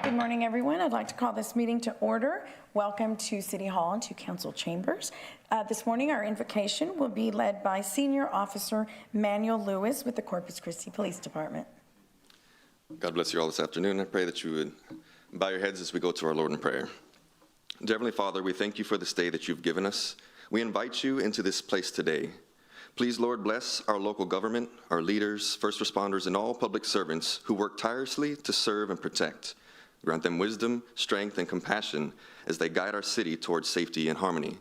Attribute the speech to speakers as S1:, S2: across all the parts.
S1: Good morning, everyone. I'd like to call this meeting to order. Welcome to City Hall and to Council Chambers. This morning, our invocation will be led by Senior Officer Manuel Lewis with the Corpus Christi Police Department.
S2: God bless you all this afternoon. I pray that you would bow your heads as we go to our Lord in prayer. Dear Heavenly Father, we thank you for this day that you've given us. We invite you into this place today. Please, Lord, bless our local government, our leaders, first responders, and all public servants who work tirelessly to serve and protect. Grant them wisdom, strength, and compassion as they guide our city towards safety and harmony.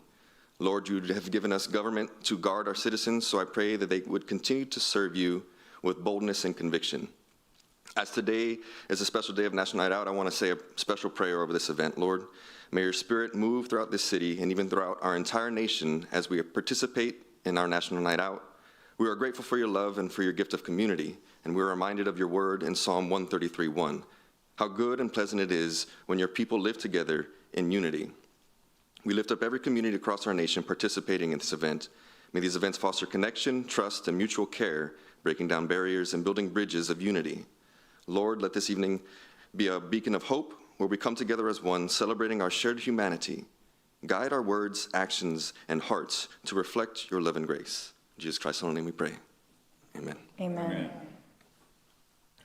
S2: Lord, you have given us government to guard our citizens, so I pray that they would continue to serve you with boldness and conviction. As today is a special day of National Night Out, I want to say a special prayer over this event. Lord, may your spirit move throughout this city and even throughout our entire nation as we participate in our National Night Out. We are grateful for your love and for your gift of community, and we are reminded of your word in Psalm 133:1. How good and pleasant it is when your people live together in unity. We lift up every community across our nation participating in this event. May these events foster connection, trust, and mutual care, breaking down barriers and building bridges of unity. Lord, let this evening be a beacon of hope where we come together as one, celebrating our shared humanity. Guide our words, actions, and hearts to reflect your love and grace. In Jesus Christ's holy name we pray. Amen.
S1: Amen.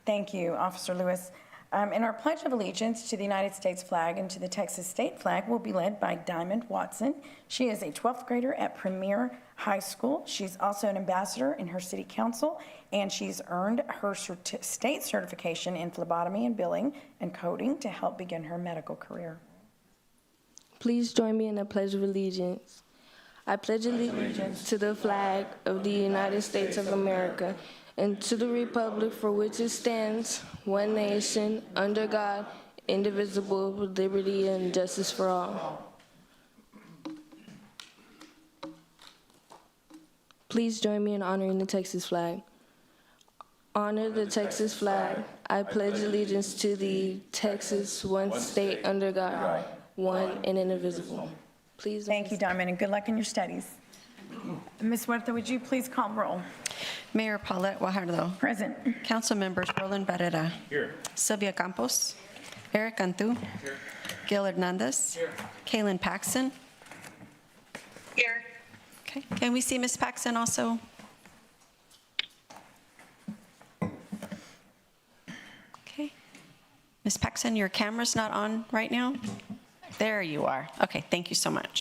S1: Thank you, Officer Lewis. And our Pledge of Allegiance to the United States flag and to the Texas state flag will be led by Diamond Watson. She is a 12th grader at Premier High School. She's also an ambassador in her city council, and she's earned her state certification in phlebotomy and billing and coding to help begin her medical career.
S3: Please join me in the Pledge of Allegiance. I pledge allegiance to the flag of the United States of America and to the republic for which it stands, one nation, under God, indivisible, with liberty and justice for all. Please join me in honoring the Texas flag. Honor the Texas flag. I pledge allegiance to the Texas, one state under God, one and indivisible. Please.
S1: Thank you, Diamond, and good luck in your studies. Ms. Huerta, would you please call roll?
S4: Mayor Paulette Guajardo.
S1: Present.
S4: Council members Roland Barrera.
S5: Here.
S4: Sylvia Campos. Eric Cantu.
S5: Here.
S4: Gil Hernandez.
S5: Here.
S4: Kaylin Paxson.
S6: Here.
S4: Okay. Can we see Ms. Paxson also? Okay. Ms. Paxson, your camera's not on right now? There you are. Okay, thank you so much.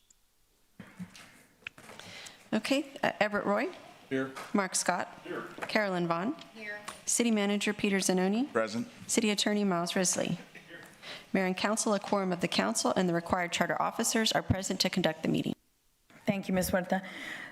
S4: Okay, Everett Roy.
S5: Here.
S4: Mark Scott.
S5: Here.
S4: Carolyn Vaughn.
S6: Here.
S4: City Manager Peter Zanoni.
S5: Present.
S4: City Attorney Miles Risley. Mayor and Council, a quorum of the Council and the required charter officers are present to conduct the meeting.
S1: Thank you, Ms. Huerta.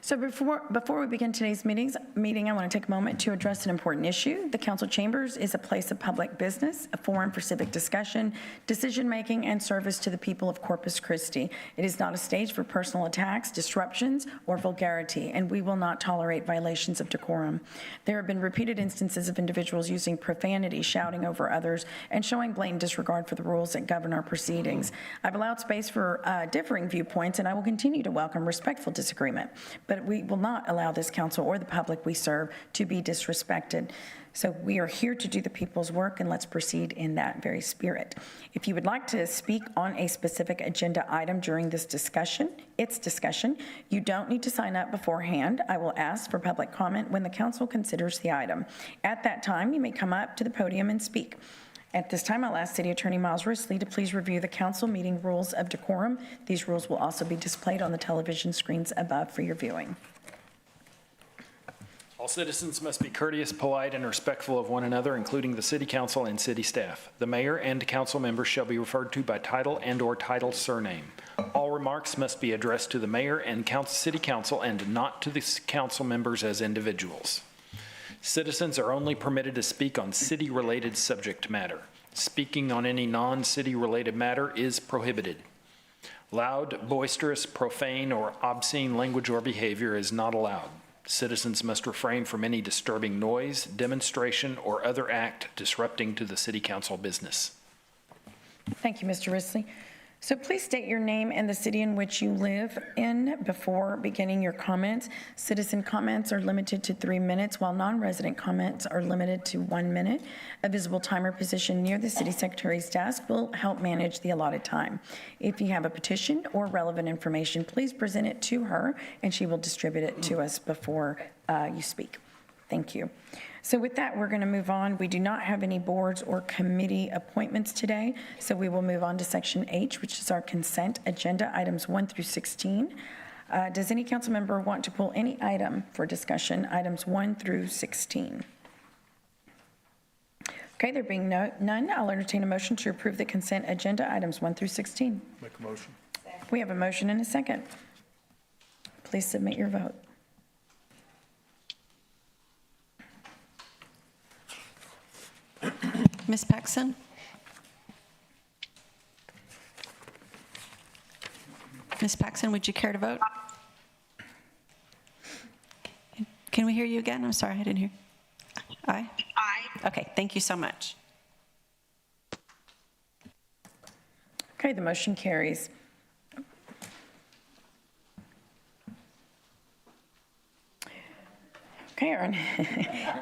S1: So before we begin today's meeting, I want to take a moment to address an important issue. The council chambers is a place of public business, a forum for civic discussion, decision-making, and service to the people of Corpus Christi. It is not a stage for personal attacks, disruptions, or vulgarity, and we will not tolerate violations of decorum. There have been repeated instances of individuals using profanity, shouting over others, and showing blatant disregard for the rules that govern our proceedings. I've allowed space for differing viewpoints, and I will continue to welcome respectful disagreement. But we will not allow this council or the public we serve to be disrespected. So we are here to do the people's work, and let's proceed in that very spirit. If you would like to speak on a specific agenda item during this discussion, you don't need to sign up beforehand. I will ask for public comment when the council considers the item. At that time, you may come up to the podium and speak. At this time, I'll ask City Attorney Miles Risley to please review the council meeting rules of decorum. These rules will also be displayed on the television screens above for your viewing.
S5: All citizens must be courteous, polite, and respectful of one another, including the city council and city staff. The mayor and council members shall be referred to by title and/or title surname. All remarks must be addressed to the mayor and city council and not to the council members as individuals. Citizens are only permitted to speak on city-related subject matter. Speaking on any non-city related matter is prohibited. Loud, boisterous, profane, or obscene language or behavior is not allowed. Citizens must refrain from any disturbing noise, demonstration, or other act disrupting to the city council business.
S1: Thank you, Mr. Risley. So please state your name and the city in which you live in before beginning your comments. Citizen comments are limited to 3 minutes, while non-resident comments are limited to 1 minute. A visible timer positioned near the city secretary's desk will help manage the allotted time. If you have a petition or relevant information, please present it to her, and she will distribute it to us before you speak. Thank you. So with that, we're going to move on. We do not have any boards or committee appointments today, so we will move on to Section H, which is our consent agenda, items 1 through 16. Does any council member want to pull any item for discussion, items 1 through 16? Okay, there being none, I'll entertain a motion to approve the consent agenda, items 1 through 16.
S7: Make a motion.
S1: We have a motion and a second. Please submit your vote.
S4: Ms. Paxson? Ms. Paxson, would you care to vote? Can we hear you again? I'm sorry, I didn't hear. Aye?
S6: Aye.
S4: Okay, thank you so much.
S1: Okay, the motion carries. Okay, Aaron.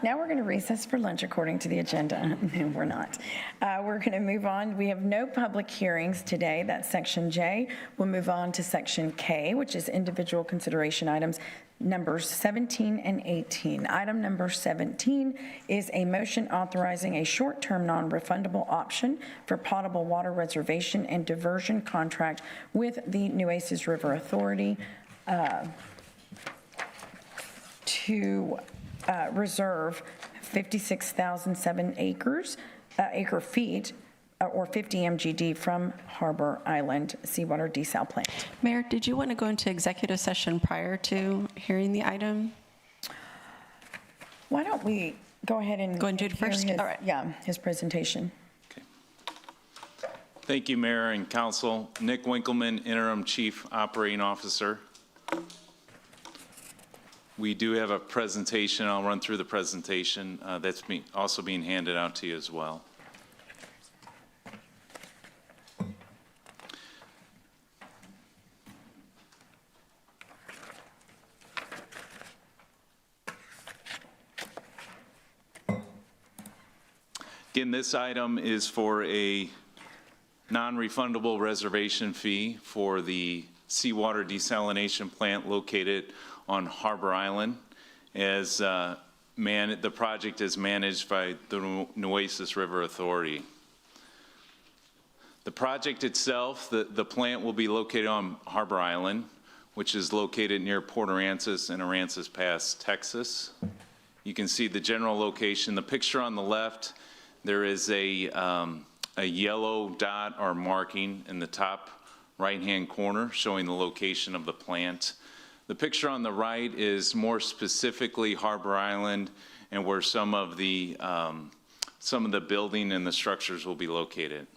S1: Now we're going to recess for lunch according to the agenda. No, we're not. We're going to move on. We have no public hearings today. That's Section J. We'll move on to Section K, which is individual consideration items numbers 17 and 18. Item number 17 is a motion authorizing a short-term non-refundable option for potable water reservation and diversion contract with the Nueces River Authority to reserve 56,007 acre feet or 50 MGD from Harbor Island Seawater Desal Plant.
S4: Mayor, did you want to go into executive session prior to hearing the item?
S1: Why don't we go ahead and
S4: Go and do it
S1: hear
S4: first?
S1: his-
S4: All right.
S1: Yeah, his presentation.
S8: Thank you, Mayor and Council. Nick Winkleman, Interim Chief Operating Officer. We do have a presentation. I'll run through the presentation. That's also being handed out to you as well. Again, this item is for a non-refundable reservation fee for the seawater desalination plant located on Harbor Island. As the project is managed by the Nueces River Authority. The project itself, the plant will be located on Harbor Island, which is located near Port Aransas and Aransas Pass, Texas. You can see the general location. The picture on the left, there is a yellow dot or marking in the top right-hand corner showing the location of the plant. The picture on the right is more specifically Harbor Island and where some of the building and the structures will be located.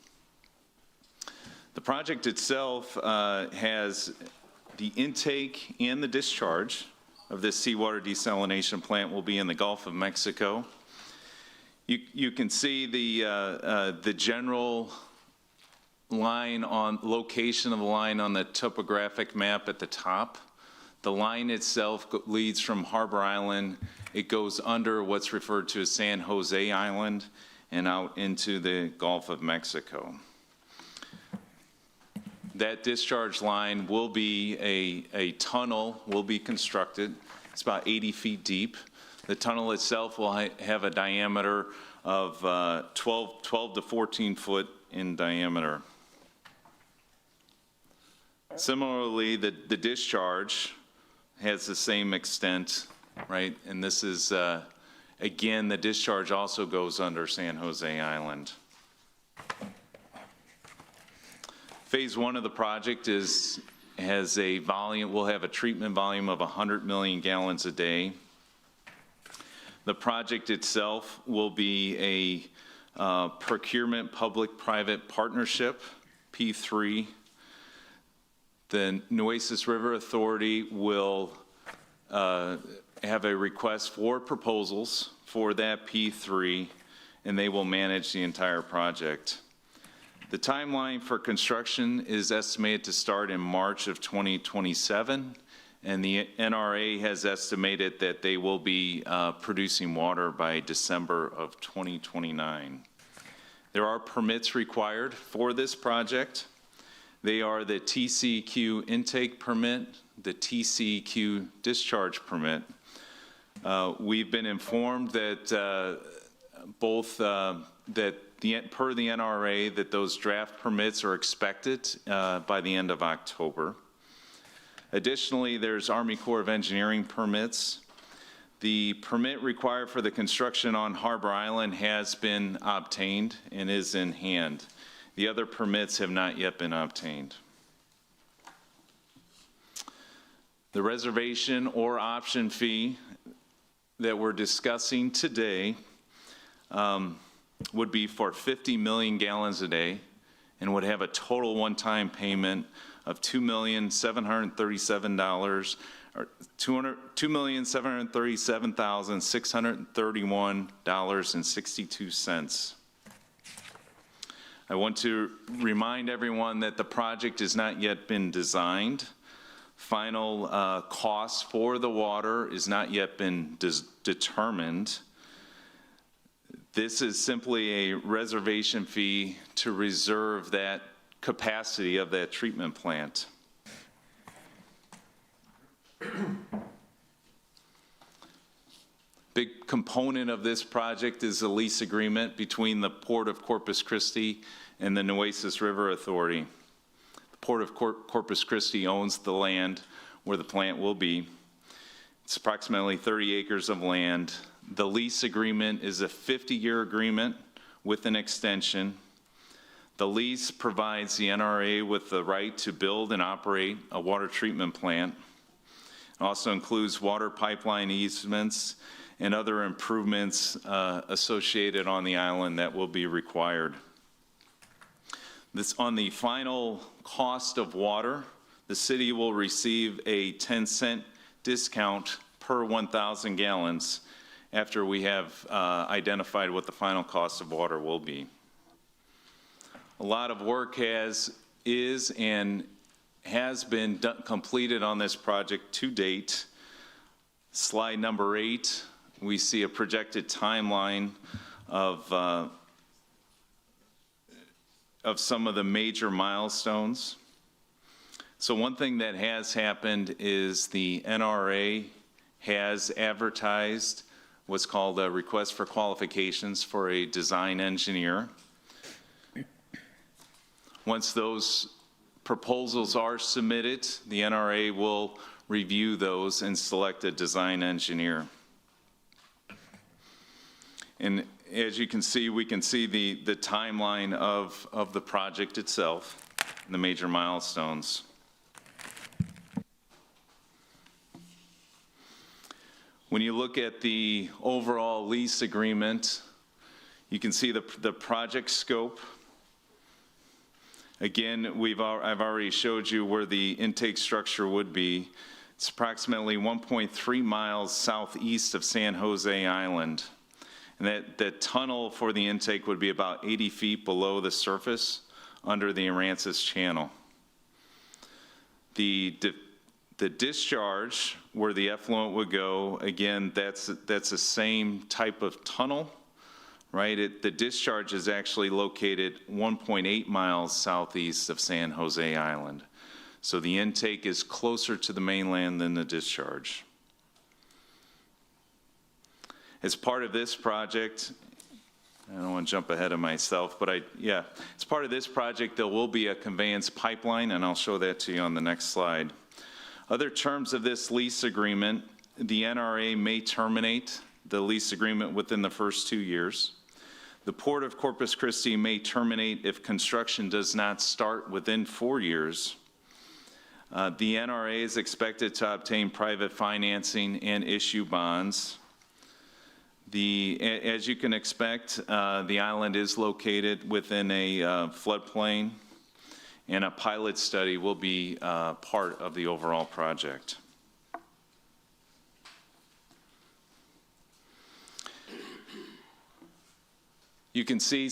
S8: The project itself has the intake and the discharge of this seawater desalination plant will be in the Gulf of Mexico. You can see the general location of the line on the topographic map at the top. The line itself leads from Harbor Island. It goes under what's referred to as San Jose Island and out into the Gulf of Mexico. That discharge line will be a tunnel will be constructed. It's about 80 feet deep. The tunnel itself will have a diameter of 12 to 14 foot in diameter. Similarly, the discharge has the same extent, right? And this is, again, the discharge also goes under San Jose Island. Phase one of the project has a volume, we'll have a treatment volume of 100 million gallons a day. The project itself will be a procurement public-private partnership, P3. The Nueces River Authority will have a request for proposals for that P3, and they will manage the entire project. The timeline for construction is estimated to start in March of 2027, and the NRA has estimated that they will be producing water by December of 2029. There are permits required for this project. They are the TCEQ intake permit, the TCEQ discharge permit. We've been informed that per the NRA, that those draft permits are expected by the end of October. Additionally, there's Army Corps of Engineering permits. The permit required for the construction on Harbor Island has been obtained and is in hand. The other permits have not yet been obtained. The reservation or option fee that we're discussing today would be for 50 million gallons a day and would have a total one-time payment of $2,737,000 or $2,737,631.62. I want to remind everyone that the project has not yet been designed. Final cost for the water has not yet been determined. This is simply a reservation fee to reserve that capacity of that treatment plant. Big component of this project is the lease agreement between the Port of Corpus Christi and the Nueces River Authority. The Port of Corpus Christi owns the land where the plant will be. It's approximately 30 acres of land. The lease agreement is a 50-year agreement with an extension. The lease provides the NRA with the right to build and operate a water treatment plant. It also includes water pipeline easements and other improvements associated on the island that will be required. On the final cost of water, the city will receive a 10-cent discount per 1,000 gallons after we have identified what the final cost of water will be. A lot of work is and has been completed on this project to date. Slide number 8, we see a projected timeline of some of the major milestones. So one thing that has happened is the NRA has advertised what's called a request for qualifications for a design engineer. Once those proposals are submitted, the NRA will review those and select a design engineer. And as you can see, we can see the timeline of the project itself, the major milestones. When you look at the overall lease agreement, you can see the project scope. Again, I've already showed you where the intake structure would be. It's approximately 1.3 miles southeast of San Jose Island. And that tunnel for the intake would be about 80 feet below the surface under the Aransas Channel. The discharge where the effluent would go, again, that's the same type of tunnel, right? The discharge is actually located 1.8 miles southeast of San Jose Island. So the intake is closer to the mainland than the discharge. As part of this project, I don't want to jump ahead of myself, but as part of this project, there will be a conveyance pipeline, and I'll show that to you on the next slide. Other terms of this lease agreement, the NRA may terminate the lease agreement within the first 2 years. The Port of Corpus Christi may terminate if construction does not start within 4 years. The NRA is expected to obtain private financing and issue bonds. As you can expect, the island is located within a floodplain, and a pilot study will be part of the overall project. You can see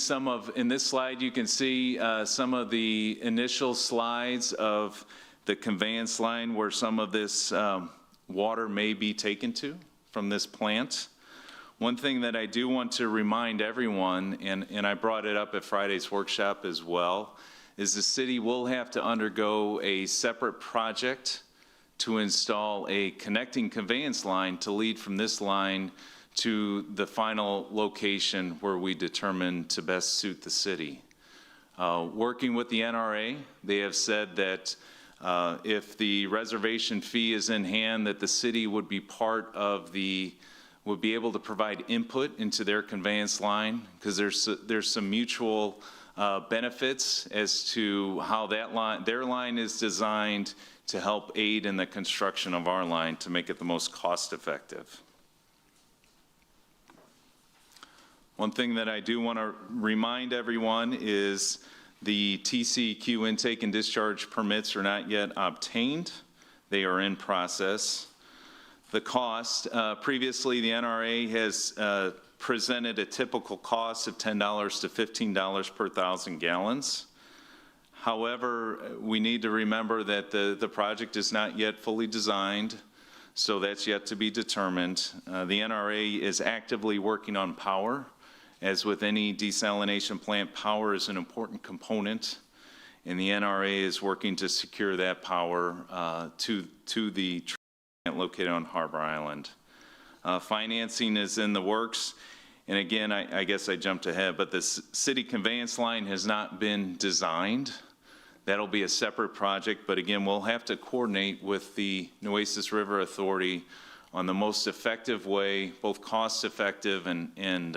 S8: in this slide, you can see some of the initial slides of the conveyance line where some of this water may be taken to from this plant. One thing that I do want to remind everyone, and I brought it up at Friday's workshop as well, is the city will have to undergo a separate project to install a connecting conveyance line to lead from this line to the final location where we determine to best suit the city. Working with the NRA, they have said that if the reservation fee is in hand, that the city would be would be able to provide input into their conveyance line, because there's some mutual benefits as to how their line is designed to help aid in the construction of our line to make it the most cost effective. One thing that I do want to remind everyone is the TCEQ intake and discharge permits are not yet obtained. They are in process. The cost, previously the NRA has presented a typical cost of $10 to $15 per 1,000 gallons. However, we need to remember that the project is not yet fully designed, so that's yet to be determined. The NRA is actively working on power. As with any desalination plant, power is an important component, and the NRA is working to secure that power to the plant located on Harbor Island. Financing is in the works, and again, I guess I jumped ahead, but the city conveyance line has not been designed. That'll be a separate project, but again, we'll have to coordinate with the Nueces River Authority on the most effective way, both cost-effective and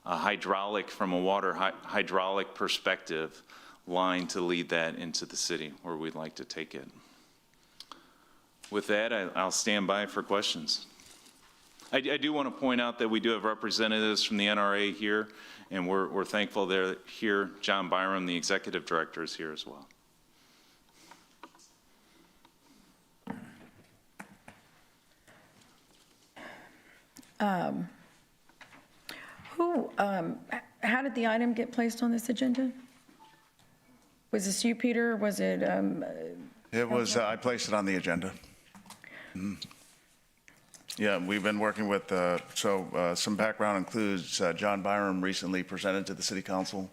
S8: hydraulic, from a water hydraulic perspective, line to lead that into the city where we'd like to take it. With that, I'll stand by for questions. I do want to point out that we do have representatives from the NRA here, and we're thankful they're here. John Byram, the executive director, is here as well.
S1: How did the item get placed on this agenda? Was this you, Peter? Was it?
S7: It was, I placed it on the agenda. Yeah, we've been working with, some background includes John Byram recently presented to the city council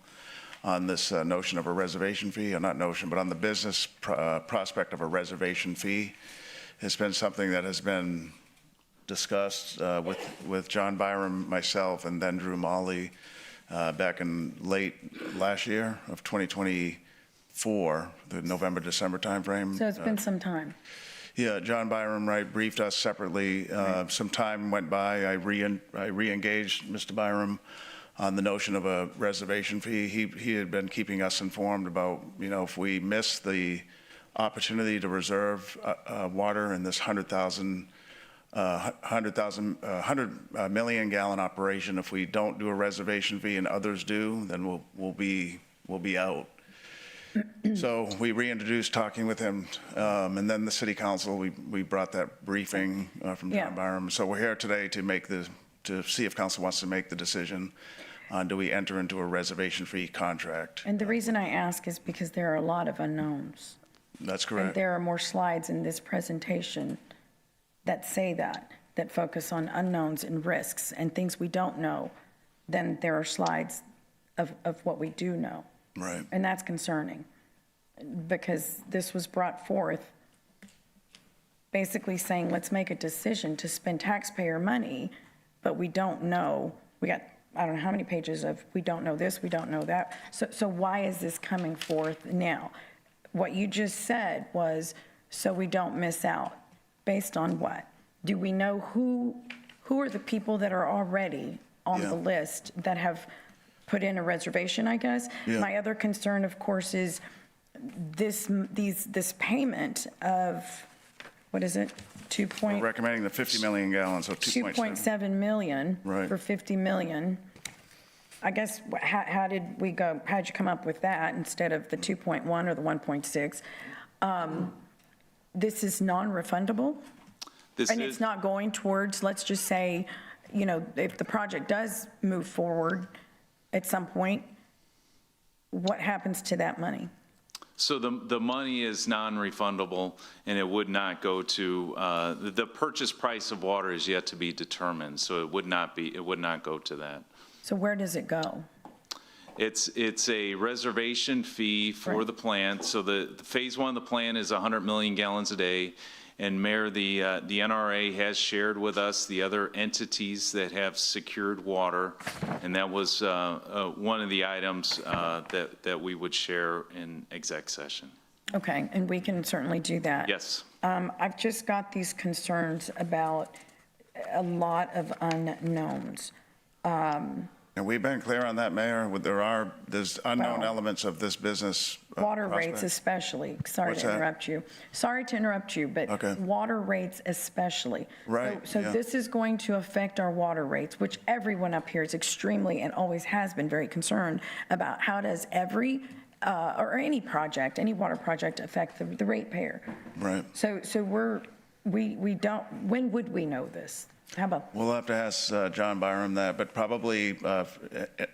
S7: on this notion of a reservation fee, or not notion, but on the business prospect of a reservation fee. It's been something that has been discussed with John Byram, myself, and then Drew Molly back in late last year of 2024, the November, December timeframe.
S1: So it's been some time.
S7: Yeah, John Byram, right, briefed us separately. Some time went by. I re-engaged Mr. Byram on the notion of a reservation fee. He had been keeping us informed about, if we miss the opportunity to reserve water in this 100 million gallon operation, if we don't do a reservation fee and others do, then we'll be out. So we reintroduced talking with him, and then the city council, we brought that briefing from John Byram. So we're here today to see if council wants to make the decision on, do we enter into a reservation fee contract?
S1: And the reason I ask is because there are a lot of unknowns.
S7: That's
S1: And
S7: correct.
S1: there are more slides in this presentation that say that focus on unknowns and risks and things we don't know, then there are slides of what we do know.
S7: Right.
S1: And that's concerning, because this was brought forth basically saying, let's make a decision to spend taxpayer money, but we don't know. We got, I don't know how many pages of, we don't know this, we don't know that. So why is this coming forth now? What you just said was, so we don't miss out. Based on what? Do we know who are the people that are already on the list that have put in a reservation, I guess?
S7: Yeah.
S1: My other concern, of course, is this payment of, what is it?
S7: We're recommending the 50 million gallons, so
S1: 2.7 million
S7: Right.
S1: for 50 million. I guess, how'd you come up with that instead of the 2.1 or the 1.6? This is non-refundable? And it's not going towards, let's just say, if the project does move forward, at some point, what happens to that money?
S8: So the money is non-refundable, and it would not go to, the purchase price of water is yet to be determined, so it would not go to that.
S1: So where does it go?
S8: It's a reservation fee for the plant. So the phase one of the plant is 100 million gallons a day. And Mayor, the NRA has shared with us the other entities that have secured water, and that was one of the items that we would share in exec session.
S1: Okay, and we can certainly do that.
S8: Yes.
S1: I've just got these concerns about a lot of unknowns.
S7: And we've been clear on that, Mayor. There's unknown
S1: Well,
S7: elements of this business.
S1: Water
S7: prospect.
S1: rates especially. Sorry
S7: What's
S1: to
S7: that?
S1: interrupt you. Sorry to interrupt you, but
S7: Okay.
S1: water rates especially.
S7: Right,
S1: So
S7: yeah.
S1: this is going to affect our water rates, which everyone up here is extremely and always has been very concerned about. How does every, or any project, any water project affect the ratepayer?
S7: Right.
S1: So we don't, when would we know this? How about,
S7: We'll have to ask John Byram that, but probably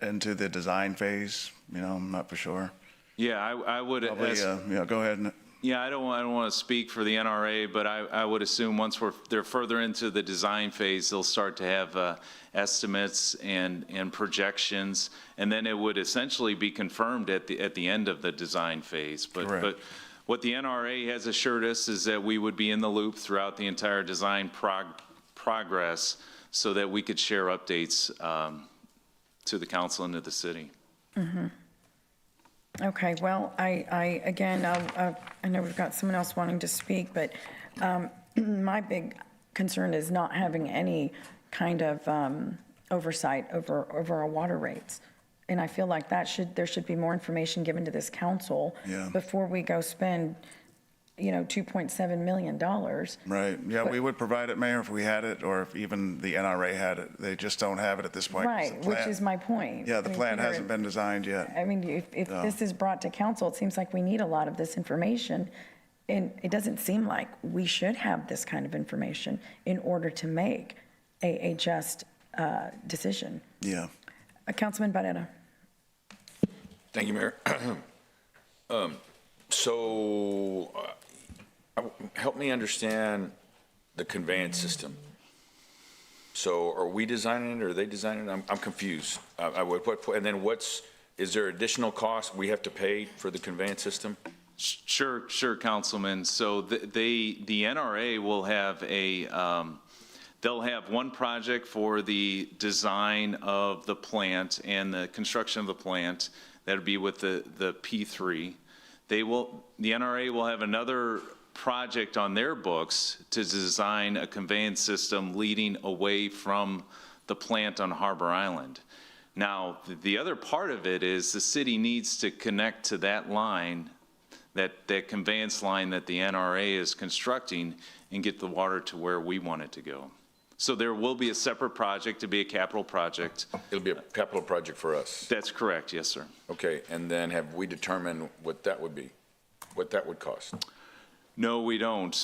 S7: into the design phase, I'm not for sure.
S8: Yeah, I would.
S7: Probably, go ahead.
S8: Yeah, I don't want to speak for the NRA, but I would assume once they're further into the design phase, they'll start to have estimates and projections, and then it would essentially be confirmed at the end of the design phase.
S7: Correct.
S8: But what the NRA has assured us is that we would be in the loop throughout the entire design progress, so that we could share updates to the council and to the city.
S1: okay, well, again, I know we've got someone else wanting to speak, but my big concern is not having any kind of oversight over our water rates. And I feel like there should be more information given to this council
S7: Yeah.
S1: before we go spend, $2.7 million.
S7: Right. Yeah, we would provide it, Mayor, if we had it, or if even the NRA had it. They just don't have it at this point. 'cause
S1: Right,
S7: the
S1: which
S7: plan-
S1: is my point.
S7: Yeah, the
S1: I mean,
S7: plan
S1: Peter,
S7: hasn't been designed yet.
S1: I mean, if this is brought to council, it seems like we need a lot of this information. And it doesn't seem like we should have this kind of information in order to make a just decision.
S7: Yeah.
S1: Councilman Barrera.
S9: Thank you, Mayor. Help me understand the conveyance system. So are we designing it or are they designing it? I'm confused. And then is there additional cost we have to pay for the conveyance system?
S8: Sure, Councilman. So the NRA will have they'll have one project for the design of the plant and the construction of the plant. That'll be with the P3. The NRA will have another project on their books to design a conveyance system leading away from the plant on Harbor Island. Now, the other part of it is the city needs to connect to that line, that conveyance line that the NRA is constructing, and get the water to where we want it to go. So there will be a separate project to be a capital project.
S9: It'll be a capital project for us.
S8: That's correct, yes, sir.
S9: Okay, and then have we determined what that would be, what that would cost?
S8: No, we don't.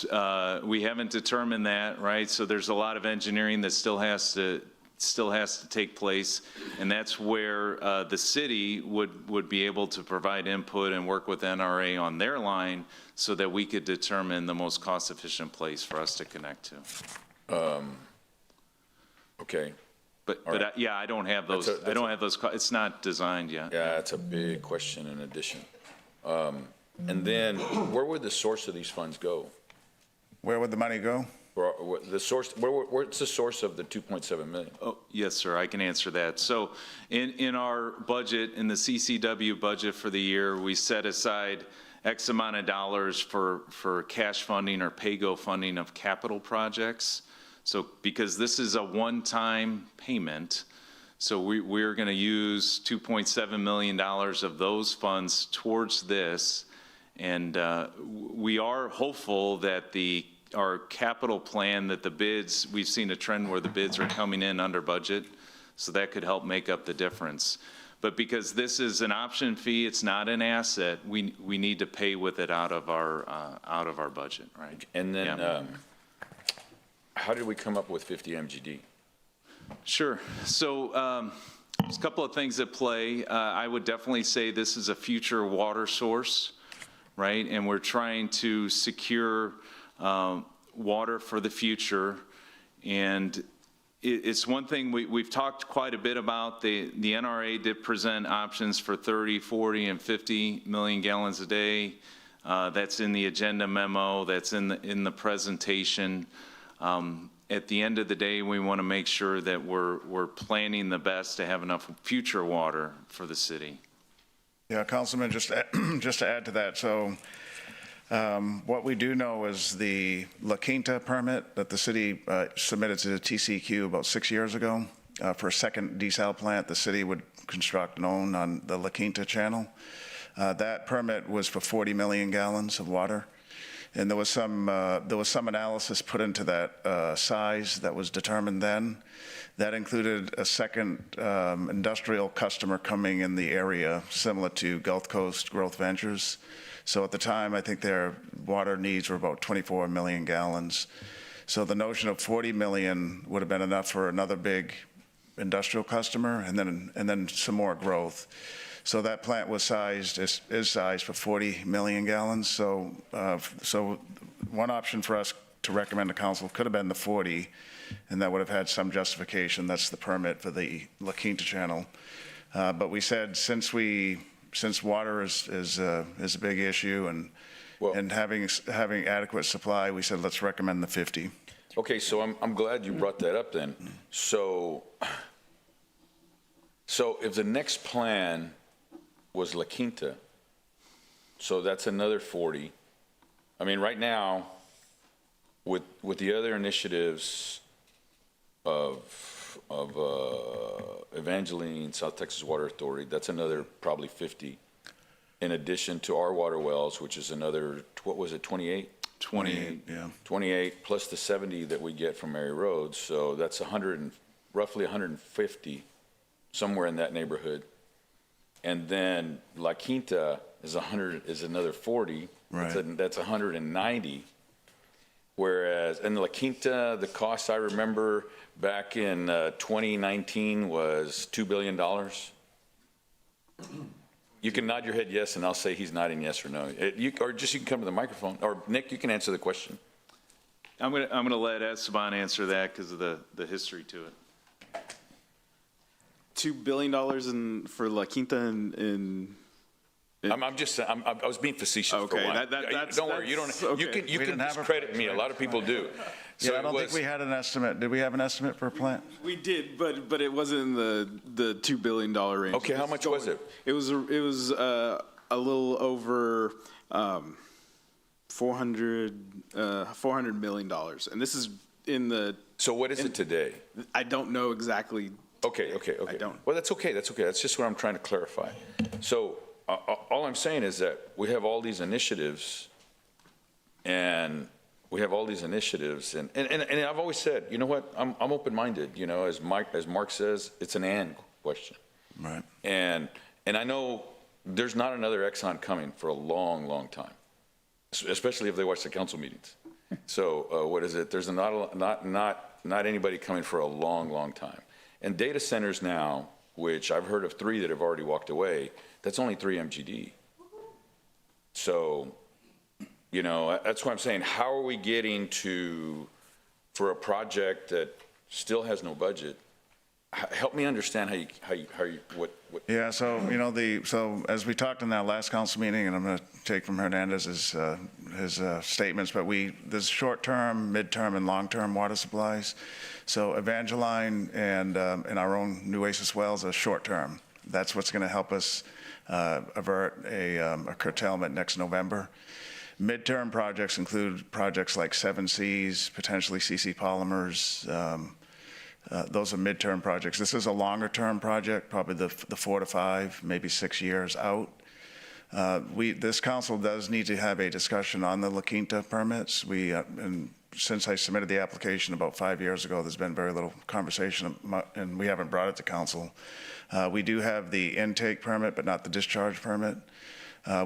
S8: We haven't determined that, right? So there's a lot of engineering that still has to take place, and that's where the city would be able to provide input and work with NRA on their line so that we could determine the most cost-efficient place for us to connect to.
S9: Okay.
S8: But
S9: right.
S8: Yeah, I don't have those. I don't have those. It's not designed yet.
S9: Yeah, that's a big question in addition. And then where would the source of these funds go?
S7: Where would the money go?
S9: What's the source of the 2.7 million?
S8: Oh, yes, sir, I can answer that. So in our budget, in the CCW budget for the year, we set aside X amount of dollars for cash funding or pay-go funding of capital projects. So because this is a one-time payment, so we're going to use $2.7 million of those funds towards this. And we are hopeful that our capital plan, that the bids, we've seen a trend where the bids are coming in under budget, so that could help make up the difference. But because this is an option fee, it's not an asset, we need to pay with it out of our budget, right?
S9: And then
S8: Yeah.
S9: how did we come up with 50 MGD?
S8: Sure. So There's a couple of things at play. I would definitely say this is a future water source, right? And we're trying to secure water for the future. And it's one thing we've talked quite a bit about. The NRA did present options for 30, 40, and 50 million gallons a day. That's in the agenda memo. That's in the presentation. At the end of the day, we want to make sure that we're planning the best to have enough future water for the city.
S7: Yeah, Councilman, just to add to that, so what we do know is the La Quinta permit that the city submitted to the TCEQ about 6 years ago for a second desal plant the city would construct and own on the La Quinta channel. That permit was for 40 million gallons of water. And there was some analysis put into that size that was determined then. That included a second industrial customer coming in the area, similar to Gulf Coast Growth Ventures. So at the time, I think their water needs were about 24 million gallons. So the notion of 40 million would have been enough for another big industrial customer, and then some more growth. So that plant was is sized for 40 million gallons. So one option for us to recommend to council could have been the 40, and that would have had some justification. That's the permit for the La Quinta channel. But we said since water is a big issue and having adequate supply, we said let's recommend the 50.
S9: Okay, so I'm glad you brought that up then. So if the next plan was La Quinta, so that's another 40. I mean, right now, with the other initiatives of Evangeline, South Texas Water Authority, that's another probably 50. In addition to our water wells, which is another, what was it, 28?
S7: 28, yeah.
S9: 28 plus the 70 that we get from Mary Road, so that's roughly 150, somewhere in that neighborhood. And then La Quinta is another 40.
S7: Right.
S9: That's 190. Whereas in La Quinta, the cost I remember back in 2019 was $2 billion. You can nod your head yes, and I'll say he's nodding yes or no. You can come to the microphone. Or Nick, you can answer the question.
S8: I'm gonna let Esteban answer that because of the history to it.
S10: $2 billion for La Quinta
S9: I was being facetious.
S10: Okay,
S9: for one. Don't worry. You can discredit me. A lot of people do. So
S7: yeah, I don't think we had an estimate. Did we have an estimate for a plant?
S10: We did, but it wasn't in the $2 billion range.
S9: Okay, how much was it?
S10: It was a little over $400 million, and this is in the.
S9: So what is it today?
S10: I don't know exactly.
S9: Okay.
S10: I don't.
S9: Well, that's okay. That's just what I'm trying to clarify. So all I'm saying is that we have all these initiatives, and I've always said, you know what, I'm open-minded. You know, as Mark says, it's an and question.
S7: Right.
S9: And I know there's not another Exxon coming for a long, long time, especially if they watch the council meetings. So what is it? There's not anybody coming for a long, long time. And data centers now, which I've heard of 3 that have already walked away, that's only 3 MGD. So, you know, that's what I'm saying. How are we getting for a project that still has no budget? Help me understand what.
S7: Yeah, so, you know, so as we talked in that last council meeting, and I'm going to take from Hernandez's his statements, but there's short-term, mid-term, and long-term water supplies. So Evangeline and our own Nueces wells are short-term. That's what's going to help us avert a curtailment next November. Mid-term projects include projects like 7 Cs, potentially CC Polymers. Those are mid-term projects. This is a longer-term project, probably the 4 to 5, maybe 6 years out. This council does need to have a discussion on the La Quinta permits. And since I submitted the application about 5 years ago, there's been very little conversation, and we haven't brought it to council. We do have the intake permit, but not the discharge permit.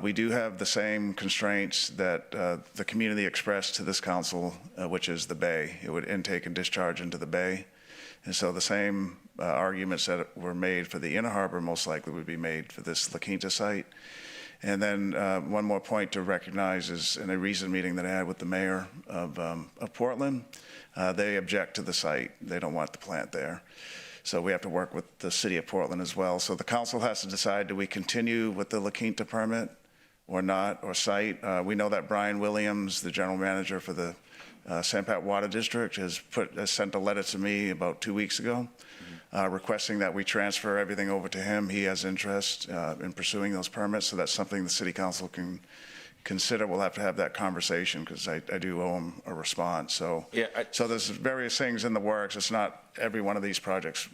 S7: We do have the same constraints that the community expressed to this council, which is the bay. It would intake and discharge into the bay. And so the same arguments that were made for the Inner Harbor most likely would be made for this La Quinta site. And then one more point to recognize is in a recent meeting that I had with the mayor of Portland, they object to the site. They don't want the plant there. So we have to work with the city of Portland as well. So the council has to decide, do we continue with the La Quinta permit or not, or site? We know that Brian Williams, the general manager for the St. Pat Water District, has sent a letter to me about 2 weeks ago requesting that we transfer everything over to him. He has interest in pursuing those permits, so that's something the city council can consider. We'll have to have that conversation because I do owe him a response. So, so there's various things in the works. It's not every one of these projects.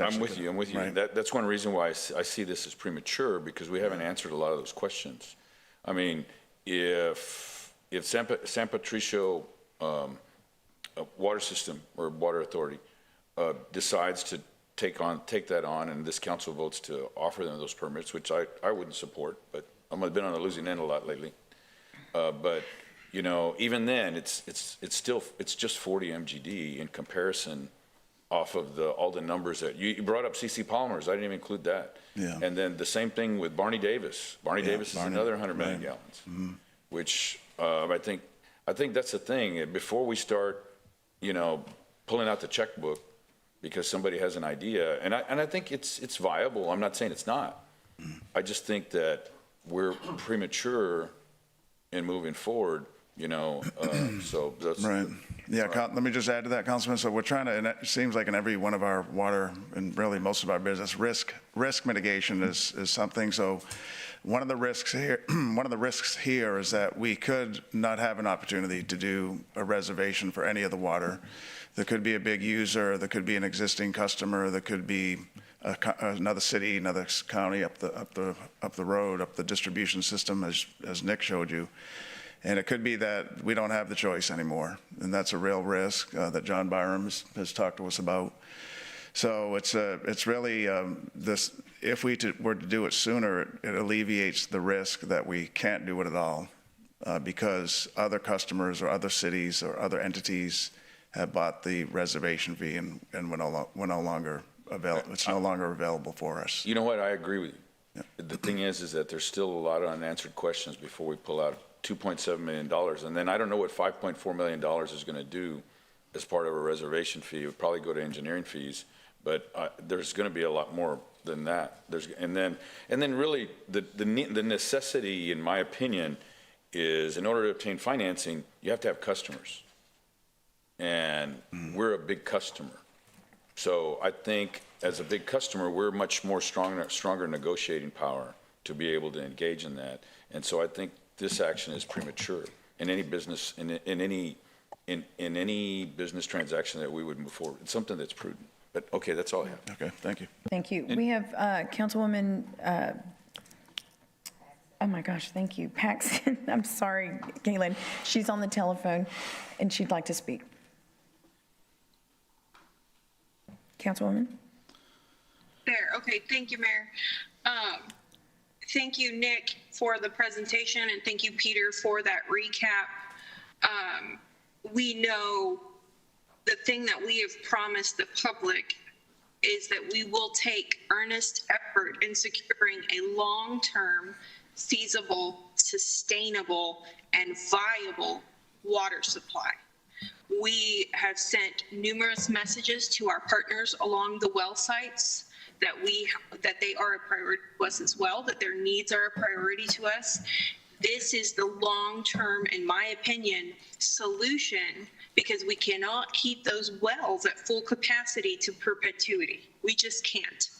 S9: I'm with you.
S7: Right.
S9: That's one reason why I see this as premature, because we haven't answered a lot of those questions. I mean, if San Patricio water system or water authority decides to take that on, and this council votes to offer them those permits, which I wouldn't support, but I've been on the losing end a lot lately. But you know, even then, it's just 40 MGD in comparison off of all the numbers that you brought up. CC Polymers, I didn't even include that. Yeah. And then the same thing with Barney Davis. Barney Davis is another 100 million gallons, which I think that's the thing. Before we start, you know, pulling out the checkbook because somebody has an idea, and I think it's viable. I'm not saying it's not. I just think that we're premature in moving forward, you know, so that's... Right.
S7: Yeah, let me just add to that, Councilman. So we're trying to, and it seems like in every one of our water and really most of our business, risk mitigation is something. So one of the risks here is that we could not have an opportunity to do a reservation for any of the water. There could be a big user, there could be an existing customer, there could be another city, another county up the road, up the distribution system, as Nick showed you. And it could be that we don't have the choice anymore. And that's a real risk that John Byram has talked to us about. So it's really this, if we were to do it sooner, it alleviates the risk that we can't do it at all because other customers or other cities or other entities have bought the reservation fee and we're no longer available. It's no longer available for us.
S9: You know what? I agree with you. Yeah. The thing is that there's still a lot of unanswered questions before we pull out $2.7 million. And then I don't know what $5.4 million is going to do as part of a reservation fee. It would probably go to engineering fees, but there's going to be a lot more than that. And then really the necessity, in my opinion, is in order to obtain financing, you have to have customers. And we're a big customer. So I think as a big customer, we're much more stronger negotiating power to be able to engage in that. And so I think this action is premature in any business, in any business transaction that we would move forward. It's something that's prudent. But okay, that's all I have.
S7: Okay, thank you.
S1: Thank you. We have Councilwoman, oh my gosh, thank you, Paxton. I'm sorry, Galen. She's on the telephone and she'd like to speak. Councilwoman?
S6: There, okay, thank you, Mayor. Thank you, Nick, for the presentation, and thank you, Peter, for that recap. We know the thing that we have promised the public is that we will take earnest effort in securing a long-term, feasible, sustainable, and viable water supply. We have sent numerous messages to our partners along the well sites that they are a priority to us as well, that their needs are a priority to us. This is the long-term, in my opinion, solution, because we cannot keep those wells at full capacity to perpetuity. We just can't.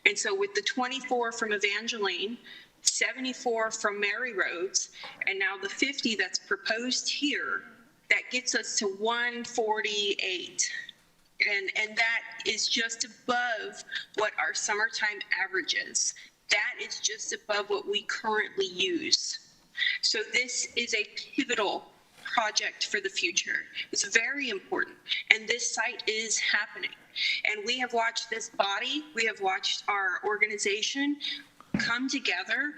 S6: And so with the 24 from Evangeline, 74 from Mary Rhodes, and now the 50 that's proposed here, that gets us to 148. And that is just above what our summertime average is. That is just above what we currently use. So this is a pivotal project for the future. It's very important. And this site is happening. And we have watched this body, we have watched our organization come together,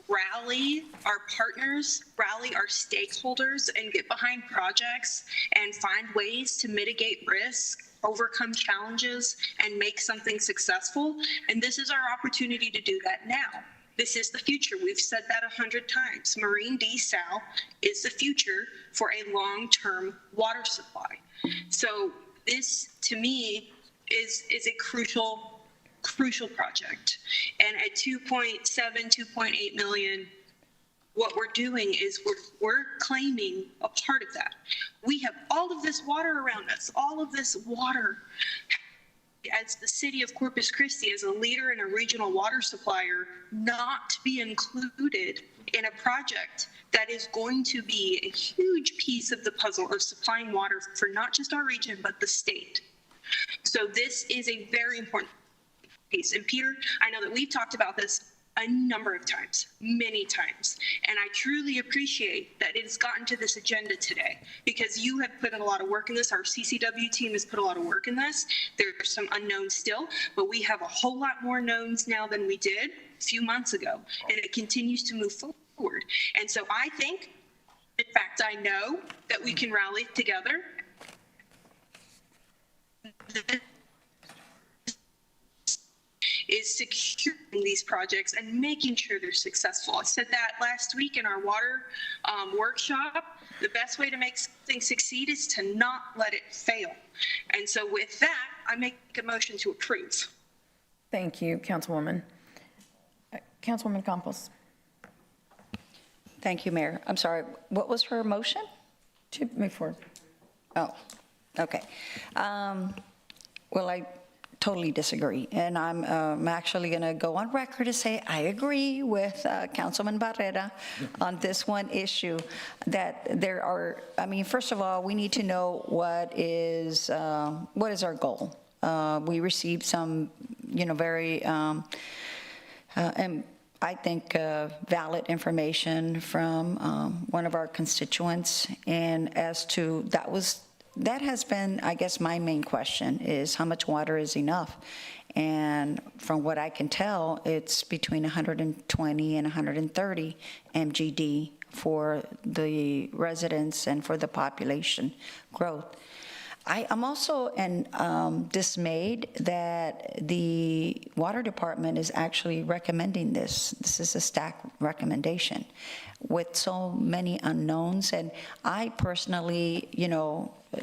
S6: rally our partners, rally our stakeholders, and get behind projects and find ways to mitigate risk overcome challenges, and make something successful. And this is our opportunity to do that now. This is the future. We've said that 100 times. Marine desal is the future for a long-term water supply. So this, to me, is a crucial project. And at 2.7, 2.8 million, what we're doing is we're claiming a part of that. We have all of this water around us, all of this water. As the city of Corpus Christi, as a leader and a regional water supplier, not to be included in a project that is going to be a huge piece of the puzzle of supplying water for not just our region, but the state. So this is a very important piece. And Peter, I know that we've talked about this a number of times, many times. And I truly appreciate that it's gotten to this agenda today, because you have put in a lot of work in this. Our CCW team has put a lot of work in this. There's some unknowns still, but we have a whole lot more knowns now than we did a few months ago. And it continues to move forward. And so I think, in fact, I know that we can rally together. Is securing these projects and making sure they're successful. I said that last week in our water workshop. The best way to make something succeed is to not let it fail. And so with that, I make a motion to approve.
S1: Thank you, Councilwoman. Councilwoman Campos.
S11: Thank you, Mayor. I'm sorry, what was her motion?
S1: To move forward.
S11: Oh, okay. Well, I totally disagree, and I'm actually going to go on record to say I agree with Councilman Barrera on this one issue, that there are, I mean, first of all, we need to know what is our goal. We received some, very, and I think, valid information from one of our constituents, and as to that has been, I guess, my main question is how much water is enough? And from what I can tell, it's between 120 and 130 MGD for the residents and for the population growth. I'm also dismayed that the water department is actually recommending this. This is a staff recommendation with so many unknowns. And I personally,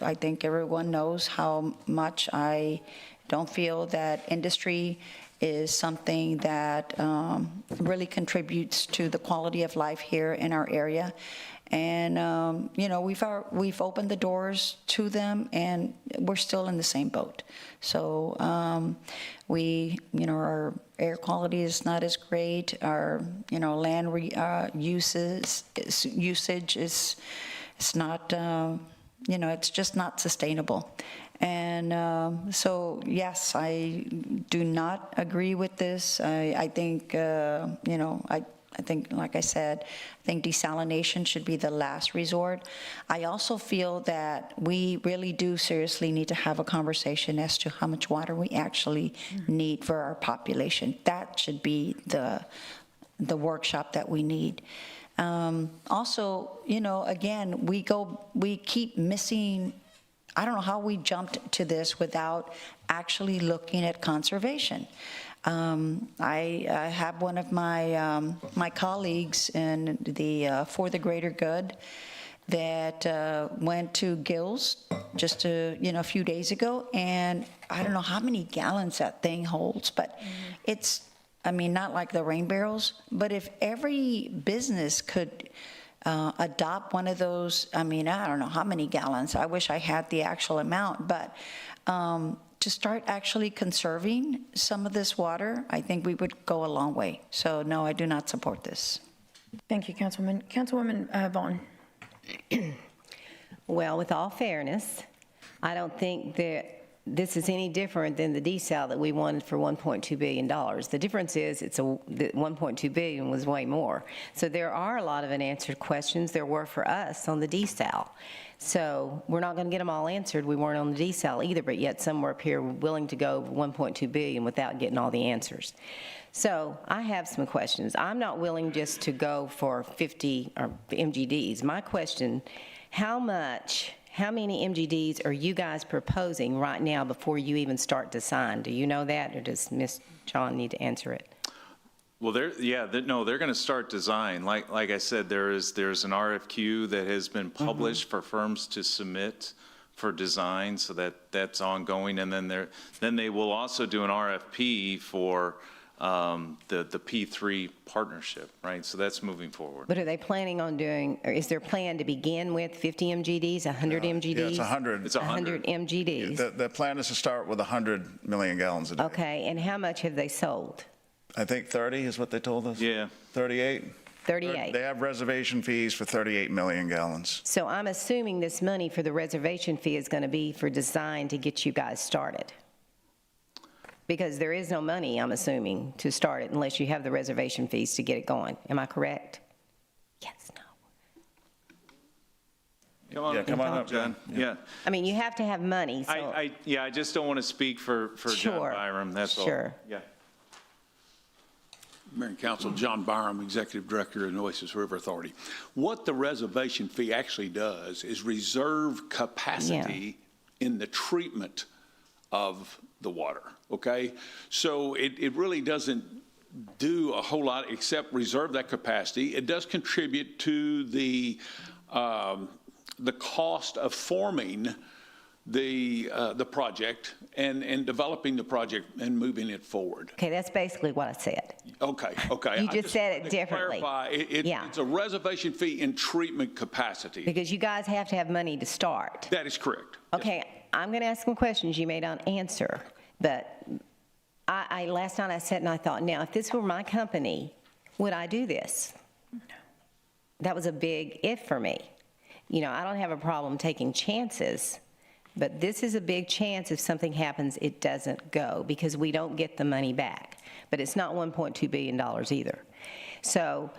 S11: I think everyone knows how much I don't feel that industry is something that really contributes to the quality of life here in our area. And, we've opened the doors to them, and we're still in the same boat. So our air quality is not as great. Our, land usage is not, it's just not sustainable. And so, yes, I do not agree with this. I think, I think, like I said, I think desalination should be the last resort. I also feel that we really do seriously need to have a conversation as to how much water we actually need for our population. That should be the workshop that we need. Also, again, we keep missing. I don't know how we jumped to this without actually looking at conservation. I have one of my colleagues in the For the Greater Good that went to Gills just a few days ago, and I don't know how many gallons that thing holds, but it's, not like the rain barrels, but if every business could adopt one of those, I don't know how many gallons. I wish I had the actual amount, but to start actually conserving some of this water, I think we would go a long way. So no, I do not support this.
S1: Thank you, Councilwoman. Councilwoman Vaughn.
S12: Well, with all fairness, I don't think that this is any different than the desal that we wanted for $1.2 billion. The difference is the $1.2 billion was way more. So there are a lot of unanswered questions there were for us on the desal. So we're not going to get them all answered. We weren't on the desal either, but yet some were up here willing to go $1.2 billion without getting all the answers. So I have some questions. I'm not willing just to go for 50 or MGDs. My question, how much how many MGDs are you guys proposing right now before you even start to sign? Do you know that, or does Ms. John need to answer it?
S8: Well, they're going to start design. Like I said, there's an RFQ that has been published for firms to submit for design, so that's ongoing. And then they will also do an RFP for the P3 partnership, right? So that's moving forward.
S12: But are they planning on doing, or is their plan to begin with 50 MGDs, 100 MGDs?
S7: Yeah, it's 100.
S8: It's 100
S12: MGDs.
S7: The plan is to start with 100 million gallons a day.
S12: Okay, and how much have they sold?
S7: I think 30 is what they told us?
S8: Yeah.
S7: 38?
S12: 38.
S7: They have reservation fees for 38 million gallons.
S12: So I'm assuming this money for the reservation fee is going to be for design to get you guys started. Because there is no money, I'm assuming, to start it unless you have the reservation fees to get it going. Am I correct? Yes, no.
S8: Come on up, John. Yeah.
S12: I mean, you have to have money, so.
S8: I just don't want to speak for John Byram, that's all.
S12: Sure.
S8: Yeah.
S13: Mayor and Council, John Byram, Executive Director of Nueces River Authority. What the reservation fee actually does is reserve capacity in the treatment of the water, okay? So it really doesn't do a whole lot except reserve that capacity. It does contribute to the cost of forming the project and developing the project and moving it forward.
S12: Okay, that's basically what I said.
S13: Okay.
S12: You just said it differently.
S13: Clarify, it's a reservation fee in treatment capacity.
S12: Because you guys have to have money to start.
S13: That is correct.
S12: Okay, I'm going to ask some questions you may not answer, but last night I sat and I thought, now, if this were my company, would I do this? No. That was a big if for me. You know, I don't have a problem taking chances, but this is a big chance if something happens, it doesn't go because we don't get the money back. But it's not $1.2 billion either. So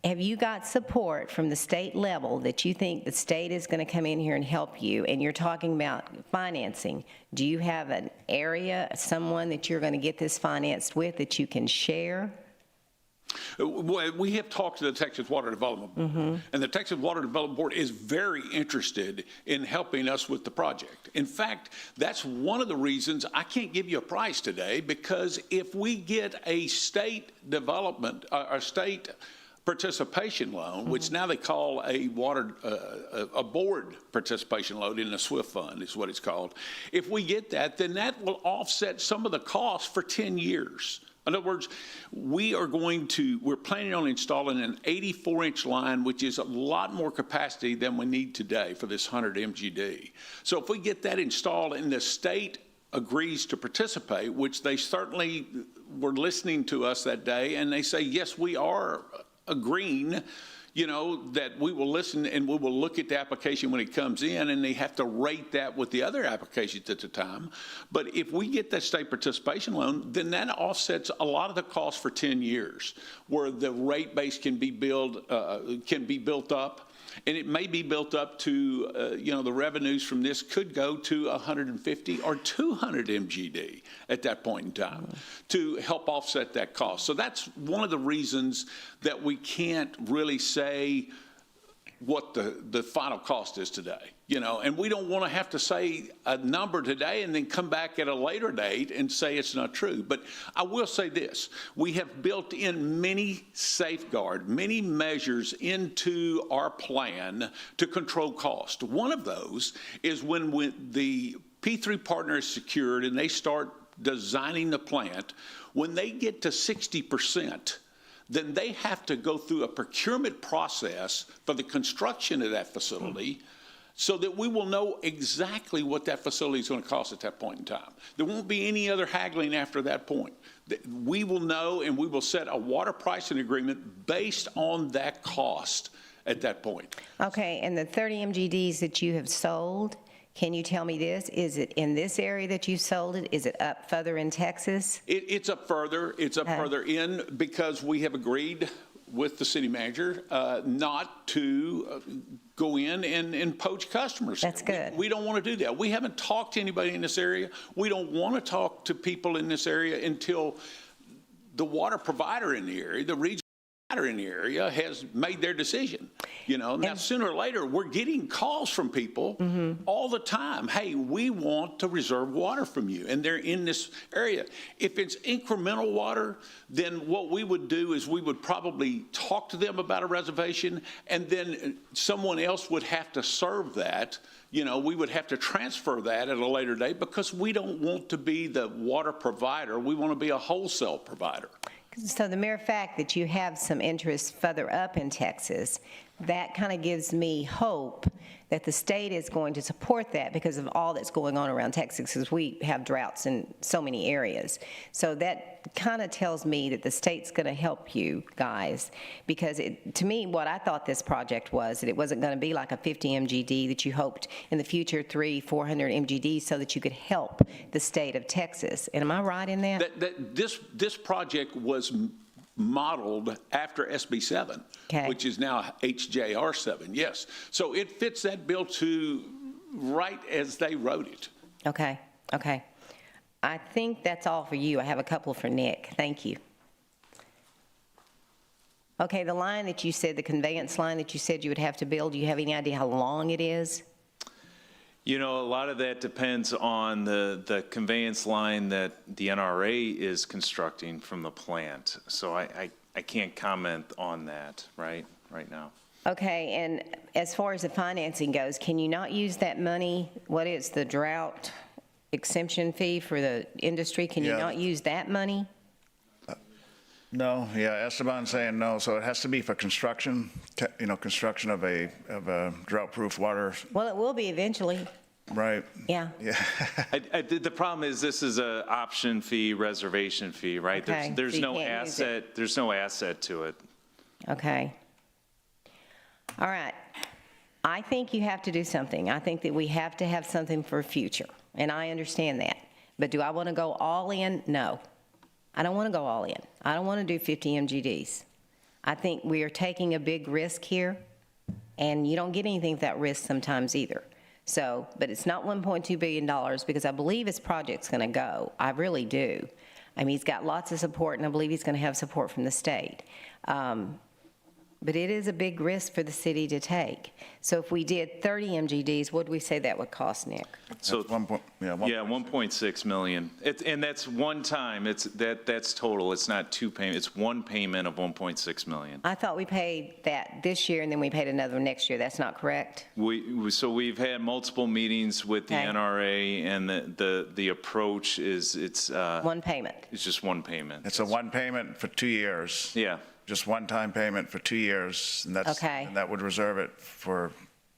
S12: have you got support from the state level that you think the state is going to come in here and help you? And you're talking about financing. Do you have an area, someone that you're going to get this financed with that you can share?
S13: We have talked to the Texas Water Development Board, and the Texas Water Development Board is very interested in helping us with the project. In fact, that's one of the reasons I can't give you a price today, because if we get a state development, a state participation loan, which now they call a board participation loan in the SWIFT fund is what it's called. If we get that, then that will offset some of the costs for 10 years. In other words, we're planning on installing an 84-inch line, which is a lot more capacity than we need today for this 100 MGD. So if we get that installed and the state agrees to participate, which they certainly were listening to us that day, and they say, yes, we are agreeing, you know, that we will listen and we will look at the application when it comes in, and they have to rate that with the other applications at the time. But if we get that state participation loan, then that offsets a lot of the costs for 10 years, where the rate base can be built up. And it may be built up to, the revenues from this could go to 150 or 200 MGD at that point in time to help offset that cost. So that's one of the reasons that we can't really say what the final cost is today, and we don't want to have to say a number today and then come back at a later date and say it's not true. But I will say this, we have built in many measures into our plan to control cost. One of those is when the P3 partner is secured and they start designing the plant, when they get to 60%, then they have to go through a procurement process for the construction of that facility so that we will know exactly what that facility is going to cost at that point in time. There won't be any other haggling after that point. We will know, and we will set a water pricing agreement based on that cost at that point.
S12: Okay, and the 30 MGDs that you have sold, can you tell me this? Is it in this area that you sold it? Is it up further in Texas?
S13: It's up further. It's up further in because we have agreed with the city manager not to go in and poach customers.
S12: That's good.
S13: We don't want to do that. We haven't talked to anybody in this area. We don't want to talk to people in this area until the water provider in the area, the regional provider in the area, has made their decision. Now sooner or later, we're getting calls from people all the time. Hey, we want to reserve water from you. And they're in this area. If it's incremental water, then what we would do is we would probably talk to them about a reservation, and then someone else would have to serve that. We would have to transfer that at a later date because we don't want to be the water provider. We want to be a wholesale provider.
S12: So the mere fact that you have some interest further up in Texas, that kind of gives me hope that the state is going to support that because of all that's going on around Texas, because we have droughts in so many areas. So that kind of tells me that the state's going to help you guys, because to me, what I thought this project was, that it wasn't going to be like a 50 MGD, that you hoped in the future 300-400 MGD so that you could help the state of Texas. And am I right in that?
S13: This project was modeled after SB 7, which is now HJR 7, yes. So it fits that bill to right as they wrote it.
S12: Okay. I think that's all for you. I have a couple for Nick. Thank you. Okay, the line that you said, the conveyance line that you said you would have to build, do you have any idea how long it is?
S8: A lot of that depends on the conveyance line that the NRA is constructing from the plant. So I can't comment on that right now.
S12: Okay, and as far as the financing goes, can you not use that money? What is the drought exemption fee for the industry? Can you not use that money?
S7: No, Esteban's saying no, so it has to be for construction, construction of a drought-proof water.
S12: Well, it will be eventually.
S7: Right.
S12: Yeah.
S8: The problem is this is a option fee, reservation fee, right?
S12: Okay,
S8: There's
S12: so you
S8: no
S12: can't use
S8: asset. There's no asset to it.
S12: Okay. All right. I think you have to do something. I think that we have to have something for future, and I understand that. But do I want to go all in? No. I don't want to go all in. I don't want to do 50 MGDs. I think we are taking a big risk here, and you don't get anything with that risk sometimes either. So, but it's not $1.2 billion because I believe his project's going to go. I really do. I mean, he's got lots of support, and I believe he's going to have support from the state. But it is a big risk for the city to take. So if we did 30 MGDs, what would we say that would cost, Nick?
S8: So 1.6 million. And that's one time. That's total. It's not two payments. It's one payment of 1.6 million.
S12: I thought we paid that this year and then we paid another one next year. That's not correct?
S8: So we've had multiple meetings with the NRA, and the approach is it's
S12: one payment.
S8: It's just one payment.
S7: It's a one payment for 2 years.
S8: Yeah.
S7: Just one-time payment for 2 years, and and that would reserve it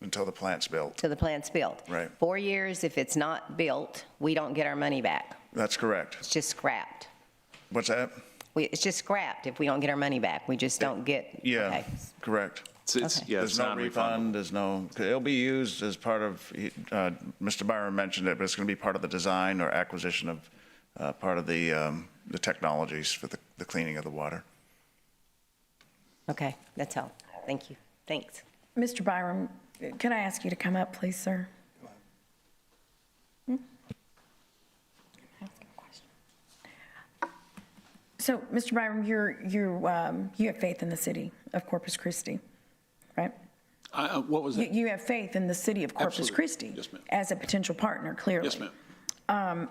S7: until the plant's built.
S12: Till the plant's built.
S7: Right.
S12: 4 years, if it's not built, we don't get our money back.
S7: That's correct.
S12: It's just scrapped.
S7: What's that?
S12: It's just scrapped if we don't get our money back. We just don't get. Okay.
S7: Correct.
S8: There's
S7: no refund. It'll be used as part of. Mr. Byron mentioned it, but it's going to be part of the design or acquisition of part of the technologies for the cleaning of the water.
S12: Okay, that's all. Thank you. Thanks.
S1: Mr. Byram, could I ask you to come up, please, sir? So, Mr. Byram, you have faith in the city of Corpus Christi, right?
S13: What was that?
S1: You have faith in the city of Corpus
S13: Absolutely.
S1: Christi
S13: Yes, ma'am.
S1: as a potential partner, clearly.
S13: Yes, ma'am.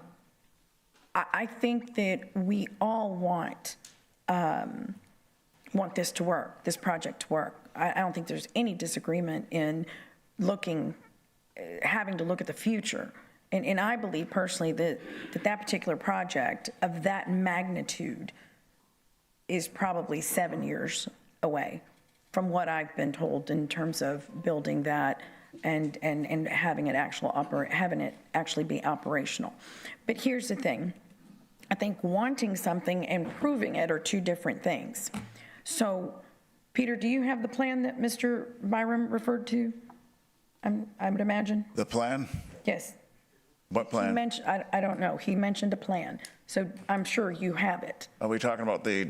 S1: I think that we all want this to work, this project to work. I don't think there's any disagreement in having to look at the future. And I believe personally that particular project of that magnitude is probably 7 years away from what I've been told in terms of building that and having it actually be operational. But here's the thing. I think wanting something and proving it are two different things. So, Peter, do you have the plan that Mr. Byram referred to? I would imagine?
S7: The plan?
S1: Yes.
S7: What plan?
S1: He mentioned, I don't know. He mentioned a plan. So I'm sure you have it.
S7: Are we talking about the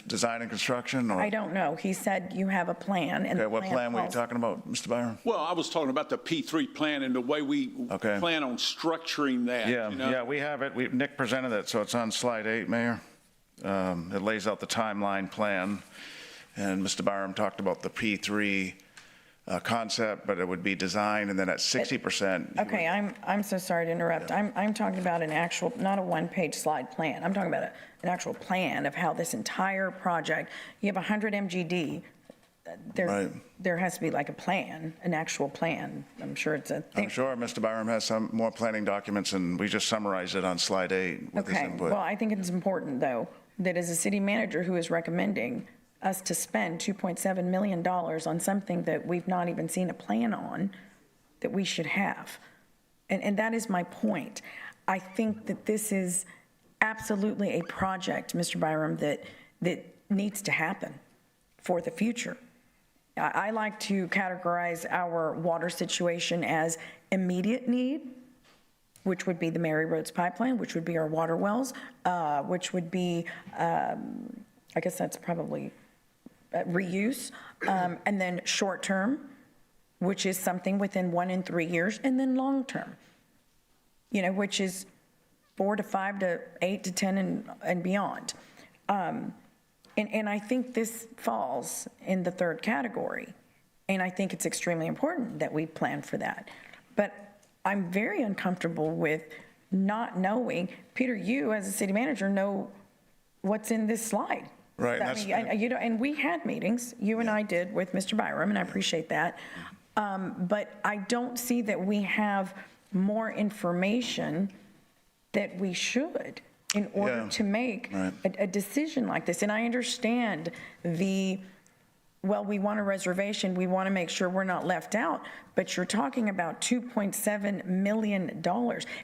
S7: design and construction? Or?
S1: I don't know. He said you have a plan. And
S7: okay, what plan were you talking about, Mr. Byron?
S13: Well, I was talking about the P3 plan and the way we plan on structuring that.
S7: Yeah, we have it. Nick presented it, so it's on slide 8, Mayor. It lays out the timeline plan, and Mr. Byram talked about the P3 concept, but it would be design, and then at 60%.
S1: Okay, I'm so sorry to interrupt. I'm talking about an actual, not a one-page slide plan. I'm talking about an actual plan of how this entire project, you have 100 MGD. There has to be like a plan, an actual plan. I'm sure it's a thing.
S7: I'm sure Mr. Byram has some more planning documents, and we just summarized it on slide 8 with his
S1: Okay,
S7: input.
S1: well, I think it's important, though, that as a city manager who is recommending us to spend $2.7 million on something that we've not even seen a plan on, that we should have. And that is my point. I think that this is absolutely a project, Mr. Byram, that needs to happen for the future. I like to categorize our water situation as immediate need, which would be the Mary Roads pipeline, which would be our water wells, which would be, I guess that's probably reuse, and then short-term, which is something within 1 and 3 years, and then long-term, which is 4 to 5 to 8 to 10 and beyond. And I think this falls in the third category, and I think it's extremely important that we plan for that. But I'm very uncomfortable with not knowing. Peter, you as a city manager know what's in this slide.
S7: Right.
S1: And we had meetings, you and I did, with Mr. Byram, and I appreciate that. But I don't see that we have more information that we should in order to make a decision like this. And I understand we want a reservation, we want to make sure we're not left out, but you're talking about $2.7 million.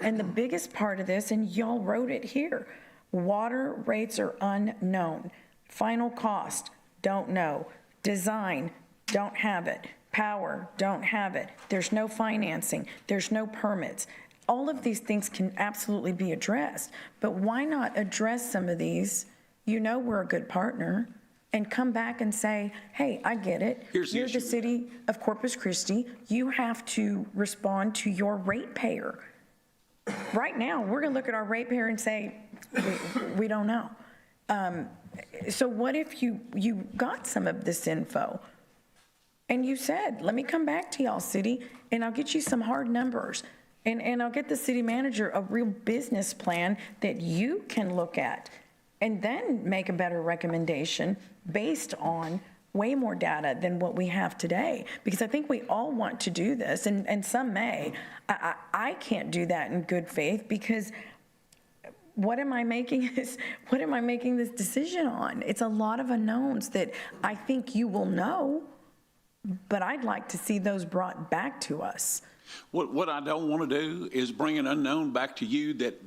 S1: And the biggest part of this, and y'all wrote it here, water rates are unknown. Final cost, don't know. Design, don't have it. Power, don't have it. There's no financing. There's no permits. All of these things can absolutely be addressed, but why not address some of these? We're a good partner, and come back and say, hey, I get it. You're the city of Corpus Christi. You have to respond to your ratepayer. Right now, we're going to look at our ratepayer and say, we don't know. So what if you got some of this info and you said, let me come back to y'all, city, and I'll get you some hard numbers, and I'll get the city manager a real business plan that you can look at and then make a better recommendation based on way more data than what we have today. Because I think we all want to do this, and some may. I can't do that in good faith, because what am I making this decision on? It's a lot of unknowns that I think you will know, but I'd like to see those brought back to us.
S13: What I don't want to do is bring an unknown back to you that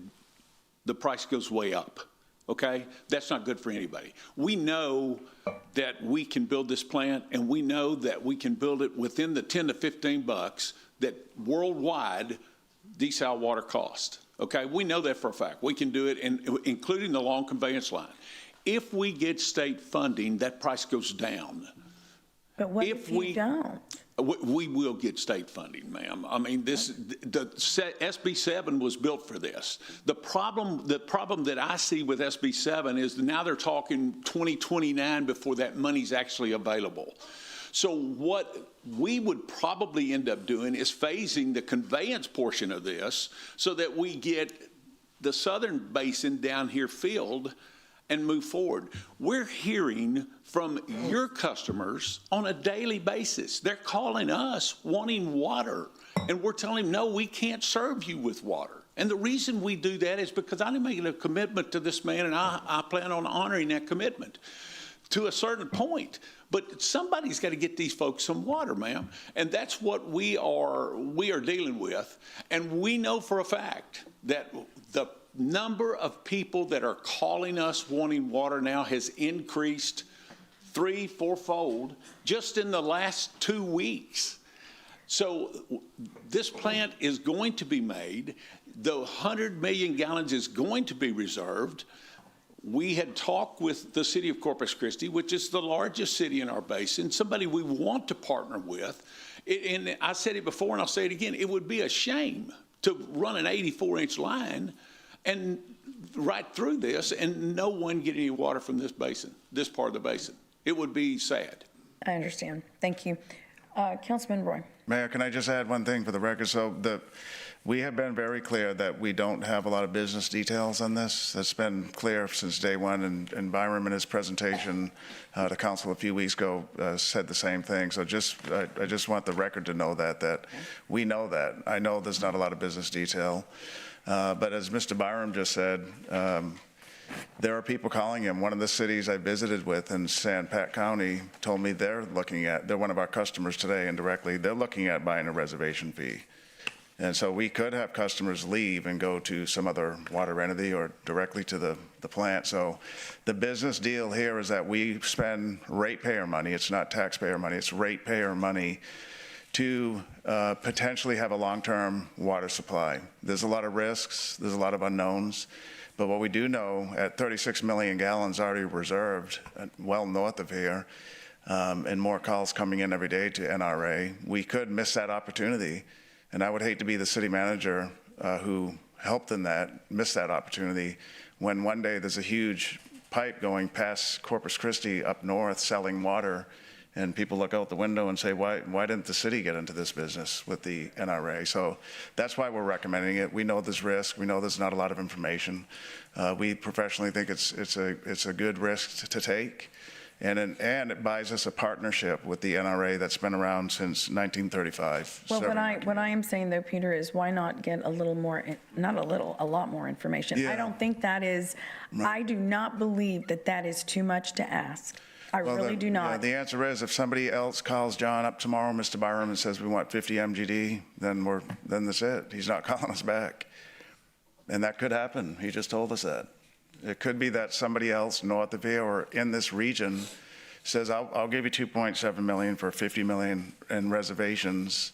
S13: the price goes way up, okay? That's not good for anybody. We know that we can build this plant, and we know that we can build it within the 10 to 15 bucks that worldwide desal water cost. Okay, we know that for a fact. We can do it, including the long conveyance line. If we get state funding, that price goes down.
S1: But what if we don't?
S13: We will get state funding, ma'am. I mean, the SB 7 was built for this. The problem that I see with SB 7 is now they're talking 2029 before that money's actually available. So what we would probably end up doing is phasing the conveyance portion of this so that we get the southern basin down here filled and move forward. We're hearing from your customers on a daily basis. They're calling us wanting water, and we're telling them, no, we can't serve you with water. And the reason we do that is because I'm making a commitment to this man, and I plan on honoring that commitment to a certain point. But somebody's got to get these folks some water, ma'am. And that's what we are dealing with. And we know for a fact that the number of people that are calling us wanting water now has increased 3-4-fold just in the last 2 weeks. So this plant is going to be made. The 100 million gallons is going to be reserved. We had talked with the city of Corpus Christi, which is the largest city in our basin, somebody we want to partner with. And I said it before, and I'll say it again, it would be a shame to run an 84-inch line and right through this and no one get any water from this basin, this part of the basin. It would be sad.
S1: I understand. Thank you. Councilman Roy.
S7: Mayor, can I just add one thing for the record? So we have been very clear that we don't have a lot of business details on this. That's been clear since day one, and Byram in his presentation to council a few weeks ago said the same thing. So I just want the record to know that we know that. I know there's not a lot of business detail, but as Mr. Byram just said, there are people calling him. One of the cities I visited with in San Pat County told me they're one of our customers today indirectly, they're looking at buying a reservation fee. And so we could have customers leave and go to some other water entity or directly to the plant. So the business deal here is that we spend ratepayer money. It's not taxpayer money. It's ratepayer money to potentially have a long-term water supply. There's a lot of risks. There's a lot of unknowns. But what we do know, at 36 million gallons already reserved, well north of here, and more calls coming in every day to NRA, we could miss that opportunity. And I would hate to be the city manager who helped in that, miss that opportunity, when one day there's a huge pipe going past Corpus Christi up north selling water, and people look out the window and say, why didn't the city get into this business with the NRA? So that's why we're recommending it. We know there's risk. We know there's not a lot of information. We professionally think it's a good risk to take. And it buys us a partnership with the NRA that's been around since 1935.
S1: Well, what I am saying though, Peter, is why not get a little more, not a little, a lot more information.
S7: Yeah.
S1: I don't think that is, I do not believe that is too much to ask. I really do not.
S7: Yeah, the answer is if somebody else calls John up tomorrow, Mr. Byram, and says we want 50 MGD, then that's it. He's not calling us back. And that could happen. He just told us that. It could be that somebody else north of here or in this region says, I'll give you 2.7 million for 50 million in reservations,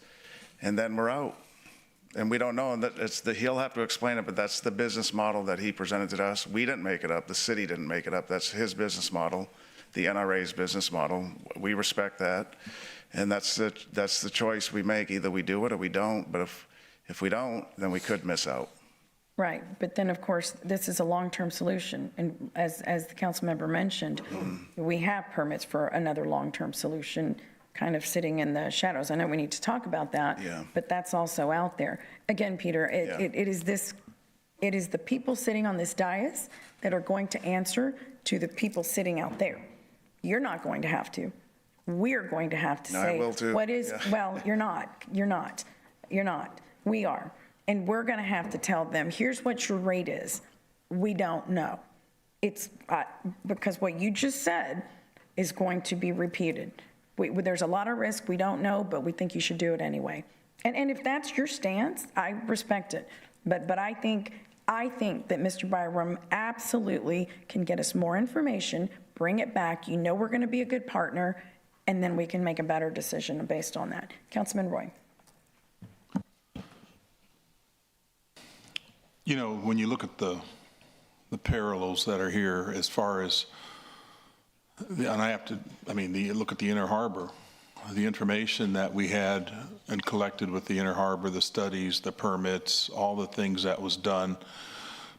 S7: and then we're out. And we don't know, and he'll have to explain it, but that's the business model that he presented to us. We didn't make it up. The city didn't make it up. That's his business model, the NRA's business model. We respect that, and that's the choice we make. Either we do it or we don't, but if we don't, then we could miss out.
S1: Right, but then, of course, this is a long-term solution, and as the council member mentioned, we have permits for another long-term solution kind of sitting in the shadows. I know we need to talk about that, but that's also out there. Again, Peter, it is the people sitting on this dais that are going to answer to the people sitting out there. You're not going to have to. We're going to have to say,
S7: I will too.
S1: what is, well, you're not. We are. And we're going to have to tell them, here's what your rate is. We don't know. It's because what you just said is going to be repeated. There's a lot of risk. We don't know, but we think you should do it anyway. And if that's your stance, I respect it. But I think that Mr. Byram absolutely can get us more information, bring it back. You know we're going to be a good partner, and then we can make a better decision based on that. Councilman Roy.
S14: You know, when you look at the parallels that are here as far as, and you look at the Inner Harbor, the information that we had and collected with the Inner Harbor, the studies, the permits, all the things that was done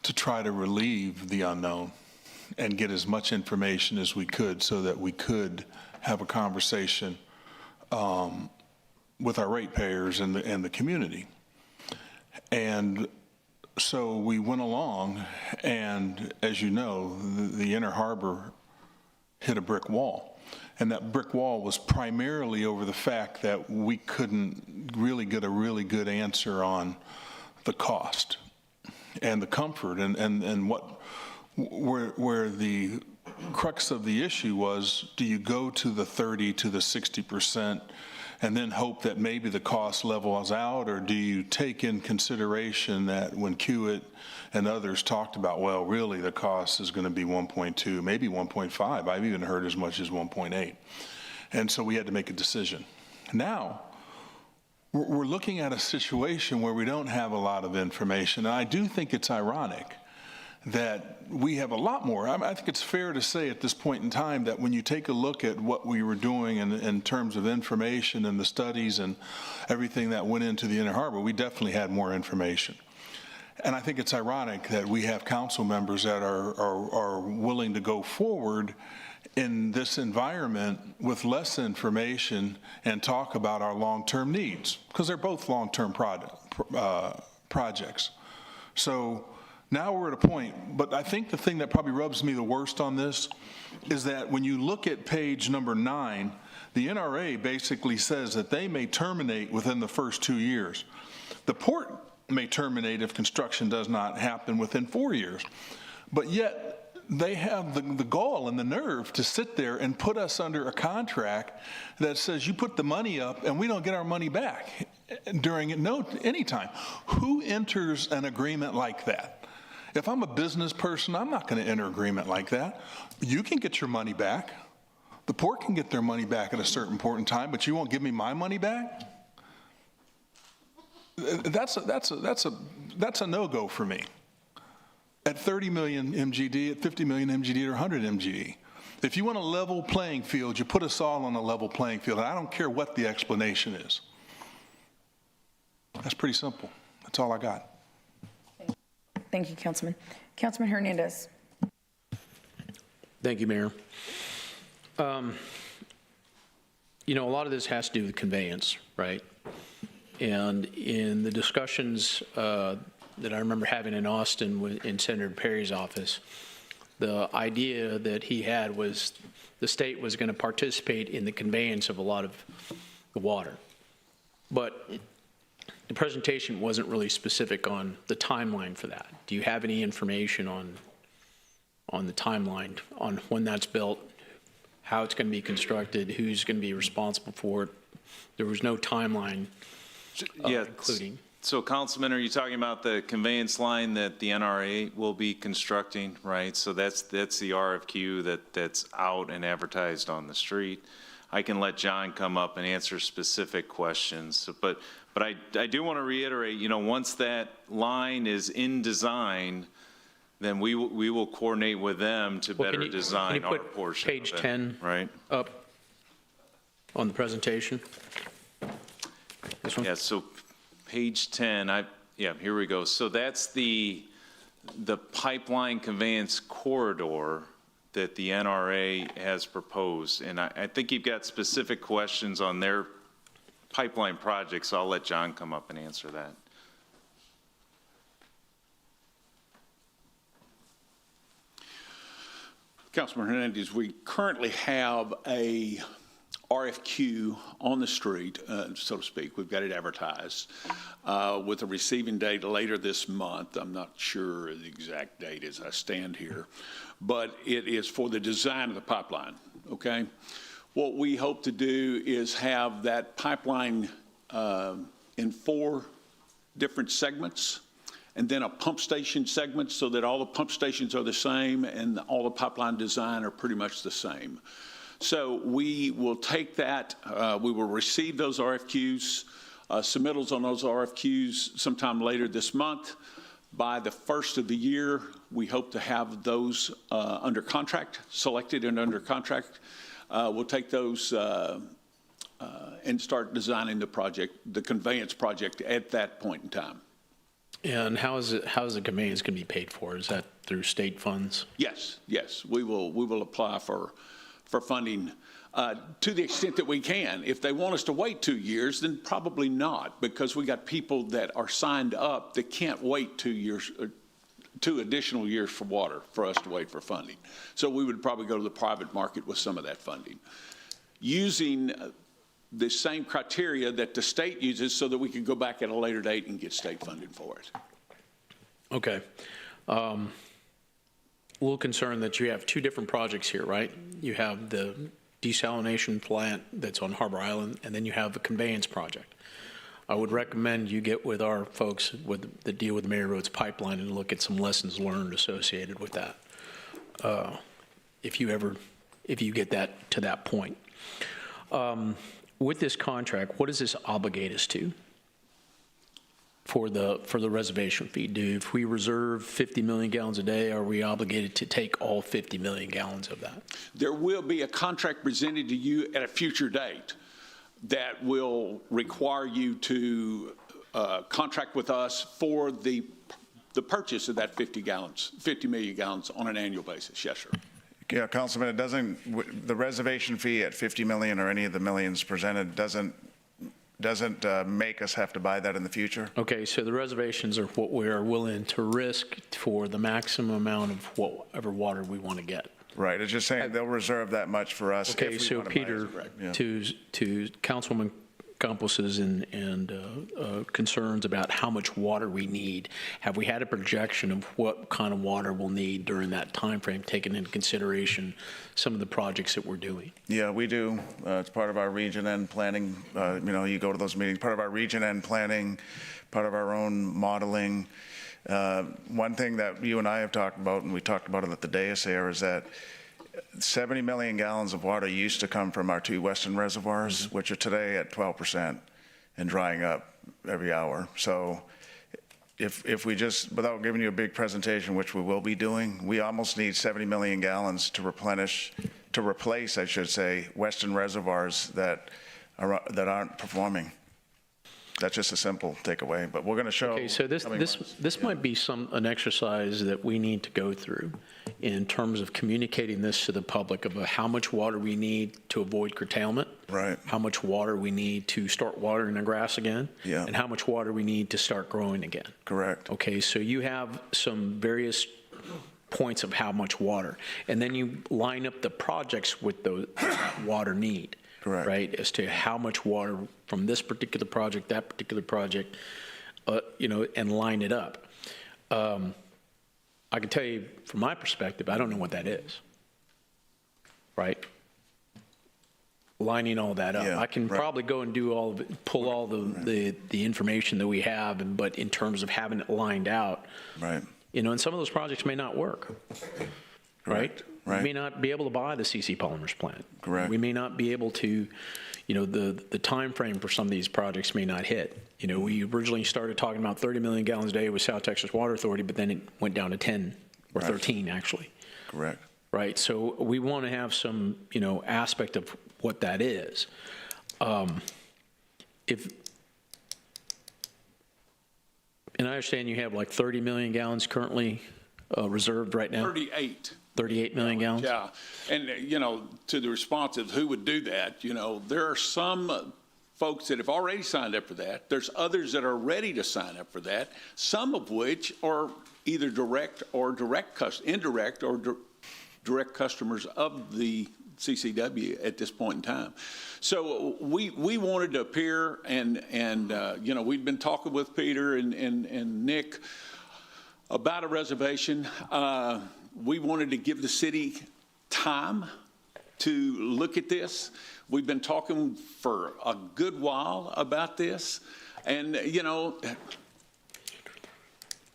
S14: to try to relieve the unknown and get as much information as we could so that we could have a conversation with our ratepayers and the community. And so we went along, and as you know, the Inner Harbor hit a brick wall. And that brick wall was primarily over the fact that we couldn't really get a really good answer on the cost and the comfort and where the crux of the issue was, do you go to the 30 to the 60% and then hope that maybe the cost levels out, or do you take in consideration that when Kiewit and others talked about, well, really the cost is going to be 1.2, maybe 1.5. I've even heard as much as 1.8. And so we had to make a decision. Now, we're looking at a situation where we don't have a lot of information. And I do think it's ironic that we have a lot more. I think it's fair to say at this point in time that when you take a look at what we were doing in terms of information and the studies and everything that went into the Inner Harbor, we definitely had more information. And I think it's ironic that we have council members that are willing to go forward in this environment with less information and talk about our long-term needs, because they're both long-term projects. So now we're at a point, but I think the thing that probably rubs me the worst on this is that when you look at page number 9, the NRA basically says that they may terminate within the first 2 years. The port may terminate if construction does not happen within 4 years. But yet, they have the gall and the nerve to sit there and put us under a contract that says you put the money up and we don't get our money back during any time. Who enters an agreement like that? If I'm a business person, I'm not going to enter an agreement like that. You can get your money back. The port can get their money back at a certain point in time, but you won't give me my money back? That's a no-go for me. At 30 million MGD, at 50 million MGD, or 100 MGD. If you want a level playing field, you put us all on a level playing field. And I don't care what the explanation is. That's pretty simple. That's all I got.
S1: Thank you, Councilman. Councilman Hernandez.
S15: Thank you, Mayor. You know, a lot of this has to do with conveyance, right? And in the discussions that I remember having in Austin in Senator Perry's office, the idea that he had was the state was going to participate in the conveyance of a lot of the water. But the presentation wasn't really specific on the timeline for that. Do you have any information on the timeline, on when that's built, how it's going to be constructed, who's going to be responsible for it? There was no timeline including.
S8: So, Councilman, are you talking about the conveyance line that the NRA will be constructing, right? So that's the RFQ that's out and advertised on the street. I can let John come up and answer specific questions, but I do want to reiterate, you know, once that line is in design, then we will coordinate with them to better design our portion of it.
S15: Page 10
S8: right
S15: up on the presentation. This one?
S8: Yeah, so page 10, here we go. So that's the pipeline conveyance corridor that the NRA has proposed. And I think you've got specific questions on their pipeline project, so I'll let John come up and answer that.
S13: Councilman Hernandez, we currently have a RFQ on the street, so to speak. We've got it advertised with a receiving date later this month. I'm not sure the exact date as I stand here, but it is for the design of the pipeline, okay? What we hope to do is have that pipeline in 4 different segments, and then a pump station segment so that all the pump stations are the same and all the pipeline design are pretty much the same. So we will take that, we will receive those RFQs, submittals on those RFQs sometime later this month. By the first of the year, we hope to have those under contract, selected and under contract. We'll take those and start designing the project, the conveyance project at that point in time.
S15: And how is the conveyance going to be paid for? Is that through state funds?
S13: Yes, we will apply for funding to the extent that we can. If they want us to wait 2 years, then probably not, because we got people that are signed up that can't wait 2 years, 2 additional years for water for us to wait for funding. So we would probably go to the private market with some of that funding, using the same criteria that the state uses so that we can go back at a later date and get state funding for it.
S15: Okay. A little concerned that you have 2 different projects here, right? You have the desalination plant that's on Harbor Island, and then you have the conveyance project. I would recommend you get with our folks that deal with the Mary Roads pipeline and look at some lessons learned associated with that. If you get that to that point. With this contract, what does this obligate us to for the reservation fee? If we reserve 50 million gallons a day, are we obligated to take all 50 million gallons of that?
S13: There will be a contract presented to you at a future date that will require you to contract with us for the purchase of that 50 million gallons on an annual basis. Yes, sir.
S7: Yeah, Councilman, it doesn't, the reservation fee at 50 million or any of the millions presented doesn't make us have to buy that in the future?
S15: Okay, so the reservations are what we are willing to risk for the maximum amount of whatever water we want to get.
S7: Right, it's just saying they'll reserve that much for us.
S15: Okay,
S7: if we
S15: so
S7: want to buy it.
S15: Peter,
S7: Yeah.
S15: to Councilwoman Campos's and concerns about how much water we need, have we had a projection of what kind of water we'll need during that time frame, taking into consideration some of the projects that we're doing?
S7: Yeah, we do. It's part of our region end planning. You go to those meetings, part of our region end planning, part of our own modeling. One thing that you and I have talked about, and we talked about it at the dais here, is that 70 million gallons of water used to come from our 2 western reservoirs, which are today at 12% and drying up every hour. So if we just, without giving you a big presentation, which we will be doing, we almost need 70 million gallons to replace, I should say, western reservoirs that aren't performing. That's just a simple takeaway, but we're going to show.
S15: Okay, so this might be an exercise that we need to go through in terms of communicating this to the public about how much water we need to avoid curtailment.
S7: Right.
S15: How much water we need to start watering the grass again.
S7: Yeah.
S15: And how much water we need to start growing again.
S7: Correct.
S15: Okay, so you have some various points of how much water, and then you line up the projects with the water need.
S7: Correct.
S15: Right, as to how much water from this particular project, that particular project, and line it up. I can tell you from my perspective, I don't know what that is. Right? Lining all that up.
S7: Yeah,
S15: I can
S7: right.
S15: probably go and do all of it, pull all the information that we have, but in terms of having it lined out,
S7: right.
S15: And some of those projects may not work. Right?
S7: Right.
S15: We may not be able to buy the CC Polymers plant.
S7: Correct.
S15: We may not be able to, the time frame for some of these projects may not hit. We originally started talking about 30 million gallons a day with South Texas Water Authority, but then it went down to 10 or 13 actually.
S7: Correct.
S15: Right. So we want to have some, aspect of what that is. And I understand you have like 30 million gallons currently reserved right now. 38 million gallons?
S13: Yeah. And, to the response of who would do that, there are some folks that have already signed up for that. There's others that are ready to sign up for that, some of which are either indirect or direct customers of the CCW at this point in time. So we wanted to appear and we've been talking with Peter and Nick about a reservation. We wanted to give the city time to look at this. We've been talking for a good while about this, and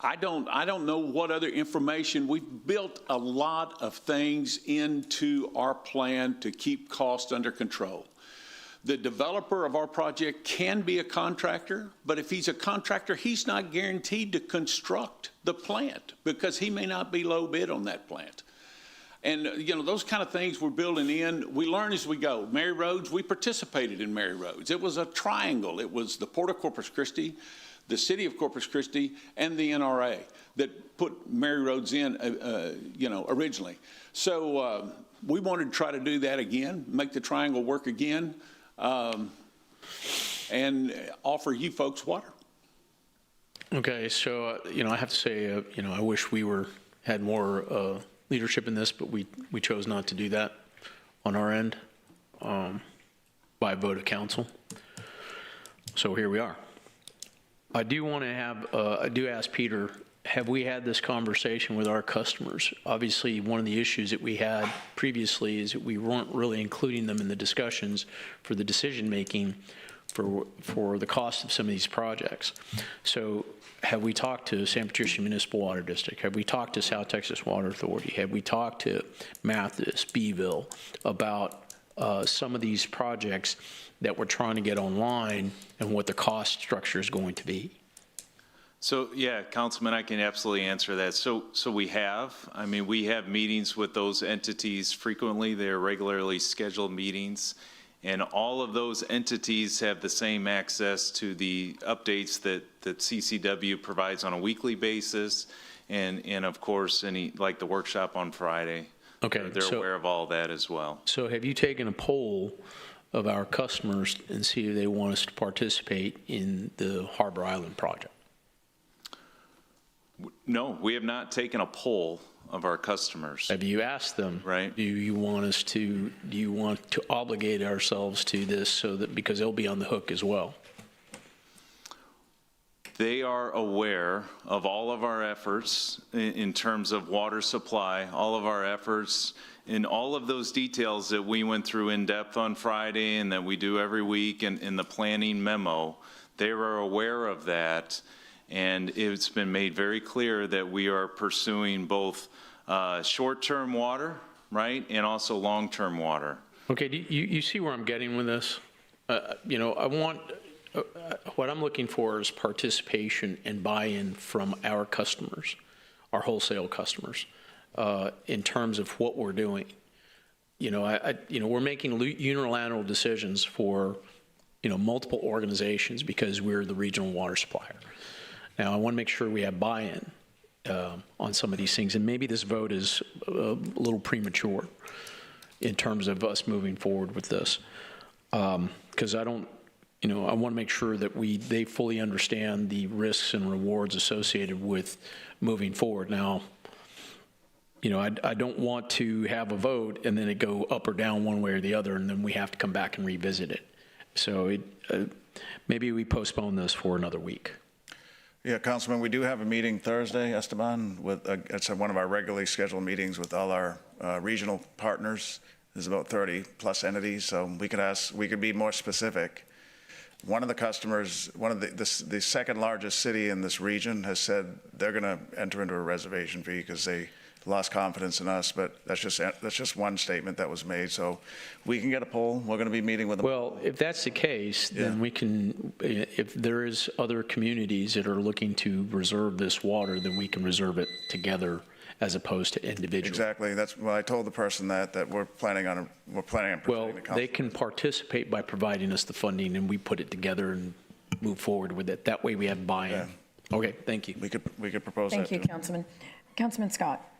S13: I don't know what other information. We've built a lot of things into our plan to keep costs under control. The developer of our project can be a contractor, but if he's a contractor, he's not guaranteed to construct the plant because he may not be low bid on that plant. And, those kind of things we're building in, we learn as we go. Mary Roads, we participated in Mary Roads. It was a triangle. It was the Port of Corpus Christi, the city of Corpus Christi, and the NRA that put Mary Roads in, originally. So we wanted to try to do that again, make the triangle work again, and offer you folks water.
S15: Okay, so, I have to say, I wish we had more leadership in this, but we chose not to do that on our end by vote of council. So here we are. I do want to I do ask Peter, have we had this conversation with our customers? Obviously, one of the issues that we had previously is that we weren't really including them in the discussions for the decision-making for the cost of some of these projects. So have we talked to San Patricia Municipal Water District? Have we talked to South Texas Water Authority? Have we talked to Mathis, Beeville about some of these projects that we're trying to get online and what the cost structure is going to be?
S8: So, yeah, Councilman, I can absolutely answer that. So we have. We have meetings with those entities frequently. They're regularly scheduled meetings. And all of those entities have the same access to the updates that CCW provides on a weekly basis. And of course, like the workshop on Friday.
S15: Okay,
S8: They're
S15: so-
S8: aware of all that as well.
S15: So have you taken a poll of our customers and see if they want us to participate in the Harbor Island project?
S8: No, we have not taken a poll of our customers.
S15: Have you asked them?
S8: Right.
S15: Do you want to obligate ourselves to this so that, because they'll be on the hook as well?
S8: They are aware of all of our efforts in terms of water supply, all of our efforts in all of those details that we went through in depth on Friday and that we do every week in the planning memo. They were aware of that, and it's been made very clear that we are pursuing both short-term water, right, and also long-term water.
S15: Okay, do you see where I'm getting with this? What I'm looking for is participation and buy-in from our customers, our wholesale customers, in terms of what we're doing. We're making unilateral decisions for, multiple organizations because we're the regional water supplier. Now, I want to make sure we have buy-in on some of these things, and maybe this vote is a little premature in terms of us moving forward with this, because I want to make sure that they fully understand the risks and rewards associated with moving forward. Now, I don't want to have a vote and then it go up or down one way or the other, and then we have to come back and revisit it. So maybe we postpone this for another week.
S7: Yeah, Councilman, we do have a meeting Thursday, Esteban, it's one of our regularly scheduled meetings with all our regional partners. There's about 30-plus entities, so we could be more specific. One of the customers, the second largest city in this region has said they're going to enter into a reservation fee because they lost confidence in us, but that's just one statement that was made. So we can get a poll. We're going to be meeting with them.
S15: Well, if that's the case, then we can, if there is other communities that are looking to reserve this water, then we can reserve it together as opposed to individually.
S7: Exactly. That's what I told the person that we're planning on presenting
S15: Well,
S7: the council.
S15: they can participate by providing us the funding, and we put it together and move forward with it. That way we have buy-in. Okay, thank you.
S7: We could propose
S1: Thank
S7: that.
S1: you, Councilman. Councilman Scott.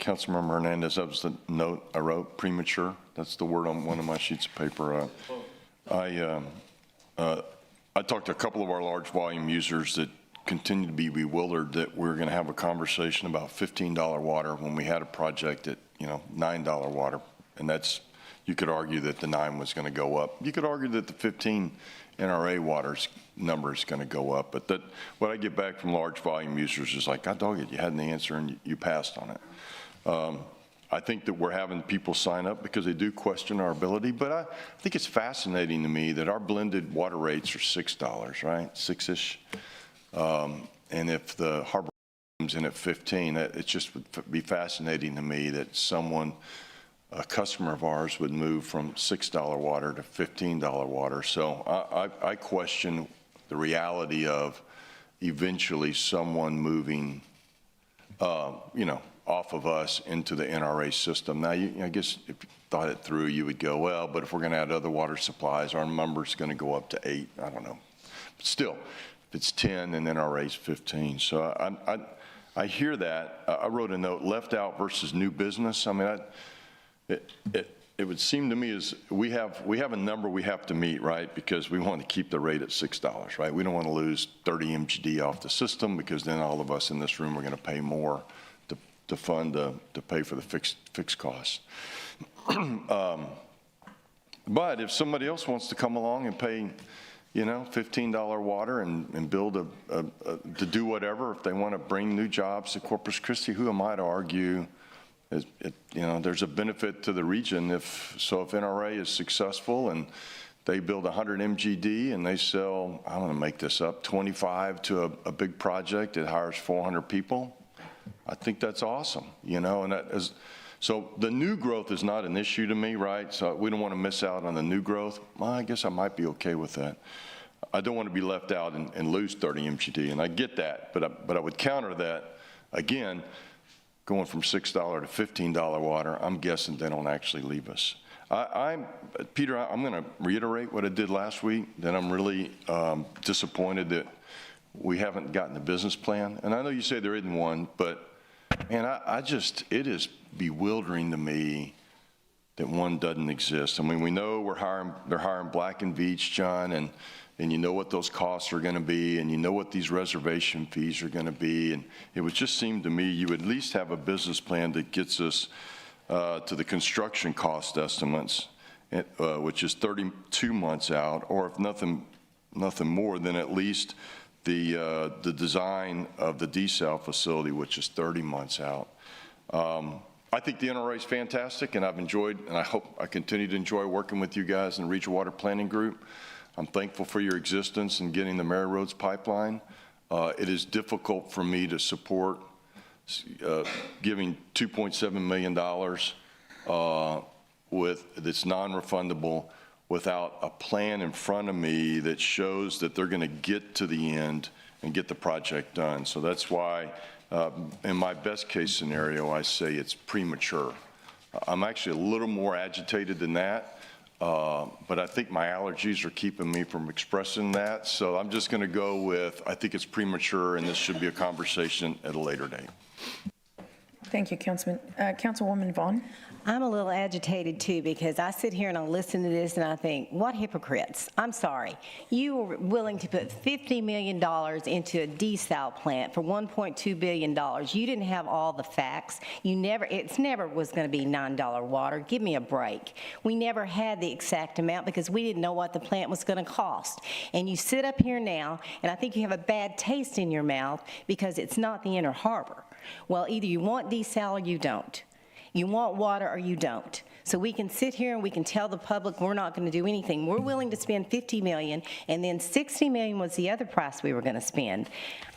S16: Councilmember Hernandez, that was the note I wrote, premature. That's the word on one of my sheets of paper. I talked to a couple of our large volume users that continue to be bewildered that we're going to have a conversation about $15 water when we had a project at, $9 water. And that's, you could argue that the 9 was going to go up. You could argue that the 15 NRA water's number is going to go up. But what I get back from large volume users is like, God dog it, you had an answer and you passed on it. I think that we're having people sign up because they do question our ability, but I think it's fascinating to me that our blended water rates are $6, right? 6-ish. And if the harbor comes in at 15, it just would be fascinating to me that a customer of ours would move from $6 water to $15 water. So I question the reality of eventually someone moving, off of us into the NRA system. Now, I guess if you thought it through, you would go, well, but if we're going to add other water supplies, our number's going to go up to 8. I don't know. But still, if it's 10 and NRA's 15. So I hear that. I wrote a note, left out versus new business. I mean, it would seem to me as we have a number we have to meet, right? Because we want to keep the rate at $6, right? We don't want to lose 30 MGD off the system because then all of us in this room are going to pay more to fund to pay for the fixed costs. But if somebody else wants to come along and pay, $15 water and build to do whatever, if they want to bring new jobs to Corpus Christi, who am I to argue? There's a benefit to the region if NRA is successful and they build 100 MGD and they sell, I'm going to make this up, 25 to a big project that hires 400 people. I think that's awesome, and so the new growth is not an issue to me, right? So we don't want to miss out on the new growth. Well, I guess I might be okay with that. I don't want to be left out and lose 30 MGD, and I get that, but I would counter that, again, going from $6 to $15 water, I'm guessing they don't actually leave us. Peter, I'm going to reiterate what I did last week, that I'm really disappointed that we haven't gotten a business plan. And I know you say there isn't one, but And it is bewildering to me that one doesn't exist. I mean, we know they're hiring Black and Veatch, John, and you know what those costs are going to be, and you know what these reservation fees are going to be, and it would just seem to me you would at least have a business plan that gets us to the construction cost estimates, which is 32 months out, or if nothing more, then at least the design of the desal facility, which is 30 months out. I think the NRA is fantastic, and I've enjoyed, and I hope I continue to enjoy working with you guys in the Regional Water Planning Group. I'm thankful for your existence in getting the Mary Roads pipeline. It is difficult for me to support giving $2.7 million that's non-refundable without a plan in front of me that shows that they're going to get to the end and get the project done. So that's why, in my best case scenario, I say it's premature. I'm actually a little more agitated than that. But I think my allergies are keeping me from expressing that. So I'm just going to go with, I think it's premature, and this should be a conversation at a later date.
S1: Thank you, Councilman. Councilwoman Vaughn.
S12: I'm a little agitated too, because I sit here and I listen to this and I think, what hypocrites? I'm sorry. You were willing to put $50 million into a desal plant for $1.2 billion. You didn't have all the facts. It never was going to be $9 water. Give me a break. We never had the exact amount because we didn't know what the plant was going to cost. And you sit up here now, and I think you have a bad taste in your mouth because it's not the Inner Harbor. Well, either you want desal or you don't. You want water or you don't. So we can sit here and we can tell the public we're not going to do anything. We're willing to spend $50 million, and then $60 million was the other price we were going to spend.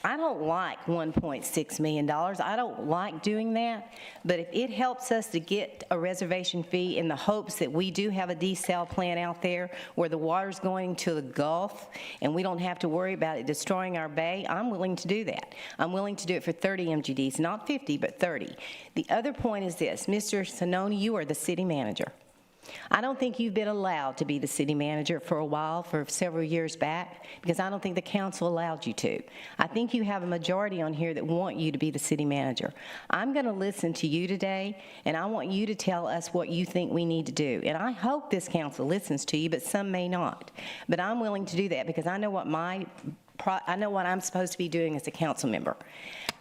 S12: I don't like $1.6 million. I don't like doing that. But if it helps us to get a reservation fee in the hopes that we do have a desal plant out there where the water's going to the Gulf and we don't have to worry about it destroying our bay, I'm willing to do that. I'm willing to do it for 30 MGDs, not 50, but 30. The other point is this. Mr. Sononi, you are the city manager. I don't think you've been allowed to be the city manager for a while, for several years back, because I don't think the council allowed you to. I think you have a majority on here that want you to be the city manager. I'm going to listen to you today, and I want you to tell us what you think we need to do. And I hope this council listens to you, but some may not. But I'm willing to do that because I know what I'm supposed to be doing as a council member.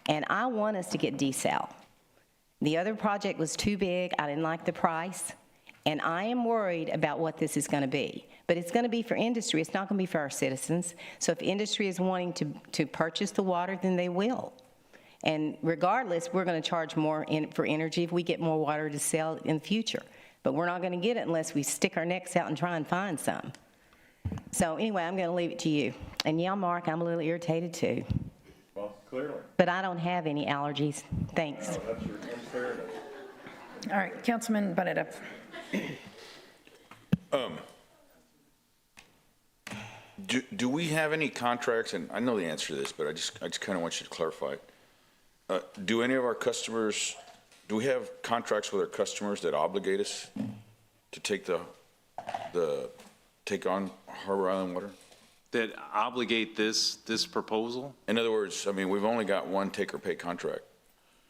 S12: And I want us to get desal. The other project was too big. I didn't like the price. And I am worried about what this is going to be. But it's going to be for industry. It's not going to be for our citizens. So if industry is wanting to purchase the water, then they will. And regardless, we're going to charge more for energy if we get more water to sell in the future. But we're not going to get it unless we stick our necks out and try and find some. So anyway, I'm going to leave it to you. And yeah, Mark, I'm a little irritated too.
S16: Well, clearly.
S12: But I don't have any allergies. Thanks.
S16: No, that's your unfairness.
S1: All right, Councilman Barrera.
S9: Do we have any contracts, and I know the answer to this, but I just kind of want you to clarify it. Do any of our customers, do we have contracts with our customers that obligate us to take take on Harbor Island water?
S8: That obligate this proposal?
S9: In other words, I mean, we've only got one take or pay contract,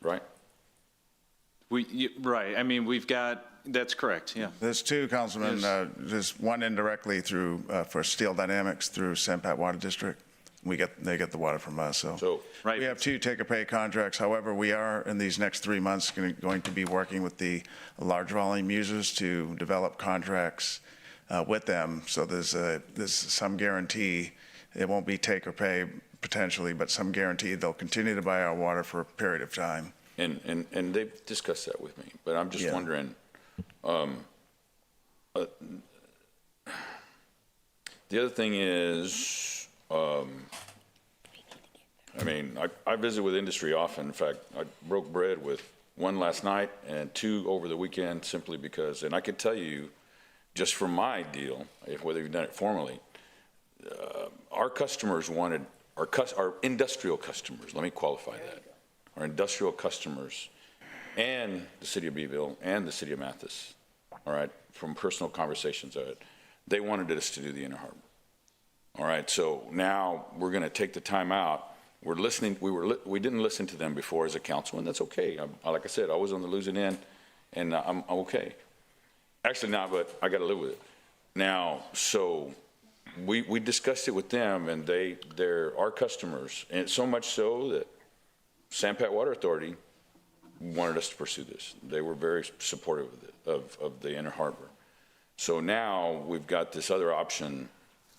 S9: right?
S8: Right. I mean, we've got, that's correct, yeah.
S7: There's two, Councilman. There's one indirectly through, for Steel Dynamics through Sampat Water District. They get the water from us, so
S8: right.
S7: We have two take-or-pay contracts. However, we are, in these next 3 months, going to be working with the large volume users to develop contracts with them. So there's some guarantee. It won't be take-or-pay potentially, but some guarantee they'll continue to buy our water for a period of time.
S9: And they've discussed that with me, but I'm just wondering, the other thing is, I mean, I visit with industry often. In fact, I broke bread with one last night and two over the weekend simply because, and I can tell you, just from my deal, whether you've done it formally, our customers wanted, our industrial customers, let me qualify that. Our industrial customers and the city of Beeville and the city of Mathis, all right, from personal conversations of it, they wanted us to do the Inner Harbor. All right, so now we're going to take the time out we're listening, we didn't listen to them before as a council, and that's okay. Like I said, I was on the losing end, and I'm okay. Actually not, but I got to live with it. Now, so we discussed it with them, and they're our customers, and so much so that San Pat Water Authority wanted us to pursue this. They were very supportive of the Inner Harbor. So now we've got this other option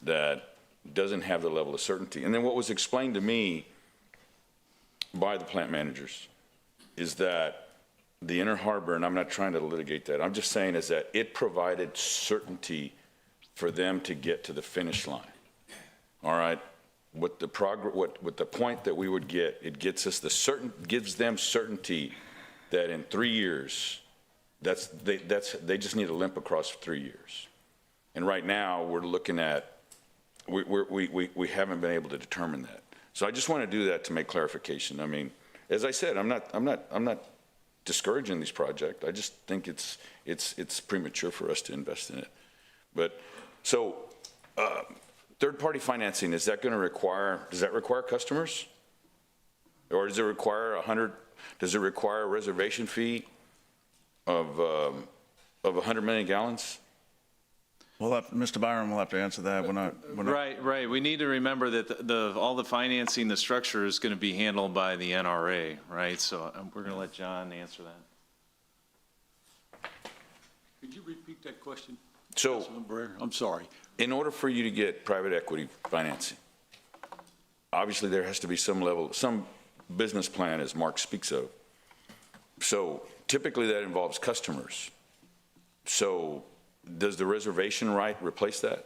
S9: that doesn't have the level of certainty. And then what was explained to me by the plant managers is that the Inner Harbor, and I'm not trying to litigate that, I'm just saying is that it provided certainty for them to get to the finish line. All right? With the point that we would get, it gets us gives them certainty that in 3 years, they just need to limp across for 3 years. And right now, we're looking at, we haven't been able to determine that. So I just want to do that to make clarification. I mean, as I said, I'm not discouraging these projects. I just think it's premature for us to invest in it. But so third-party financing, does that require customers? Or does it require a reservation fee of 100 million gallons?
S7: Mr. Byron will have to answer that.
S8: Right. We need to remember that all the financing, the structure is going to be handled by the NRA, right? So we're going to let John answer that.
S13: Could you repeat that question?
S9: So,
S13: I'm sorry.
S9: In order for you to get private equity financing, obviously there has to be some business plan, as Mark speaks of. So typically that involves customers. So does the reservation right replace that?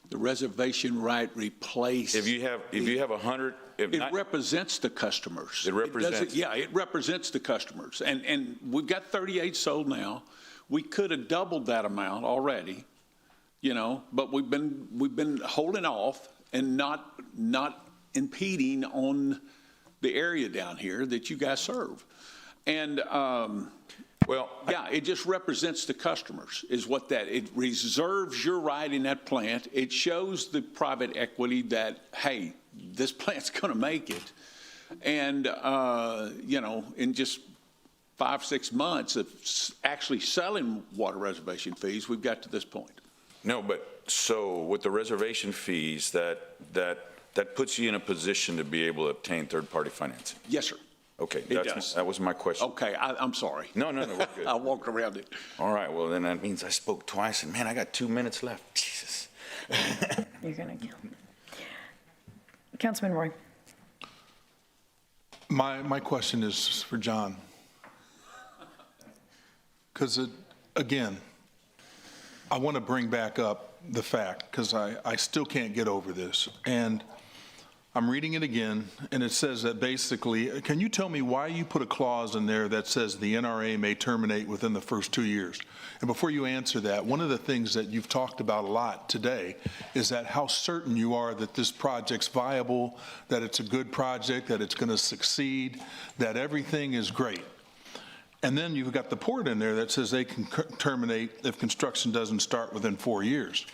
S13: The reservation right replace.
S9: If you have 100,
S13: it represents the customers.
S9: It represents.
S13: It represents the customers, and we've got 38 sold now. We could have doubled that amount already, but we've been holding off and not impeding on the area down here that you guys serve, and it just represents the customers is what it reserves your right in that plant. It shows the private equity that, hey, this plant's going to make it, and in just 5-6 months of actually selling water reservation fees, we've got to this point.
S9: No, but so with the reservation fees, that puts you in a position to be able to obtain third-party financing.
S13: Yes, sir.
S9: Okay, that was my question.
S13: Okay, I'm sorry.
S9: No, we're good.
S13: I walked around it.
S9: All right, well, then that means I spoke twice, and man, I got 2 minutes left. Jesus.
S1: You're going to kill me. Councilman Roy.
S14: My question is for John. Because, again, I want to bring back up the fact, because I still can't get over this. And I'm reading it again, and it says that basically, can you tell me why you put a clause in there that says the NRA may terminate within the first 2 years? And before you answer that, one of the things that you've talked about a lot today is that how certain you are that this project's viable, that it's a good project, that it's going to succeed, that everything is great. And then you've got the port in there that says they can terminate if construction doesn't start within 4 years.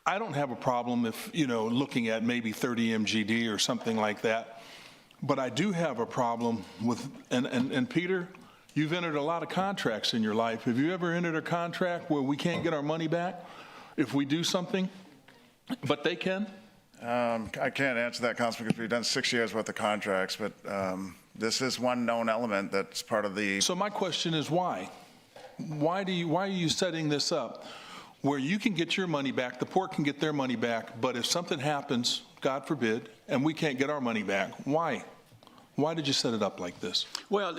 S14: I don't have a problem if, looking at maybe 30 MGD or something like that. But I do have a problem with, and Peter, you've entered a lot of contracts in your life. Have you ever entered a contract where we can't get our money back if we do something, but they can?
S7: I can't answer that, Councilman, because we've done 6 years worth of contracts, but this is one known element that's part of the.
S14: So my question is why? Why are you setting this up where you can get your money back, the port can get their money back, but if something happens, God forbid, and we can't get our money back, why? Why did you set it up like this?
S13: Well,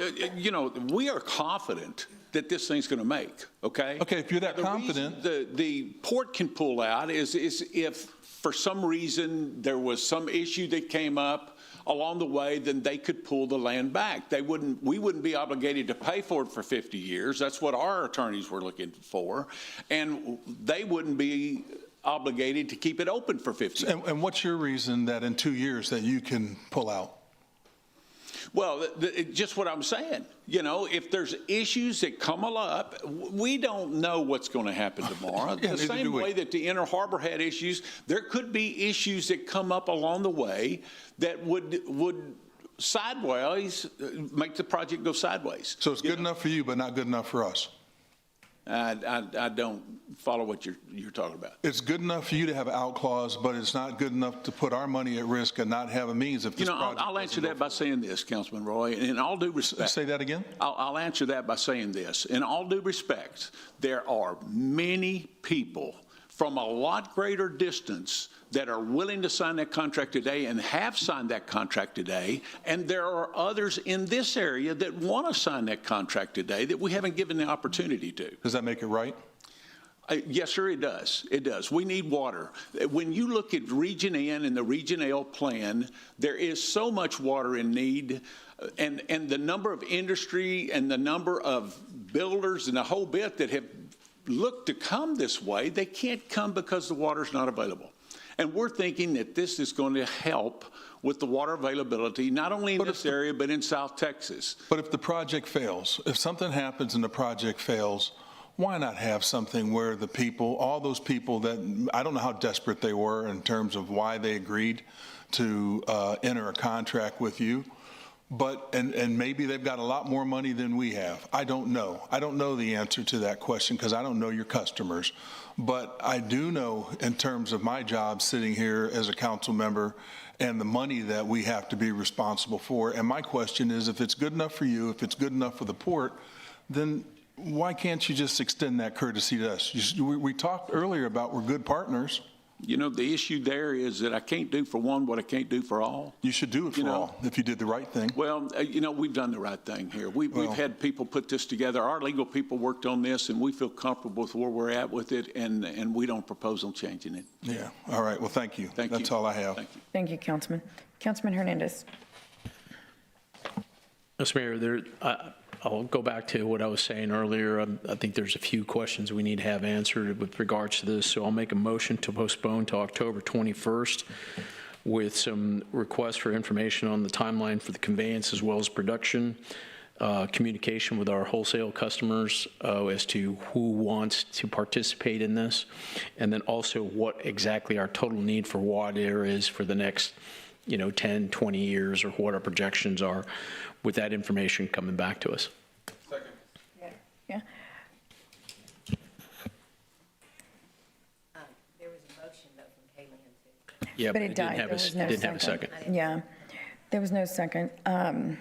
S13: we are confident that this thing's going to make, okay?
S14: Okay, if you're that confident.
S13: The port can pull out is if for some reason there was some issue that came up along the way, then they could pull the land back. We wouldn't be obligated to pay for it for 50 years. That's what our attorneys were looking for. And they wouldn't be obligated to keep it open for 50 years.
S14: And what's your reason that in 2 years that you can pull out?
S13: Well, just what I'm saying, you know, if there's issues that come up, we don't know what's going to happen tomorrow.
S14: Yeah,
S13: The same way that the Inner Harbor had issues, there could be issues that come up along the way that would sideways make the project go sideways.
S14: So it's good enough for you, but not good enough for us?
S13: I don't follow what you're talking about.
S14: It's good enough for you to have an out clause, but it's not good enough to put our money at risk and not have a means if this project
S13: I'll answer that by saying this, Councilman Roy, and in all due respect.
S14: Say that again?
S13: I'll answer that by saying this. In all due respect, there are many people from a lot greater distance that are willing to sign that contract today and have signed that contract today, and there are others in this area that want to sign that contract today that we haven't given the opportunity to.
S14: Does that make it right?
S13: Yes, sir, it does. It does. We need water. When you look at Region N and the Region L plan, there is so much water in need, and the number of industry and the number of builders and the whole bit that have looked to come this way, they can't come because the water's not available. And we're thinking that this is going to help with the water availability, not only in this area, but in South Texas.
S14: But if the project fails, if something happens and the project fails, why not have something where the people, all those people that, I don't know how desperate they were in terms of why they agreed to enter a contract with you, but, and maybe they've got a lot more money than we have. I don't know. I don't know the answer to that question because I don't know your customers. But I do know in terms of my job sitting here as a council member and the money that we have to be responsible for. And my question is, if it's good enough for you, if it's good enough for the port, then why can't you just extend that courtesy to us? We talked earlier about we're good partners.
S13: You know, the issue there is that I can't do for one what I can't do for all.
S14: You should do it for all if you did the right thing.
S13: Well, you know, we've done the right thing here. We've had people put this together. Our legal people worked on this, and we feel comfortable with where we're at with it, and we don't propose on changing it.
S14: Yeah. All right. Well, thank you. That's all I have.
S13: Thank you.
S1: Thank you, Councilman. Councilman Hernandez.
S15: Mr. Mayor, I'll go back to what I was saying earlier. I think there's a few questions we need to have answered with regards to this, so I'll make a motion to postpone to October 21st with some requests for information on the timeline for the conveyance as well as production, communication with our wholesale customers as to who wants to participate in this, and then also what exactly our total need for water is for the next 10, 20 years, or what our projections are, with that information coming back to us.
S1: Second. Yeah.
S12: There was a motion, though, from Kaylee too.
S15: Yeah,
S1: But it died. There was no
S15: didn't have a second.
S1: Yeah, there was no second. On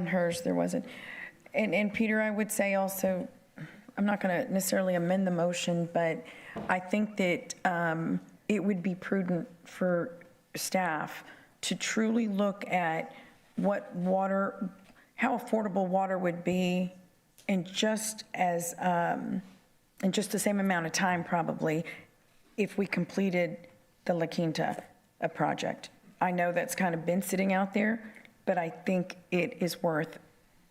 S1: hers, there wasn't. And Peter, I would say also, I'm not going to necessarily amend the motion, but I think that it would be prudent for staff to truly look at what water, how affordable water would be in just the same amount of time probably if we completed the La Quinta project. I know that's kind of been sitting out there, but I think it is worth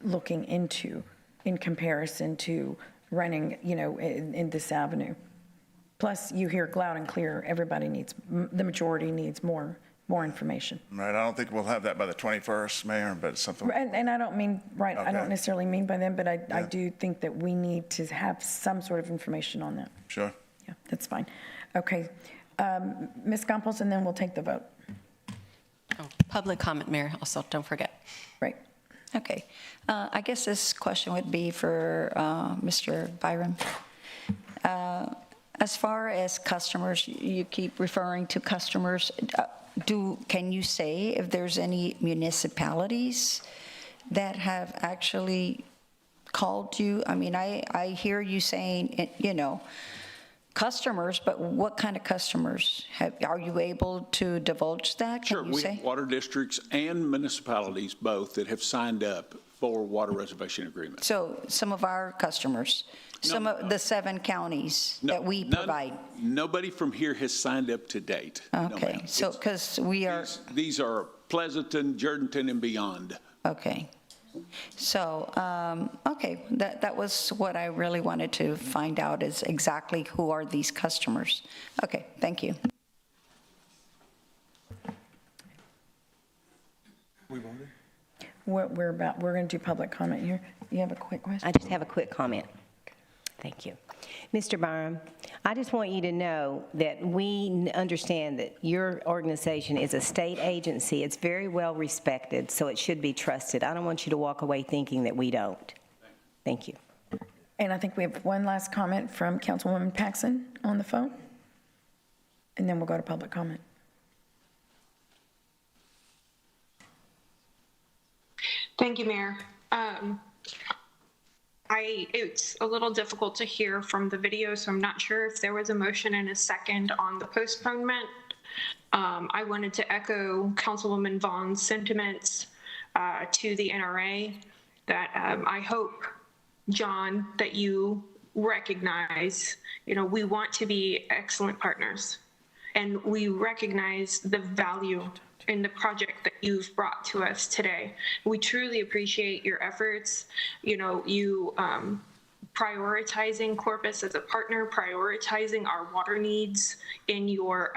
S1: looking into in comparison to running, in this avenue. Plus, you hear loud and clear, the majority needs more information.
S7: Right, I don't think we'll have that by the 21st, Mayor, but it's something.
S1: And I don't mean, I
S7: Okay.
S1: don't necessarily mean by then, but I do think that we need to have some sort of information on that.
S7: Sure.
S1: Yeah, that's fine. Okay. Ms. Campos, and then we'll take the vote.
S4: Oh, public comment, Mayor, also, don't forget.
S1: Right.
S11: Okay. I guess this question would be for Mr. Byram. As far as customers, you keep referring to customers. Can you say if there's any municipalities that have actually called you? I mean, I hear you saying, customers, but what kind of customers? Are you able to divulge that?
S13: Sure,
S11: Can you
S13: we
S11: say?
S13: have water districts and municipalities both that have signed up for water reservation agreements.
S11: So some of our customers, some of the 7 counties that we provide.
S13: Nobody from here has signed up to date.
S11: Okay,
S13: No,
S11: so because we are.
S13: These are Pleasanton, Jourdanton, and beyond.
S11: Okay. So, okay, that was what I really wanted to find out is exactly who are these customers. Okay, thank you.
S14: We voted?
S1: what we're about. We're going to do public comment here. You have a quick question?
S12: I just have a quick comment. Thank you. Mr. Byram, I just want you to know that we understand that your organization is a state agency. It's very well respected, so it should be trusted. I don't want you to walk away thinking that we don't. Thank you.
S1: And I think we have one last comment from Councilwoman Paxson on the phone, and then we'll go to public comment.
S6: Thank you, Mayor. It's a little difficult to hear from the video, so I'm not sure if there was a motion and a second on the postponement. I wanted to echo Councilwoman Vaughn's sentiments to the NRA that I hope, John, that you recognize, we want to be excellent partners, and we recognize the value in the project that you've brought to us today. We truly appreciate your efforts. You prioritizing Corpus as a partner, prioritizing our water needs in your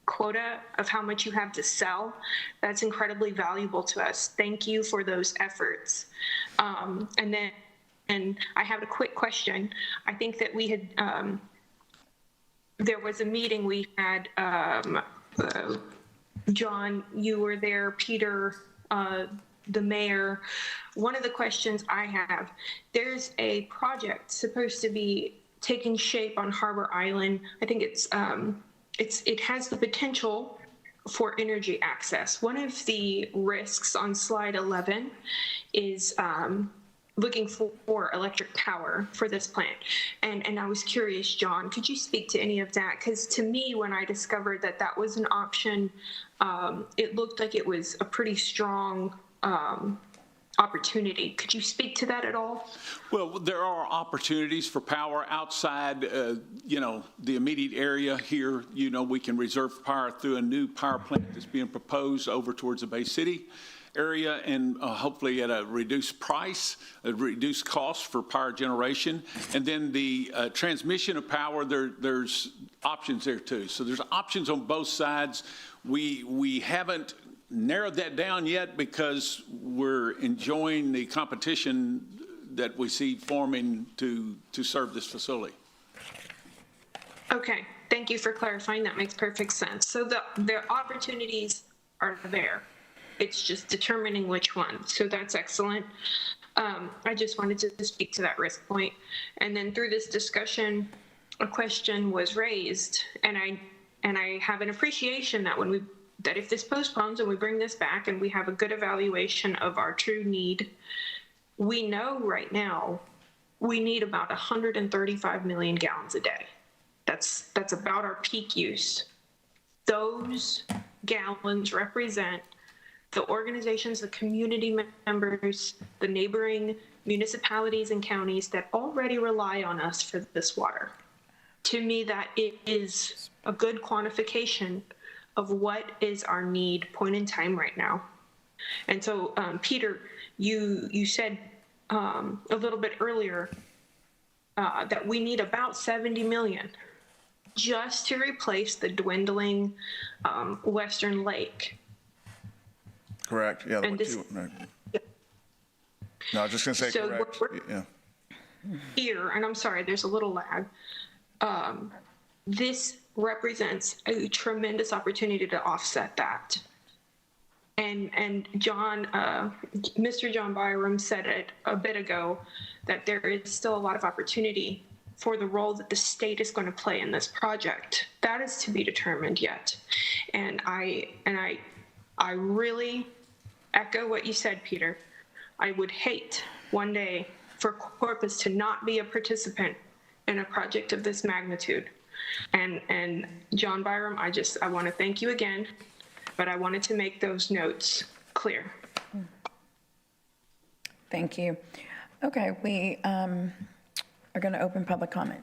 S6: quota of how much you have to sell. That's incredibly valuable to us. Thank you for those efforts. And I have a quick question. I think that we had, there was a meeting we had, John, you were there, Peter, the mayor. One of the questions I have, there's a project supposed to be taking shape on Harbor Island. I think it has the potential for energy access. One of the risks on slide 11 is looking for electric power for this plant. And I was curious, John, could you speak to any of that? Because to me, when I discovered that that was an option, it looked like it was a pretty strong opportunity. Could you speak to that at all?
S13: Well, there are opportunities for power outside, the immediate area here. We can reserve power through a new power plant that's being proposed over towards the Bay City area, and hopefully at a reduced price, a reduced cost for power generation. And then the transmission of power, there's options there too. So there's options on both sides. We haven't narrowed that down yet because we're enjoying the competition that we see forming to serve this facility.
S6: Okay, thank you for clarifying. That makes perfect sense. So the opportunities are there. It's just determining which one. So that's excellent. I just wanted to speak to that risk point. And then through this discussion, a question was raised, and I have an appreciation that that if this postpones and we bring this back and we have a good evaluation of our true need, we know right now we need about 135 million gallons a day. That's about our peak use. Those gallons represent the organizations, the community members, the neighboring municipalities and counties that already rely on us for this water. To me, that it is a good quantification of what is our need point in time right now. And so, Peter, you said a little bit earlier that we need about 70 million just to replace the dwindling Western Lake.
S7: Correct, yeah.
S6: And this,
S7: right. No, I was just going to say
S6: so
S7: correct. Yeah.
S6: Here, and I'm sorry, there's a little lag. This represents a tremendous opportunity to offset that. And John, Mr. John Byram said it a bit ago that there is still a lot of opportunity for the role that the state is going to play in this project. That is to be determined yet. And I really echo what you said, Peter. I would hate one day for Corpus to not be a participant in a project of this magnitude. And John Byram, I want to thank you again, but I wanted to make those notes clear.
S1: Thank you. Okay, we are going to open public comment.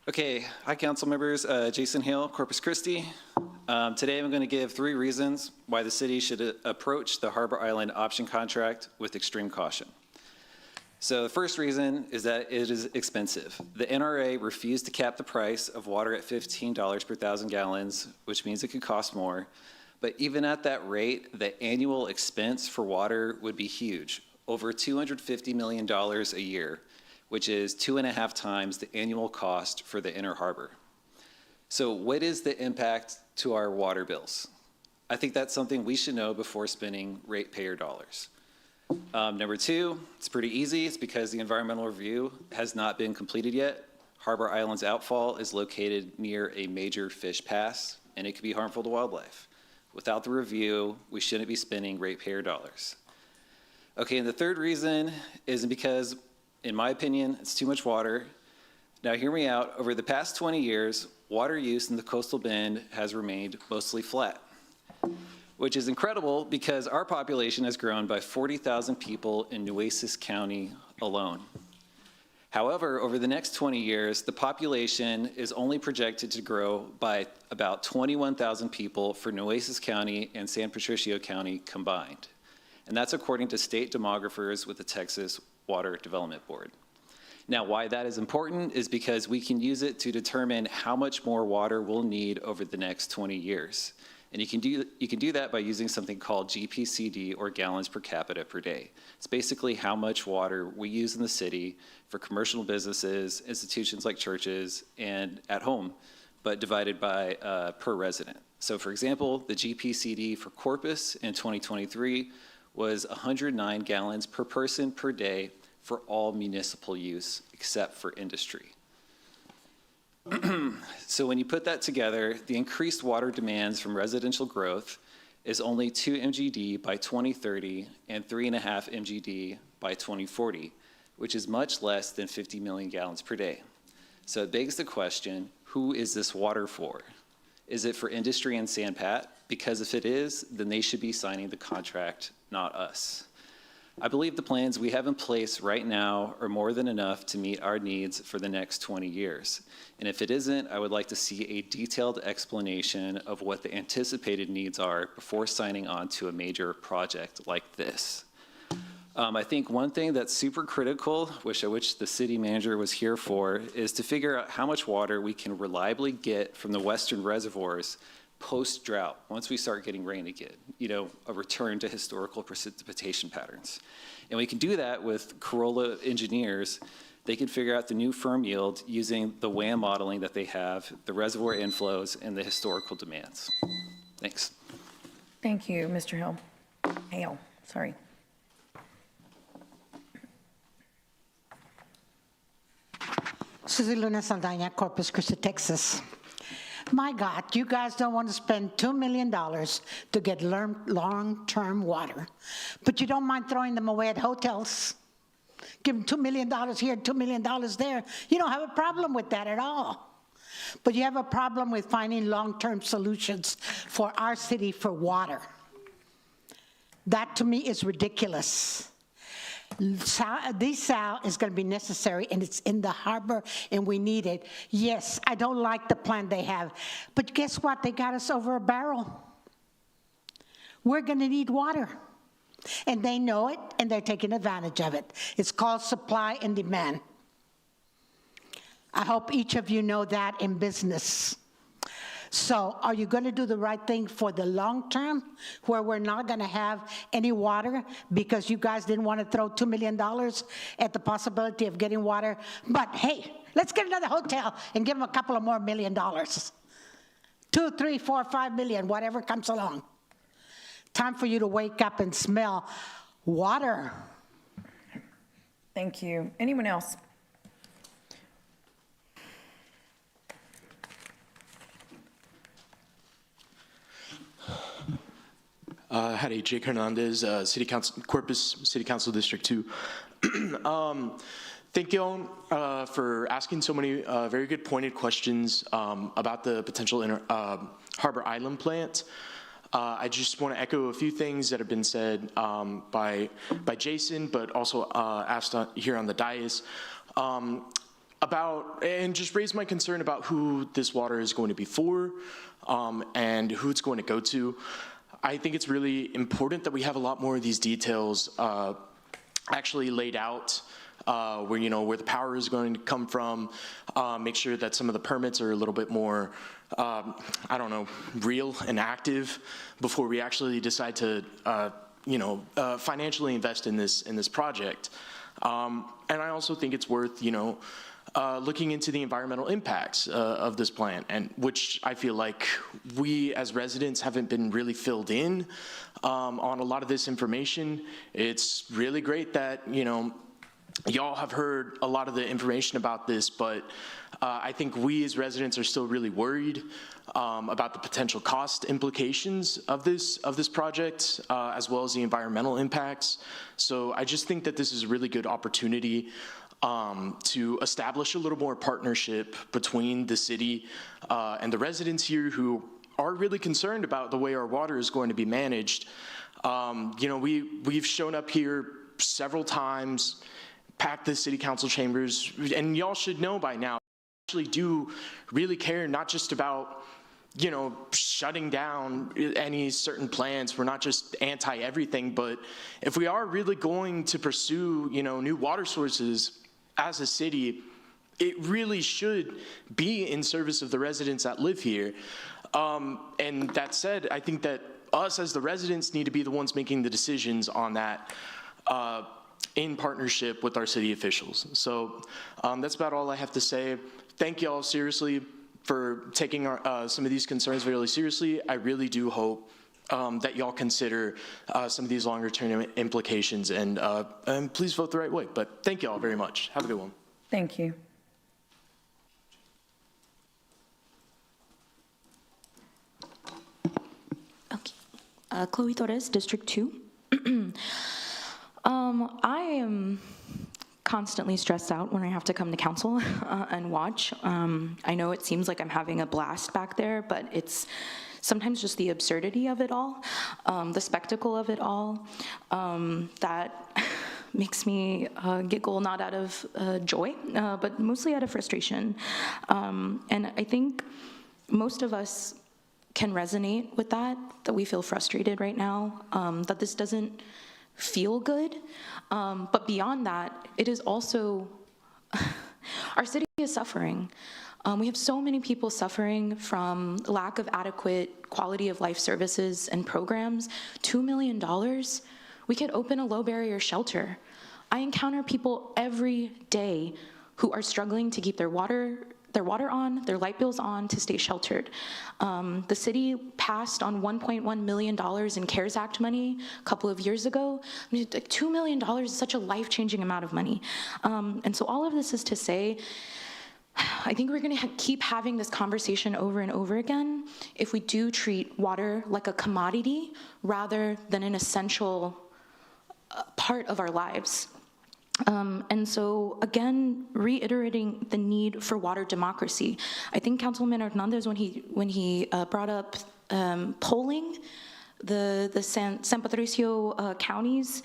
S17: Okay, hi council members, Jason Hill, Corpus Christi. Today I'm going to give 3 reasons why the city should approach the Harbor Island option contract with extreme caution. So the first reason is that it is expensive. The NRA refused to cap the price of water at $15 per 1,000 gallons, which means it could cost more. But even at that rate, the annual expense for water would be huge, over $250 million a year, which is 2.5 times the annual cost for the Inner Harbor. So what is the impact to our water bills? I think that's something we should know before spending ratepayer dollars. Number 2, it's pretty easy. It's because the environmental review has not been completed yet. Harbor Island's outfall is located near a major fish pass, and it could be harmful to wildlife. Without the review, we shouldn't be spending ratepayer dollars. Okay, and the third reason is because, in my opinion, it's too much water. Now hear me out. Over the past 20 years, water use in the coastal bend has remained mostly flat, which is incredible because our population has grown by 40,000 people in Nueces County alone. However, over the next 20 years, the population is only projected to grow by about 21,000 people for Nueces County and San Patricio County combined. And that's according to state demographers with the Texas Water Development Board. Now, why that is important is because we can use it to determine how much more water we'll need over the next 20 years. And you can do that by using something called GPCD, or gallons per capita per day. It's basically how much water we use in the city for commercial businesses, institutions like churches, and at home, but divided by per resident. So for example, the GPCD for Corpus in 2023 was 109 gallons per person per day for all municipal use except for industry. So when you put that together, the increased water demands from residential growth is only 2 MGD by 2030 and 3.5 MGD by 2040, which is much less than 50 million gallons per day. So it begs the question, who is this water for? Is it for industry and Sandpat? Because if it is, then they should be signing the contract, not us. I believe the plans we have in place right now are more than enough to meet our needs for the next 20 years. And if it isn't, I would like to see a detailed explanation of what the anticipated needs are before signing on to a major project like this. I think one thing that's super critical, which I wish the city manager was here for, is to figure out how much water we can reliably get from the western reservoirs post-drought, once we start getting rain again, a return to historical precipitation patterns. And we can do that with Corolla engineers. They can figure out the new firm yield using the WAM modeling that they have, the reservoir inflows, and the historical demands. Thanks.
S1: Thank you, Mr. Hill. Hale, sorry.
S18: Susie Luna Saldana, Corpus Christi, Texas. My God, you guys don't want to spend $2 million to get long-term water, but you don't mind throwing them away at hotels. Give them $2 million here, $2 million there. You don't have a problem with that at all. But you have a problem with finding long-term solutions for our city for water. That to me is ridiculous. Desal is going to be necessary, and it's in the harbor, and we need it. Yes, I don't like the plan they have, but guess what? They got us over a barrel. We're going to need water, and they know it, and they're taking advantage of it. It's called supply and demand. I hope each of you know that in business. So are you going to do the right thing for the long term, where we're not going to have any water because you guys didn't want to throw $2 million at the possibility of getting water? But hey, let's get another hotel and give them a couple of more $1 million. 2, 3, 4, 5 million, whatever comes along. Time for you to wake up and smell water.
S1: Thank you. Anyone else?
S19: Howdy, Jake Hernandez, City Council, Corpus City Council District 2. Thank you for asking so many very good pointed questions about the potential Harbor Island plant. I just want to echo a few things that have been said by Jason, but also asked here on the dais. and just raise my concern about who this water is going to be for, and who it's going to go to. I think it's really important that we have a lot more of these details actually laid out, where the power is going to come from, make sure that some of the permits are a little bit more, real and active before we actually decide to, financially invest in this project. And I also think it's worth, looking into the environmental impacts of this plant, and which I feel like we as residents haven't been really filled in on a lot of this information. It's really great that, y'all have heard a lot of the information about this, but I think we as residents are still really worried about the potential cost implications of this project, as well as the environmental impacts. So I just think that this is a really good opportunity to establish a little more partnership between the city and the residents here who are really concerned about the way our water is going to be managed. We've shown up here several times, packed the city council chambers, and y'all should know by now, actually do really care not just about shutting down any certain plans. We're not just anti-everything, but if we are really going to pursue, new water sources as a city, it really should be in service of the residents that live here. And that said, I think that us as the residents need to be the ones making the decisions on that in partnership with our city officials. So that's about all I have to say. Thank you all seriously for taking some of these concerns really seriously. I really do hope that y'all consider some of these longer term implications, and please vote the right way. But thank you all very much. Have a good one.
S1: Thank you.
S20: Okay. Chloe Torres, District 2. I am constantly stressed out when I have to come to council and watch. I know it seems like I'm having a blast back there, but it's sometimes just the absurdity of it all, the spectacle of it all, that makes me giggle, not out of joy, but mostly out of frustration. And I think most of us can resonate with that we feel frustrated right now, that this doesn't feel good. But beyond that, it is also, our city is suffering. We have so many people suffering from lack of adequate quality of life services and programs. $2 million, we could open a low barrier shelter. I encounter people every day who are struggling to keep their water on, their light bills on, to stay sheltered. The city passed on $1.1 million in CARES Act money a couple of years ago. I mean, like $2 million is such a life-changing amount of money. And so all of this is to say, I think we're gonna keep having this conversation over and over again if we do treat water like a commodity rather than an essential part of our lives. And so, again, reiterating the need for water democracy. I think Councilman Hernandez, when he brought up polling the San Patricio counties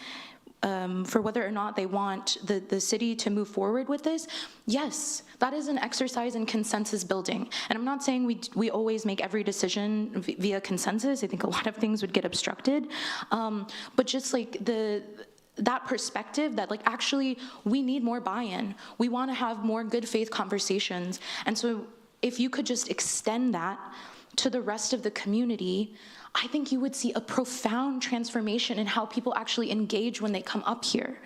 S20: for whether or not they want the city to move forward with this, yes, that is an exercise in consensus building. And I'm not saying we always make every decision via consensus. I think a lot of things would get obstructed. But just like that perspective that like actually we need more buy-in. We want to have more good faith conversations. And so if you could just extend that to the rest of the community, I think you would see a profound transformation in how people actually engage when they come up here.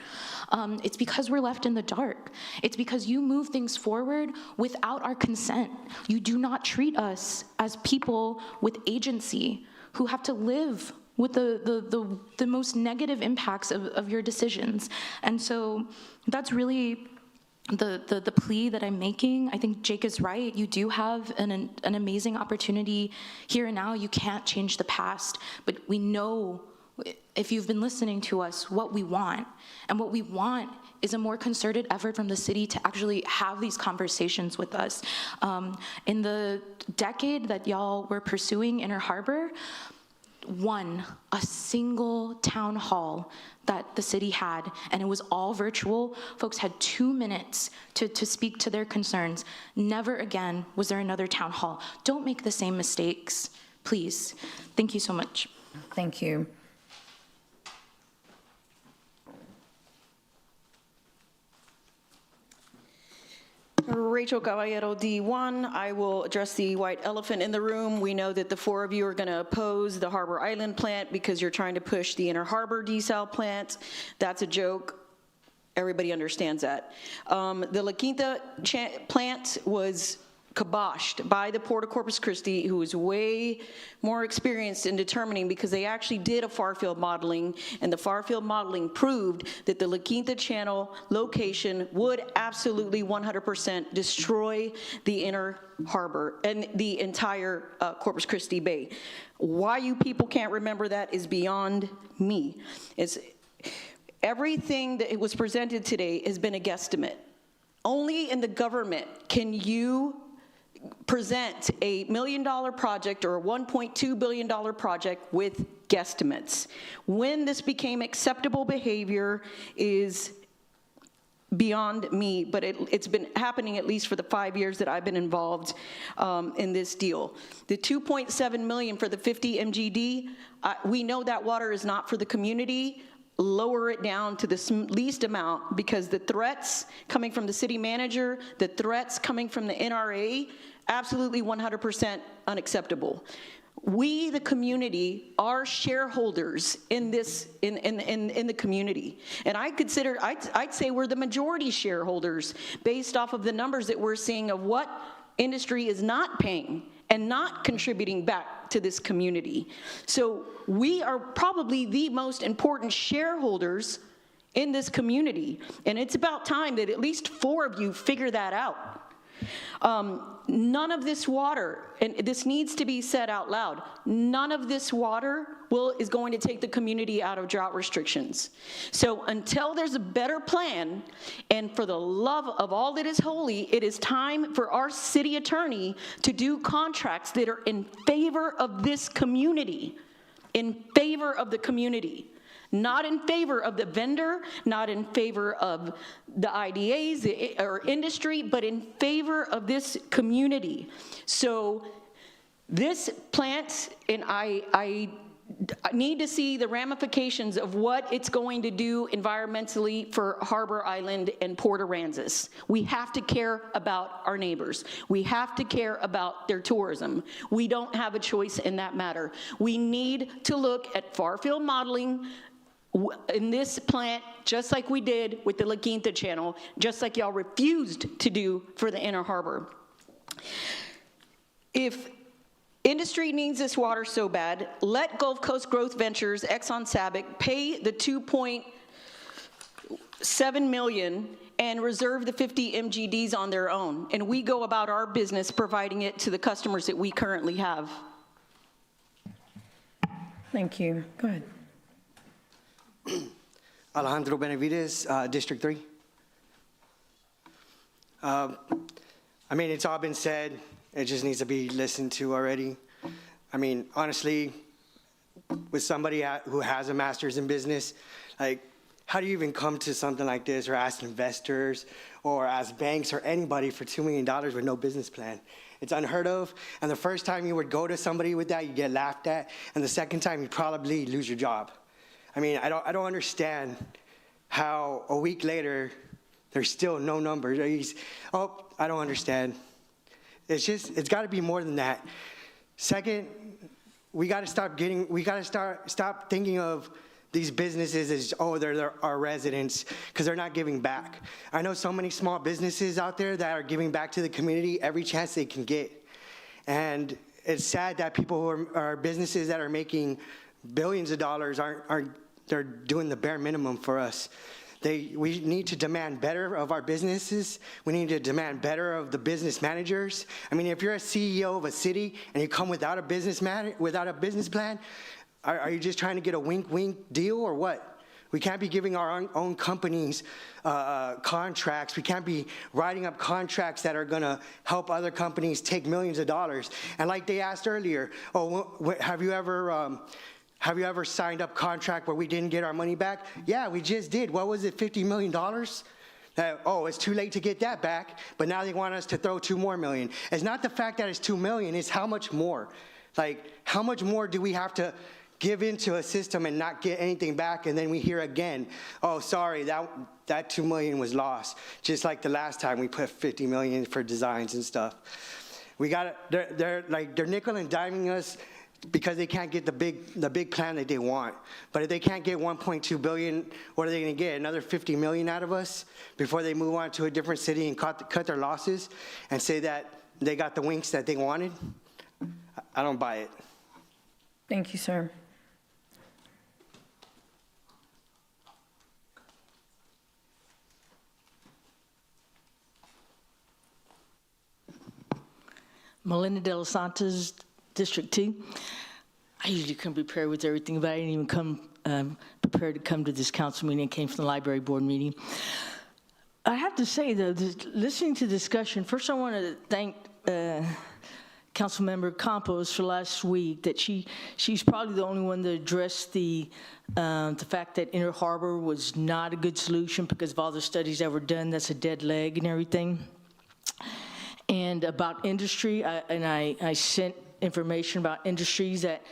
S20: It's because we're left in the dark. It's because you move things forward without our consent. You do not treat us as people with agency who have to live with the most negative impacts of your decisions. And so that's really the plea that I'm making. I think Jake is right. You do have an amazing opportunity here and now. You can't change the past, but we know, if you've been listening to us, what we want. And what we want is a more concerted effort from the city to actually have these conversations with us. In the decade that y'all were pursuing Inner Harbor, a single town hall that the city had, and it was all virtual. Folks had 2 minutes to speak to their concerns. Never again was there another town hall. Don't make the same mistakes, please. Thank you so much.
S1: Thank you.
S21: Rachel Caballero, D1. I will address the white elephant in the room. We know that the 4 of you are going to oppose the Harbor Island plant because you're trying to push the Inner Harbor desal plant. That's a joke. Everybody understands that. The La Quinta plant was kiboshed by the Port of Corpus Christi, who is way more experienced in determining, because they actually did a far field modeling, and the far field modeling proved that the La Quinta Channel location would absolutely 100% destroy the Inner Harbor and the entire Corpus Christi Bay. Why you people can't remember that is beyond me. Everything that was presented today has been a guesstimate. Only in the government can you present a $1 million project or a $1.2 billion project with guesstimates. When this became acceptable behavior is beyond me, but it's been happening at least for the 5 years that I've been involved in this deal. The $2.7 million for the 50 MGD, we know that water is not for the community. Lower it down to the least amount, because the threats coming from the city manager, the threats coming from the NRA, absolutely 100% unacceptable. We, the community, are shareholders in this, in the community. And I'd say we're the majority shareholders based off of the numbers that we're seeing of what industry is not paying and not contributing back to this community. So we are probably the most important shareholders in this community. And it's about time that at least 4 of you figure that out. None of this water, and this needs to be said out loud, none of this water is going to take the community out of drought restrictions. So until there's a better plan, and for the love of all that is holy, it is time for our city attorney to do contracts that are in favor of this community, in favor of the community. Not in favor of the vendor, not in favor of the IDAs or industry, but in favor of this community. So this plant, and I need to see the ramifications of what it's going to do environmentally for Harbor Island and Port Aransas. We have to care about our neighbors. We have to care about their tourism. We don't have a choice in that matter. We need to look at far-field modeling in this plant, just like we did with the La Quinta Channel, just like y'all refused to do for the Inner Harbor. If industry needs this water so bad, let Gulf Coast Growth Ventures, Exxon Sabic, pay the $2.7 million and reserve the 50 MGDs on their own, and we go about our business providing it to the customers that we currently have.
S1: Thank you. Go ahead.
S22: Alejandro Benavides, District 3. I mean, it's all been said. It just needs to be listened to already. I mean, honestly, with somebody who has a master's in business, like, how do you even come to something like this, or ask investors or ask banks or anybody for $2 million with no business plan? It's unheard of. And the first time you would go to somebody with that, you get laughed at. And the second time, you probably lose your job. I mean, I don't understand how a week later, there's still no numbers. I don't understand. It's got to be more than that. Second, we got to stop thinking of these businesses as, they're our residents, because they're not giving back. I know so many small businesses out there that are giving back to the community every chance they can get. And it's sad that people who are businesses that are making billions of dollars they're doing the bare minimum for us. We need to demand better of our businesses. We need to demand better of the business managers. I mean, if you're a CEO of a city and you come without a business plan, are you just trying to get a wink-wink deal or what? We can't be giving our own companies contracts. We can't be writing up contracts that are going to help other companies take millions of dollars. And like they asked earlier, have you ever signed up contract where we didn't get our money back? Yeah, we just did. What was it, $50 million? It's too late to get that back, but now they want us to throw $2 more million. It's not the fact that it's $2 million, it's how much more. Like, how much more do we have to give into a system and not get anything back, and then we hear again, oh, sorry, that $2 million was lost. Just like the last time we put $50 million for designs and stuff. They're nickel and diming us because they can't get the big plan that they want. But if they can't get $1.2 billion, what are they going to get? Another $50 million out of us before they move on to a different city and cut their losses and say that they got the winks that they wanted? I don't buy it.
S1: Thank you, sir.
S2: Melinda De Los Santos, District 2. I usually come prepared with everything, but I didn't even come prepared to come to this council meeting. I came from the library board meeting. I have to say, though, listening to the discussion, first I want to thank Councilmember Campos for last week, that she's probably the only one that addressed the fact that Inner Harbor was not a good solution because of all the studies that were done. That's a dead leg and everything. And about industry, I sent information about industries that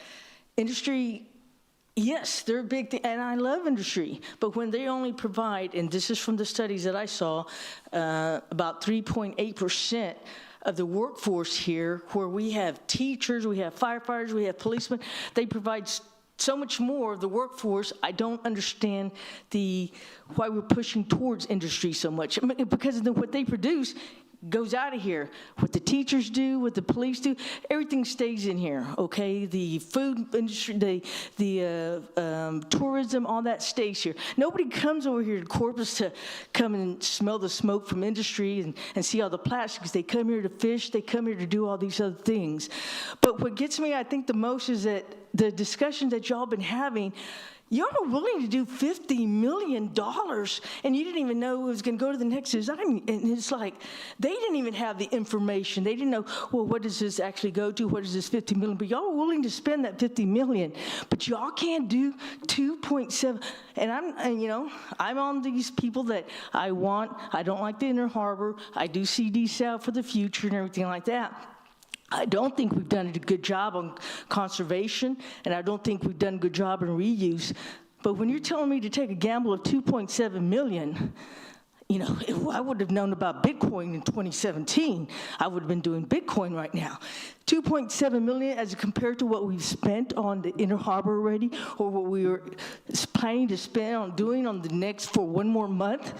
S2: yes, they're a big thing, and I love industry, but when they only provide, and this is from the studies that I saw, about 3.8% of the workforce here, where we have teachers, we have firefighters, we have policemen, they provide so much more of the workforce. I don't understand why we're pushing towards industry so much, because of what they produce goes out of here. What the teachers do, what the police do, everything stays in here, okay? The food industry, the tourism, all that stays here. Nobody comes over here to Corpus to come and smell the smoke from industry and see all the plastics. They come here to fish, they come here to do all these other things. But what gets me, I think, the most is that the discussion that y'all been having, y'all are willing to do $50 million, and you didn't even know it was going to go to the next design. And it's like, they didn't even have the information. They didn't know, well, what does this actually go to? What is this $50 million? But y'all are willing to spend that $50 million, but y'all can't do 2.7. And I'm on these people that I don't like the Inner Harbor. I do see desal for the future and everything like that. I don't think we've done a good job on conservation, and I don't think we've done a good job in reuse. But when you're telling me to take a gamble of $2.7 million, if I would have known about Bitcoin in 2017, I would have been doing Bitcoin right now. $2.7 million as compared to what we've spent on the Inner Harbor already, or what we were planning to spend on doing on the next for one more month.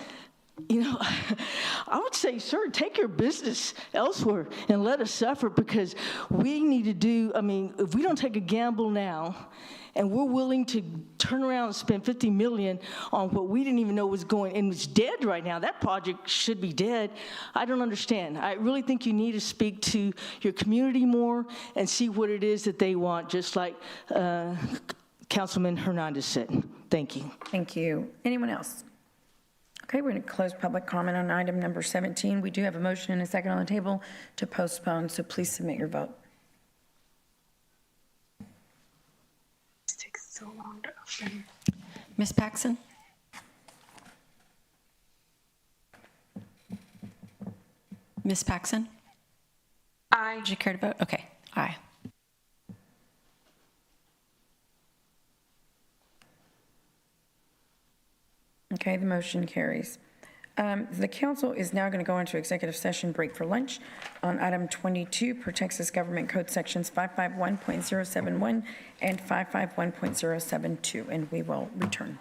S2: I would say, sir, take your business elsewhere and let us suffer, because we need to do, if we don't take a gamble now and we're willing to turn around and spend $50 million on what we didn't even know was going, and it's dead right now, that project should be dead. I don't understand. I really think you need to speak to your community more and see what it is that they want, just like Councilman Hernandez said. Thank you.
S1: Thank you. Anyone else? Okay, we're going to close public comment on item number 17. We do have a motion and a second on the table to postpone, so please submit your vote.
S6: It takes so long to open.
S4: Ms. Paxson? Ms. Paxson?
S6: Aye.
S4: Would you care to vote? Okay, aye.
S1: Okay, the motion carries. The council is now going to go into executive session, break for lunch on item 22 per Texas Government Code sections 551.071 and 551.072, and we will return.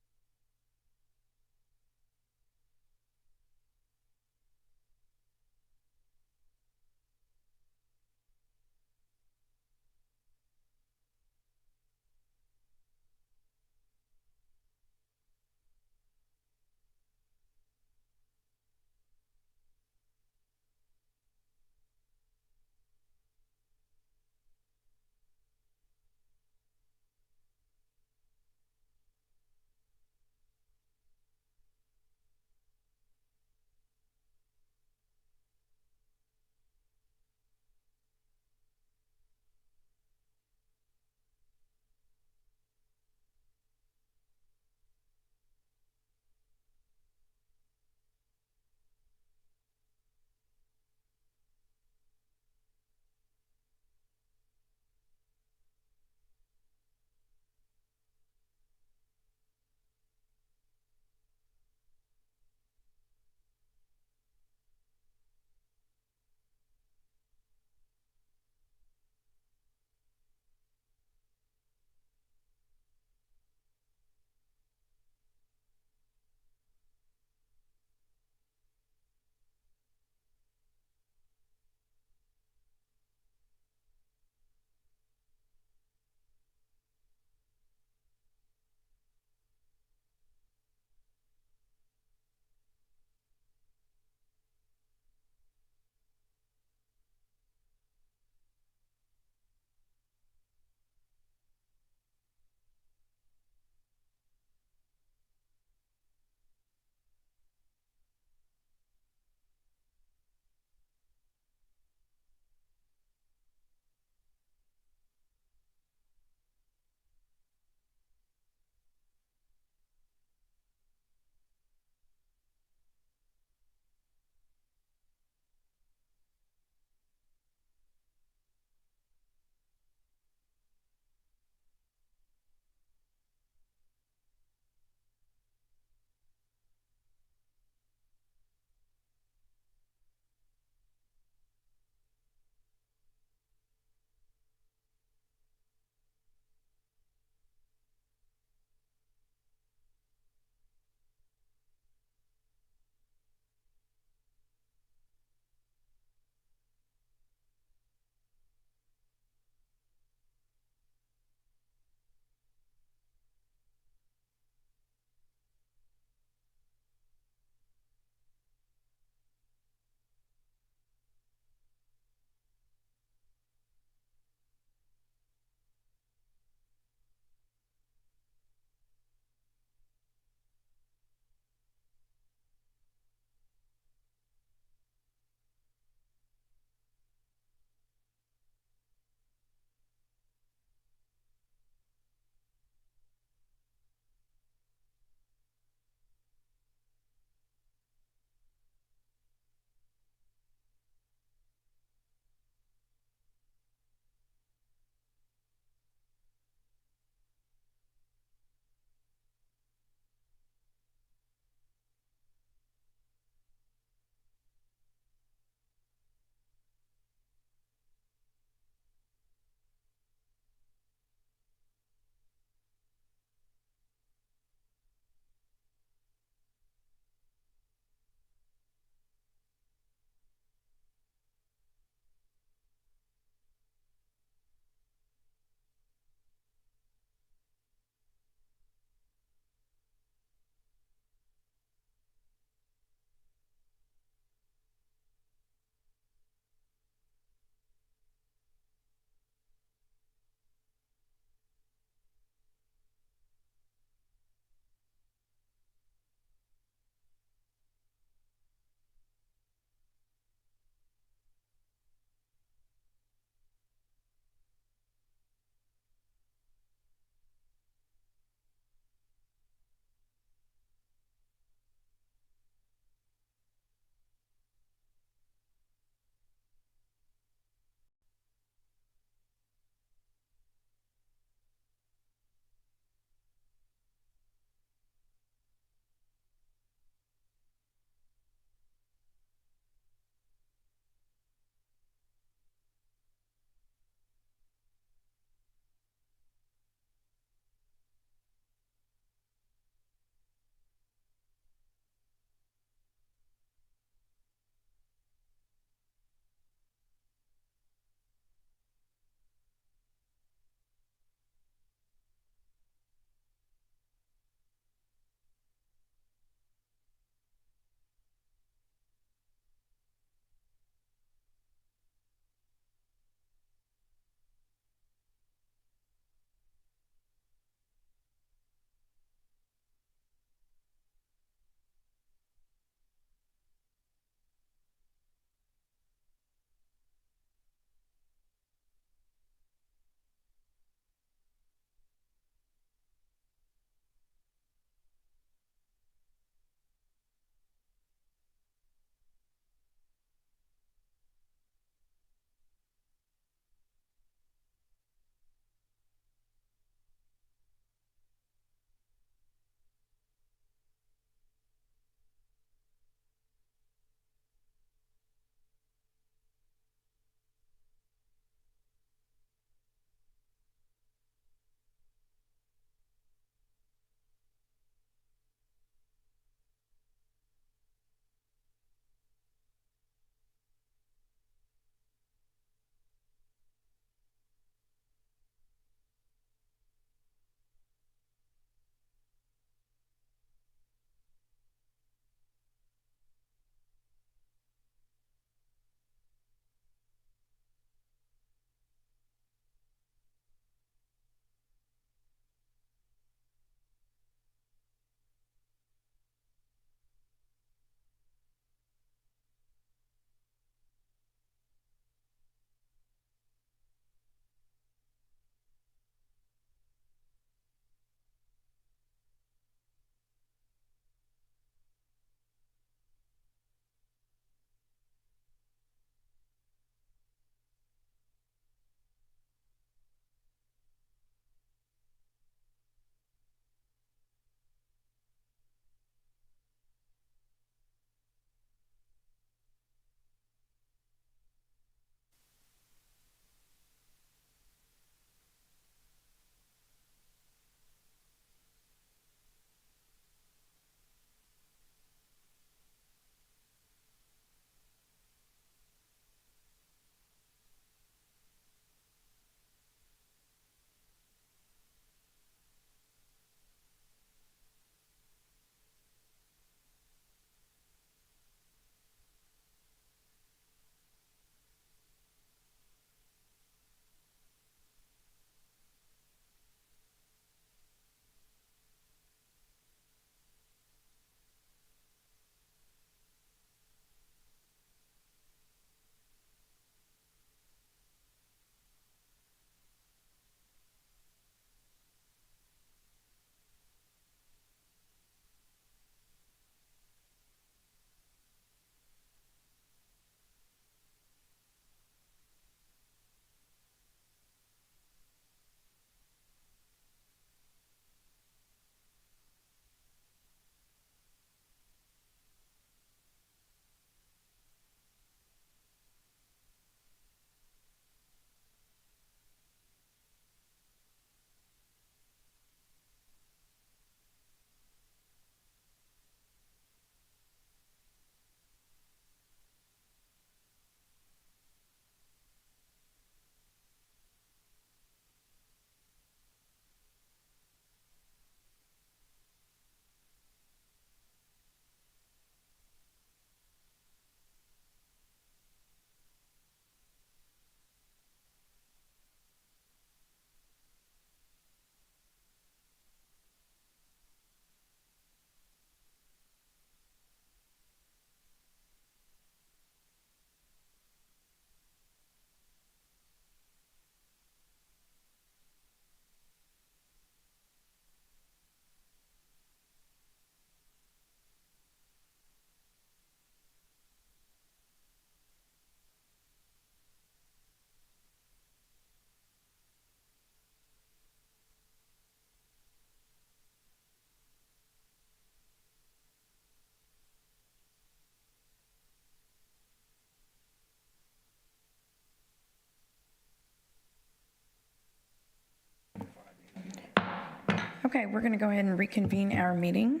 S1: Okay, we're going to go ahead and reconvene our meeting,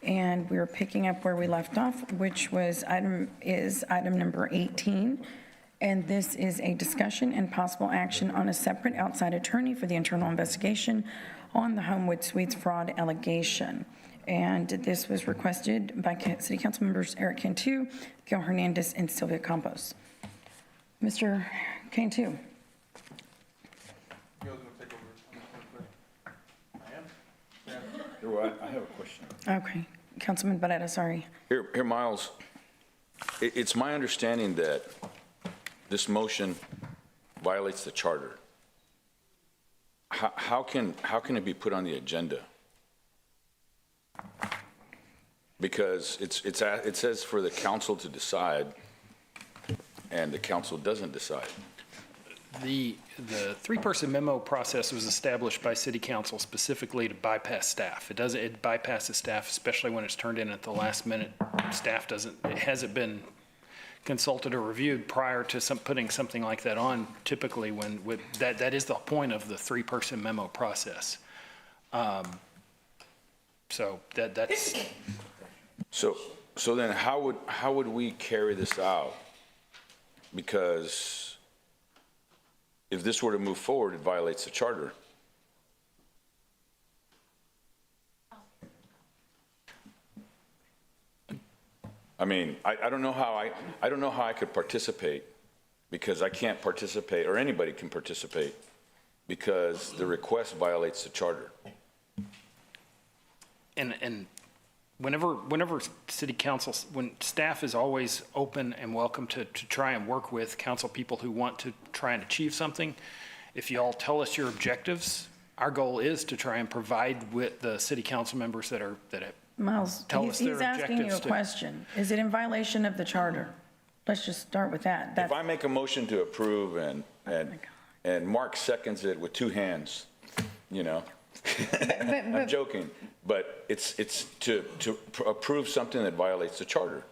S1: and we're picking up where we left off, which was item number 18, and this is a discussion and possible action on a separate outside attorney for the internal investigation on the Homewood Suites fraud allegation. And this was requested by City Council members Eric Cantu, Gil Hernandez, and Sylvia Campos. Mr. Cantu.
S9: I have a question.
S1: Okay, Councilman Barrera, sorry.
S9: Here, Miles, it's my understanding that this motion violates the charter. How can it be put on the agenda? Because it says for the council to decide, and the council doesn't decide.
S3: The three-person memo process was established by City Council specifically to bypass staff. It bypasses staff, especially when it's turned in at the last minute. Staff hasn't been consulted or reviewed prior to putting something like that on. Typically, that is the point of the three-person memo process. So that's.
S9: So then how would we carry this out? Because if this were to move forward, it violates the charter. I mean, I don't know how I could participate, because I can't participate, or anybody can participate, because the request violates the charter.
S3: And whenever City Council, when staff is always open and welcome to try and work with council people who want to try and achieve something, if you all tell us your objectives, our goal is to try and provide with the City Council members that
S1: Miles, he's asking you a question. Is it in violation of the charter? Let's just start with that.
S9: If I make a motion to approve and Mark seconds it with two hands, you know, I'm joking, but it's to approve something that violates the charter.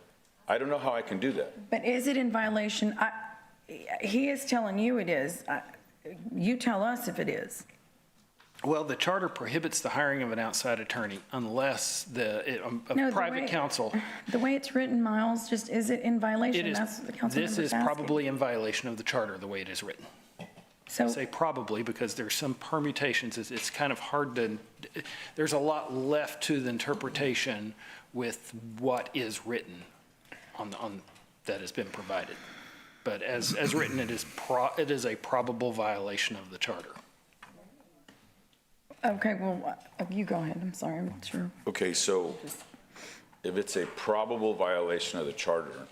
S9: I don't know how I can do that.
S1: But is it in violation? He is telling you it is. You tell us if it is.
S3: Well, the charter prohibits the hiring of an outside attorney unless private counsel.
S1: The way it's written, Miles, just is it in violation? That's what the council
S3: This is probably in violation of the charter the way it is written. So, I say probably because there's some permutations. It's kind of hard to, there's a lot left to the interpretation with what is written on that has been provided. But as written, it is a probable violation of the charter.
S1: Okay, well, you go ahead. I'm sorry, I'm not sure.
S9: Okay, so if it's a probable violation of the charter,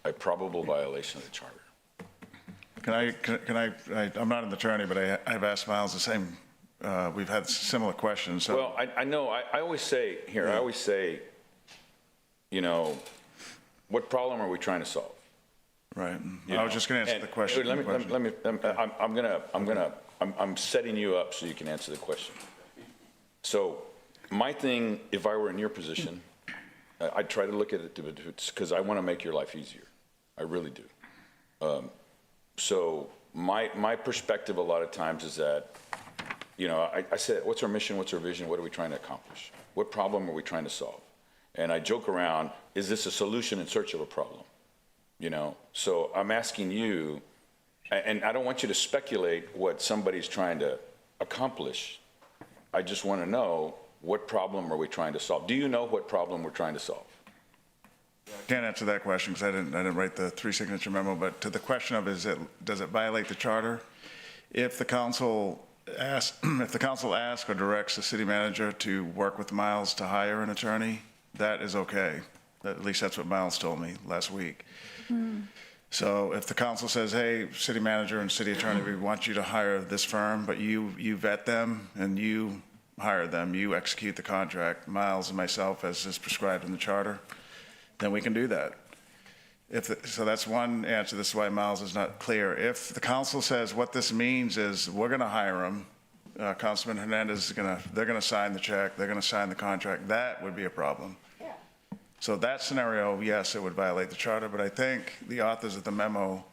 S9: a probable violation of the charter.
S7: I'm not an attorney, but I've asked Miles the same, we've had similar questions. So.
S9: Well, I know, I always say, you know, what problem are we trying to solve?
S7: Right. I was just going to answer the question.
S9: I'm setting you up so you can answer the question. So my thing, if I were in your position, I'd try to look at it because I want to make your life easier. I really do. So my perspective a lot of times is that, you know, I said, what's our mission? What's our vision? What are we trying to accomplish? What problem are we trying to solve? And I joke around, is this a solution in search of a problem? You know, so I'm asking you, and I don't want you to speculate what somebody's trying to accomplish. I just want to know, what problem are we trying to solve? Do you know what problem we're trying to solve?
S7: I can't answer that question because I didn't write the three-signature memo, but to the question of does it violate the charter? If the council asks or directs the city manager to work with Miles to hire an attorney, that is okay. At least that's what Miles told me last week. So if the council says, hey, city manager and city attorney, we want you to hire this firm, but you vet them and you hire them, you execute the contract, Miles and myself, as is prescribed in the charter, then we can do that. So that's one answer. This is why Miles is not clear. If the council says what this means is we're going to hire him, Councilman Hernandez they're going to sign the check, they're going to sign the contract, that would be a problem. So that scenario, yes, it would violate the charter, but I think the authors of the memo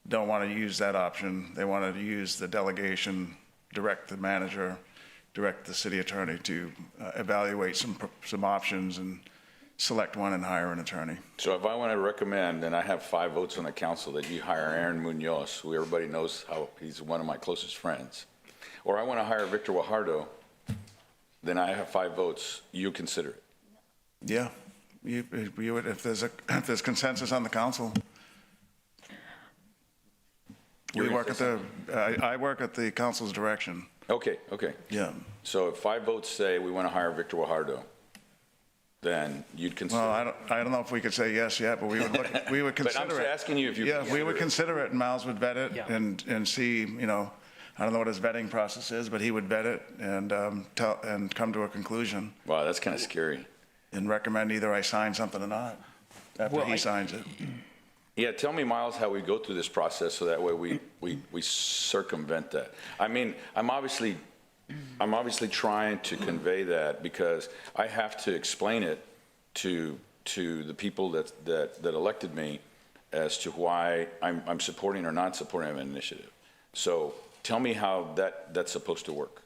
S7: don't want to use that option. They wanted to use the delegation, direct the manager, direct the city attorney to evaluate some options and select one and hire an attorney.
S9: So if I want to recommend, and I have 5 votes on the council, that you hire Aaron Munoz, who everybody knows how he's one of my closest friends, or I want to hire Victor Guajardo, then I have 5 votes, you consider it.
S7: Yeah, you would, if there's consensus on the council. We work at I work at the council's direction.
S9: Okay.
S7: Yeah.
S9: So if 5 votes say we want to hire Victor Guajardo, then you'd consider.
S7: Well, I don't know if we could say yes yet, but we would
S9: But
S7: consider it.
S9: I'm just asking you if you.
S7: Yeah, we would consider it, and Miles would vet it
S3: Yeah.
S7: and see, I don't know what his vetting process is, but he would vet it and come to a conclusion
S9: Wow, that's kind of scary.
S7: and recommend either I sign something or not after he signs it.
S9: Yeah, tell me, Miles, how we go through this process so that way we circumvent that. I mean, I'm obviously trying to convey that because I have to explain it to the people that elected me as to why I'm supporting or not supporting an initiative. So tell me how that's supposed to work.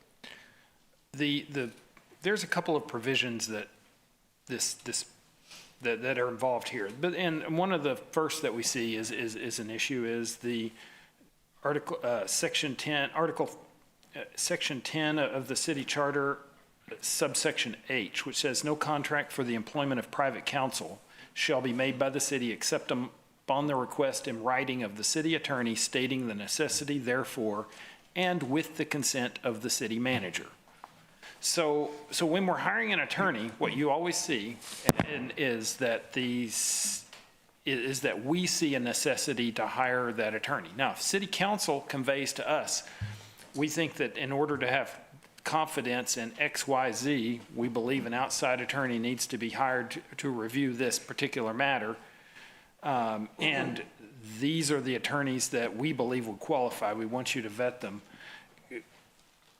S3: There's a couple of provisions that that are involved here. And one of the first that we see is an issue is the Section 10 of the city charter, subsection H, which says no contract for the employment of private counsel shall be made by the city except upon the request in writing of the city attorney stating the necessity therefore and with the consent of the city manager. So when we're hiring an attorney, what you always see is that we see a necessity to hire that attorney. Now, if city council conveys to us, we think that in order to have confidence in XYZ, we believe an outside attorney needs to be hired to review this particular matter. And these are the attorneys that we believe would qualify. We want you to vet them.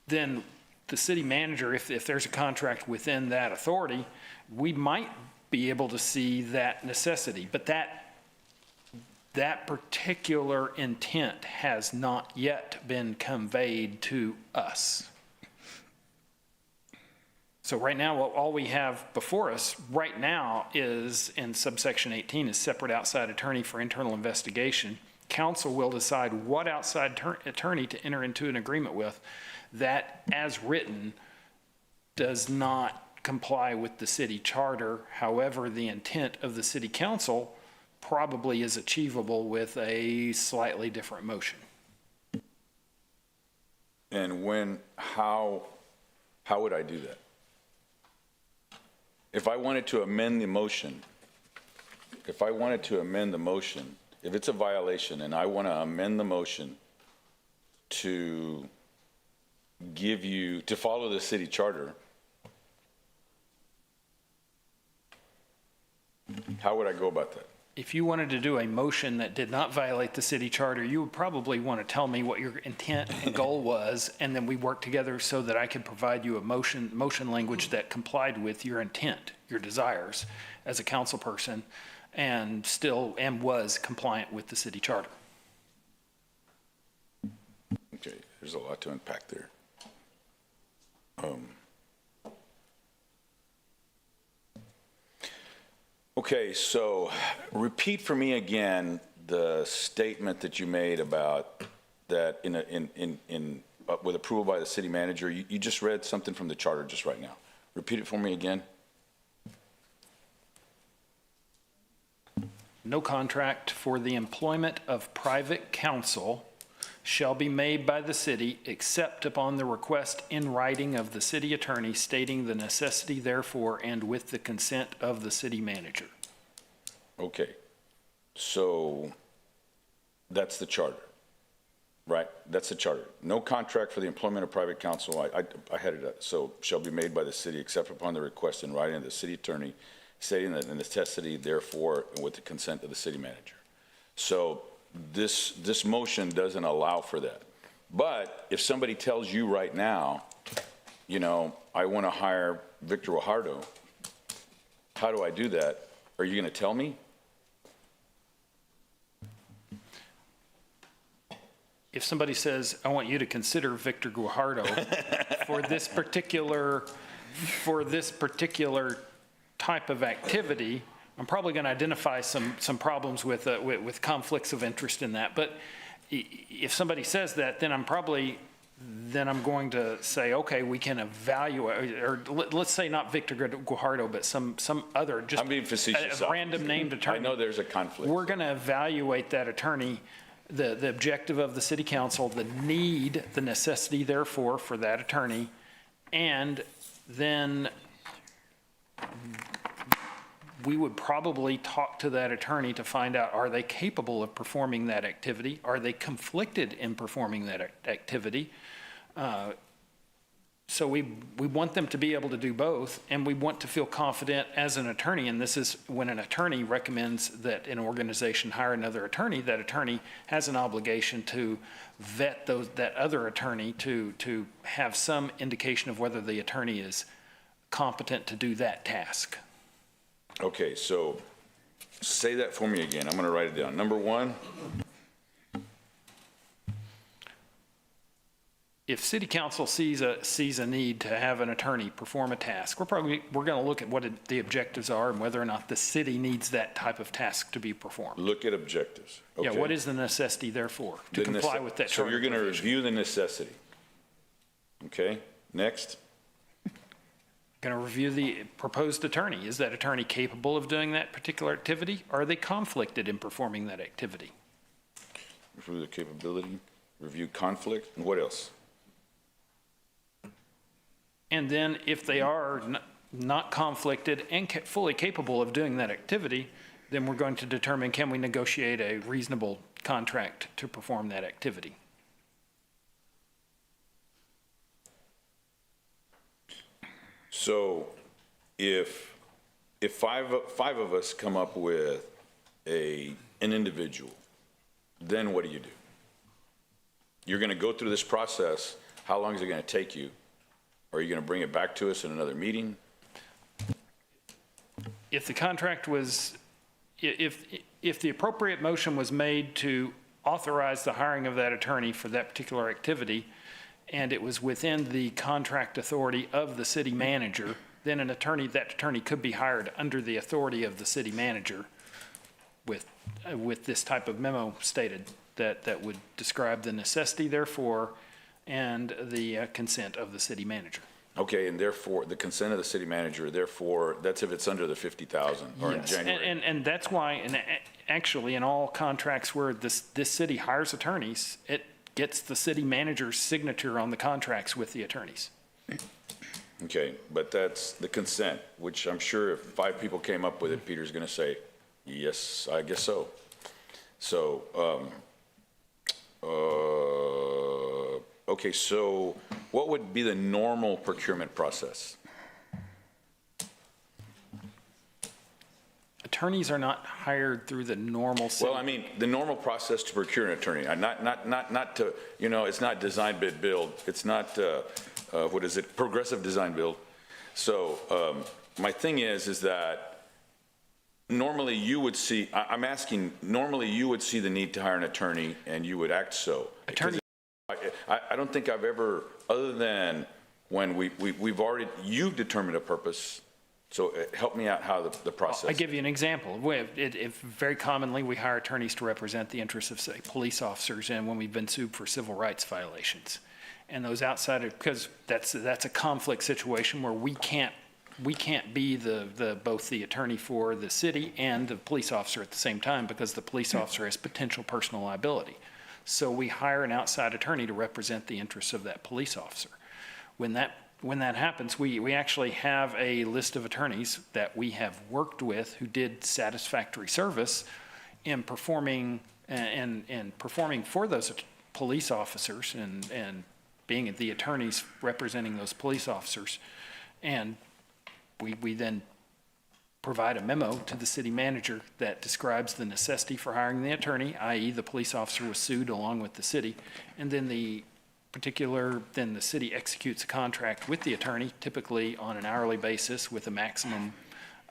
S3: Then the city manager, if there's a contract within that authority, we might be able to see that necessity. But that particular intent has not yet been conveyed to us. So right now, all we have before us right now is in subsection 18 is separate outside attorney for internal investigation. Council will decide what outside attorney to enter into an agreement with. That, as written, does not comply with the city charter. However, the intent of the city council probably is achievable with a slightly different motion.
S9: And how would I do that? If I wanted to amend the motion, if it's a violation and I want to amend the motion to follow the city charter, how would I go about that?
S3: If you wanted to do a motion that did not violate the city charter, you would probably want to tell me what your intent and goal was, and then we work together so that I could provide you a motion language that complied with your intent, your desires as a council person, and was compliant with the city charter.
S9: Okay, there's a lot to unpack there. Okay, so repeat for me again the statement that you made about that with approval by the city manager. You just read something from the charter just right now. Repeat it for me again.
S3: No contract for the employment of private counsel shall be made by the city except upon the request in writing of the city attorney stating the necessity therefore and with the consent of the city manager.
S9: Okay, so that's the charter, right? That's the charter. No contract for the employment of private counsel, I had it up, so shall be made by the city except upon the request in writing of the city attorney stating that the necessity therefore and with the consent of the city manager. So this motion doesn't allow for that. But if somebody tells you right now, I want to hire Victor Guajardo, how do I do that? Are you going to tell me?
S3: if somebody says, I want you to consider Victor Guajardo for this particular type of activity, I'm probably going to identify some problems with conflicts of interest in that. But if somebody says that, then I'm going to say, okay, we can evaluate, or let's say not Victor Guajardo, but some other, just
S9: I'm being facetious.
S3: a random named attorney.
S9: I know there's a conflict.
S3: We're going to evaluate that attorney, the objective of the city council, the need, the necessity therefore for that attorney, and then we would probably talk to that attorney to find out, are they capable of performing that activity? Are they conflicted in performing that activity? So we want them to be able to do both, and we want to feel confident as an attorney, and this is when an attorney recommends that an organization hire another attorney, that attorney has an obligation to vet that other attorney to have some indication of whether the attorney is competent to do that task.
S9: Okay, so say that for me again. I'm going to write it down. Number one.
S3: If city council sees a need to have an attorney perform a task, we're going to look at what the objectives are and whether or not the city needs that type of task to be performed.
S9: Look at objectives. Okay.
S3: Yeah, what is the necessity therefore to comply with that?
S9: So you're going to
S3: provision.
S9: review the necessity. Okay, next.
S3: Going to review the proposed attorney. Is that attorney capable of doing that particular activity? Are they conflicted in performing that activity?
S9: Review the capability, review conflict, and what else?
S3: And then if they are not conflicted and fully capable of doing that activity, then we're going to determine, can we negotiate a reasonable contract to perform that activity?
S9: So if five of us come up with an individual, then what do? You're going to go through this process. How long is it going to take you? Are you going to bring it back to us in another meeting?
S3: If the contract was, if the appropriate motion was made to authorize the hiring of that attorney for that particular activity, and it was within the contract authority of the city manager, then that attorney could be hired under the authority of the city manager with this type of memo stated that would describe the necessity therefore and the consent of the city manager.
S9: Okay, and therefore, the consent of the city manager, therefore, that's if it's under the 50,000 or in
S3: Yes,
S9: January.
S3: and that's why, and actually in all contracts where this city hires attorneys, it gets the city manager's signature on the contracts with the attorneys.
S9: Okay, but that's the consent, which I'm sure if 5 people came up with it, Peter's going to say, yes, I guess so. So, okay, so what would be the normal procurement process?
S3: Attorneys are not hired through the normal city.
S9: Well, I mean, the normal process to procure an attorney, not to, it's not design bid build. It's not, what is it, progressive design build. So my thing is that normally you would see, I'm asking, normally you would see the need to hire an attorney and you would act so.
S3: Attorney.
S9: I don't think I've ever, other than when we've already, you've determined a purpose. So help me out how the process.
S3: I'll give you an example. Very commonly, we hire attorneys to represent the interests of, say, police officers and when we've been sued for civil rights violations. And those outside of, because that's a conflict situation where we can't be both the attorney for the city and the police officer at the same time because the police officer has potential personal liability. So we hire an outside attorney to represent the interests of that police officer. When that happens, we actually have a list of attorneys that we have worked with who did satisfactory service in performing for those police officers and being the attorneys representing those police officers. And we then provide a memo to the city manager that describes the necessity for hiring the attorney, i.e. the police officer was sued along with the city, and then the city executes a contract with the attorney, typically on an hourly basis with a maximum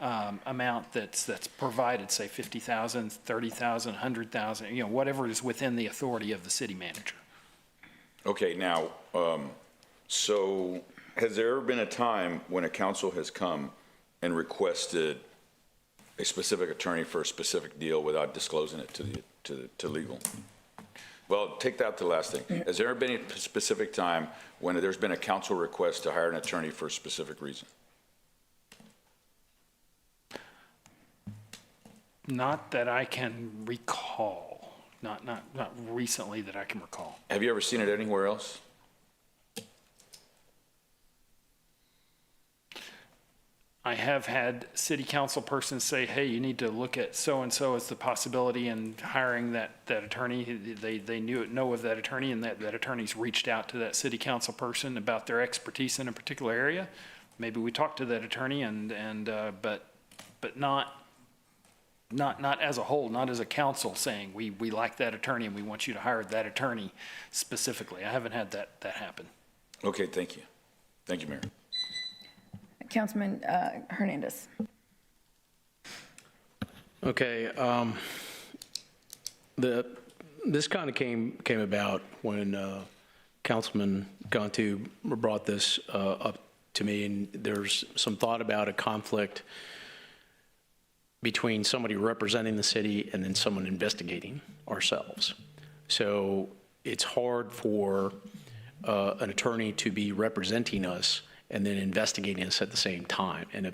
S3: amount that's provided, say 50,000, 30,000, 100,000, whatever is within the authority of the city manager.
S9: Okay, now, so has there ever been a time when a council has come and requested a specific attorney for a specific deal without disclosing it to legal? Well, take that to the last thing. Has there ever been a specific time when there's been a council request to hire an attorney for a specific reason?
S3: Not that I can recall, not recently that I can recall.
S9: Have you ever seen it anywhere else?
S3: I have had city council persons say, hey, you need to look at so-and-so as the possibility in hiring that attorney. They know of that attorney, and that attorney's reached out to that city council person about their expertise in a particular area. Maybe we talked to that attorney, but not as a whole, not as a council saying, we like that attorney and we want you to hire that attorney specifically. I haven't had that happen.
S9: Okay, thank you. Thank you, Mayor.
S1: Councilman Hernandez.
S15: Okay, this kind of came about when Councilman Gantu brought this up to me, and there's some thought about a conflict between somebody representing the city and then someone investigating ourselves. So it's hard for an attorney to be representing us and then investigating us at the same time. And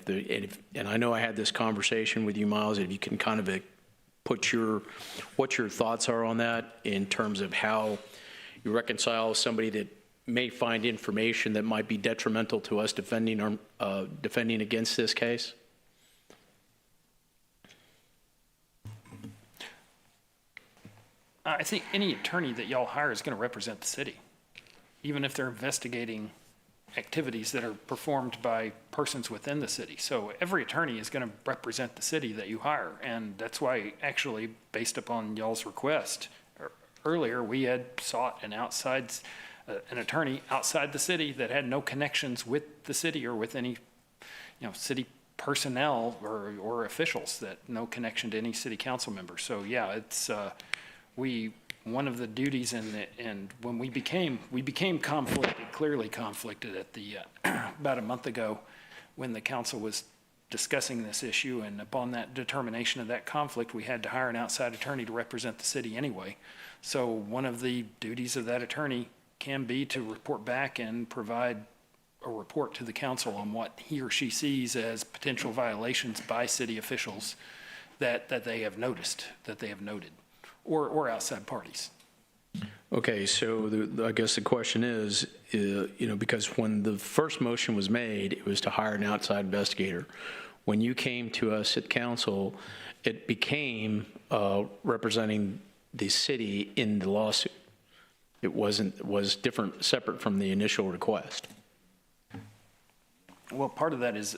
S15: and I know I had this conversation with you, Miles, if you can kind of put what your thoughts are on that in terms of how you reconcile somebody that may find information that might be detrimental to us defending against this case.
S3: I think any attorney that y'all hire is going to represent the city, even if they're investigating activities that are performed by persons within the city. So every attorney is going to represent the city that you hire. And that's why, actually, based upon y'all's request earlier, we had sought an attorney outside the city that had no connections with the city or with any, city personnel or officials, that no connection to any city council member. So yeah, it's, one of the duties and when we became conflicted, clearly conflicted at the, about a month ago when the council was discussing this issue, and upon that determination of that conflict, we had to hire an outside attorney to represent the city anyway. So one of the duties of that attorney can be to report back and provide a report to the council on what he or she sees as potential violations by city officials that they have noticed, that they have noted. Or outside parties.
S15: Okay, so I guess the question is, because when the first motion was made, it was to hire an outside investigator. When you came to us at council, it became representing the city in the lawsuit. It was different, separate from the initial request.
S3: Well, part of that is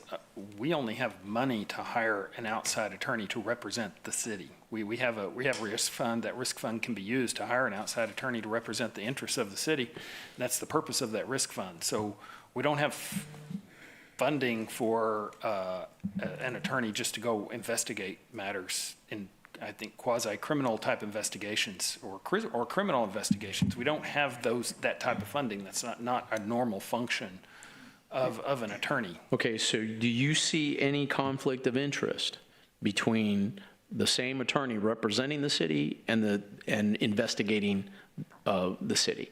S3: we only have money to hire an outside attorney to represent the city. We have a risk fund. That risk fund can be used to hire an outside attorney to represent the interests of the city. That's the purpose of that risk fund. So we don't have funding for an attorney just to go investigate matters in, I think, quasi-criminal type investigations or criminal investigations. We don't have that type of funding. That's not a normal function of an attorney.
S15: Okay, so do you see any conflict of interest between the same attorney representing the city and investigating the city?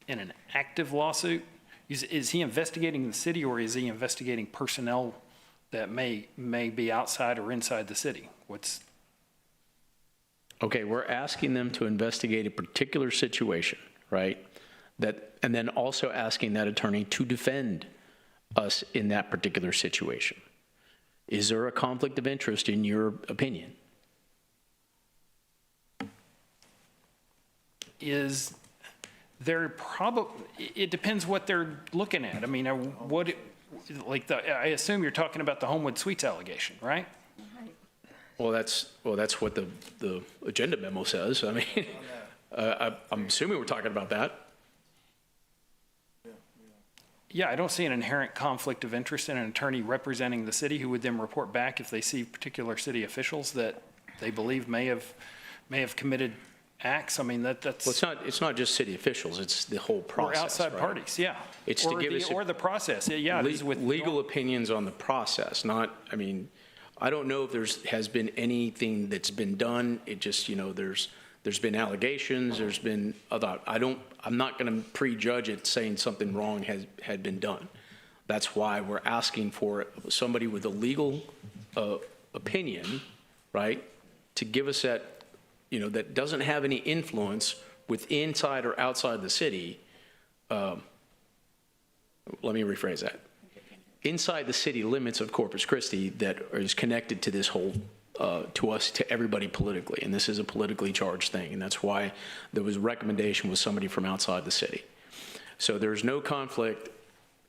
S3: In an active lawsuit, is he investigating the city, or is he investigating personnel that may be outside or inside the city?
S15: Okay, we're asking them to investigate a particular situation, right? And then also asking that attorney to defend us in that particular situation. Is there a conflict of interest in your opinion?
S3: Is there it depends what they're looking at. I mean, I assume you're talking about the Homewood Suites allegation, right?
S15: Well, that's what the agenda memo says. I mean, I'm assuming we're talking about that.
S3: Yeah, I don't see an inherent conflict of interest in an attorney representing the city who would then report back if they see particular city officials that they believe may have committed acts, I mean, that's.
S15: Well, it's not just city officials, it's the whole process.
S3: Or outside
S15: right?
S3: parties, yeah.
S15: It's to give us.
S3: Or the process, yeah. It is with
S15: legal opinions on the process, not, I mean, I don't know if has been anything that's been done. It just, there's been allegations, there's been other, I'm not going to prejudge it saying something wrong had been done. That's why we're asking for somebody with a legal opinion, right, to give us that, that doesn't have any influence with inside or outside the city. Let me rephrase that. Inside the city limits of Corpus Christi that is connected to this whole, to everybody politically, and this is a politically charged thing, and that's why there was a recommendation with somebody from outside the city. So there's no conflict,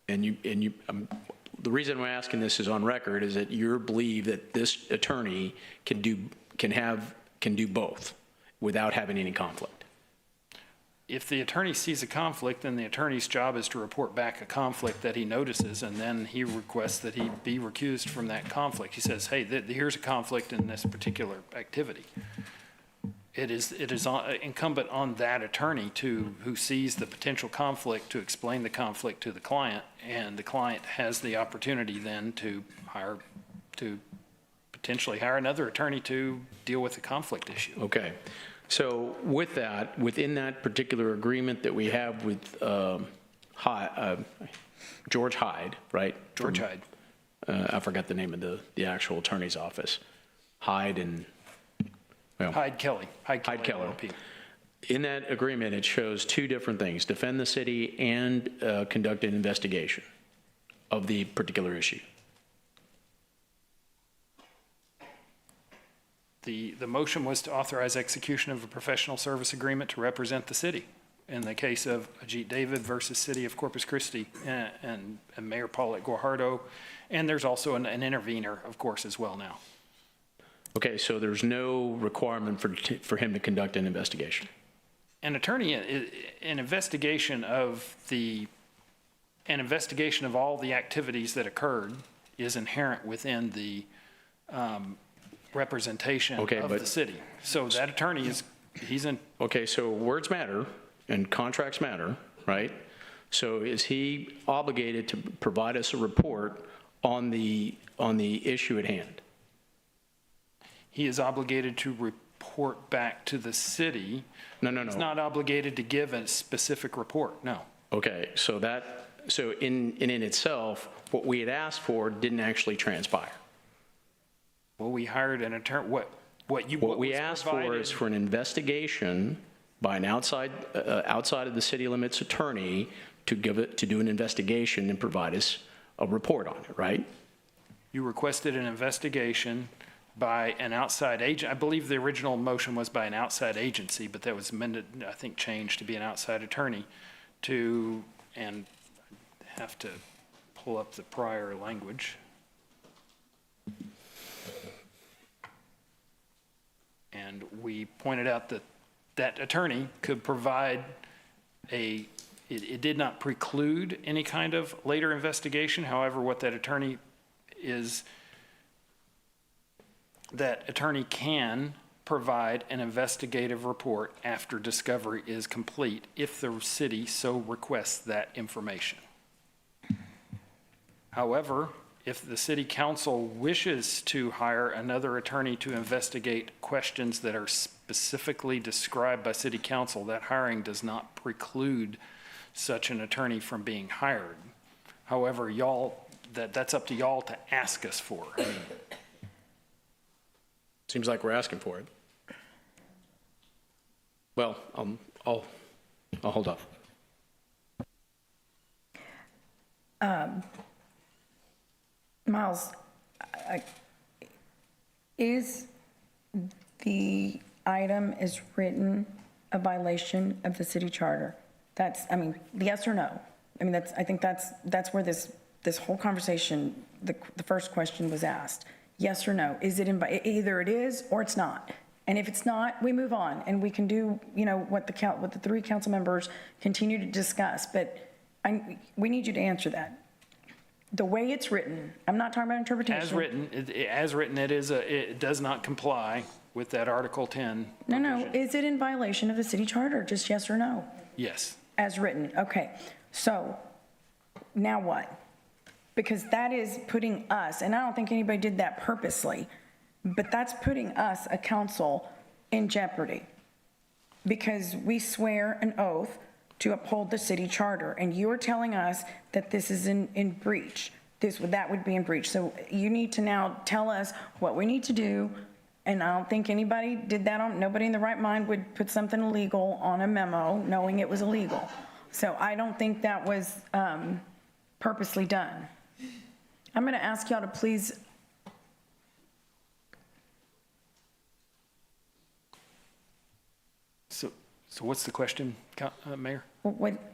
S15: and the reason I'm asking this is on record is that you believe that this attorney can do both without having any conflict.
S3: If the attorney sees a conflict, then the attorney's job is to report back a conflict that he notices, and then he requests that he be recused from that conflict. He says, hey, here's a conflict in this particular activity. It is incumbent on that attorney who sees the potential conflict to explain the conflict to the client, and the client has the opportunity then to potentially hire another attorney to deal with the conflict issue.
S15: Okay. So with that, within that particular agreement that we have with George Hyde, right?
S3: George Hyde.
S15: I forgot the name of the actual attorney's office. Hyde and, well.
S3: Hyde Kelly.
S15: Hyde Kelly. In that agreement, it shows two different things: defend the city and conduct an investigation of the particular issue.
S3: The motion was to authorize execution of a professional service agreement to represent the city in the case of Ajit David versus City of Corpus Christi and Mayor Paulette Guajardo. And there's also an intervener, of course, as well now.
S15: Okay, so there's no requirement for him to conduct an investigation.
S3: An attorney, an investigation of all the activities that occurred is inherent within the representation of the city. So that attorney he's in. Okay, so words matter and contracts matter, right? So is he obligated to provide us a report on the issue at hand?
S15: He is obligated to report back to the city. No. He's not obligated to give a specific report, no. Okay, so in itself, what we had asked for didn't actually transpire.
S3: Well, we hired an attorney.
S15: What we asked for is for an investigation by an outside of the city limits attorney to do an investigation and provide us a report on it, right?
S3: You requested an investigation by an outside agent. I believe the original motion was by an outside agency, but that was amended, I think, changed to be an outside attorney and I have to pull up the prior language. And we pointed out that attorney could provide it did not preclude any kind of later investigation. However, what that attorney can provide an investigative report after discovery is complete if the city so requests that information. However, if the city council wishes to hire another attorney to investigate questions that are specifically described by city council, that hiring does not preclude such an attorney from being hired. However, that's up to y'all to ask us for.
S15: Seems like we're asking for it. Well, I'll hold up.
S1: Miles, is the item is written a violation of the city charter? Yes or no? I think that's where this whole conversation, the first question was asked. Yes or no? Is it either it is or it's not? And if it's not, we move on and we can do, what the three council members continue to discuss. But we need you to answer that. The way it's written, I'm not talking about interpretation.
S3: As written, it does not comply with that Article 10.
S1: No, is it in violation of the city charter? Just yes or no?
S3: Yes.
S1: As written, okay. So now what? Because that is putting us, and I don't think anybody did that purposely, but that's putting us, a council, in jeopardy. Because we swear an oath to uphold the city charter, and you're telling us that this is in breach. That would be in breach. So you need to now tell us what we need to do, and I don't think anybody did that. Nobody in the right mind would put something illegal on a memo knowing it was illegal. So I don't think that was purposely done. I'm going to ask y'all to please.
S3: So what's the question, Mayor?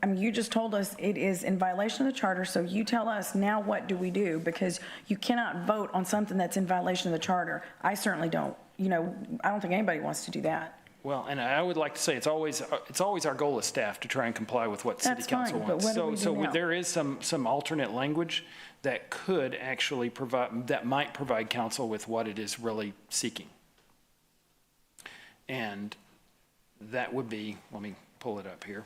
S1: You just told us it is in violation of the charter, so you tell us now what do we do? Because you cannot vote on something that's in violation of the charter. I certainly don't. I don't think anybody wants to do that.
S3: Well, and I would like to say it's always our goal as staff to try and comply with what City Council wants.
S1: But what do we do now?
S3: There is some alternate language that could actually might provide council with what it is really seeking. And that would be, let me pull it up here.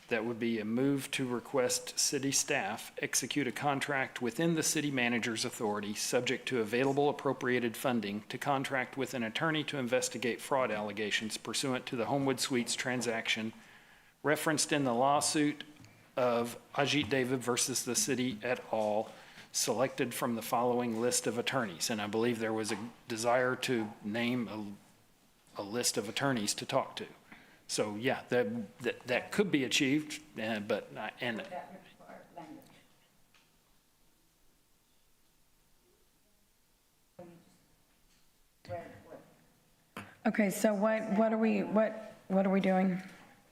S3: That would be a move to request city staff execute a contract within the city manager's authority, subject to available appropriated funding, to contract with an attorney to investigate fraud allegations pursuant to the Homewood Suites transaction referenced in the lawsuit of Ajit David versus the city et al., selected from the following list of attorneys. And I believe there was a desire to name a list of attorneys to talk to. So, yeah, that could be achieved, but.
S1: Okay, so what are we doing? What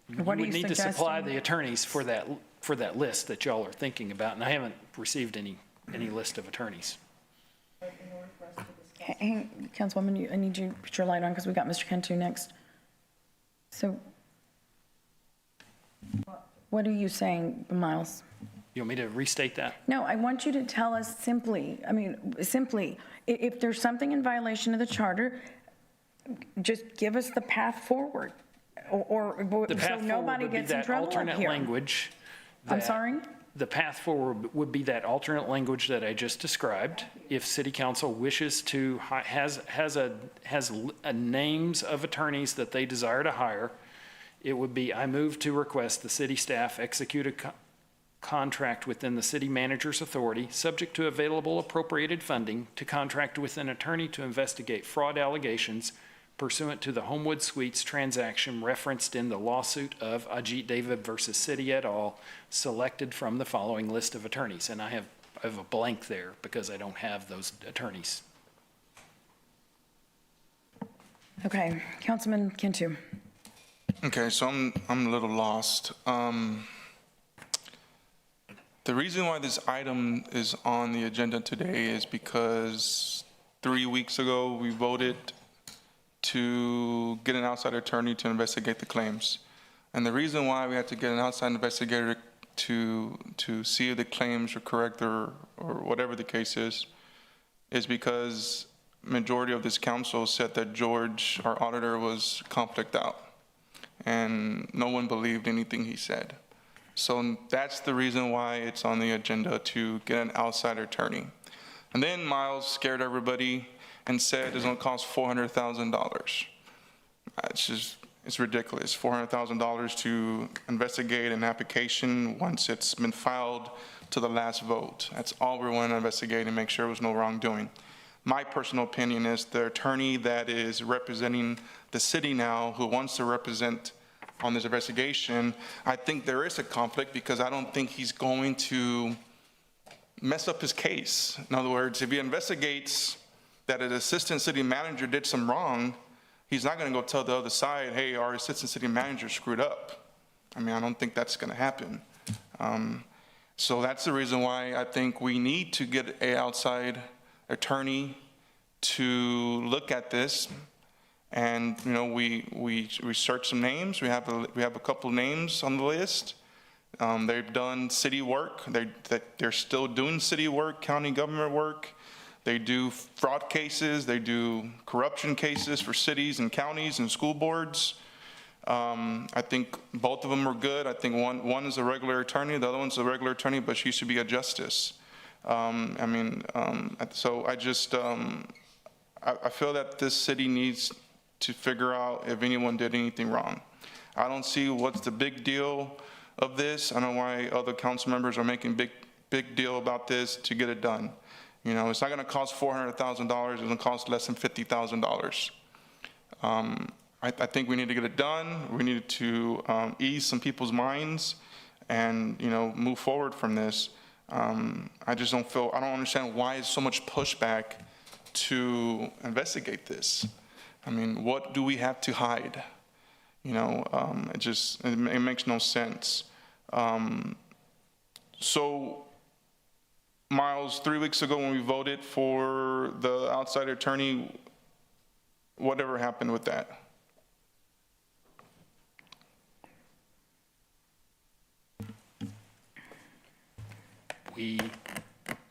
S3: You
S1: are
S3: would
S1: you
S3: need to supply
S1: suggesting?
S3: the attorneys for that list that y'all are thinking about, and I haven't received any list of attorneys.
S1: Hey, Councilwoman, I need you to put your light on because we got Mr. Cantu next. So what are you saying, Miles?
S3: You want me to restate that?
S1: No, I want you to tell us simply, if there's something in violation of the charter, just give us the path forward, or
S3: The
S1: so
S3: path forward
S1: nobody
S3: would be
S1: gets in
S3: that
S1: trouble up
S3: alternate
S1: here.
S3: language.
S1: I'm
S3: that-
S1: sorry?
S3: The path forward would be that alternate language that I just described. If city council wishes to, has names of attorneys that they desire to hire, it would be, I move to request the city staff execute a contract within the city manager's authority, subject to available appropriated funding, to contract with an attorney to investigate fraud allegations pursuant to the Homewood Suites transaction referenced in the lawsuit of Ajit David versus City et al., selected from the following list of attorneys. And I have a blank there because I don't have those attorneys.
S1: Okay, Councilman Cantu.
S5: Okay, so I'm a little lost. The reason why this item is on the agenda today is because 3 weeks ago, we voted to get an outside attorney to investigate the claims. And the reason why we had to get an outside investigator to see if the claims are correct or whatever the case is because majority of this council said that George, our auditor, was conflict out. And no one believed anything he said. So that's the reason why it's on the agenda, to get an outside attorney. And then Miles scared everybody and said it's gonna cost $400,000. It's ridiculous, $400,000 to investigate an application once it's been filed to the last vote. That's all we want to investigate and make sure there was no wrongdoing. My personal opinion is the attorney that is representing the city now, who wants to represent on this investigation, I think there is a conflict because I don't think he's going to mess up his case. In other words, if he investigates that an assistant city manager did some wrong, He's not going to go tell the other side, hey, our assistant city manager screwed up. I mean, I don't think that's going to happen. So that's the reason why I think we need to get an outside attorney to look at this. And, you know, we searched some names. We have a couple of names on the list. They've done city work. They're still doing city work, county government work. They do fraud cases. They do corruption cases for cities and counties and school boards. I think both of them are good. I think one is a regular attorney. The other one's a regular attorney, but she used to be a justice. So I just, I feel that this city needs to figure out if anyone did anything wrong. I don't see what's the big deal of this. I don't know why other council members are making big deal about this to get it done. You know, it's not going to cost $400,000. It's going to cost less than $50,000. I think we need to get it done. We need to ease some people's minds and, you know, move forward from this. I just don't understand why there's so much pushback to investigate this. I mean, what do we have to hide? You know, it makes no sense. So, Miles, 3 weeks ago when we voted for the outside attorney, whatever happened with that?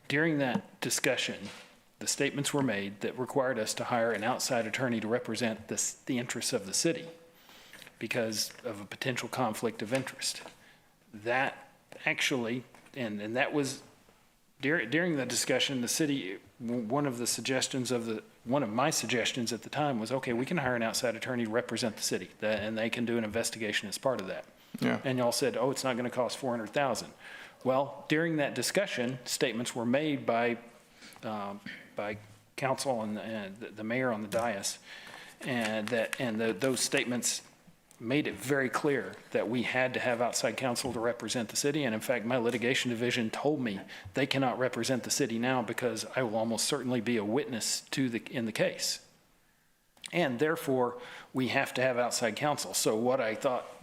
S3: During that discussion, the statements were made that required us to hire an outside attorney to represent the interests of the city because of a potential conflict of interest. That actually, and that was during the discussion, the city, one of my suggestions at the time was, okay, we can hire an outside attorney to represent the city, and they can do an investigation as part of that.
S5: Yeah.
S3: And y'all said, oh, it's not going to cost $400,000. Well, during that discussion, statements were made by council and the mayor on the dais, and those statements made it very clear that we had to have outside counsel to represent the city. And in fact, my litigation division told me they cannot represent the city now because I will almost certainly be a witness in the case. And therefore, we have to have outside counsel. So what I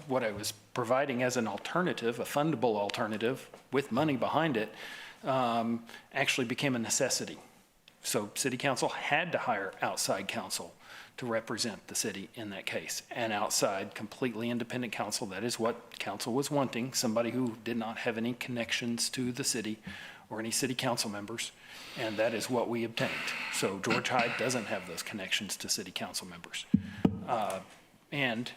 S3: was providing as an alternative, a fundable alternative with money behind it, actually became a necessity. So city council had to hire outside counsel to represent the city in that case. An outside, completely independent counsel, that is what council was wanting, somebody who did not have any connections to the city or any city council members, and that is what we obtained. So George Hyde doesn't have those connections to city council members. And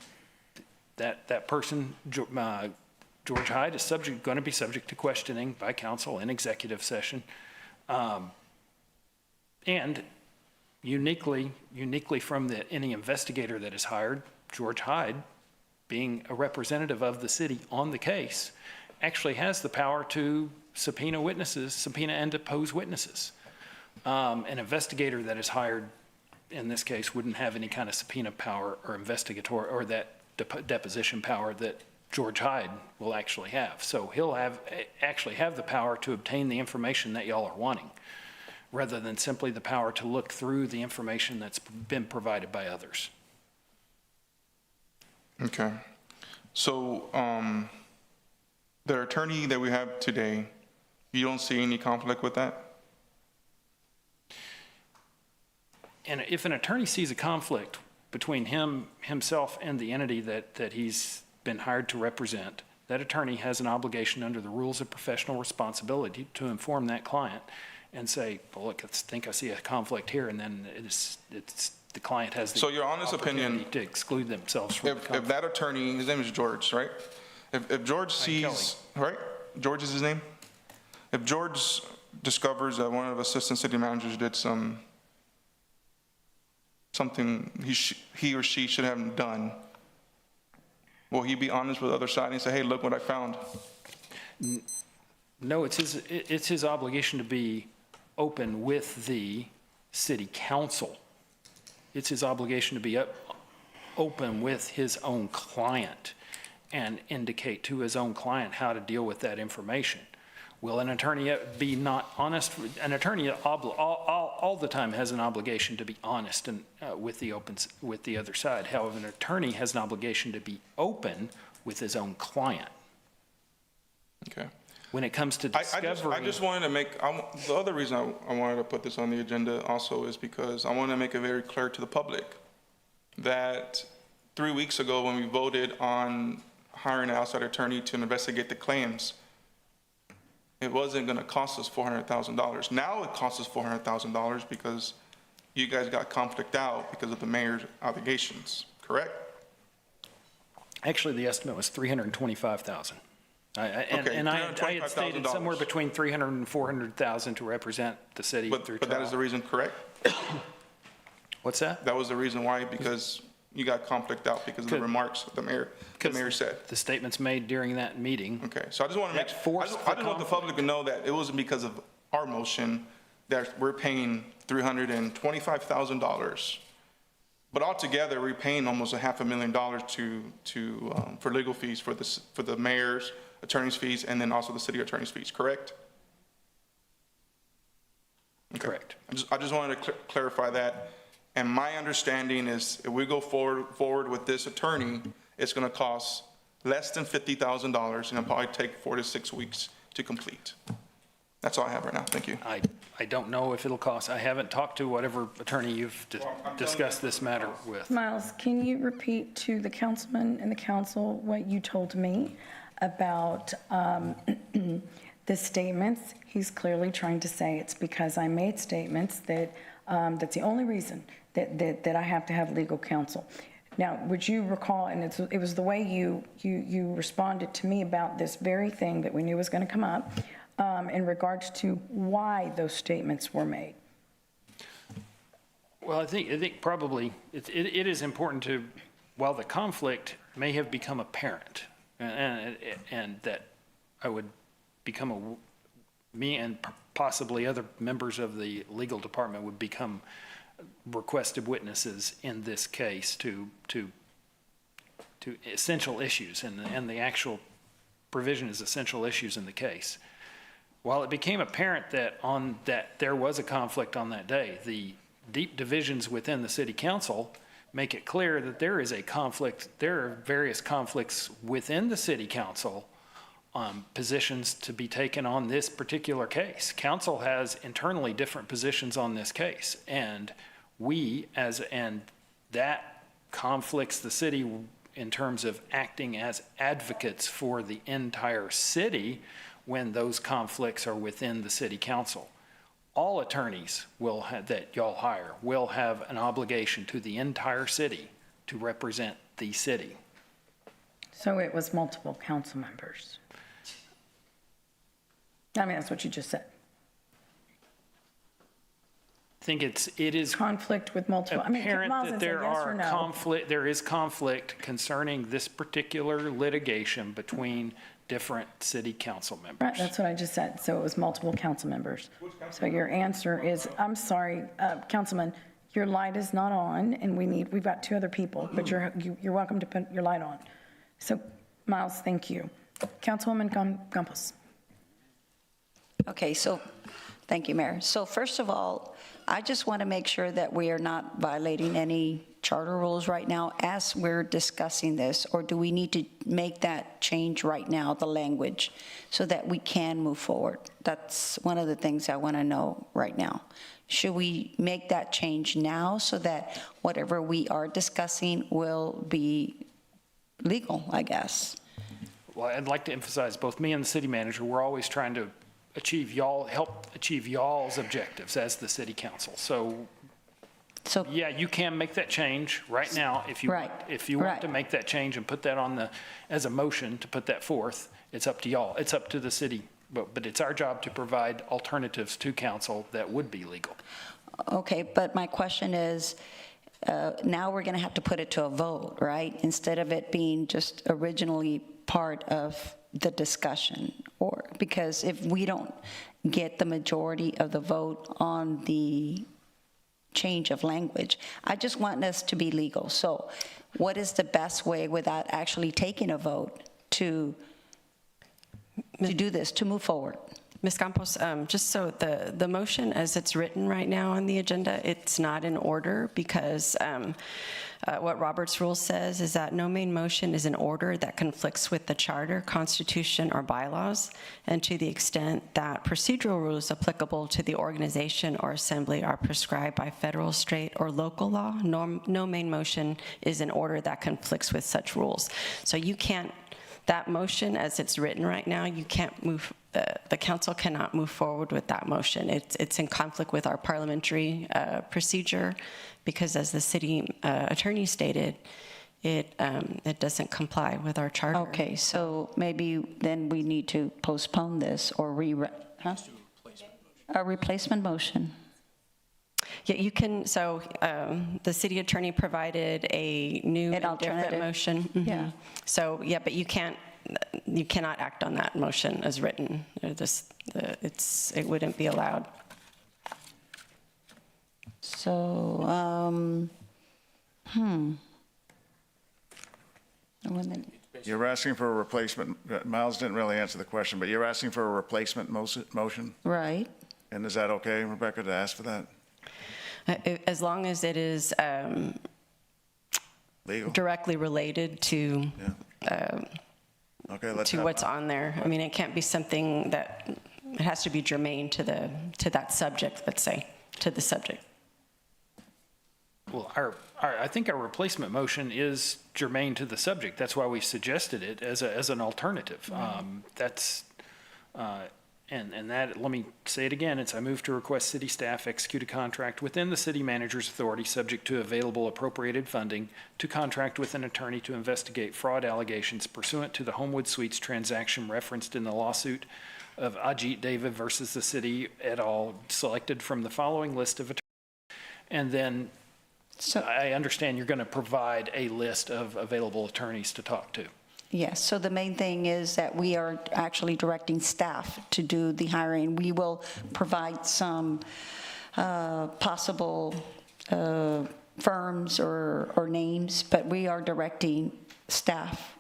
S3: that person, George Hyde, is going to be subject to questioning by council in executive session. And uniquely from any investigator that is hired, George Hyde, being a representative of the city on the case, actually has the power to subpoena and depose witnesses. An investigator that is hired in this case wouldn't have any kind of subpoena power or investigator or that deposition power that George Hyde will actually have. So he'll actually have the power to obtain the information that y'all are wanting, rather than simply the power to look through the information that's been provided by others.
S5: Okay. So the attorney that we have today, you don't see any conflict with that?
S3: And if an attorney sees a conflict between himself and the entity that he's been hired to represent, that attorney has an obligation under the rules of professional responsibility to inform that client and say, well, look, I think I see a conflict here, and then it's the client has the
S5: So your honest opinion,
S3: to exclude themselves from the conflict.
S5: if that attorney, his name is George, right? If George sees, right? George is his name? If George discovers that one of the assistant city managers did something he or she should have done, will he be honest with the other side and say, hey, look what I found?
S3: No, it's his obligation to be open with the city council. It's his obligation to be open with his own client and indicate to his own client how to deal with that information. Will an attorney be not honest? An attorney all the time has an obligation to be honest and with the other side. However, an attorney has an obligation to be open with his own client.
S5: Okay.
S3: When it comes to discovery.
S5: I just wanted to make, the other reason I wanted to put this on the agenda also is because I want to make it very clear to the public that 3 weeks ago when we voted on hiring an outside attorney to investigate the claims, it wasn't going to cost us $400,000. Now it costs us $400,000 because you guys got conflict out because of the mayor's allegations, correct?
S3: Actually, the estimate was $325,000. And I had stated somewhere between $300,000 and $400,000 to represent the city through trial.
S5: But that is the reason, correct?
S3: What's that?
S5: That was the reason why, because you got conflict out because of the remarks the mayor said.
S3: The statements made during that meeting.
S5: Okay, so I just want to make, I just want the public to know that it wasn't because of our motion that we're paying $325,000. But altogether, we're paying almost $500,000 for legal fees for the mayor's attorney's fees and then also the city attorney's fees, correct? Okay.
S3: Correct.
S5: I just wanted to clarify that. And my understanding is if we go forward with this attorney, it's going to cost less than $50,000 and it'll probably take 4 to 6 weeks to complete. That's all I have right now. Thank you.
S3: I don't know if it'll cost. I haven't talked to whatever attorney you've discussed this matter with.
S1: Miles, can you repeat to the councilman and the council what you told me about the statements? He's clearly trying to say it's because I made statements that that's the only reason that I have to have legal counsel. Now, would you recall, and it was the way you responded to me about this very thing that we knew was going to come up in regards to why those statements were made?
S3: Well, I think probably it is important to, while the conflict may have become apparent, and that I would become me and possibly other members of the legal department would become requested witnesses in this case to essential issues, and the actual provision is essential issues in the case. While it became apparent that there was a conflict on that day, the deep divisions within the city council make it clear that there is a conflict. There are various conflicts within the city council positions to be taken on this particular case. Council has internally different positions on this case, and that conflicts the city in terms of acting as advocates for the entire city when those conflicts are within the city council. All attorneys that y'all hire will have an obligation to the entire city to represent the city.
S1: So it was multiple council members. I mean, that's what you just said.
S3: I think it is
S1: conflict with multiple.
S3: Apparent that there is conflict concerning this particular litigation between different city council members.
S1: Right, that's what I just said. So it was multiple council members. So your answer is, I'm sorry, Councilman, your light is not on, and we've got 2 other people, but you're welcome to put your light on. So, Miles, thank you. Councilwoman Campos.
S11: Okay, so, thank you, Mayor. So first of all, I just want to make sure that we are not violating any charter rules right now as we're discussing this, or do we need to make that change right now, the language, so that we can move forward? That's one of the things I want to know right now. Should we make that change now so that whatever we are discussing will be legal, I guess?
S3: Well, I'd like to emphasize, both me and the city manager, we're always trying to help achieve y'all's objectives as the city council. So yeah, you can make that change right now if you want to make that change and put that on as a motion to put that forth. It's up to y'all. It's up to the city, but it's our job to provide alternatives to council that would be legal.
S11: Okay, but my question is, now we're going to have to put it to a vote, right? Instead of it being just originally part of the discussion, or because if we don't get the majority of the vote on the change of language, I just want us to be legal. So what is the best way without actually taking a vote to do this, to move forward?
S4: Ms. Campos, just so the motion as it's written right now on the agenda, it's not in order because what Robert's rule says is that no main motion is an order that conflicts with the charter, constitution, or bylaws, and to the extent that procedural rules applicable to the organization or assembly are prescribed by federal, state, or local law, no main motion is an order that conflicts with such rules. So you can't, that motion as it's written right now, you can't move, the council cannot move forward with that motion. It's in conflict with our parliamentary procedure because as the city attorney stated, it doesn't comply with our charter.
S11: Okay, so maybe then we need to postpone this or a replacement motion.
S4: Yeah, you can, so the city attorney provided a new and different
S11: alternative.
S4: motion.
S11: Yeah.
S4: So, yeah, but you cannot act on that motion as written. It wouldn't be allowed.
S11: So,
S7: You're asking for a replacement. Miles didn't really answer the question, but you're asking for a replacement motion?
S11: Right.
S7: And is that okay, Rebecca, to ask for that?
S4: As long as it is
S7: Legal.
S4: directly related to
S7: Okay,
S4: what's on there. I mean, it can't be something that, it has to be germane to that subject, let's say, to the subject.
S3: Well, I think our replacement motion is germane to the subject. That's why we suggested it as an alternative. And that, let me say it again, it's I move to request city staff execute a contract within the city manager's authority subject to available appropriated funding to contract with an attorney to investigate fraud allegations pursuant to the Homewood Suites transaction referenced in the lawsuit of Ajit David versus the city et al. Selected from the following list of attorneys. And then I understand you're going to provide a list of available attorneys to talk to.
S11: Yes, so the main thing is that we are actually directing staff to do the hiring. We will provide some possible firms or names, but we are directing staff.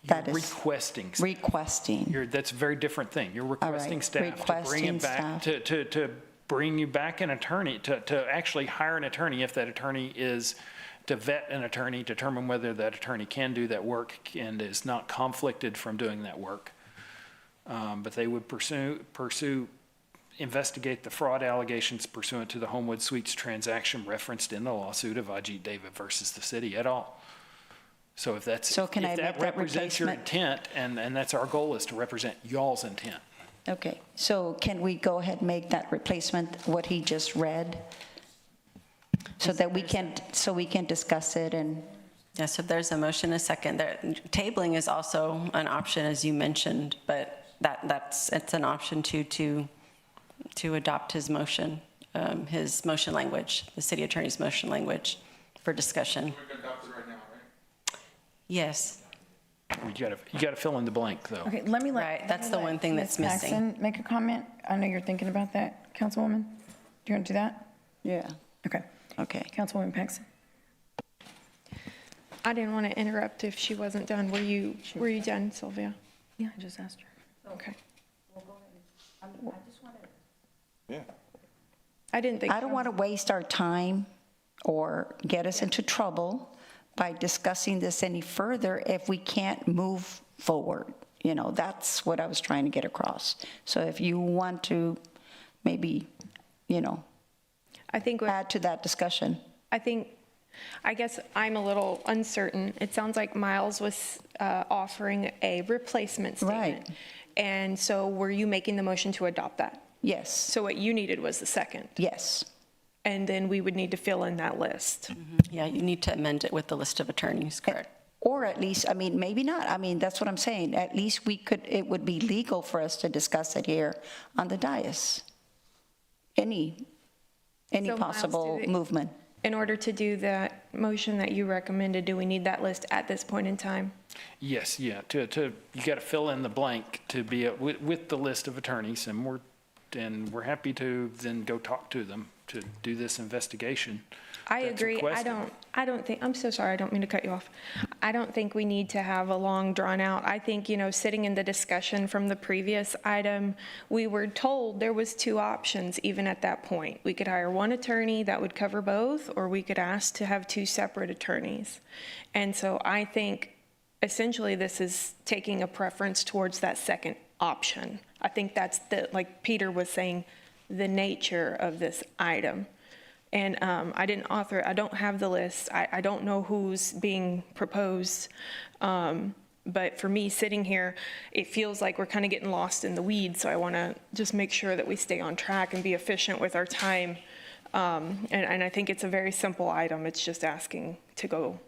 S11: That is
S3: requesting.
S11: Requesting.
S3: That's a very different thing. You're requesting
S11: right.
S3: staff to bring it back,
S11: Staff.
S3: to bring you back an attorney, to actually hire an attorney if that attorney is, to vet an attorney, determine whether that attorney can do that work and is not conflicted from doing that work. But they would investigate the fraud allegations pursuant to the Homewood Suites transaction referenced in the lawsuit of Ajit David versus the city et al. So if that represents your intent, and that's our goal, is to represent y'all's intent.
S11: Okay, so can we go ahead and make that replacement what he just read? So that we can discuss it and.
S4: Yes, if there's a motion, a second. Tabling is also an option, as you mentioned, but it's an option to adopt his motion language, the city attorney's motion language for discussion.
S5: We can adopt it right now, right?
S4: Yes.
S3: You got to fill in the blank, though.
S1: Okay, let me
S4: Right, that's the one thing that's
S1: Ms.
S4: missing.
S1: Paxson make a comment. I know you're thinking about that, Councilwoman. Do you want to do that?
S11: Yeah.
S1: Okay.
S11: Okay.
S1: Councilwoman Paxson.
S10: I didn't want to interrupt if she wasn't done. Were you done, Sylvia?
S1: Yeah, I just asked her.
S10: Okay.
S5: Yeah.
S10: I didn't think.
S11: I don't want to waste our time or get us into trouble by discussing this any further if we can't move forward. You know, that's what I was trying to get across. So if you want to maybe,
S10: I think
S11: add to that discussion.
S10: I guess I'm a little uncertain. It sounds like Miles was offering a replacement statement.
S11: Right.
S10: And so were you making the motion to adopt that?
S11: Yes.
S10: So what you needed was the second?
S11: Yes.
S10: And then we would need to fill in that list?
S4: Yeah, you need to amend it with the list of attorneys, correct?
S11: Or at least, maybe not. That's what I'm saying. At least it would be legal for us to discuss it here on the dais. Any
S10: So, Miles,
S11: possible movement.
S10: In order to do that motion that you recommended, do we need that list at this point in time?
S3: Yes, yeah. You got to fill in the blank to be with the list of attorneys, and we're happy to then go talk to them do this investigation.
S10: I
S3: that's
S10: agree.
S3: requested.
S10: I don't think, I'm so sorry, I don't mean to cut you off. I don't think we need to have a long drawn out. I think, sitting in the discussion from the previous item, we were told there was two options even at that point. We could hire one attorney that would cover both, or we could ask to have two separate attorneys. And so I think essentially this is taking a preference towards that second option. I think that's like Peter was saying, the nature of this item. And I don't have the list. I don't know who's being proposed. But for me, sitting here, it feels like we're kind of getting lost in the weeds. So I want to just make sure that we stay on track and be efficient with our time. And I think it's a very simple item. It's just asking to go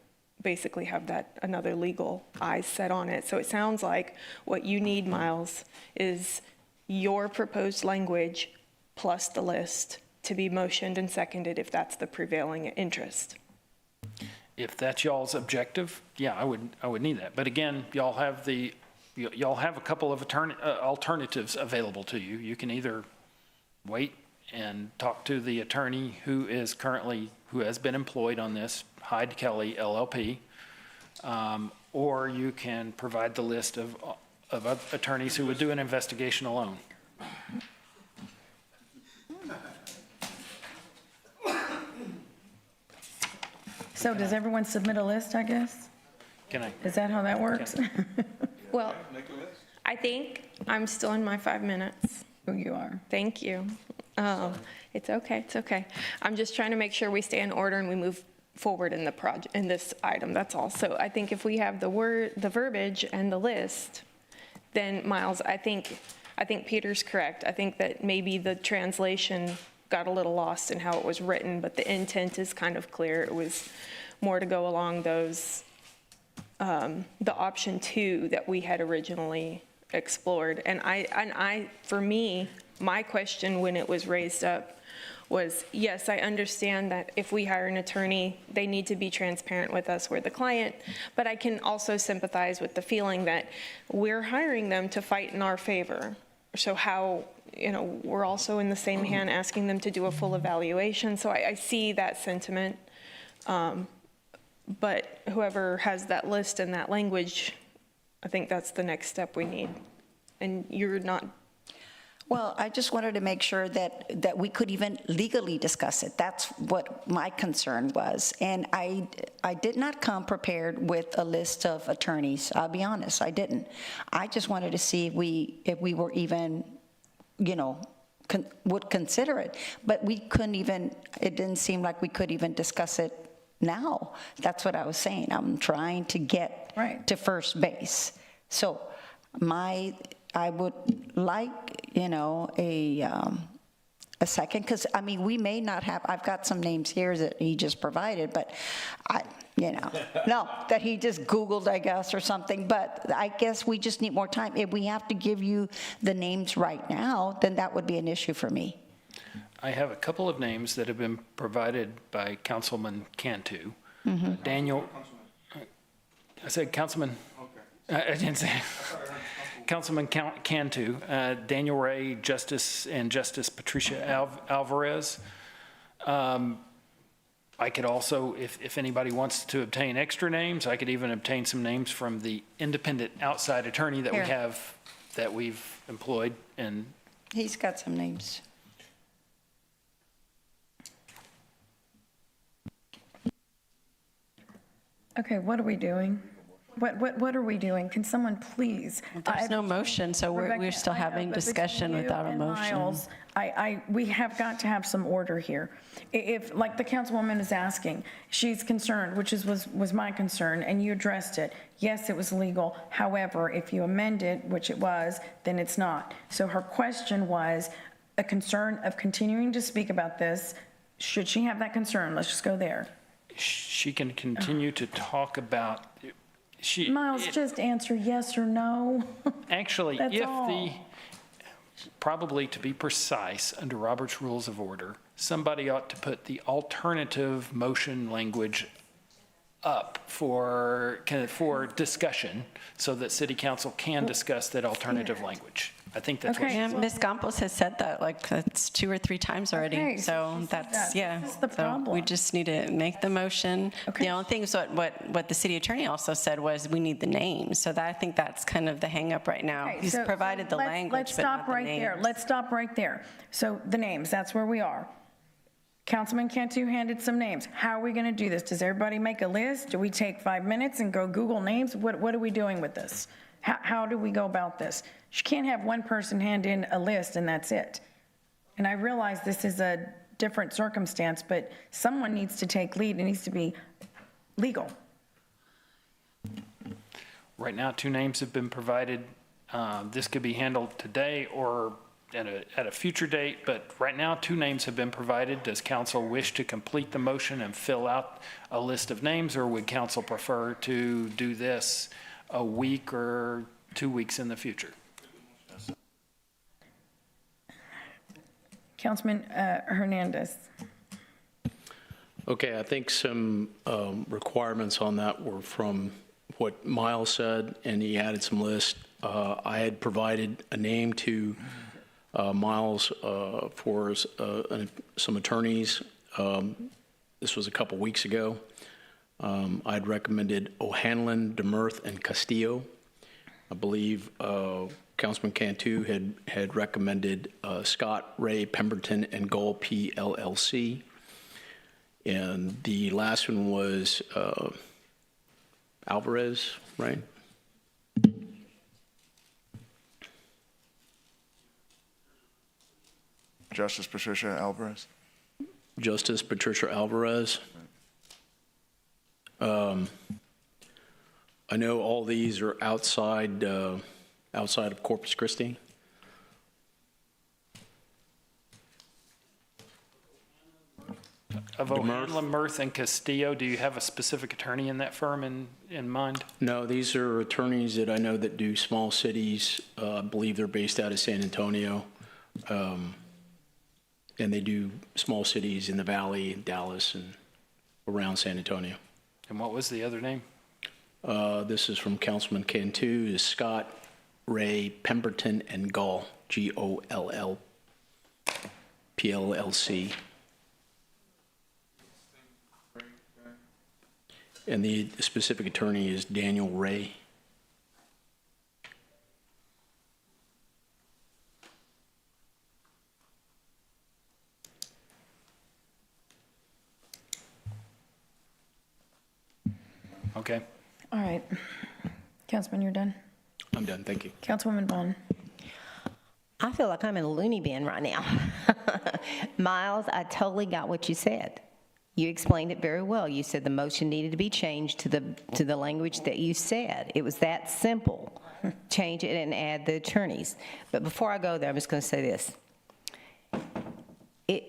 S10: basically have that another legal eyes set on it. So it sounds like what you need, Miles, is your proposed language plus the list to be motioned and seconded if that's the prevailing interest.
S3: If that's y'all's objective, yeah, I would need that. But again, y'all have a couple of alternatives available to you. You can either wait and talk to the attorney who has been employed on this, Hyde Kelly LLP, or you can provide the list of attorneys who would do an investigation alone.
S1: So does everyone submit a list, I guess? Is that how that works?
S10: Well, I think I'm still in my 5 minutes.
S1: Oh, you are.
S10: Thank you. It's okay, it's okay. I'm just trying to make sure we stay in order and we move forward in the project, in this item, that's all. So I think if we have the verbiage and the list, then Miles, I think Peter's correct. I think that maybe the translation got a little lost in how it was written, but the intent is kind of clear. It was more to go along those, the option 2 that we had originally explored. And for me, my question when it was raised up was, yes, I understand that if we hire an attorney, they need to be transparent with us, we're the client, but I can also sympathize with the feeling that we're hiring them to fight in our favor. So how, we're also in the same hand asking them to do a full evaluation. So I see that sentiment. But whoever has that list and that language, I think that's the next step we need. And you're not.
S11: Well, I just wanted to make sure that we could even legally discuss it. That's what my concern was. And I did not come prepared with a list of attorneys. I'll be honest, I didn't. I just wanted to see if we were even, would consider it. But we couldn't even, it didn't seem like we could even discuss it now. That's what I was saying. I'm trying to get to first base. So I would like, a second, because, we may not have, I've got some names here that he just provided, but no, that he just Googled, I guess, or something, but I guess we just need more time. If we have to give you the names right now, then that would be an issue for me.
S3: I have a couple of names that have been provided by Councilman Cantu. Daniel, I said Councilman, I didn't say. Councilman Cantu, Daniel Ray, Justice Patricia Alvarez. I could also, if anybody wants to obtain extra names, I could even obtain some names from the independent outside attorney that we have, that we've employed. And
S11: he's got some names.
S1: Okay, what are we doing? What are we doing? Can someone please?
S4: There's no motion, so we're still having discussion without a motion.
S1: Miles, we have got to have some order here. If, like the councilwoman is asking, she's concerned, which was my concern, and you addressed it. Yes, it was legal. However, if you amend it, which it was, then it's not. So her question was a concern of continuing to speak about this. Should she have that concern? Let's just go there.
S3: She can continue to talk about.
S1: Miles, just answer yes or no.
S3: Actually, probably to be precise, under Robert's Rules of Order, somebody ought to put the alternative motion language up for discussion so that City Council can discuss that alternative language. I think that's what.
S1: Okay.
S4: Yeah, Ms. Campos has said that like that's 2 or 3 times already.
S1: Okay,
S4: So
S1: she said
S4: that's,
S1: that.
S4: yeah.
S1: This is the
S4: So
S1: problem.
S4: we just need to make the motion.
S1: Okay.
S4: The only thing is what the city attorney also said was we need the names. So that, I think that's kind of the hang up right now.
S1: Okay,
S4: He's
S1: so
S4: provided the
S1: let's-
S4: language,
S1: Let's
S4: but not
S1: stop
S4: the
S1: right there.
S4: names.
S1: Let's stop right there. So the names, that's where we are. Councilman Cantu handed some names. How are we going to do this? Does everybody make a list? Do we take 5 minutes and go Google names? What are we doing with this? How do we go about this? You can't have one person hand in a list and that's it. And I realize this is a different circumstance, but someone needs to take lead. It needs to be legal.
S3: Right now, 2 names have been provided. This could be handled today or at a future date, but right now, 2 names have been provided. Does council wish to complete the motion and fill out a list of names, or would council prefer to do this a week or 2 weeks in the future?
S1: Councilman Hernandez.
S15: Okay, I think some requirements on that were from what Miles said, and he added some lists. I had provided a name to Miles for some attorneys. This was a couple weeks ago. I'd recommended O'Hanlon, DeMurth, and Castillo. I believe Councilman Cantu had recommended Scott, Ray, Pemberton, and Gull PLLC. And the last one was Alvarez, right?
S7: Justice Patricia Alvarez.
S15: Justice Patricia Alvarez. I know all these are outside of Corpus Christi.
S3: Of O'Hanlon, Mirth, and Castillo, do you have a specific attorney in that firm in mind?
S15: No, these are attorneys that I know that do small cities. I believe they're based out of San Antonio. And they do small cities in the Valley, Dallas, and around San Antonio.
S3: And what was the other name?
S15: This is from Councilman Cantu, is Scott, Ray, Pemberton, and Gull, Goll, PLLC. And the specific attorney is Daniel Ray.
S3: Okay.
S1: All right. Councilman, you're done?
S15: I'm done, thank you.
S1: Councilwoman Vaughn.
S12: I feel like I'm in a loony bin right now. Miles, I totally got what you said. You explained it very well. You said the motion needed to be changed to the language that you said. It was that simple. Change it and add the attorneys. But before I go there, I'm just going to say this.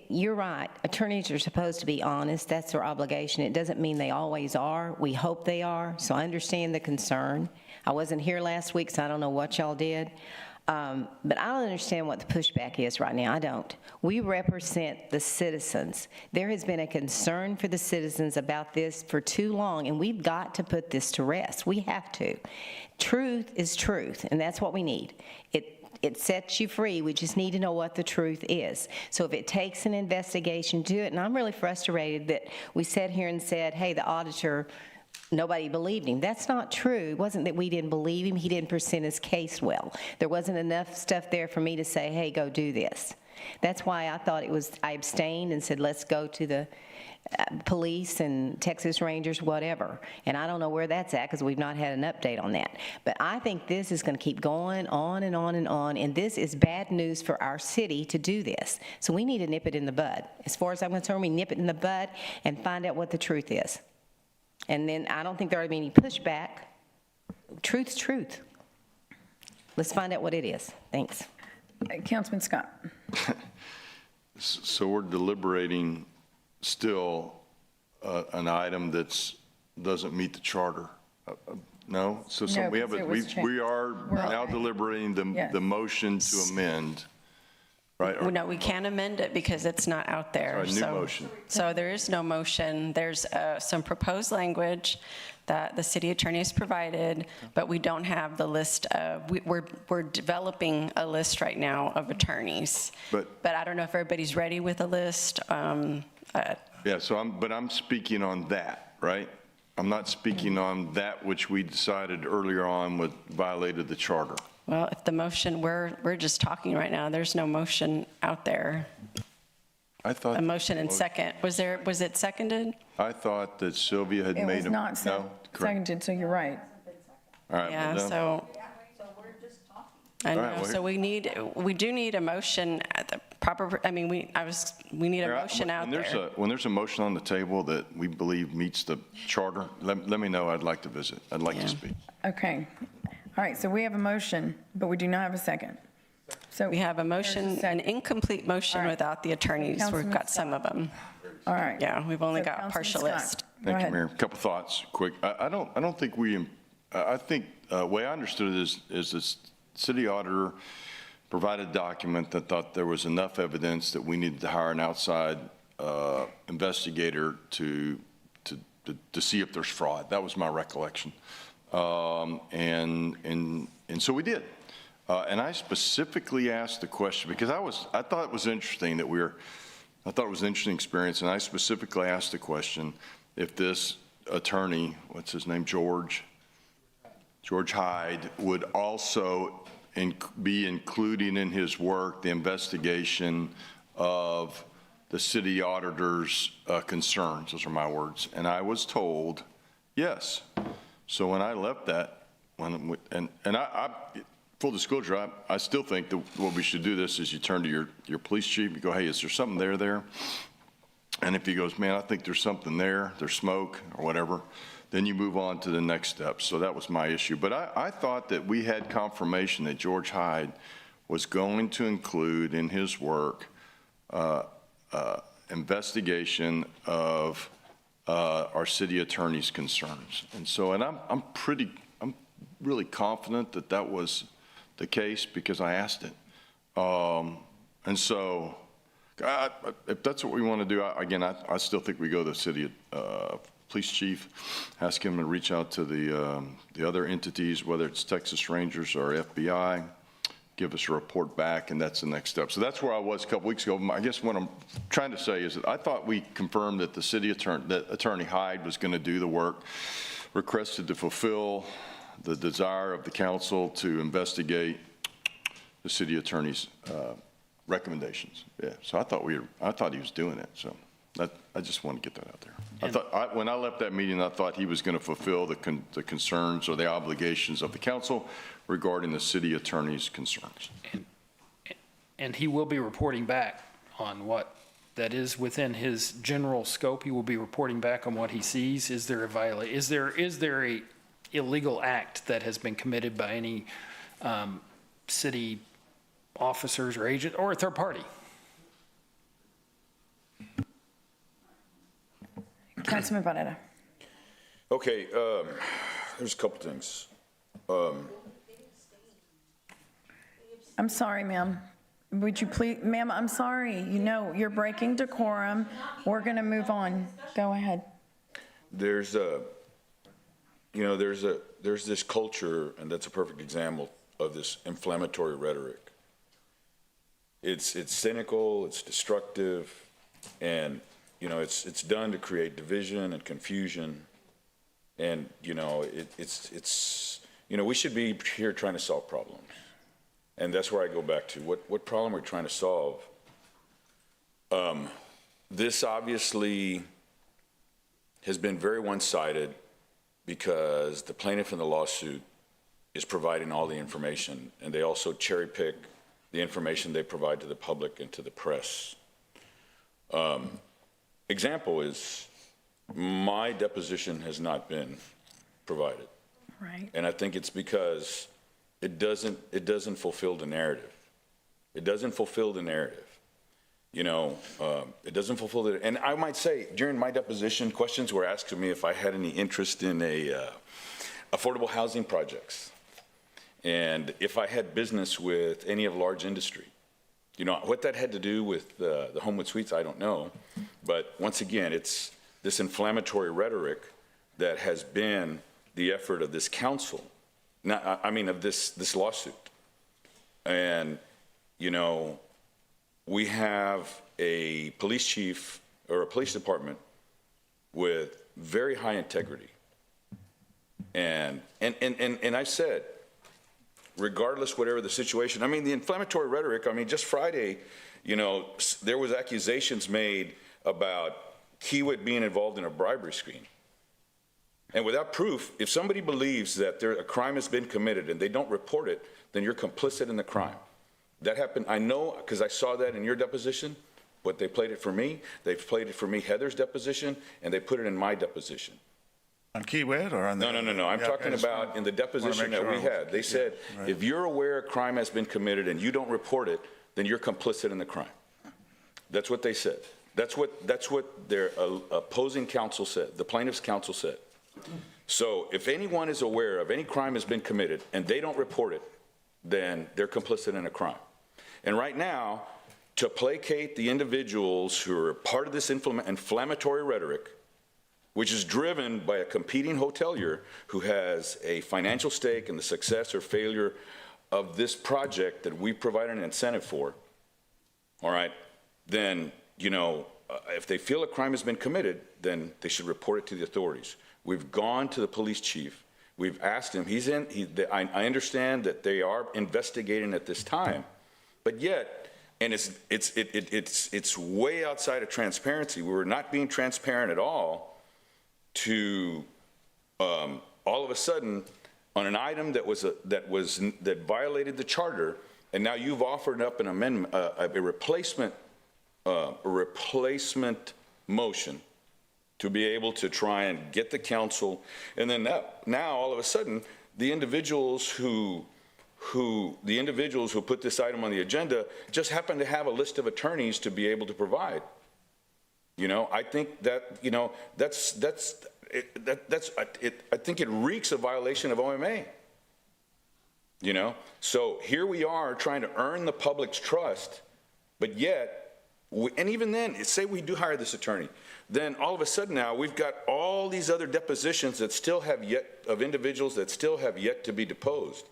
S12: You're right. Attorneys are supposed to be honest. That's their obligation. It doesn't mean they always are. We hope they are. So I understand the concern. I wasn't here last week, so I don't know what y'all did. But I don't understand what the pushback is right now. I don't. We represent the citizens. There has been a concern for the citizens about this for too long, and we've got to put this to rest. We have to. Truth is truth, and that's what we need. It sets you free. We just need to know what the truth is. So if it takes an investigation to do it, and I'm really frustrated that we sat here and said, hey, the auditor, nobody believed him. That's not true. It wasn't that we didn't believe him. He didn't present his case well. There wasn't enough stuff there for me to say, hey, go do this. That's why I thought I abstained and said, let's go to the police and Texas Rangers, whatever. And I don't know where that's at because we've not had an update on that. But I think this is going to keep going on and on and on, and this is bad news for our city to do this. So we need to nip it in the bud. As far as I'm concerned, we nip it in the bud and find out what the truth is. And then I don't think there ought to be any pushback. Truth's truth. Let's find out what it is. Thanks.
S1: Councilman Scott.
S8: So we're deliberating still an item that's doesn't meet the charter. No? So
S1: No,
S8: we
S1: because it was changed.
S8: we are now deliberating the motion to amend, right?
S4: No, we can't amend it because it's not out there.
S8: Sorry, new motion.
S4: So there is no motion. There's some proposed language that the city attorney has provided, but we don't have the list of, we're developing a list right now of attorneys. But I don't know if everybody's ready with a list.
S8: Yeah, so I'm speaking on that, right? I'm not speaking on that which we decided earlier on violated the charter.
S4: Well, if the motion, we're just talking right now. There's no motion out there.
S8: I thought.
S4: A motion and second. Was it seconded?
S8: I thought that Sylvia had
S1: It
S8: made
S1: was
S8: a.
S1: not
S8: No? Correct.
S1: seconded, so you're right.
S8: All right.
S4: Yeah,
S8: well, then-
S4: so. I
S8: All right,
S4: know,
S8: well,
S4: so we do need a motion at the proper, I mean, we need a motion out there.
S8: When there's a motion on the table that we believe meets the charter, let me know. I'd like to visit. I'd like to speak.
S1: Okay. All right, so we have a motion, but we do not have a second. So
S4: We have a motion, an incomplete motion
S1: All right.
S4: without the attorneys.
S1: Councilman
S4: We've got some of them.
S1: All right.
S4: Yeah, we've only
S1: So
S4: got a partial
S1: Councilman
S4: list.
S1: Scott, go
S8: Thank you,
S1: ahead.
S8: Mayor. A couple thoughts, quick. I don't think I think the way I understood it is the city auditor provided a document that thought there was enough evidence that we needed to hire an outside investigator to see if there's fraud. That was my recollection. And so we did. And I specifically asked the question because I thought it was interesting that I thought it was an interesting experience, and I specifically asked the question if this attorney, what's his name, George Hyde, would also be including in his work the investigation of the city auditor's concerns. Those are my words. And I was told, yes. So when I left that, full disclosure, I still think that what we should do this is you turn to your police chief, you go, hey, is there something there? And if he goes, man, I think there's something there's smoke or whatever, then you move on to the next step. So that was my issue. But I thought that we had confirmation that George Hyde was going to include in his work investigation of our city attorney's concerns. And so, I'm really confident that that was the case because I asked it. And so, if that's what we want to do, I still think we go to the city police chief, ask him to reach out to the other entities, whether it's Texas Rangers or FBI, give us a report back, and that's the next step. So that's where I was a couple weeks ago. I guess what I'm trying to say is that I thought we confirmed that the city attorney, that Attorney Hyde was going to do the work, requested to fulfill the desire of the council to investigate the city attorney's recommendations. Yeah, so I thought he was doing it. So I just want to get that out there. When I left that meeting, I thought he was going to fulfill the concerns or the obligations of the council regarding the city attorney's concerns.
S3: And he will be reporting back on what that is within his general scope. He will be reporting back on what he sees. Is there a violation? Is there a illegal act that has been committed by any city officers or agent or a third party?
S1: Councilman Barrera.
S9: Okay, there's a couple things.
S1: I'm sorry, ma'am. Would you please, ma'am, I'm sorry. You know, you're breaking decorum. We're going to move on. Go ahead.
S9: There's this culture, and that's a perfect example of this inflammatory rhetoric. It's cynical, it's destructive, and it's done to create division and confusion. And we should be here trying to solve problems. And that's where I go back to what problem we're trying to solve. This obviously has been very one-sided because the plaintiff in the lawsuit is providing all the information, and they also cherry pick the information they provide to the public and to the press. Example is my deposition has not been provided.
S1: Right.
S9: And I think it's because it doesn't fulfill the narrative. It doesn't fulfill the narrative. It doesn't fulfill the, and I might say during my deposition, questions were asked to me if I had any interest in affordable housing projects and if I had business with any of large industry. What that had to do with the Homewood Suites, I don't know. But once again, it's this inflammatory rhetoric that has been the effort of this council, of this lawsuit. And, you know, we have a police chief or a police department with very high integrity. And I said, regardless, whatever the situation, I mean, the inflammatory rhetoric, I mean, just Friday, you know, there was accusations made about Kiewit being involved in a bribery scheme. And without proof, if somebody believes that a crime has been committed and they don't report it, then you're complicit in the crime. That happened, I know, because I saw that in your deposition, but they played it for me. They've played it for me, Heather's deposition, and they put it in my deposition.
S7: On Kiewit or on the?
S9: No. I'm talking about in the deposition that we had. They said, if you're aware a crime has been committed and you don't report it, then you're complicit in the crime. That's what they said. That's what their opposing counsel said, the plaintiff's counsel said. So if anyone is aware of any crime has been committed and they don't report it, then they're complicit in a crime. And right now, to placate the individuals who are part of this inflammatory rhetoric, which is driven by a competing hotelier who has a financial stake in the success or failure of this project that we provide an incentive for, all right, then, you know, if they feel a crime has been committed, then they should report it to the authorities. We've gone to the police chief. We've asked him. I understand that they are investigating at this time, but yet, and it's way outside of transparency. We were not being transparent at all to all of a sudden on an item that violated the charter, and now you've offered up an amendment, a replacement motion to be able to try and get the council, and then now all of a sudden the individuals who put this item on the agenda just happen to have a list of attorneys to be able to provide. You know, I think that, you know, I think it reeks of violation of OMA. You know, so here we are trying to earn the public's trust, but yet, and even then, say we do hire this attorney, then all of a sudden now we've got all these other depositions that still have of individuals that still have yet to be deposed.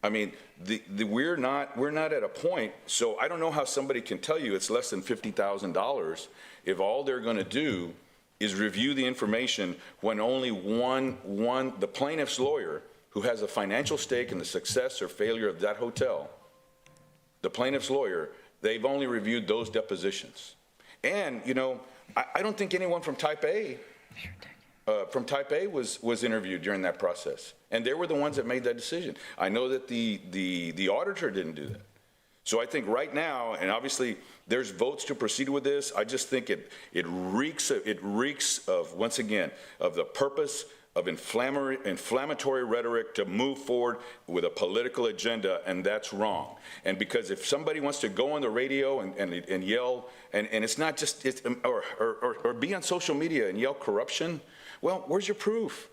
S9: I mean, we're not at a point, so I don't know how somebody can tell you it's less than $50,000 if all they're going to do is review the information when only the plaintiff's lawyer, who has a financial stake in the success or failure of that hotel, the plaintiff's lawyer, they've only reviewed those depositions. And, you know, I don't think anyone from Type A was interviewed during that process. And they were the ones that made that decision. I know that the auditor didn't do that. So I think right now, and obviously there's votes to proceed with this, I just think it reeks of, once again, of the purpose of inflammatory rhetoric to move forward with a political agenda, and that's wrong. And because if somebody wants to go on the radio and yell, and it's not just, or be on social media and yell corruption, well, where's your proof?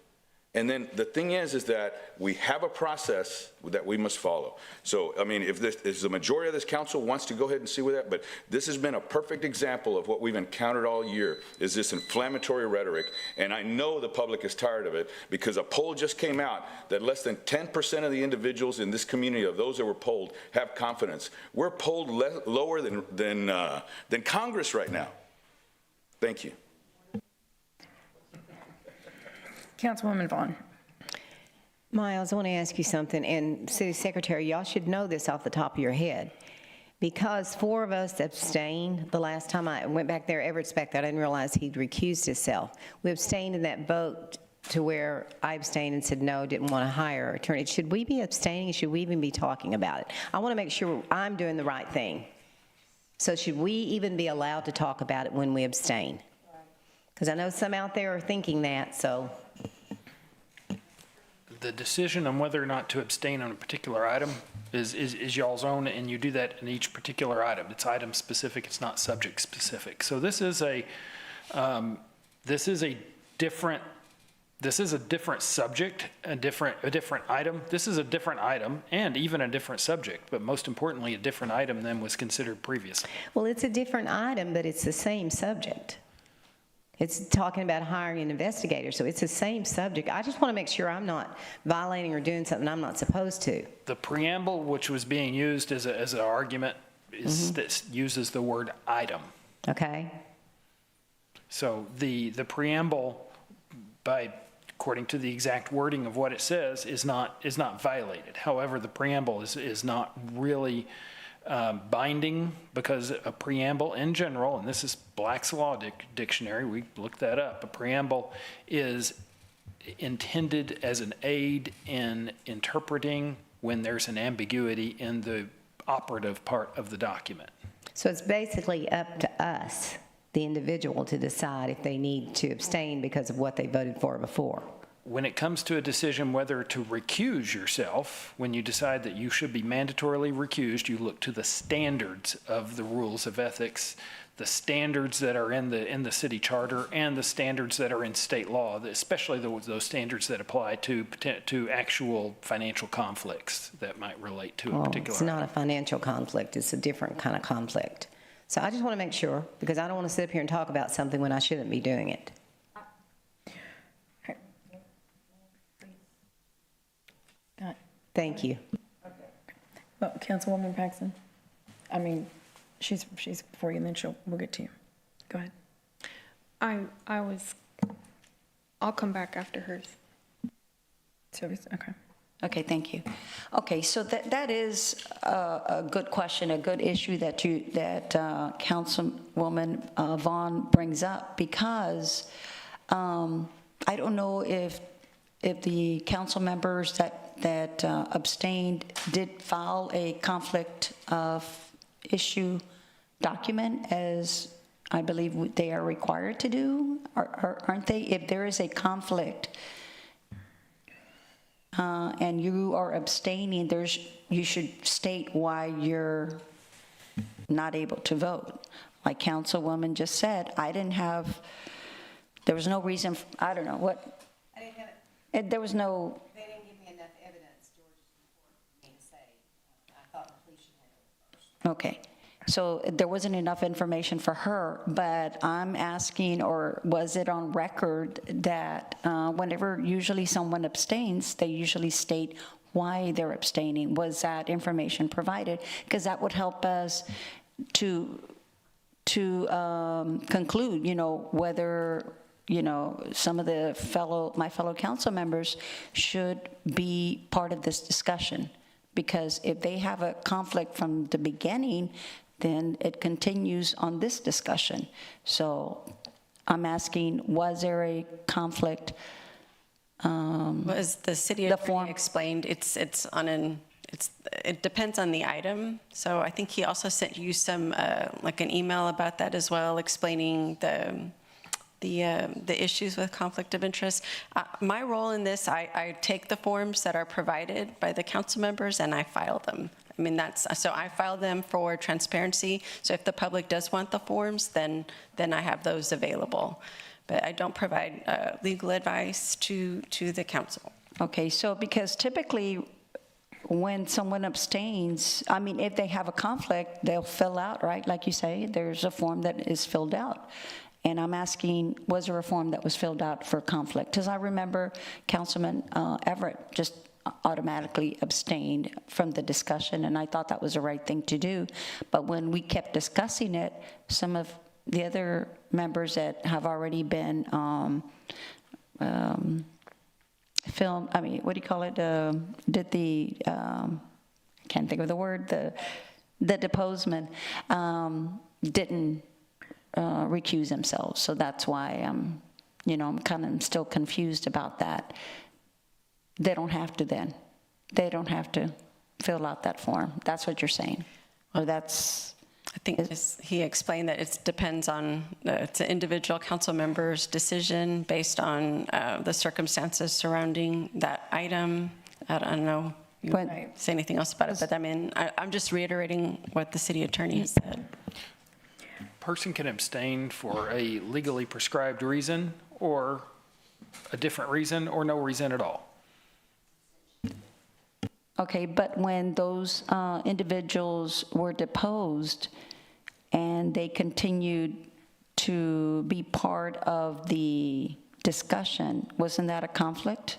S9: And then the thing is that we have a process that we must follow. So, I mean, if the majority of this council wants to go ahead and see with that, but this has been a perfect example of what we've encountered all year, is this inflammatory rhetoric. And I know the public is tired of it, because a poll just came out that less than 10% of the individuals in this community, of those that were polled, have confidence. We're polled lower than Congress right now. Thank you.
S1: Councilwoman Vaughn.
S12: Miles, I want to ask you something, and City Secretary, y'all should know this off the top of your head, because 4 of us abstained the last time I went back there. Everett's back there. I didn't realize he'd recused himself. We abstained in that vote to where I abstained and said no, didn't want to hire an attorney. Should we be abstaining? Should we even be talking about it? I want to make sure I'm doing the right thing. So should we even be allowed to talk about it when we abstain? Because I know some out there are thinking that, so.
S3: The decision on whether or not to abstain on a particular item is y'all's own, and you do that in each particular item. It's item specific, it's not subject specific. So this is a different subject, a different item. This is a different item and even a different subject, but most importantly, a different item than was considered previously.
S12: Well, it's a different item, but it's the same subject. It's talking about hiring an investigator, so it's the same subject. I just want to make sure I'm not violating or doing something I'm not supposed to.
S3: The preamble, which was being used as an argument, that uses the word item.
S12: Okay?
S3: So the preamble, according to the exact wording of what it says, is not violated. However, the preamble is not really binding, because a preamble in general, and this is Black's Law Dictionary, we looked that up, a preamble is intended as an aid in interpreting when there's an ambiguity in the operative part of the document.
S12: So it's basically up to us, the individual, to decide if they need to abstain because of what they voted for before.
S3: When it comes to a decision whether to recuse yourself, when you decide that you should be mandatorily recused, you look to the standards of the rules of ethics, the standards that are in the city charter, and the standards that are in state law, especially those standards that apply to actual financial conflicts that might relate to a particular.
S12: It's not a financial conflict, it's a different kind of conflict. So I just want to make sure, because I don't want to sit up here and talk about something when I shouldn't be doing it. Thank you.
S1: Well, Councilwoman Paxton, I mean, she's before you, and then we'll get to you. Go ahead.
S10: I'll come back after hers.
S1: Okay.
S11: Okay, thank you. Okay, so that is a good question, a good issue that Councilwoman Vaughn brings up, because I don't know if the council members that abstained did file a conflict of issue document, as I believe they are required to do, aren't they? If there is a conflict and you are abstaining, you should state why you're not able to vote. Like Councilwoman just said, there was no reason, I don't know what. I didn't have it. There was no.
S12: They didn't give me enough evidence, George's report, for me to say. I thought the police should handle it first.
S11: Okay. So there wasn't enough information for her, but I'm asking, or was it on record that whenever usually someone abstains, they usually state why they're abstaining? Was that information provided? Because that would help us to conclude, whether, some of my fellow council members should be part of this discussion. Because if they have a conflict from the beginning, then it continues on this discussion. So I'm asking, was there a conflict?
S4: As the city attorney explained, it depends on the item. So I think he also sent you some, like an email about that as well, explaining the issues with conflict of interest. My role in this, I take the forms that are provided by the council members and I file them. I mean, so I file them for transparency. So if the public does want the forms, then I have those available. But I don't provide legal advice to the council.
S11: Okay, so because typically when someone abstains, I mean, if they have a conflict, they'll fill out, right? Like you say, there's a form that is filled out. And I'm asking, was there a form that was filled out for conflict? Because I remember Councilman Everett just automatically abstained from the discussion, and I thought that was the right thing to do. But when we kept discussing it, some of the other members that have already been filmed, I mean, what do you call it? Did the, I can't think of the word, the deposement, didn't recuse themselves. So that's why I'm kind of still confused about that. They don't have to then. They don't have to fill out that form. That's what you're saying. Or that's...
S4: I think he explained that it depends on, it's an individual council member's decision based on the circumstances surrounding that item. I don't know if you might say anything else about it, but I mean, I'm just reiterating what the city attorney has said.
S3: Person can abstain for a legally prescribed reason, or a different reason, or no reason at all.
S11: Okay, but when those individuals were deposed and they continued to be part of the discussion, wasn't that a conflict?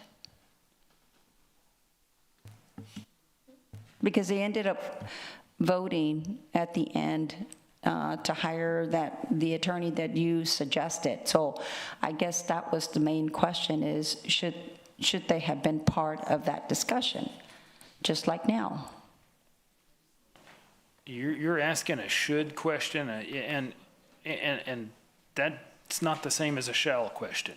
S11: Because they ended up voting at the end to hire the attorney that you suggested. So I guess that was the main question is, should they have been part of that discussion, just like now?
S3: You're asking a should question, and that's not the same as a shall question.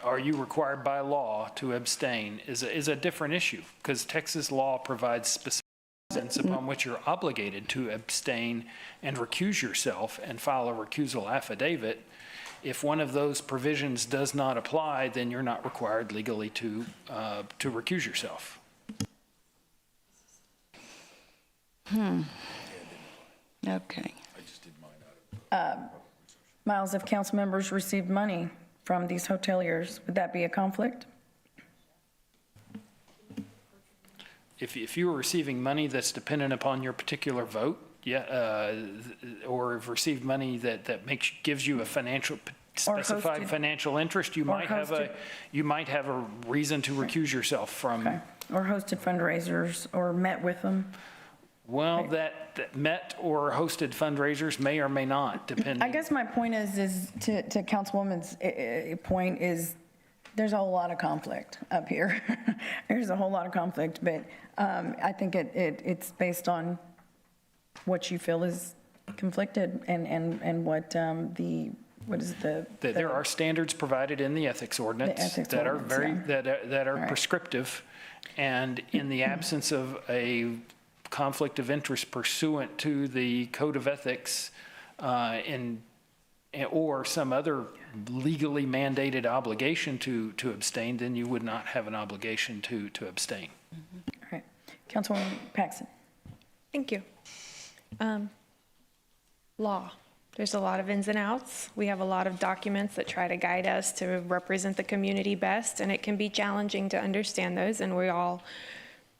S3: Are you required by law to abstain is a different issue, because Texas law provides specific reasons upon which you're obligated to abstain and recuse yourself and file a recusal affidavit. If one of those provisions does not apply, then you're not required legally to recuse yourself.
S11: Okay.
S1: Miles, if council members received money from these hoteliers, would that be a conflict?
S3: If you were receiving money that's dependent upon your particular vote, or have received money that gives you a specified financial interest, you might have a reason to recuse yourself from.
S1: Okay. Or hosted fundraisers or met with them?
S3: Well, that met or hosted fundraisers may or may not, depending.
S1: I guess my point is to Councilwoman's point is, there's a whole lot of conflict up here. There's a whole lot of conflict, but I think it's based on what you feel is conflicted and what
S3: there are standards provided in the ethics ordinance that are that are prescriptive, and in the absence of a conflict of interest pursuant to the code of ethics or some other legally mandated obligation to abstain, then you would not have an obligation to abstain.
S1: All right. Councilwoman Paxson.
S10: Thank you. Law. There's a lot of ins and outs. We have a lot of documents that try to guide us to represent the community best, and it can be challenging to understand those, and we all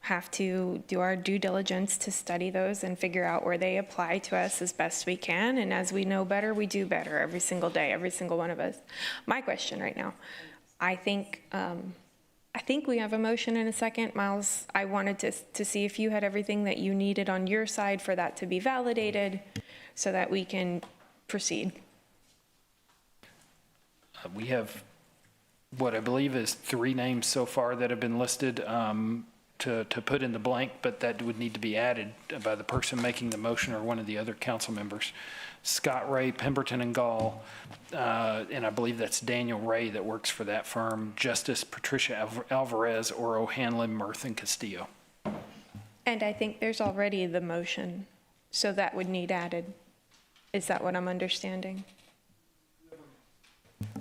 S10: have to do our due diligence to study those and figure out where they apply to us as best we can. And as we know better, we do better every single day, every single one of us. My question right now, I think we have a motion in a second. Miles, I wanted to see if you had everything that you needed on your side for that to be validated so that we can proceed.
S3: We have what I believe is 3 names so far that have been listed to put in the blank, but that would need to be added by the person making the motion or one of the other council members. Scott Ray, Pemberton and Gall, and I believe that's Daniel Ray that works for that firm, Justice Patricia Alvarez, or O'Hanlon, Mirth, and Castillo.
S10: And I think there's already the motion, so that would need added. Is that what I'm understanding?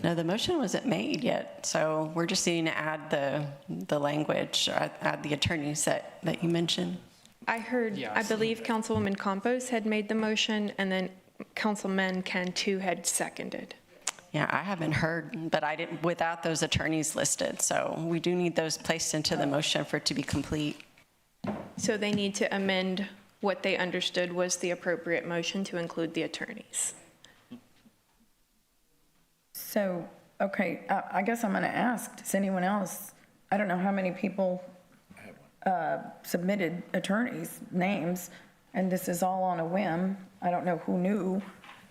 S4: No, the motion wasn't made yet, so we're just needing to add the language, add the attorneys that you mentioned.
S10: I heard, I believe Councilwoman Campos had made the motion, and then Councilman Cantu had seconded.
S4: Yeah, I haven't heard, but I didn't, without those attorneys listed, so we do need those placed into the motion for it to be complete.
S10: So they need to amend what they understood was the appropriate motion to include the attorneys.
S1: So, okay, I guess I'm going to ask, does anyone else, I don't know how many people submitted attorneys' names, and this is all on a whim. I don't know who knew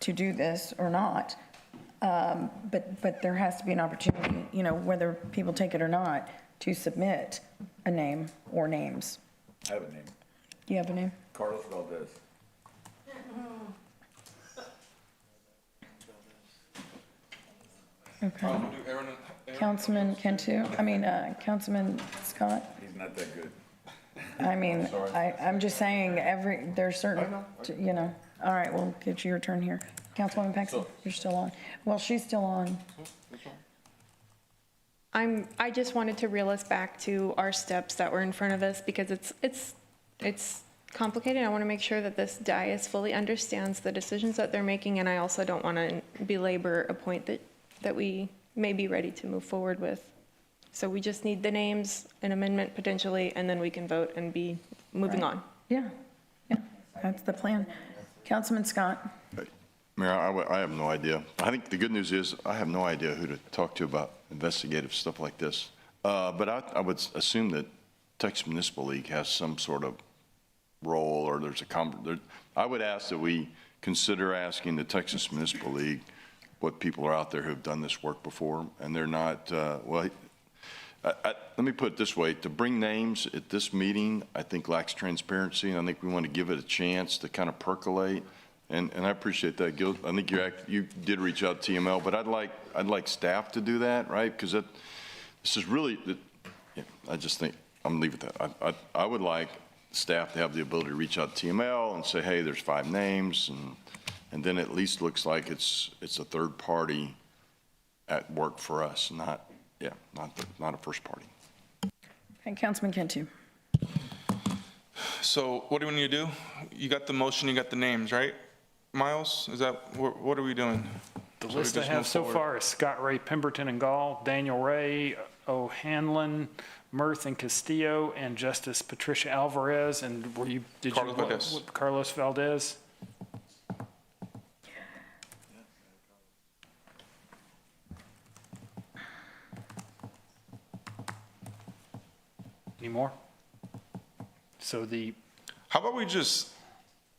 S1: to do this or not, but there has to be an opportunity, whether people take it or not, to submit a name or names.
S9: I have a name.
S1: You have a name?
S9: Carlos Valdez.
S1: Okay. Councilman Cantu, Councilman Scott?
S9: He's not that good.
S1: I'm just saying there's certain, all right, we'll get you your turn here. Councilwoman Paxson, you're still on. Well, she's still on.
S10: I just wanted to reel us back to our steps that were in front of us because it's complicated. I want to make sure that this dais fully understands the decisions that they're making, and I also don't want to belabor a point that we may be ready to move forward with. So we just need the names, an amendment potentially, and then we can vote and be moving on.
S1: Yeah, that's the plan. Councilman Scott?
S8: Mayor, I have no idea. I think the good news is I have no idea who to talk to about investigative stuff like this. But I would assume that Texas Municipal League has some sort of role, or there's I would ask that we consider asking the Texas Municipal League what people are out there who have done this work before, and they're not, let me put it this way, to bring names at this meeting, I think lacks transparency, and I think we want to give it a chance to kind of percolate. And I appreciate that, Gil. I think you did reach out to TML, but I'd like staff to do that, right? Because this is really, I just think, I'm gonna leave it at that. I would like staff to have the ability to reach out to TML and say, hey, there's 5 names, and then at least looks like it's a third party at work for us, not a first party.
S1: And Councilman Cantu.
S5: So what do we need to do? You got the motion, you got the names, right? Miles, is that, what are we doing?
S3: The list I have so far is Scott Ray, Pemberton and Gall, Daniel Ray, O'Hanlon, Mirth and Castillo, and Justice Patricia Alvarez. And Carlos Valdez? Any more? So
S5: how about we just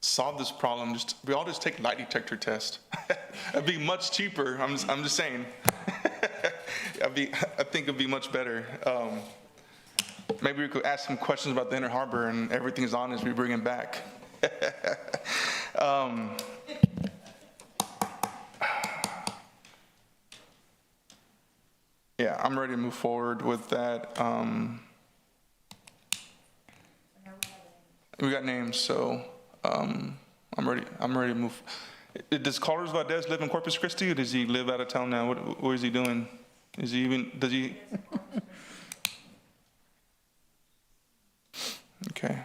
S5: solve this problem? We all just take lie detector test. It'd be much cheaper. I'm just saying. I think it'd be much better. Maybe we could ask some questions about the Inner Harbor, and everything's on as we bring it back. Yeah, I'm ready to move forward with that. We got names, so I'm ready to move. Does Carlos Valdez live in Corpus Christi, or does he live out of town now? What is he doing? Does he? Okay.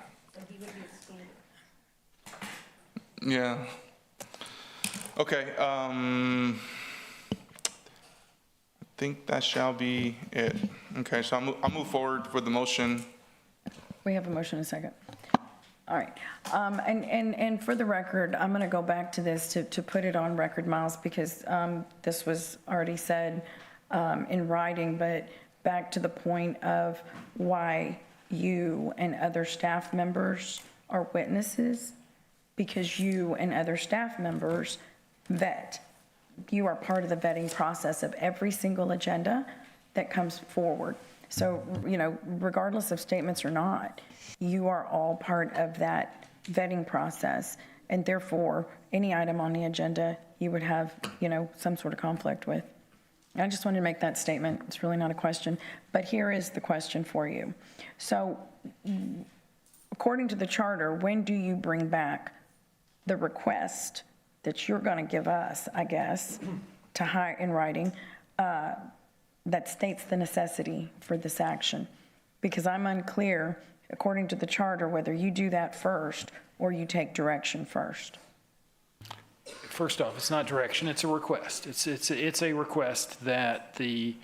S5: Yeah. Okay. I think that shall be it. Okay, so I'll move forward with the motion.
S1: We have a motion and a second. All right. And for the record, I'm going to go back to this to put it on record, Miles, because this was already said in writing, but back to the point of why you and other staff members are witnesses, because you and other staff members vet. You are part of the vetting process of every single agenda that comes forward. So, regardless of statements or not, you are all part of that vetting process, and therefore, any item on the agenda, you would have, some sort of conflict with. I just wanted to make that statement. It's really not a question, but here is the question for you. So, according to the charter, when do you bring back the request that you're going to give us, I guess, to hire in writing, that states the necessity for this action? Because I'm unclear, according to the charter, whether you do that first or you take direction first.
S3: First off, it's not direction, it's a request. It's a request that the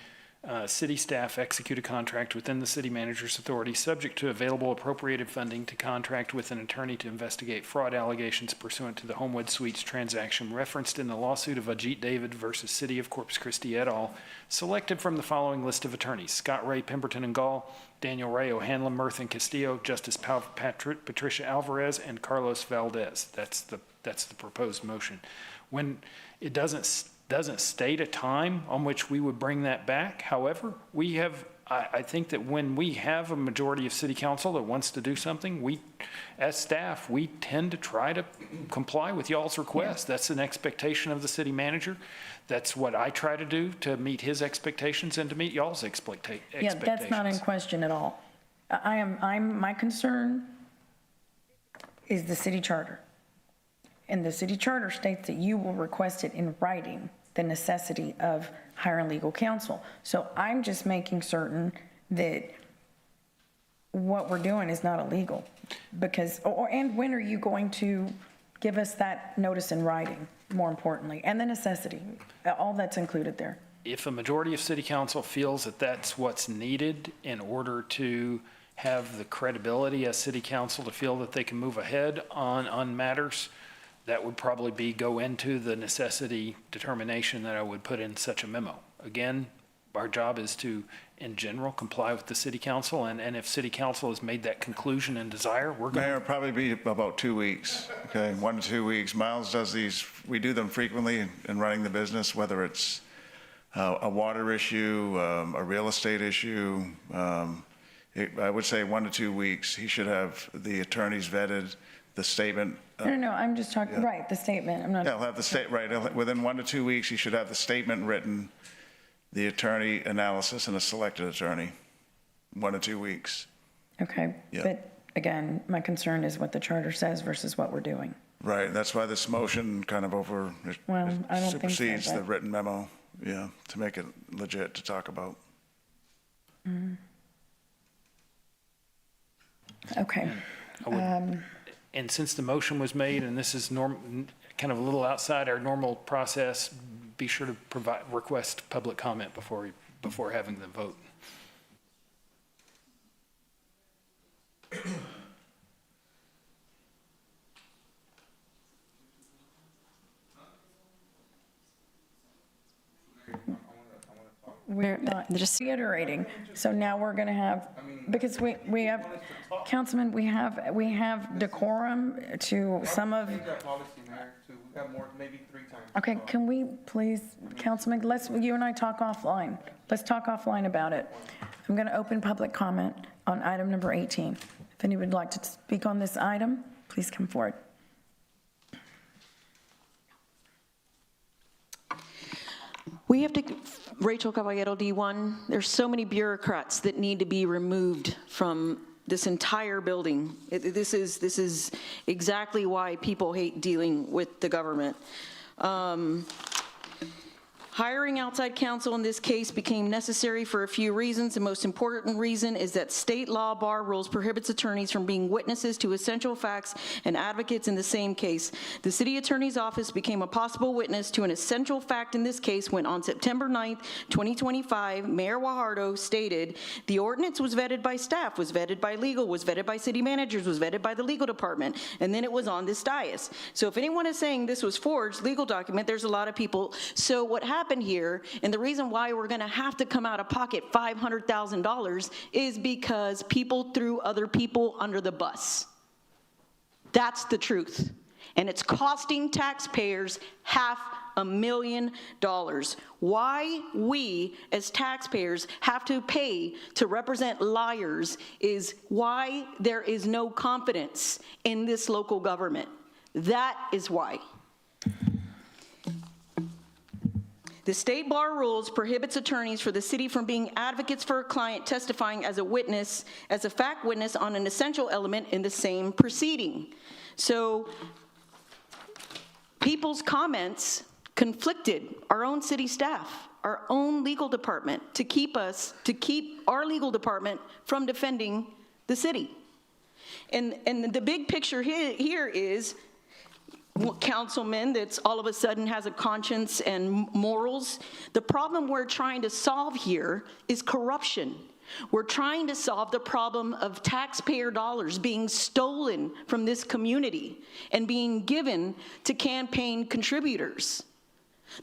S3: city staff execute a contract within the city manager's authority, subject to available appropriated funding, to contract with an attorney to investigate fraud allegations pursuant to the Homewood Suites transaction referenced in the lawsuit of Ajit David versus City of Corpus Christi et al., selected from the following list of attorneys: Scott Ray, Pemberton and Gall, Daniel Ray, O'Hanlon, Mirth and Castillo, Justice Patricia Alvarez, and Carlos Valdez. That's the proposed motion. When it doesn't state a time on which we would bring that back. However, I think that when we have a majority of city council that wants to do something, as staff, we tend to try to comply with y'all's request. That's an expectation of the city manager. That's what I try to do to meet his expectations and to meet y'all's expectations.
S1: Yeah, that's not in question at all. My concern is the city charter. And the city charter states that you will request it in writing, the necessity of hiring legal counsel. So I'm just making certain that what we're doing is not illegal, because, and when are you going to give us that notice in writing, more importantly, and the necessity, all that's included there?
S3: If a majority of city council feels that that's what's needed in order to have the credibility as city council to feel that they can move ahead on matters, that would probably go into the necessity determination that I would put in such a memo. Again, our job is to, in general, comply with the city council, and if city council has made that conclusion and desire, we're going
S7: Mayor,
S3: to.
S7: it'll probably be about 2 weeks, okay, 1 to 2 weeks. Miles does these, we do them frequently in running the business, whether it's a water issue, a real estate issue. I would say 1 to 2 weeks. He should have the attorneys vetted, the statement.
S1: No, I'm just talking,
S7: Yeah.
S1: right, the statement, I'm not.
S7: Yeah, he'll have the state, right, within 1 to 2 weeks, he should have the statement written, the attorney analysis, and a selected attorney, 1 to 2 weeks.
S1: Okay,
S7: Yeah.
S1: but again, my concern is what the charter says versus what we're doing.
S7: Right, that's why this motion kind of
S1: Well, I don't think so,
S7: supersedes the
S1: but-
S7: written memo, yeah, to make it legit to talk about.
S1: Okay.
S3: And since the motion was made, and this is kind of a little outside our normal process, be sure to request public comment before having the vote.
S1: We're not, just reiterating. So now we're going to have, because we have, Councilman, we have decorum to some of. Okay, can we please, Councilman, you and I talk offline. Let's talk offline about it. I'm going to open public comment on item number 18. If anyone would like to speak on this item, please come forward.
S21: We have to, Rachel Caballero, D1, there's so many bureaucrats that need to be removed from this entire building. This is exactly why people hate dealing with the government. Hiring outside counsel in this case became necessary for a few reasons. The most important reason is that state law bar rules prohibits attorneys from being witnesses to essential facts and advocates in the same case. The city attorney's office became a possible witness to an essential fact in this case when on September 9th, 2025, Mayor Guajardo stated the ordinance was vetted by staff, was vetted by legal, was vetted by city managers, was vetted by the legal department, and then it was on this dais. So if anyone is saying this was forged legal document, there's a lot of people. So what happened here, and the reason why we're going to have to come out of pocket $500,000 is because people threw other people under the bus. That's the truth. And it's costing taxpayers $500,000. Why we as taxpayers have to pay to represent liars is why there is no confidence in this local government. That is why. The state bar rules prohibits attorneys for the city from being advocates for a client testifying as a witness, as a fact witness on an essential element in the same proceeding. So people's comments conflicted our own city staff, our own legal department, to keep our legal department from defending the city. And the big picture here is councilman that's all of a sudden has a conscience and morals. The problem we're trying to solve here is corruption. We're trying to solve the problem of taxpayer dollars being stolen from this community and being given to campaign contributors.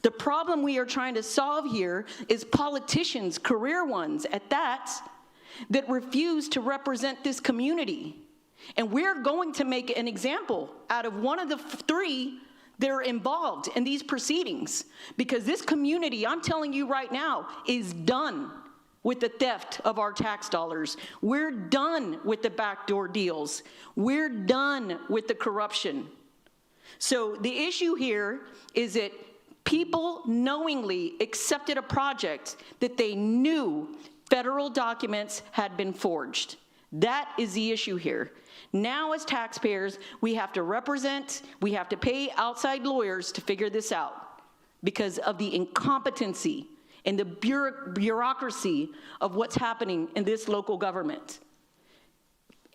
S21: The problem we are trying to solve here is politicians, career ones at that refuse to represent this community. And we're going to make an example out of one of the three that are involved in these proceedings. Because this community, I'm telling you right now, is done with the theft of our tax dollars. We're done with the backdoor deals. We're done with the corruption. So the issue here is that people knowingly accepted a project that they knew federal documents had been forged. That is the issue here. Now, as taxpayers, we have to we have to pay outside lawyers to figure this out because of the incompetency and the bureaucracy of what's happening in this local government.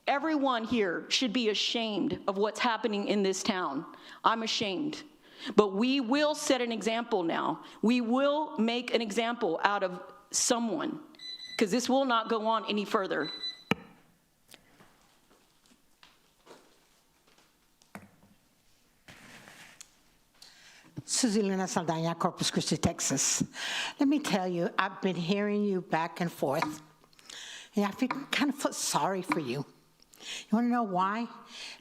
S21: Everyone here should be ashamed of what's happening in this town. I'm ashamed. But we will set an example now. We will make an example out of someone because this will not go on any further.
S18: Susie Luna Saldana, Corpus Christi, Texas. Let me tell you, I've been hearing you back and forth, and I feel kind of sorry for you. You want to know why?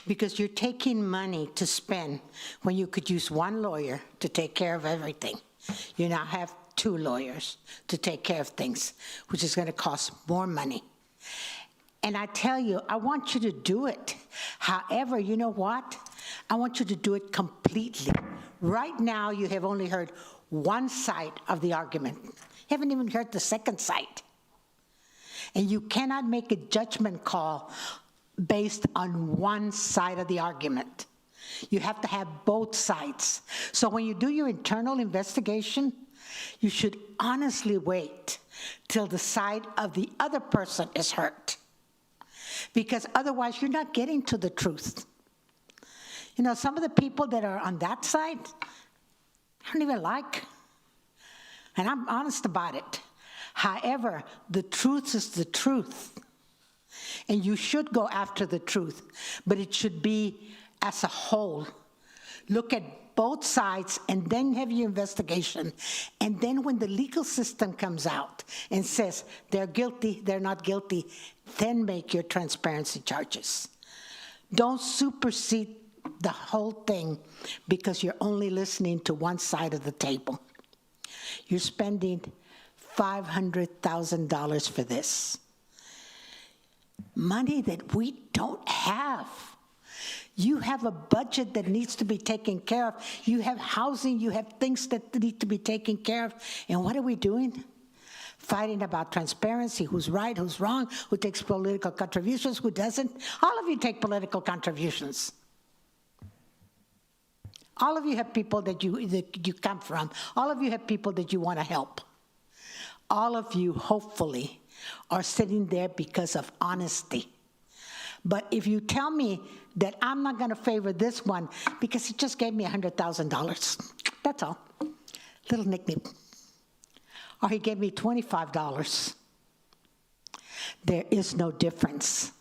S18: Because you're taking money to spend when you could use one lawyer to take care of everything. You now have 2 lawyers to take care of things, which is going to cost more money. And I tell you, I want you to do it. However, you know what? I want you to do it completely. Right now, you have only heard one side of the argument. You haven't even heard the second side. And you cannot make a judgment call based on one side of the argument. You have to have both sides. So when you do your internal investigation, you should honestly wait till the side of the other person is hurt. Because otherwise, you're not getting to the truth. You know, some of the people that are on that side, I don't even like. And I'm honest about it. However, the truth is the truth. And you should go after the truth, but it should be as a whole. Look at both sides and then have your investigation. And then when the legal system comes out and says they're guilty, they're not guilty, then make your transparency charges. Don't supersede the whole thing because you're only listening to one side of the table. You're spending $500,000 for this. Money that we don't have. You have a budget that needs to be taken care of. You have housing, you have things that need to be taken care of. And what are we doing? Fighting about transparency, who's right, who's wrong, who takes political contributions, who doesn't. All of you take political contributions. All of you have people that you come from. All of you have people that you want to help. All of you, hopefully, are sitting there because of honesty. But if you tell me that I'm not going to favor this one because he just gave me $100,000, that's all. Little nickname. Or he gave me $25. There is no difference.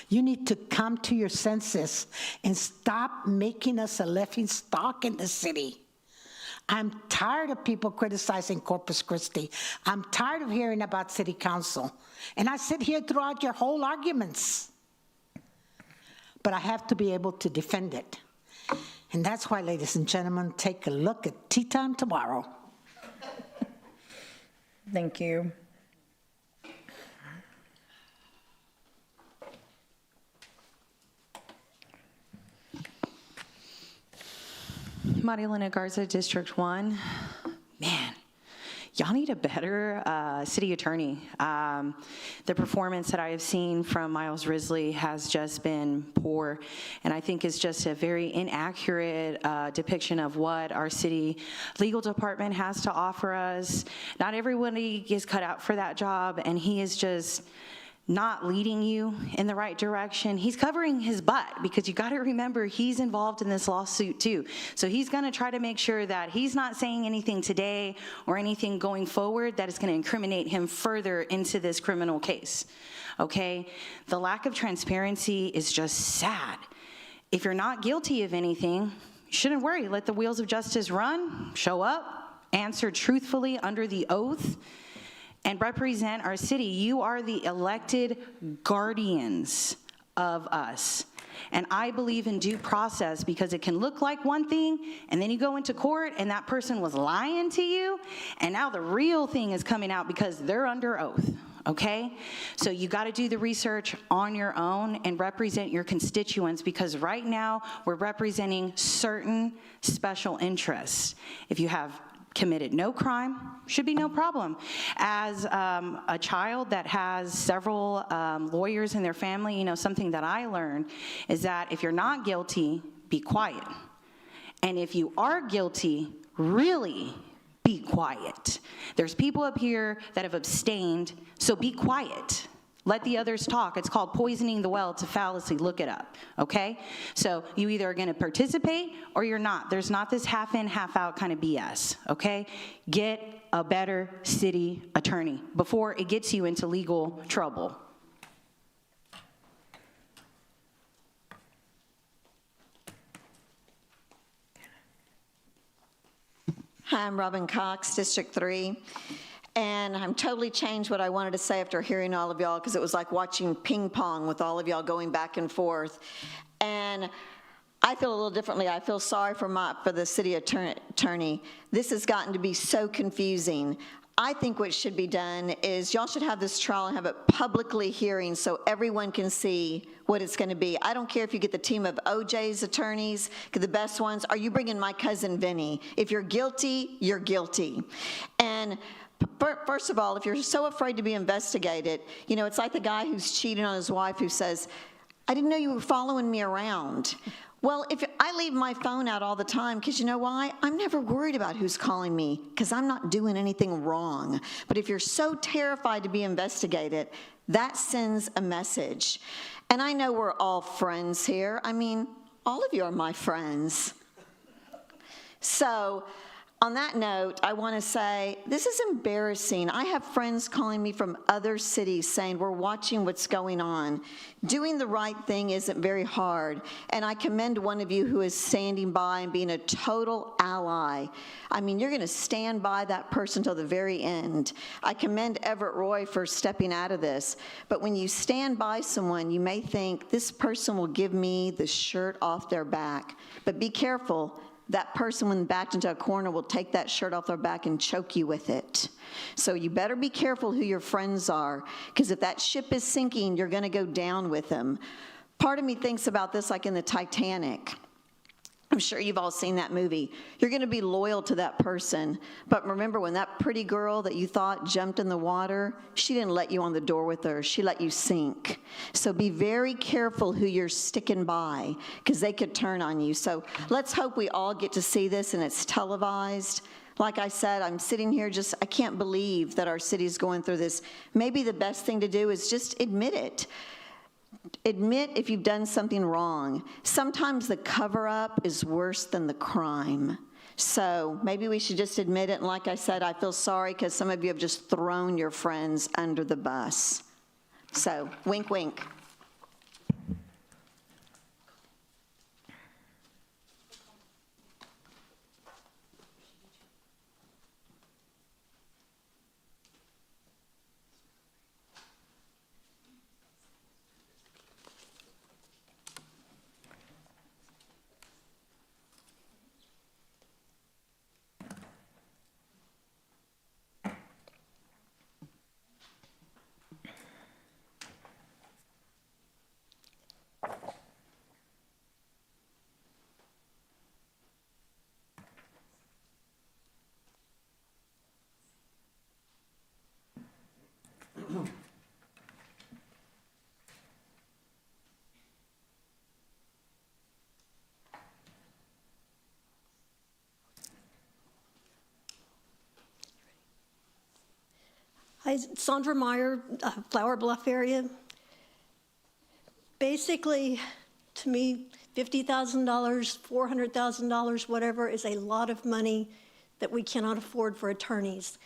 S18: You need to come to your senses and stop making us a laughing stock in the city. I'm tired of people criticizing Corpus Christi. I'm tired of hearing about city council. And I sit here throughout your whole arguments. But I have to be able to defend it. And that's why, ladies and gentlemen, take a look at Tea Time tomorrow.
S1: Thank you.
S14: Marielena Garza, District 1. Man, y'all need a better city attorney. The performance that I have seen from Miles Risley has just been poor, and I think it's just a very inaccurate depiction of what our city legal department has to offer us. Not everybody is cut out for that job, and he is just not leading you in the right direction. He's covering his butt because you got to remember he's involved in this lawsuit too. So he's going to try to make sure that he's not saying anything today or anything going forward that is going to incriminate him further into this criminal case. Okay? The lack of transparency is just sad. If you're not guilty of anything, you shouldn't worry. Let the wheels of justice run, show up, answer truthfully under the oath, and represent our city. You are the elected guardians of us. And I believe in due process because it can look like one thing, and then you go into court and that person was lying to you, and now the real thing is coming out because they're under oath, okay? So you gotta do the research on your own and represent your constituents because right now we're representing certain special interests. If you have committed no crime, should be no problem. As a child that has several lawyers in their family, you know, something that I learned is that if you're not guilty, be quiet. And if you are guilty, really be quiet. There's people up here that have abstained, so be quiet. Let the others talk. It's called poisoning the well. It's a fallacy. Look it up, okay? So you either are going to participate or you're not. There's not this half in, half out kind of BS, okay? Get a better city attorney before it gets you into legal trouble.
S13: Hi, I'm Robin Cox, District 3. And I'm totally changed what I wanted to say after hearing all of y'all, because it was like watching ping pong with all of y'all going back and forth. And I feel a little differently. I feel sorry for the city attorney. This has gotten to be so confusing. I think what should be done is y'all should have this trial and have it publicly hearing so everyone can see what it's going to be. I don't care if you get the team of OJ's attorneys, the best ones, or you bring in my cousin Vinny. If you're guilty, you're guilty. And first of all, if you're so afraid to be investigated, you know, it's like the guy who's cheating on his wife who says, I didn't know you were following me around. Well, if I leave my phone out all the time, because you know why? I'm never worried about who's calling me, because I'm not doing anything wrong. But if you're so terrified to be investigated, that sends a message. And I know we're all friends here. I mean, all of you are my friends. So, on that note, I want to say, this is embarrassing. I have friends calling me from other cities saying, we're watching what's going on. Doing the right thing isn't very hard, and I commend one of you who is standing by and being a total ally. I mean, you're going to stand by that person till the very end. I commend Everett Roy for stepping out of this, but when you stand by someone, you may think, this person will give me the shirt off their back. But be careful. That person, when backed into a corner, will take that shirt off their back and choke you with it. So you better be careful who your friends are, because if that ship is sinking, you're going to go down with them. Part of me thinks about this like in the Titanic. I'm sure you've all seen that movie. You're going to be loyal to that person. But remember, when that pretty girl that you thought jumped in the water, she didn't let you on the door with her. She let you sink. So be very careful who you're sticking by, because they could turn on you. So let's hope we all get to see this and it's televised. Like I said, I'm sitting here just, I can't believe that our city is going through this. Maybe the best thing to do is just admit it. Admit if you've done something wrong. Sometimes the cover-up is worse than the crime. So maybe we should just admit it. And like I said, I feel sorry because some of you have just thrown your friends under the bus. So wink, wink.
S16: Hi, Sandra Meyer, Flower Bluff area. Basically, to me, $50,000, $400,000, whatever, is a lot of money that we cannot afford for attorneys.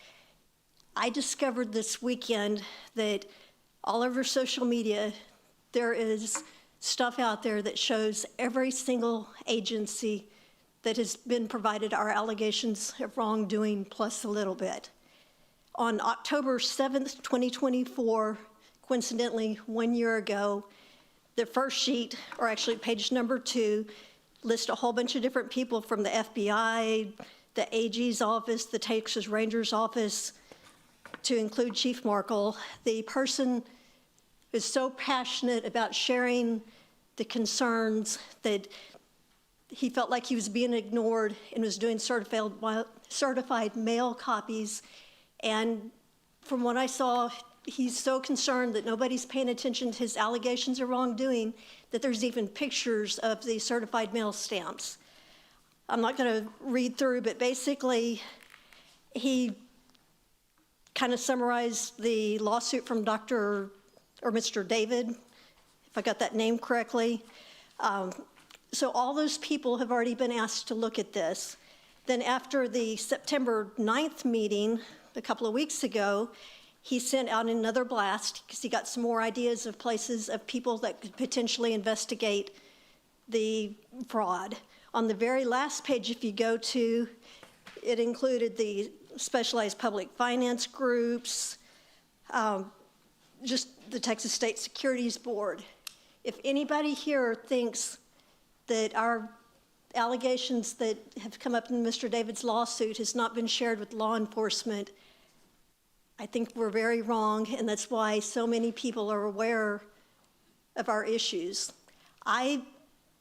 S16: I discovered this weekend that all over social media, there is stuff out there that shows every single agency that has been provided our allegations of wrongdoing plus a little bit. On October 7th, 2024, coincidentally, 1 year ago, the first sheet, or actually page number 2, lists a whole bunch of different people from the FBI, the AG's office, the Texas Rangers office, to include Chief Markle. The person is so passionate about sharing the concerns that he felt like he was being ignored and was doing certified mail copies. And from what I saw, he's so concerned that nobody's paying attention to his allegations of wrongdoing that there's even pictures of the certified mail stamps. I'm not going to read through, but basically, he kind of summarized the lawsuit from Mr. David, if I got that name correctly. So all those people have already been asked to look at this. Then after the September 9th meeting, a couple of weeks ago, he sent out another blast because he got some more ideas of places of people that could potentially investigate the fraud. On the very last page, if you go to, it included the specialized public finance groups, just the Texas State Securities Board. If anybody here thinks that our allegations that have come up in Mr. David's lawsuit has not been shared with law enforcement, I think we're very wrong, and that's why so many people are aware of our issues. I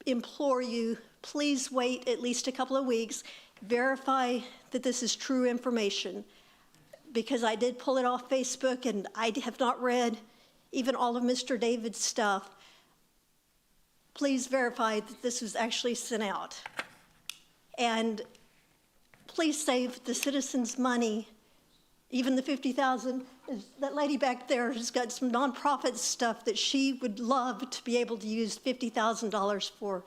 S16: implore you, please wait at least a couple of weeks, verify that this is true information, because I did pull it off Facebook and I have not read even all of Mr. David's stuff. Please verify that this was actually sent out. And please save the citizens' money, even the $50,000. That lady back there has got some nonprofit stuff that she would love to be able to use $50,000 for.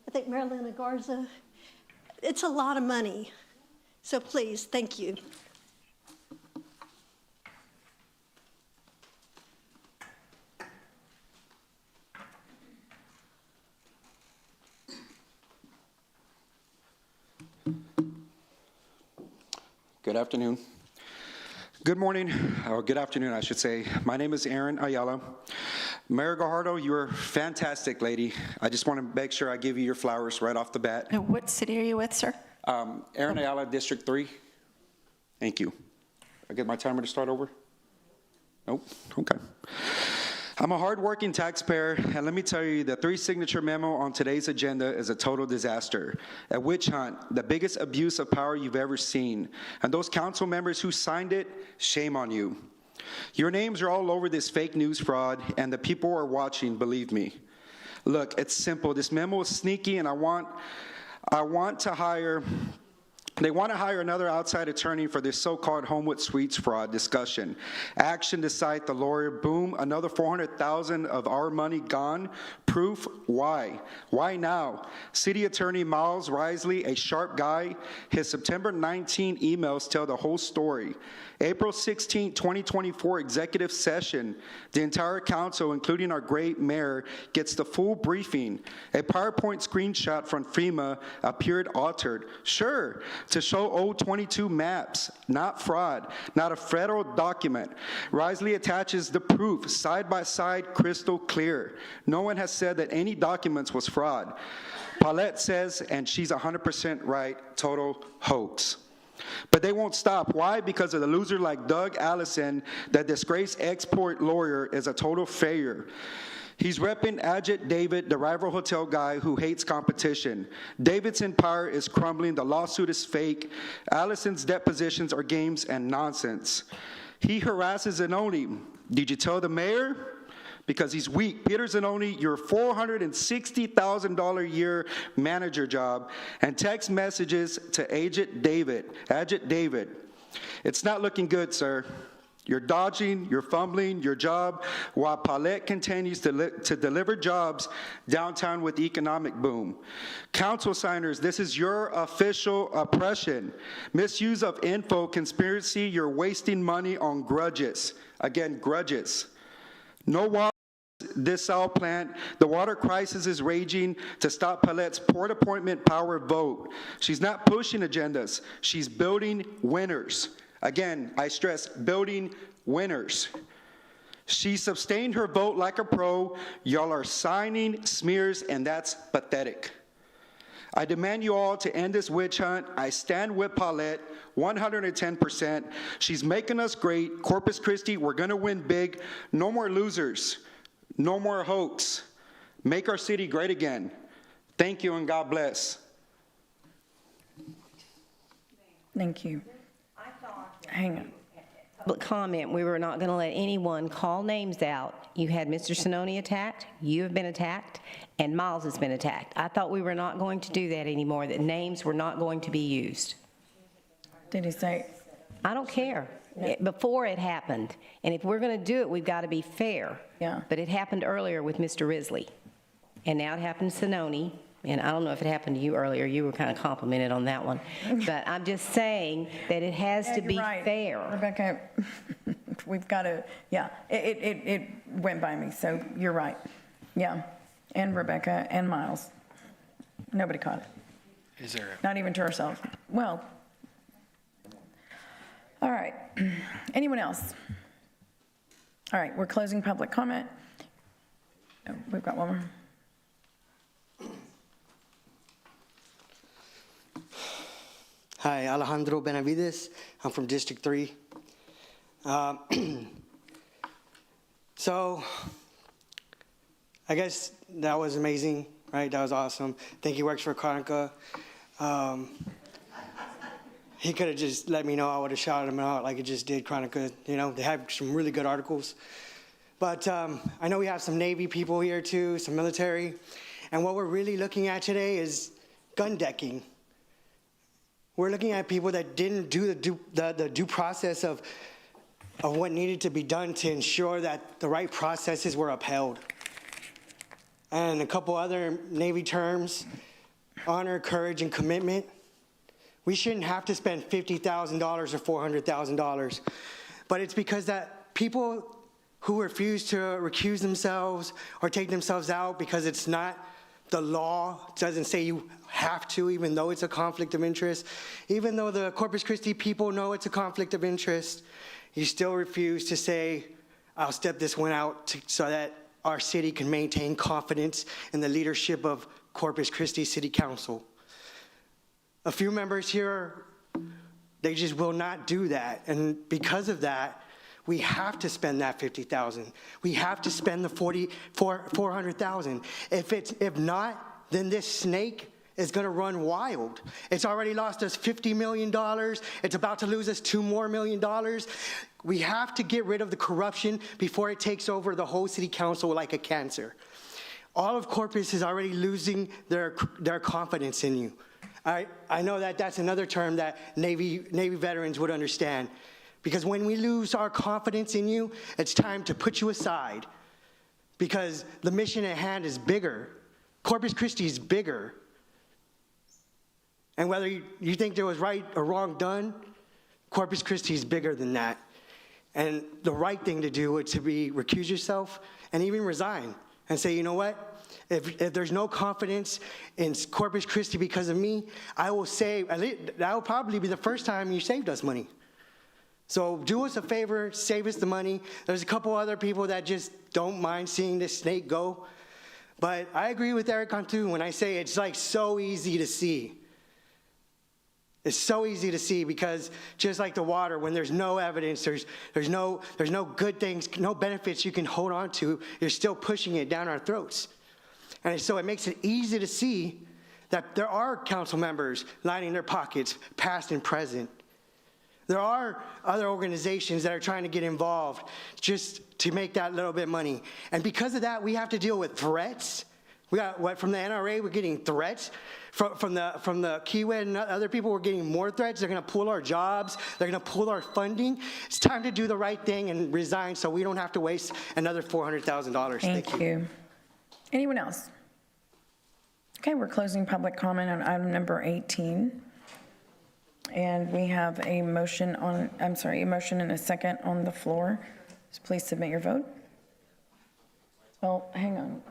S16: I think Marilyn Garza. It's a lot of money. So please, thank you.
S17: Good afternoon. Good morning, or good afternoon, I should say. My name is Aaron Ayala. Mayor Gajardo, you're a fantastic lady. I just want to make sure I give you your flowers right off the bat.
S1: And what city are you with, sir?
S17: Aaron Ayala, District 3. Thank you. I get my timer to start over? Nope, okay. I'm a hardworking taxpayer, and let me tell you, the 3-signature memo on today's agenda is a total disaster. A witch hunt, the biggest abuse of power you've ever seen. And those council members who signed it, shame on you. Your names are all over this fake news fraud, and the people are watching, believe me. Look, it's simple. This memo is sneaky, and they want to hire another outside attorney for this so-called Homewood Suites fraud discussion. Action to cite the lawyer, boom, another $400,000 of our money gone. Proof, why? Why now? City Attorney Miles Risley, a sharp guy, his September 19 emails tell the whole story. April 16, 2024 executive session, the entire council, including our great mayor, gets the full briefing. A PowerPoint screenshot from FEMA appeared altered. Sure, to show old 22 maps, not fraud, not a federal document. Risley attaches the proof, side by side, crystal clear. No one has said that any documents was fraud. Paulette says, and she's 100% right, total hoax. But they won't stop. Why? Because of the loser like Doug Allison, that disgraced export lawyer, is a total failure. He's repping Ajit David, the rival hotel guy who hates competition. David's empire is crumbling. The lawsuit is fake. Allison's depositions are games and nonsense. He harasses Zanoni. Did you tell the mayor? Because he's weak. Peter Zanoni, your $460,000 a year manager job, and text messages to Ajit David. It's not looking good, sir. You're dodging, you're fumbling your job while Paulette continues to deliver jobs downtown with economic boom. Council signers, this is your official oppression. Misuse of info, conspiracy, you're wasting money on grudges. Again, grudges. No water. This South plant, the water crisis is raging to stop Paulette's port appointment power vote. She's not pushing agendas. She's building winners. Again, I stress, building winners. She sustained her vote like a pro. Y'all are signing smears, and that's pathetic. I demand you all to end this witch hunt. I stand with Paulette 110%. She's making us great. Corpus Christi, we're going to win big. No more losers. No more hoax. Make our city great again. Thank you and God bless.
S1: Thank you. Hang on.
S12: Public comment, we were not going to let anyone call names out. You had Mr. Sononi attacked, you have been attacked, and Miles has been attacked. I thought we were not going to do that anymore, that names were not going to be used.
S1: Did he say?
S12: I don't care. Before it happened. And if we're going to do it, we've got to be fair.
S1: Yeah.
S12: But it happened earlier with Mr. Risley. And now it happened to Sononi. And I don't know if it happened to you earlier. You were kind of complimented on that one. But I'm just saying that it has to be fair.
S1: Rebecca, we've got to, it went by me, so you're right. Yeah, and Rebecca and Miles. Nobody caught it.
S3: Is there
S1: Not even to ourselves. Well, All right. Anyone else? All right, we're closing public comment. Oh, we've got one more.
S22: Hi, Alejandro Benavides. I'm from District 3. So, I guess that was amazing, right? That was awesome. Think he works for Chronica. He could have just let me know. I would have shouted him out like it just did Chronica. You know, they have some really good articles. But I know we have some Navy people here too, some military. And what we're really looking at today is gun decking. We're looking at people that didn't do the due process of what needed to be done to ensure that the right processes were upheld. And a couple other Navy terms, honor, courage, and commitment. We shouldn't have to spend $50,000 or $400,000, but it's because that people who refuse to recuse themselves or take themselves out because it's not the law, doesn't say you have to, even though it's a conflict of interest, even though the Corpus Christi people know it's a conflict of interest, you still refuse to say, I'll step this one out so that our city can maintain confidence in the leadership of Corpus Christi City Council. A few members here, they just will not do that. And because of that, we have to spend that $50,000. We have to spend the $400,000. If not, then this snake is going to run wild. It's already lost us $50 million. It's about to lose us $2 more million. We have to get rid of the corruption before it takes over the whole city council like a cancer. All of Corpus is already losing their confidence in you. I know that that's another term that Navy veterans would understand. Because when we lose our confidence in you, it's time to put you aside. Because the mission at hand is bigger. Corpus Christi is bigger. And whether you think there was right or wrong done, Corpus Christi is bigger than that. And the right thing to do would to be recuse yourself and even resign and say, you know what? If there's no confidence in Corpus Christi because of me, I will say, that will probably be the first time you saved us money. So do us a favor, save us the money. There's a couple other people that just don't mind seeing this snake go. But I agree with Eric Cantu when I say it's like so easy to see. It's so easy to see because just like the water, when there's no evidence, there's no good things, no benefits you can hold on to, you're still pushing it down our throats. And so it makes it easy to see that there are council members lining their pockets, past and present. There are other organizations that are trying to get involved just to make that little bit of money. And because of that, we have to deal with threats. We got from the NRA, we're getting threats. From the Kiewit and other people, we're getting more threats. They're going to pull our jobs. They're going to pull our funding. It's time to do the right thing and resign so we don't have to waste another $400,000.
S1: Thank you. Anyone else? Okay, we're closing public comment on item number 18. And we have a motion a motion and a second on the floor. So please submit your vote. Well, hang on.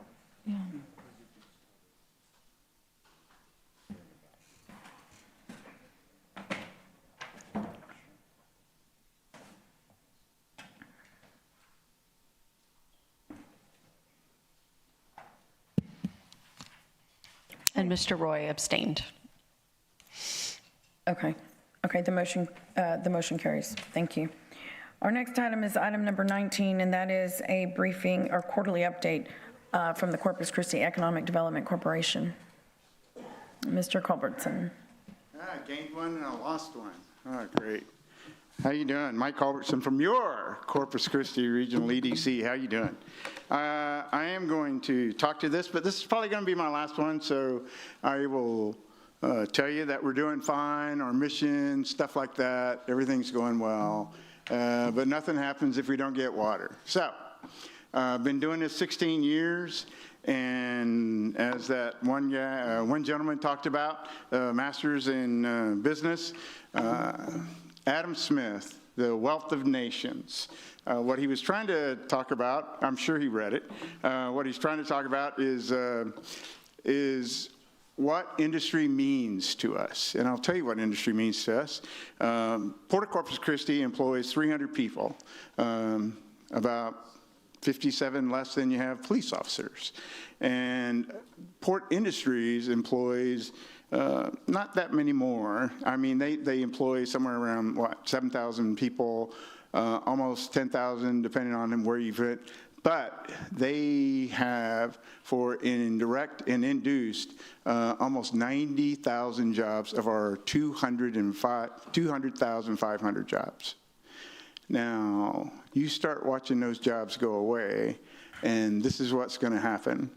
S1: Yeah.
S4: And Mr. Roy abstained.
S1: Okay, the motion carries. Thank you. Our next item is item number 19, and that is a briefing or quarterly update from the Corpus Christi Economic Development Corporation. Mr. Culbertson.
S19: I gained one and I lost one. Oh, great. How you doing? Mike Culbertson from your Corpus Christi Regional EDC. How you doing? I am going to talk to this, but this is probably going to be my last one, so I will tell you that we're doing fine, our mission, stuff like that, everything's going well, but nothing happens if we don't get water. So, I've been doing this 16 years, and as that one gentleman talked about, masters in business, Adam Smith, The Wealth of Nations. What he was trying to talk about, I'm sure he read it, what he's trying to talk about is what industry means to us. And I'll tell you what industry means to us. Port of Corpus Christi employs 300 people, about 57 less than you have police officers. And Port Industries employs not that many more. I mean, they employ somewhere around, 7,000 people, almost 10,000, depending on where you fit. But they have, for indirect and induced, almost 90,000 jobs of our 200,500 jobs. Now, you start watching those jobs go away, and this is what's going to happen.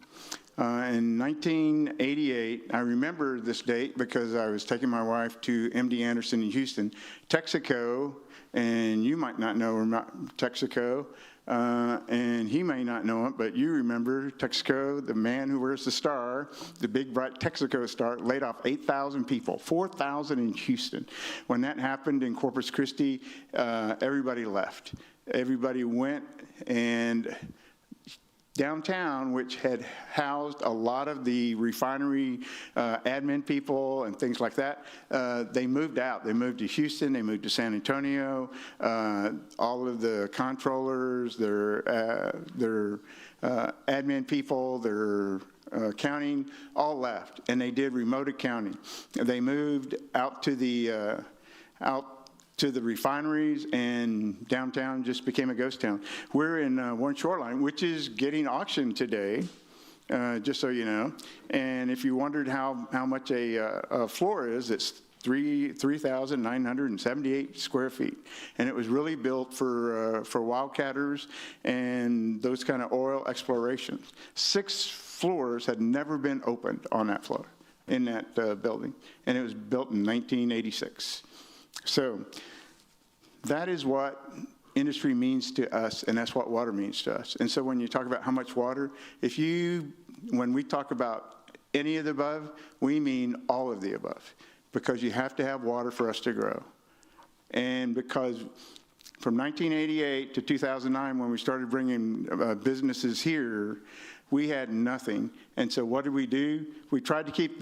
S19: In 1988, I remember this date because I was taking my wife to MD Anderson in Houston. Texaco, and you might not know Texaco, and he may not know it, but you remember Texaco, the man who wears the star, the big bright Texaco star, laid off 8,000 people, 4,000 in Houston. When that happened in Corpus Christi, everybody left. Everybody went, and downtown, which had housed a lot of the refinery admin people and things like that, they moved out. They moved to Houston, they moved to San Antonio. All of the controllers, their admin people, their accounting, all left, and they did remote accounting. They moved out to the refineries, and downtown just became a ghost town. We're in Warren Shoreline, which is getting auctioned today, just so you know. And if you wondered how much a floor is, it's 3,978 square feet. And it was really built for wildcatters and those kind of oil explorations. 6 floors had never been opened on that floor, in that building. And it was built in 1986. So that is what industry means to us, and that's what water means to us. And so when you talk about how much water, when we talk about any of the above, we mean all of the above, because you have to have water for us to grow. And because from 1988 to 2009, when we started bringing businesses here, we had nothing. And so what did we do? We tried to keep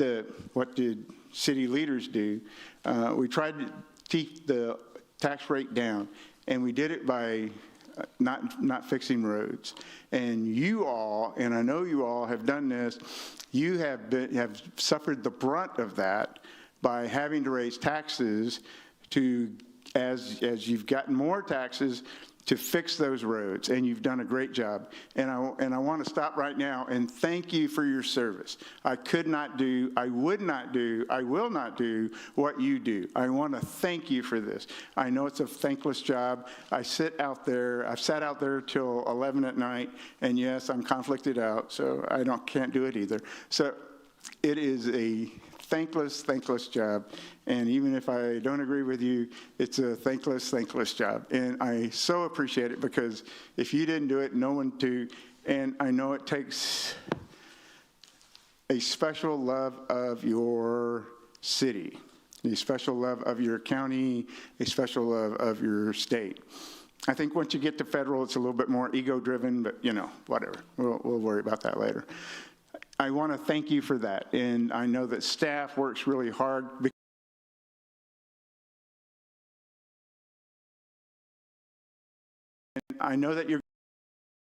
S19: what did city leaders do? We tried to keep the tax rate down, and we did it by not fixing roads. And you all, and I know you all have done this, you have suffered the brunt of that by having to raise taxes as you've gotten more taxes to fix those roads, and you've done a great job. And I want to stop right now and thank you for your service. I could not do, I would not do, I will not do what you do. I want to thank you for this. I know it's a thankless job. I've sat out there till 11 at night, and yes, I'm conflicted out, so I can't do it either. So it is a thankless job. And even if I don't agree with you, it's a thankless job. And I so appreciate it, because if you didn't do it, no one do. And I know it takes a special love of your city, a special love of your county, a special love of your state. I think once you get to federal, it's a little bit more ego-driven, but whatever. We'll worry about that later. I want to thank you for that, and I know that staff works really hard. I know that you're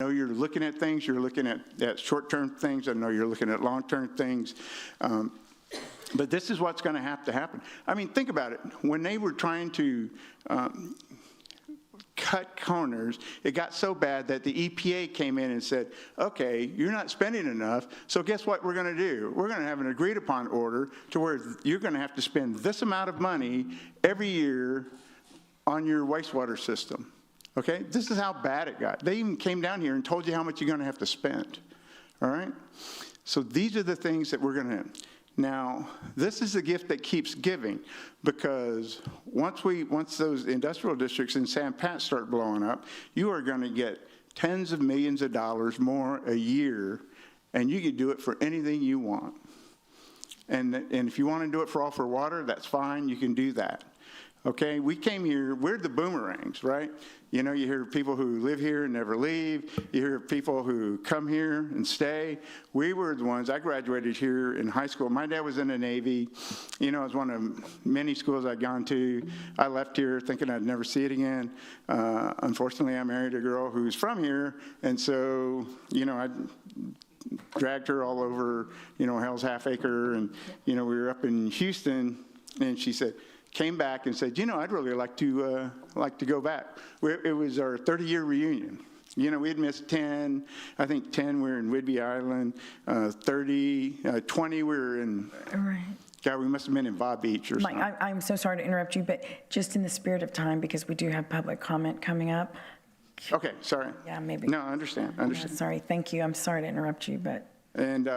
S19: looking at things, you're looking at short-term things, I know you're looking at long-term things, but this is what's going to have to happen. I mean, think about it. When they were trying to cut corners, it got so bad that the EPA came in and said, okay, you're not spending enough, so guess what we're going to do? We're going to have an agreed upon order to where you're going to have to spend this amount of money every year on your wastewater system. Okay? This is how bad it got. They even came down here and told you how much you're going to have to spend. All right? So these are the things that we're going to. Now, this is a gift that keeps giving, because once those industrial districts in San Pat start blowing up, you are going to get tens of millions of dollars more a year, and you can do it for anything you want. And if you want to do it for water, that's fine. You can do that. Okay, we came here, we're the boomerangs, right? You know, you hear people who live here and never leave. You hear people who come here and stay. We were the ones, I graduated here in high school. My dad was in the Navy. You know, it was one of many schools I'd gone to. I left here thinking I'd never see it again. Unfortunately, I married a girl who's from here. And so, you know, I dragged her all over, you know, Hell's Half Acre. And, you know, we were up in Houston and she said, came back and said, you know, I'd really like to go back. It was our 30-year reunion. You know, we had missed 10. I think 10 we were in Whidbey Island. 20 we were in.
S1: Right.
S19: God, we must have been in Bob Beach or
S1: Mike,
S19: something.
S1: I'm so sorry to interrupt you, but just in the spirit of time, because we do have public comment coming up.
S19: Okay, sorry.
S1: Yeah, maybe.
S19: No, I understand. I understand.
S1: Yeah, sorry, thank you. I'm sorry to interrupt you, but.
S19: And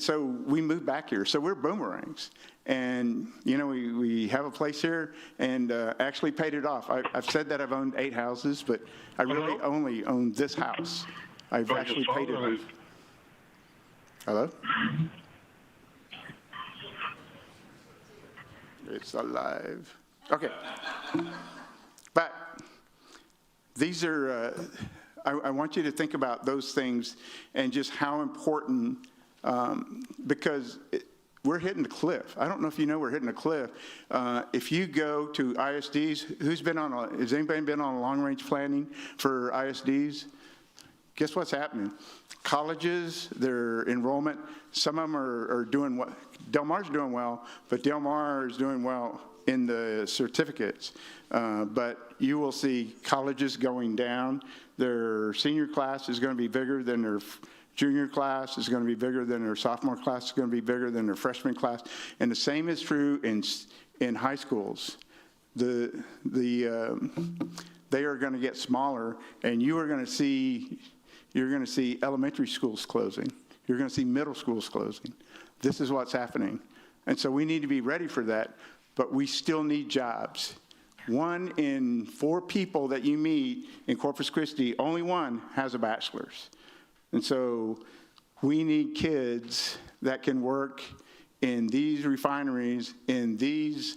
S19: so we moved back here. So we're boomerangs. And, you know, we have a place here and actually paid it off. I've said that I've owned 8 houses, but I really only own this house. I've actually paid it off. Hello? It's alive. Okay. But these are, I want you to think about those things and just how important, because we're hitting the cliff. I don't know if you know we're hitting a cliff. If you go to ISDs, has anybody been on long-range planning for ISDs? Guess what's happening? Colleges, their enrollment, some of them are doing well. Del Mar's doing well, but Del Mar is doing well in the certificates. But you will see colleges going down. Their senior class is going to be bigger than their junior class, is going to be bigger than their sophomore class, is going to be bigger than their freshman class. And the same is true in high schools. They are going to get smaller, and you're going to see elementary schools closing. You're going to see middle schools closing. This is what's happening. And so we need to be ready for that, but we still need jobs. 1 in 4 people that you meet in Corpus Christi, only 1 has a bachelor's. And so we need kids that can work in these refineries, in these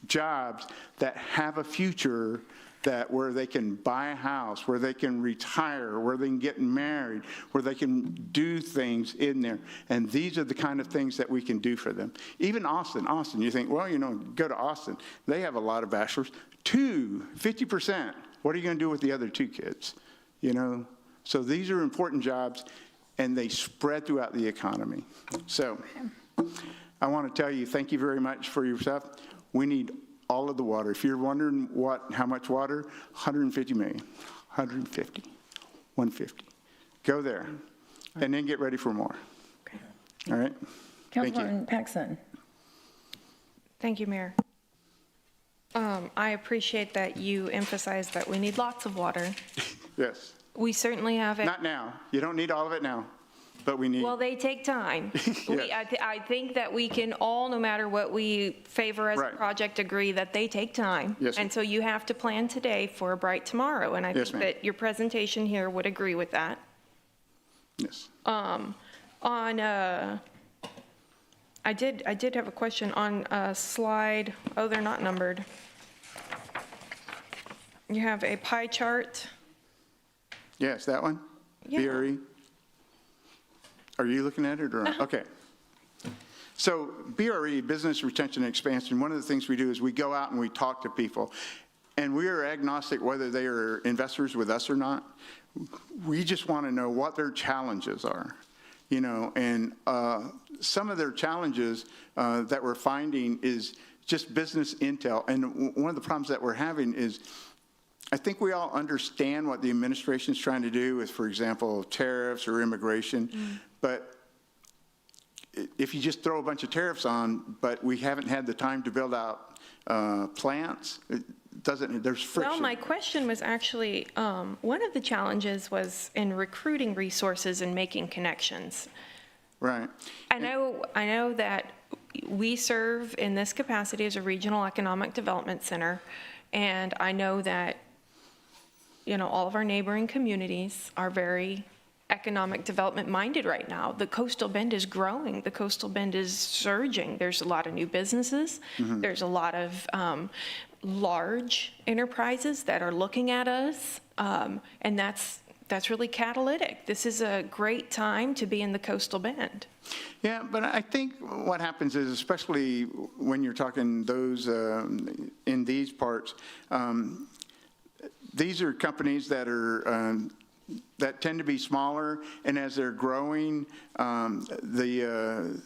S19: jobs that have a future, where they can buy a house, where they can retire, where they can get married, where they can do things in there. And these are the kind of things that we can do for them. Even Austin, you think, well, you know, go to Austin. They have a lot of bachelors. 50%. What are you going to do with the other 2 kids? You know? So these are important jobs, and they spread throughout the economy. So I want to tell you, thank you very much for your stuff. We need all of the water. If you're wondering how much water, 150 million, 150, 150. Go there, and then get ready for more.
S1: Okay.
S19: All right? Thank you.
S1: Councilwoman Paxson.
S10: Thank you, Mayor. I appreciate that you emphasize that we need lots of water.
S19: Yes.
S10: We certainly have it.
S19: Not now. You don't need all of it now, but we need.
S10: Well, they take time.
S19: Yes.
S10: I think that we can all, no matter what we favor as a
S19: Right.
S10: project, agree that they take time.
S19: Yes, ma'am.
S10: And so you have to plan today for a bright tomorrow. And I
S19: Yes,
S10: think
S19: ma'am.
S10: that your presentation here would agree with that.
S19: Yes.
S10: I did have a question on slide, they're not numbered. You have a pie chart.
S19: Yes, that one?
S10: Yeah.
S19: BRE? Are you looking at it or? Okay. So BRE, Business Retention and Expansion, one of the things we do is we go out and we talk to people. And we are agnostic whether they are investors with us or not. We just want to know what their challenges are. You know, and some of their challenges that we're finding is just business intel. And one of the problems that we're having is, I think we all understand what the administration's trying to do with, for example, tariffs or immigration. But if you just throw a bunch of tariffs on, but we haven't had the time to build out plants, there's friction.
S10: Well, my question was actually, one of the challenges was in recruiting resources and making connections.
S19: Right.
S10: I know that we serve in this capacity as a regional economic development center, and I know that, you know, all of our neighboring communities are very economic development minded right now. The coastal bend is growing. The coastal bend is surging. There's a lot of new businesses. There's a lot of large enterprises that are looking at us, and that's really catalytic. This is a great time to be in the coastal bend.
S19: Yeah, but I think what happens is, especially when you're talking those in these parts, these are companies that are that tend to be smaller, and as they're growing, the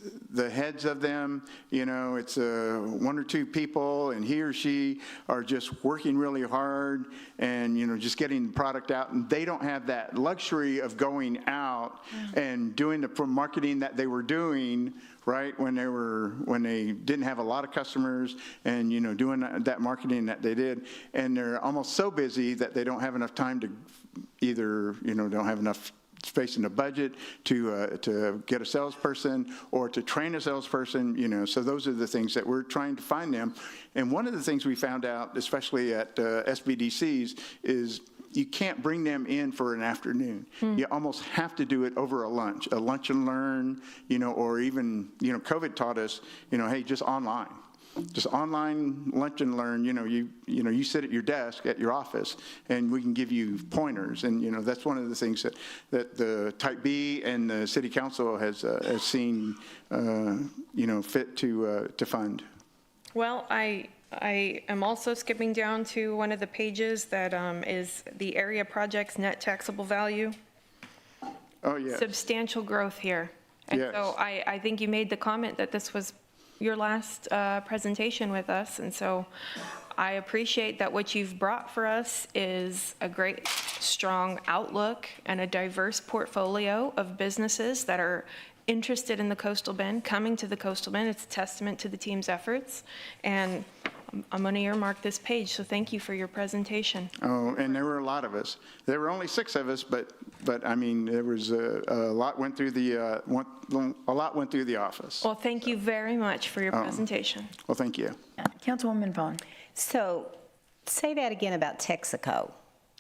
S19: heads of them, it's one or two people, and he or she are just working really hard and, just getting the product out, and they don't have that luxury of going out and doing the marketing that they were doing, right, when they didn't have a lot of customers and, doing that marketing that they did, and they're almost so busy that they don't have enough time to either, don't have enough space in the budget to get a salesperson or to train a salesperson, so those are the things that we're trying to find them. And one of the things we found out, especially at SBDCs, is you can't bring them in for an afternoon. You almost have to do it over a lunch and learn, or even, COVID taught us, hey, just online. Just online lunch and learn, you sit at your desk at your office and we can give you pointers. And, that's one of the things that the Type B and the City Council has seen, fit to fund.
S10: Well, I am also skipping down to one of the pages that is the area projects net taxable value.
S19: Oh, yes.
S10: Substantial growth here. And
S19: yes.
S10: So I think you made the comment that this was your last presentation with us, and so I appreciate that what you've brought for us is a great, strong outlook and a diverse portfolio of businesses that are interested in the coastal bend, coming to the coastal bend. It's a testament to the team's efforts, and I'm going to earmark this page, so thank you for your presentation.
S19: Oh, and there were a lot of us. There were only 6 of us, but I mean, there was a lot went through the office.
S10: Well, thank you very much for your presentation.
S19: Well, thank you.
S1: Councilwoman Vaughn.
S12: So, say that again about Texaco.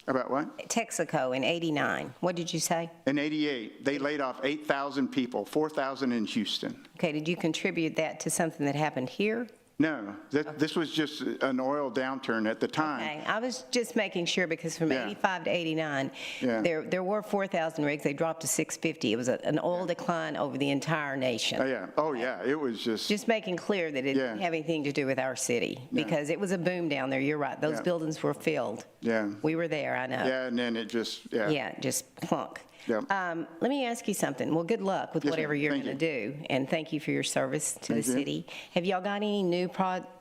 S19: About what?
S12: Texaco in '89. What did you say?
S19: In '88, they laid off 8,000 people, 4,000 in Houston.
S12: Okay, did you contribute that to something that happened here?
S19: No, this was just an oil downturn at the time.
S12: Okay, I was just making sure because from 85 to 89, there were 4,000 rigs. They dropped to 650. It was an oil decline over the entire nation.
S19: It was just...
S12: Just making clear that it didn't have anything to do with our city because it was a boom down there. You're right. Those buildings were filled.
S19: Yeah.
S12: We were there, I know.
S19: Yeah, and then it just...
S12: Yeah, just plunk.
S19: Yep.
S12: Let me ask you something. Well, good luck with whatever you're going to do, and thank you for your service to the city. Have y'all got any new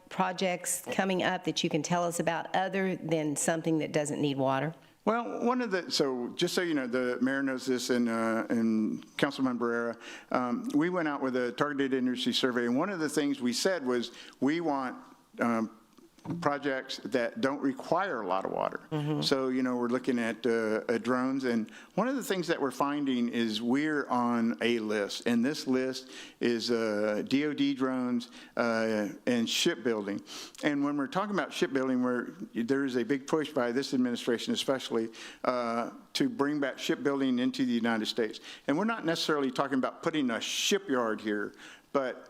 S12: projects coming up that you can tell us about other than something that doesn't need water?
S19: Well, so just so you know, the mayor knows this, and Councilman Barrera, we went out with a targeted industry survey, and one of the things we said was we want projects that don't require a lot of water. So, we're looking at drones, and one of the things that we're finding is we're on a list, and this list is DOD drones and shipbuilding. And when we're talking about shipbuilding, there is a big push by this administration especially to bring back shipbuilding into the United States. And we're not necessarily talking about putting a shipyard here, but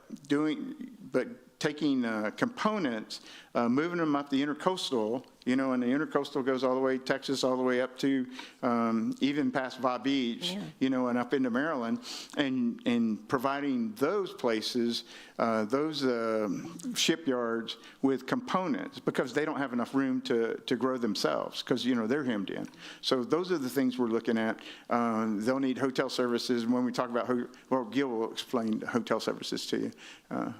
S19: taking components, moving them up the intercoastal, and the intercoastal goes all the way Texas, all the way up to even past Va Beach, and up into Maryland, and providing those places, those shipyards with components because they don't have enough room to grow themselves because, they're hemmed in. So those are the things we're looking at. They'll need hotel services. When we talk about, Gil will explain hotel services to you.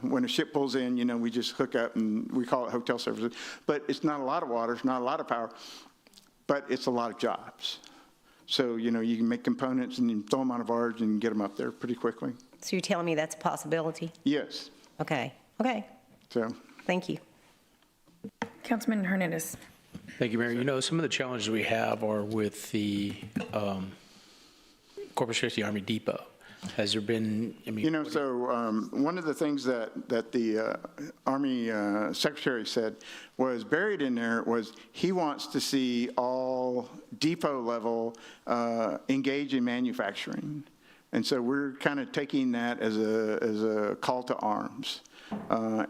S19: When a ship pulls in, we just hook up and we call it hotel services. But it's not a lot of water, it's not a lot of power, but it's a lot of jobs. So, you can make components and you throw them on a barge and get them up there pretty quickly.
S12: So you're telling me that's a possibility?
S19: Yes.
S12: Okay.
S19: So.
S12: Thank you.
S1: Councilman Hernandez.
S15: Thank you, Mayor. Some of the challenges we have are with the Corpus Christi Army Depot. Has there been, I mean...
S19: You know, so one of the things that the Army Secretary said was buried in there was he wants to see all depot level engage in manufacturing. And so we're kind of taking that as a call to arms.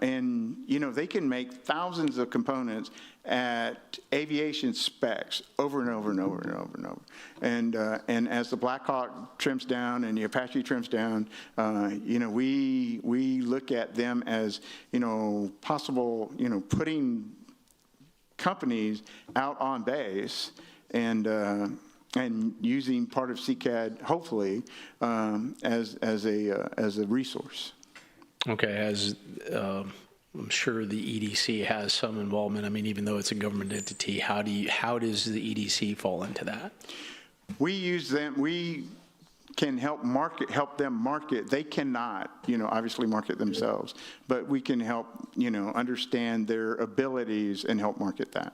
S19: And, you know, they can make thousands of components at aviation specs over and over and over and over and over. And as the Black Hawk trims down and the Apache trims down, you know, we look at them as, you know, possible, you know, putting companies out on base and using part of CCAD, hopefully, as a resource.
S15: Okay, I'm sure the EDC has some involvement. I mean, even though it's a government entity, how does the EDC fall into that?
S19: We use them. We can help them market. They cannot, you know, obviously market themselves, but we can help, you know, understand their abilities and help market that.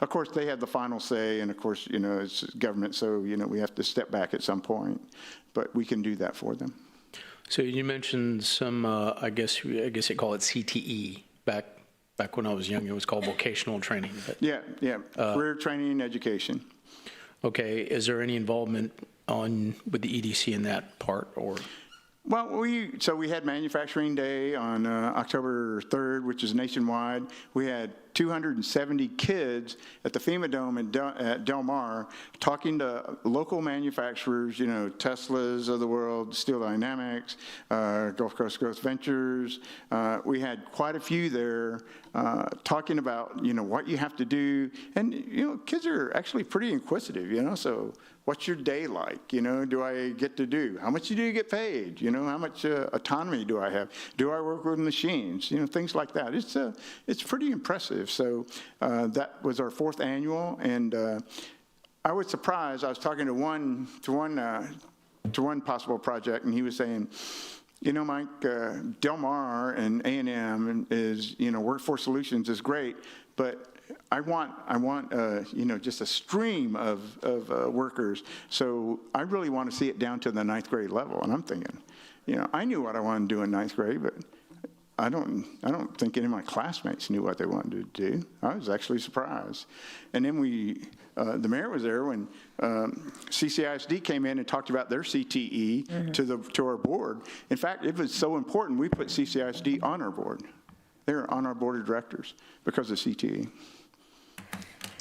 S19: Of course, they have the final say, and of course, you know, it's government, so, you know, we have to step back at some point, but we can do that for them.
S15: So you mentioned some, I guess you call it CTE. Back when I was young, it was called vocational training. But,
S19: yeah, career training and education.
S15: Okay, is there any involvement with the EDC in that part, or?
S19: Well, we had Manufacturing Day on October 3rd, which is nationwide. We had 270 kids at the FEMA Dome at Del Mar talking to local manufacturers, you know, Teslas of the world, Steel Dynamics, Gulf Coast Growth Ventures. We had quite a few there talking about, you know, what you have to do. And, you know, kids are actually pretty inquisitive, you know, so what's your day like? You know, do I get to do? How much do you get paid? You know, how much autonomy do I have? Do I work with machines? You know, things like that. It's pretty impressive. So that was our 4th annual, and I was surprised. I was talking to one possible project, and he was saying, you know, Mike, Del Mar and A&M is, you know, Workforce Solutions is great, but I want you know, just a stream of workers. So I really want to see it down to the 9th grade level. And I'm thinking, you know, I knew what I wanted to do in 9th grade, but I don't think any of my classmates knew what they wanted to do. I was actually surprised. And then the mayor was there when CCISD came in and talked about their CTE to our board. In fact, it was so important we put CCISD on our board. They're on our board of directors because of CTE.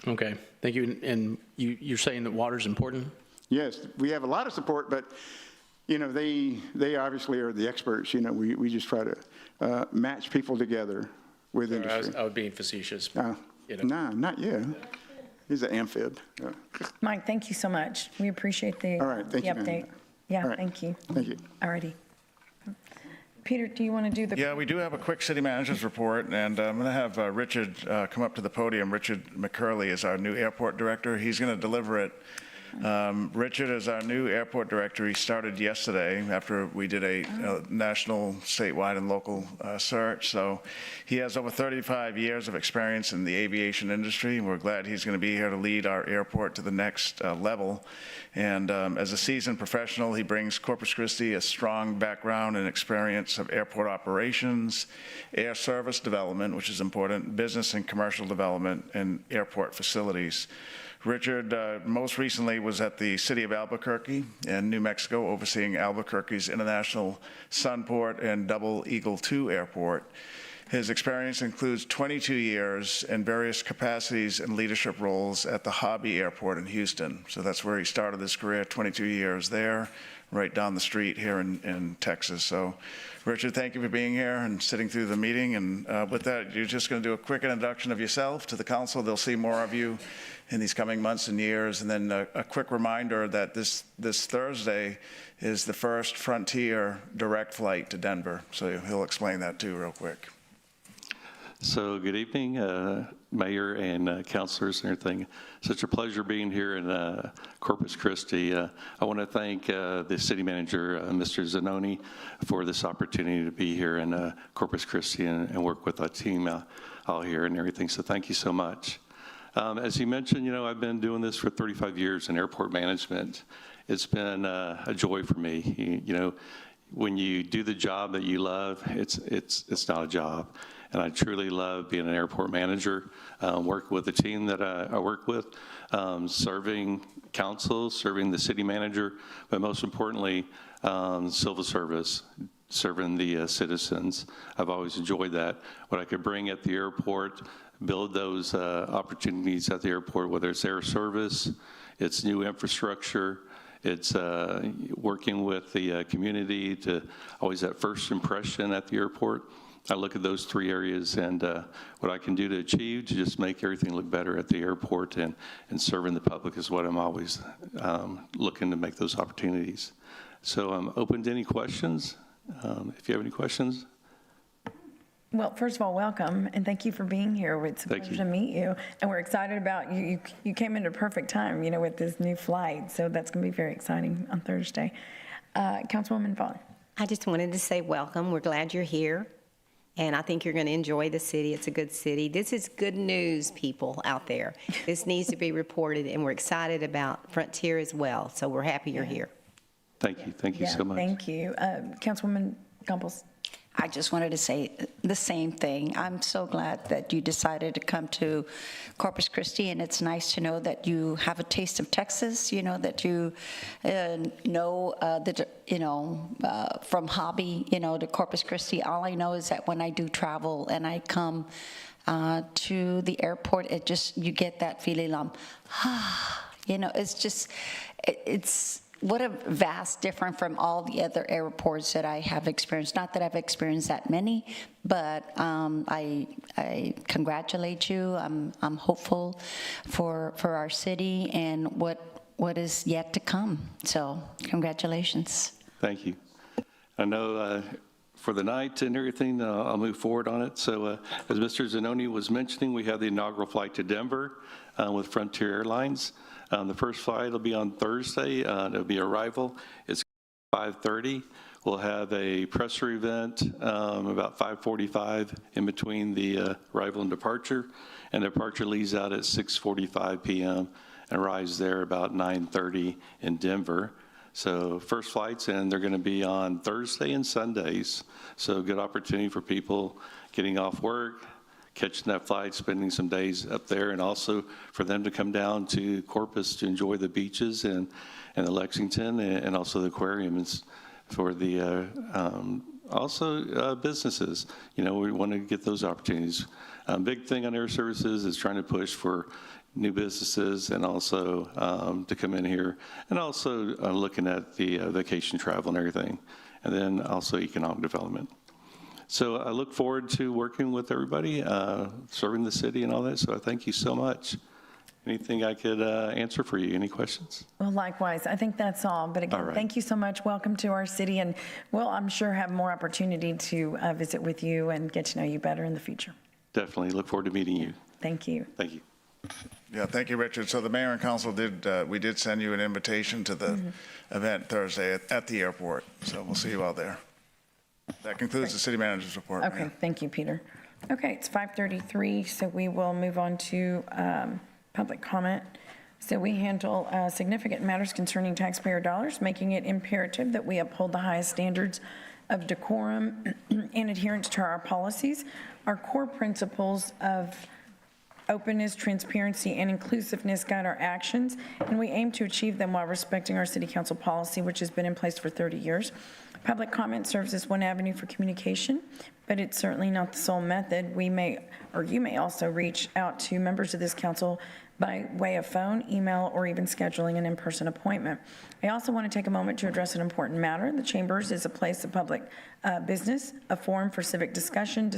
S15: Okay, thank you. And you're saying that water's important?
S19: Yes, we have a lot of support, but you know, they obviously are the experts. You know, we just try to match people together with industry.
S15: I was being facetious.
S19: You know. Nah, not you. He's an amphib.
S1: Mike, thank you so much. We appreciate the
S19: All right, thank you,
S1: update.
S19: ma'am.
S1: Yeah,
S19: All right.
S1: thank you.
S19: Thank you.
S1: All righty. Peter, do you want to do the?
S7: Yeah, we do have a quick city manager's report, and I'm going to have Richard come up to the podium. Richard McCurley is our new airport director. He's going to deliver it. Richard is our new airport director. He started yesterday after we did a national, statewide, and local search. So he has over 35 years of experience in the aviation industry, and we're glad he's going to be here to lead our airport to the next level. And as a seasoned professional, he brings Corpus Christi a strong background and experience of airport operations, air service development, which is important, business and commercial development, and airport facilities. Richard most recently was at the city of Albuquerque in New Mexico, overseeing Albuquerque's International Sunport and Double Eagle II Airport. His experience includes 22 years in various capacities and leadership roles at the Hobby Airport in Houston. So that's where he started his career, 22 years there, right down the street here in Texas. So, Richard, thank you for being here and sitting through the meeting. And with that, you're just going to do a quick introduction of yourself to the council. They'll see more of you in these coming months and years. And then a quick reminder that this Thursday is the first Frontier direct flight to Denver. So he'll explain that too real quick.
S2: So good evening, Mayor and councilors and everything. Such a pleasure being here in Corpus Christi. I want to thank the city manager, Mr. Zanoni, for this opportunity to be here in Corpus Christi and work with our team out here and everything. So thank you so much. As you mentioned, I've been doing this for 35 years in airport management. It's been a joy for me. When you do the job that you love, it's not a job. And I truly love being an airport manager, working with the team that I work with, serving council, serving the city manager, but most importantly, civil service, serving the citizens. I've always enjoyed that. What I could bring at the airport, build those opportunities at the airport, whether it's air service, it's new infrastructure, it's working with the community to always that first impression at the airport. I look at those three areas and what I can do to achieve to just make everything look better at the airport and serving the public is what I'm always looking to make those opportunities. So I'm open to any questions. If you have any questions.
S1: Well, first of all, welcome, and thank you for being here. It's a pleasure to meet you, and we're excited about you. You came in at a perfect time, with this new flight, so that's going to be very exciting on Thursday. Councilwoman Vaughn.
S12: I just wanted to say welcome. We're glad you're here, and I think you're going to enjoy the city. It's a good city. This is good news, people out there. This needs to be reported, and we're excited about Frontier as well, so we're happy you're here.
S2: Thank you. Thank you so much.
S1: Thank you. Councilwoman Gompels.
S11: I just wanted to say the same thing. I'm so glad that you decided to come to Corpus Christi, and it's nice to know that you have a taste of Texas, that you from hobby, to Corpus Christi. All I know is that when I do travel and I come to the airport, you get that feeling it's what a vast difference from all the other airports that I have experienced. Not that I've experienced that many, but I congratulate you. I'm hopeful for our city and what is yet to come. So congratulations.
S2: Thank you. I know for the night and everything, I'll move forward on it. So as Mr. Zanoni was mentioning, we have the inaugural flight to Denver with Frontier Airlines. The first flight will be on Thursday. It'll be arrival. It's 5:30. We'll have a presser event about 5:45 in between the arrival and departure. And departure leaves out at 6:45 p.m. and arrives there about 9:30 in Denver. So first flights, and they're going to be on Thursday and Sundays. So good opportunity for people getting off work, catching that flight, spending some days up there, and also for them to come down to Corpus to enjoy the beaches and the Lexington and also the aquariums for the also businesses. We want to get those opportunities. Big thing on air services is trying to push for new businesses and also to come in here, and also looking at the vacation travel and everything, and then also economic development. So I look forward to working with everybody, serving the city and all that. So I thank you so much. Anything I could answer for you? Any questions?
S1: Well, likewise. I think that's all. But again, Thank you so much. Welcome to our city. And we'll, I'm sure, have more opportunity to visit with you and get to know you better in the future.
S2: Definitely. Look forward to meeting you.
S1: Thank you.
S2: Thank you.
S7: Yeah, thank you, Richard. So the mayor and council we did send you an invitation to the event Thursday at the airport. So we'll see you out there. That concludes the city manager's report.
S1: Okay, thank you, Peter. Okay, it's 5:33, so we will move on to public comment. So we handle significant matters concerning taxpayer dollars, making it imperative that we uphold the highest standards of decorum and adherence to our policies. Our core principles of openness, transparency, and inclusiveness guide our actions, and we aim to achieve them while respecting our city council policy, which has been in place for 30 years. Public comment serves as one avenue for communication, but it's certainly not the sole method. You may also reach out to members of this council by way of phone, email, or even scheduling an in-person appointment. I also want to take a moment to address an important matter. The Chambers is a place of public business, a forum for civic discussion,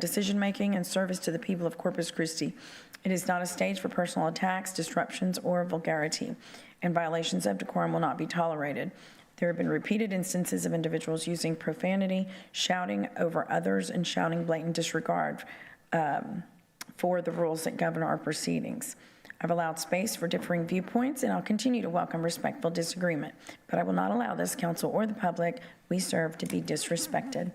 S1: decision-making, and service to the people of Corpus Christi. It is not a stage for personal attacks, disruptions, or vulgarity, and violations of decorum will not be tolerated. There have been repeated instances of individuals using profanity, shouting over others, and shouting blatant disregard for the rules that govern our proceedings. I've allowed space for differing viewpoints, and I'll continue to welcome respectful disagreement, but I will not allow this council or the public we serve to be disrespected.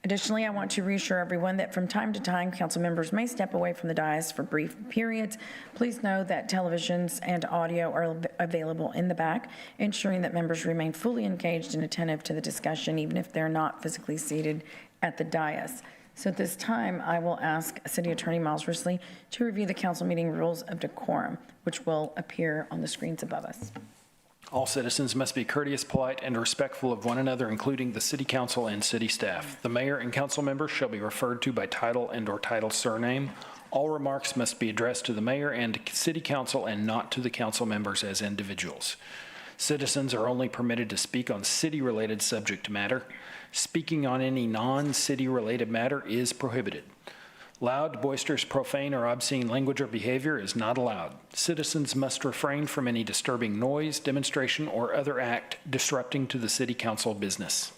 S1: Additionally, I want to reassure everyone that from time to time, council members may step away from the dais for brief periods. Please know that televisions and audio are available in the back, ensuring that members remain fully engaged and attentive to the discussion, even if they're not physically seated at the dais. So at this time, I will ask City Attorney Miles Risley to review the council meeting rules of decorum, which will appear on the screens above us.
S3: All citizens must be courteous, polite, and respectful of one another, including the city council and city staff. The mayor and council members shall be referred to by title and/or title surname. All remarks must be addressed to the mayor and city council and not to the council members as individuals. Citizens are only permitted to speak on city-related subject matter. Speaking on any non-city related matter is prohibited. Loud, boisterous, profane, or obscene language or behavior is not allowed. Citizens must refrain from any disturbing noise, demonstration, or other act disrupting to the city council business.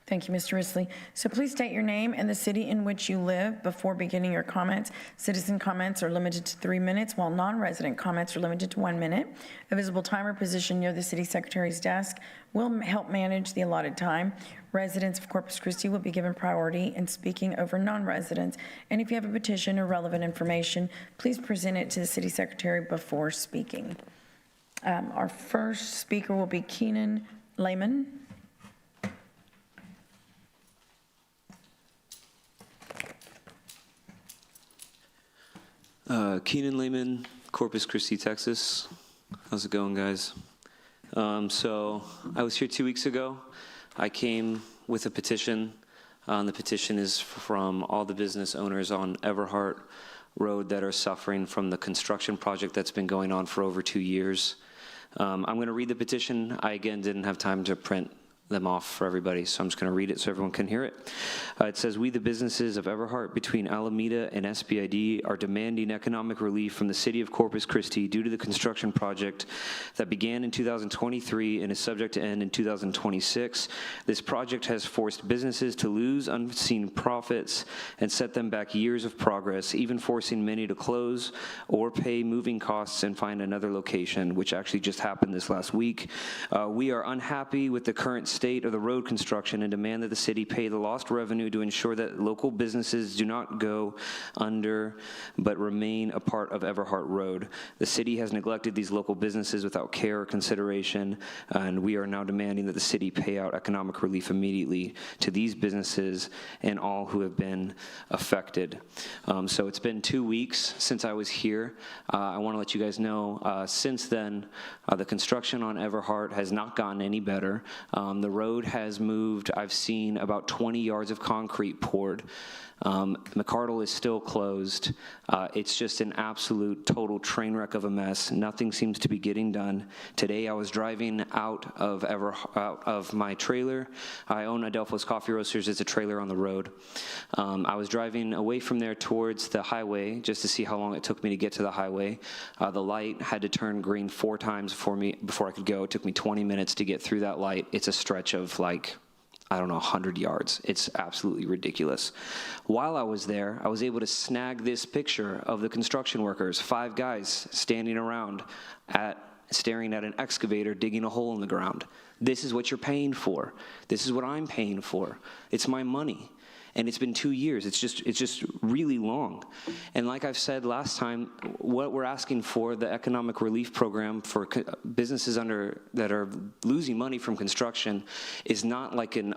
S1: Thank you, Mr. Risley. So please state your name and the city in which you live before beginning your comments. Citizen comments are limited to 3 minutes, while non-resident comments are limited to 1 minute. A visible timer positioned near the city secretary's desk will help manage the allotted time. Residents of Corpus Christi will be given priority in speaking over non-residents. And if you have a petition or relevant information, please present it to the city secretary before speaking. Our first speaker will be Keenan Lehman.
S6: Keenan Lehman, Corpus Christi, Texas. How's it going, guys? So I was here 2 weeks ago. I came with a petition. The petition is from all the business owners on Everhart Road that are suffering from the construction project that's been going on for over 2 years. I'm going to read the petition. I, again, didn't have time to print them off for everybody, so I'm just going to read it so everyone can hear it. It says, we, the businesses of Everhart between Alameda and SBID, are demanding economic relief from the city of Corpus Christi due to the construction project that began in 2023 and is subject to end in 2026. This project has forced businesses to lose unseen profits and set them back years of progress, even forcing many to close or pay moving costs and find another location, which actually just happened this last week. We are unhappy with the current state of the road construction and demand that the city pay the lost revenue to ensure that local businesses do not go under but remain a part of Everhart Road. The city has neglected these local businesses without care or consideration, and we are now demanding that the city pay out economic relief immediately to these businesses and all who have been affected. So it's been 2 weeks since I was here. I want to let you guys know, since then, the construction on Everhart has not gotten any better. The road has moved. I've seen about 20 yards of concrete poured. McCardle is still closed. It's just an absolute total train wreck of a mess. Nothing seems to be getting done. Today I was driving out of my trailer. I own Adelpho's Coffee Roasters. It's a trailer on the road. I was driving away from there towards the highway just to see how long it took me to get to the highway. The light had to turn green 4 times before I could go. It took me 20 minutes to get through that light. It's a stretch of like, I don't know, 100 yards. It's absolutely ridiculous. While I was there, I was able to snag this picture of the construction workers, 5 guys standing around staring at an excavator digging a hole in the ground. This is what you're paying for. This is what I'm paying for. It's my money. And it's been 2 years. It's just really long. And like I've said last time, what we're asking for, the economic relief program for businesses that are losing money from construction, is not like an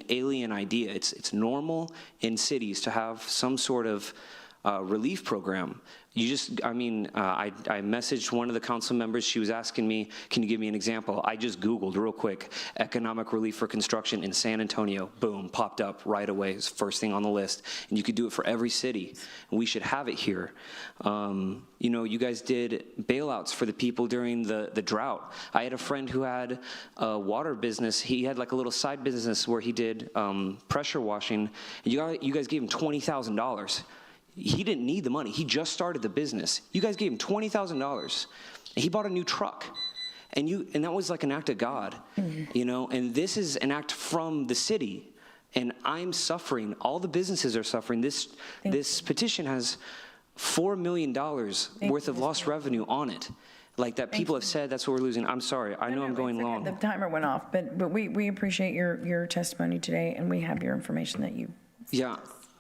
S6: alien idea. It's normal in cities to have some sort of relief program. I messaged one of the council members. She was asking me, can you give me an example? I just Googled real quick, economic relief for construction in San Antonio. Boom, popped up right away. It's first thing on the list. And you could do it for every city. And we should have it here. You guys did bailouts for the people during the drought. I had a friend who had a water business. He had like a little side business where he did pressure washing. And you guys gave him $20,000. He didn't need the money. He just started the business. You guys gave him $20,000. He bought a new truck. And that was like an act of God, and this is an act from the city. And I'm suffering. All the businesses are suffering. This petition has $4 million worth of lost revenue on it. Like that people have said, that's what we're losing. I'm sorry, I know I'm going long.
S1: The timer went off, but we appreciate your testimony today, and we have your information that you.
S6: Yeah,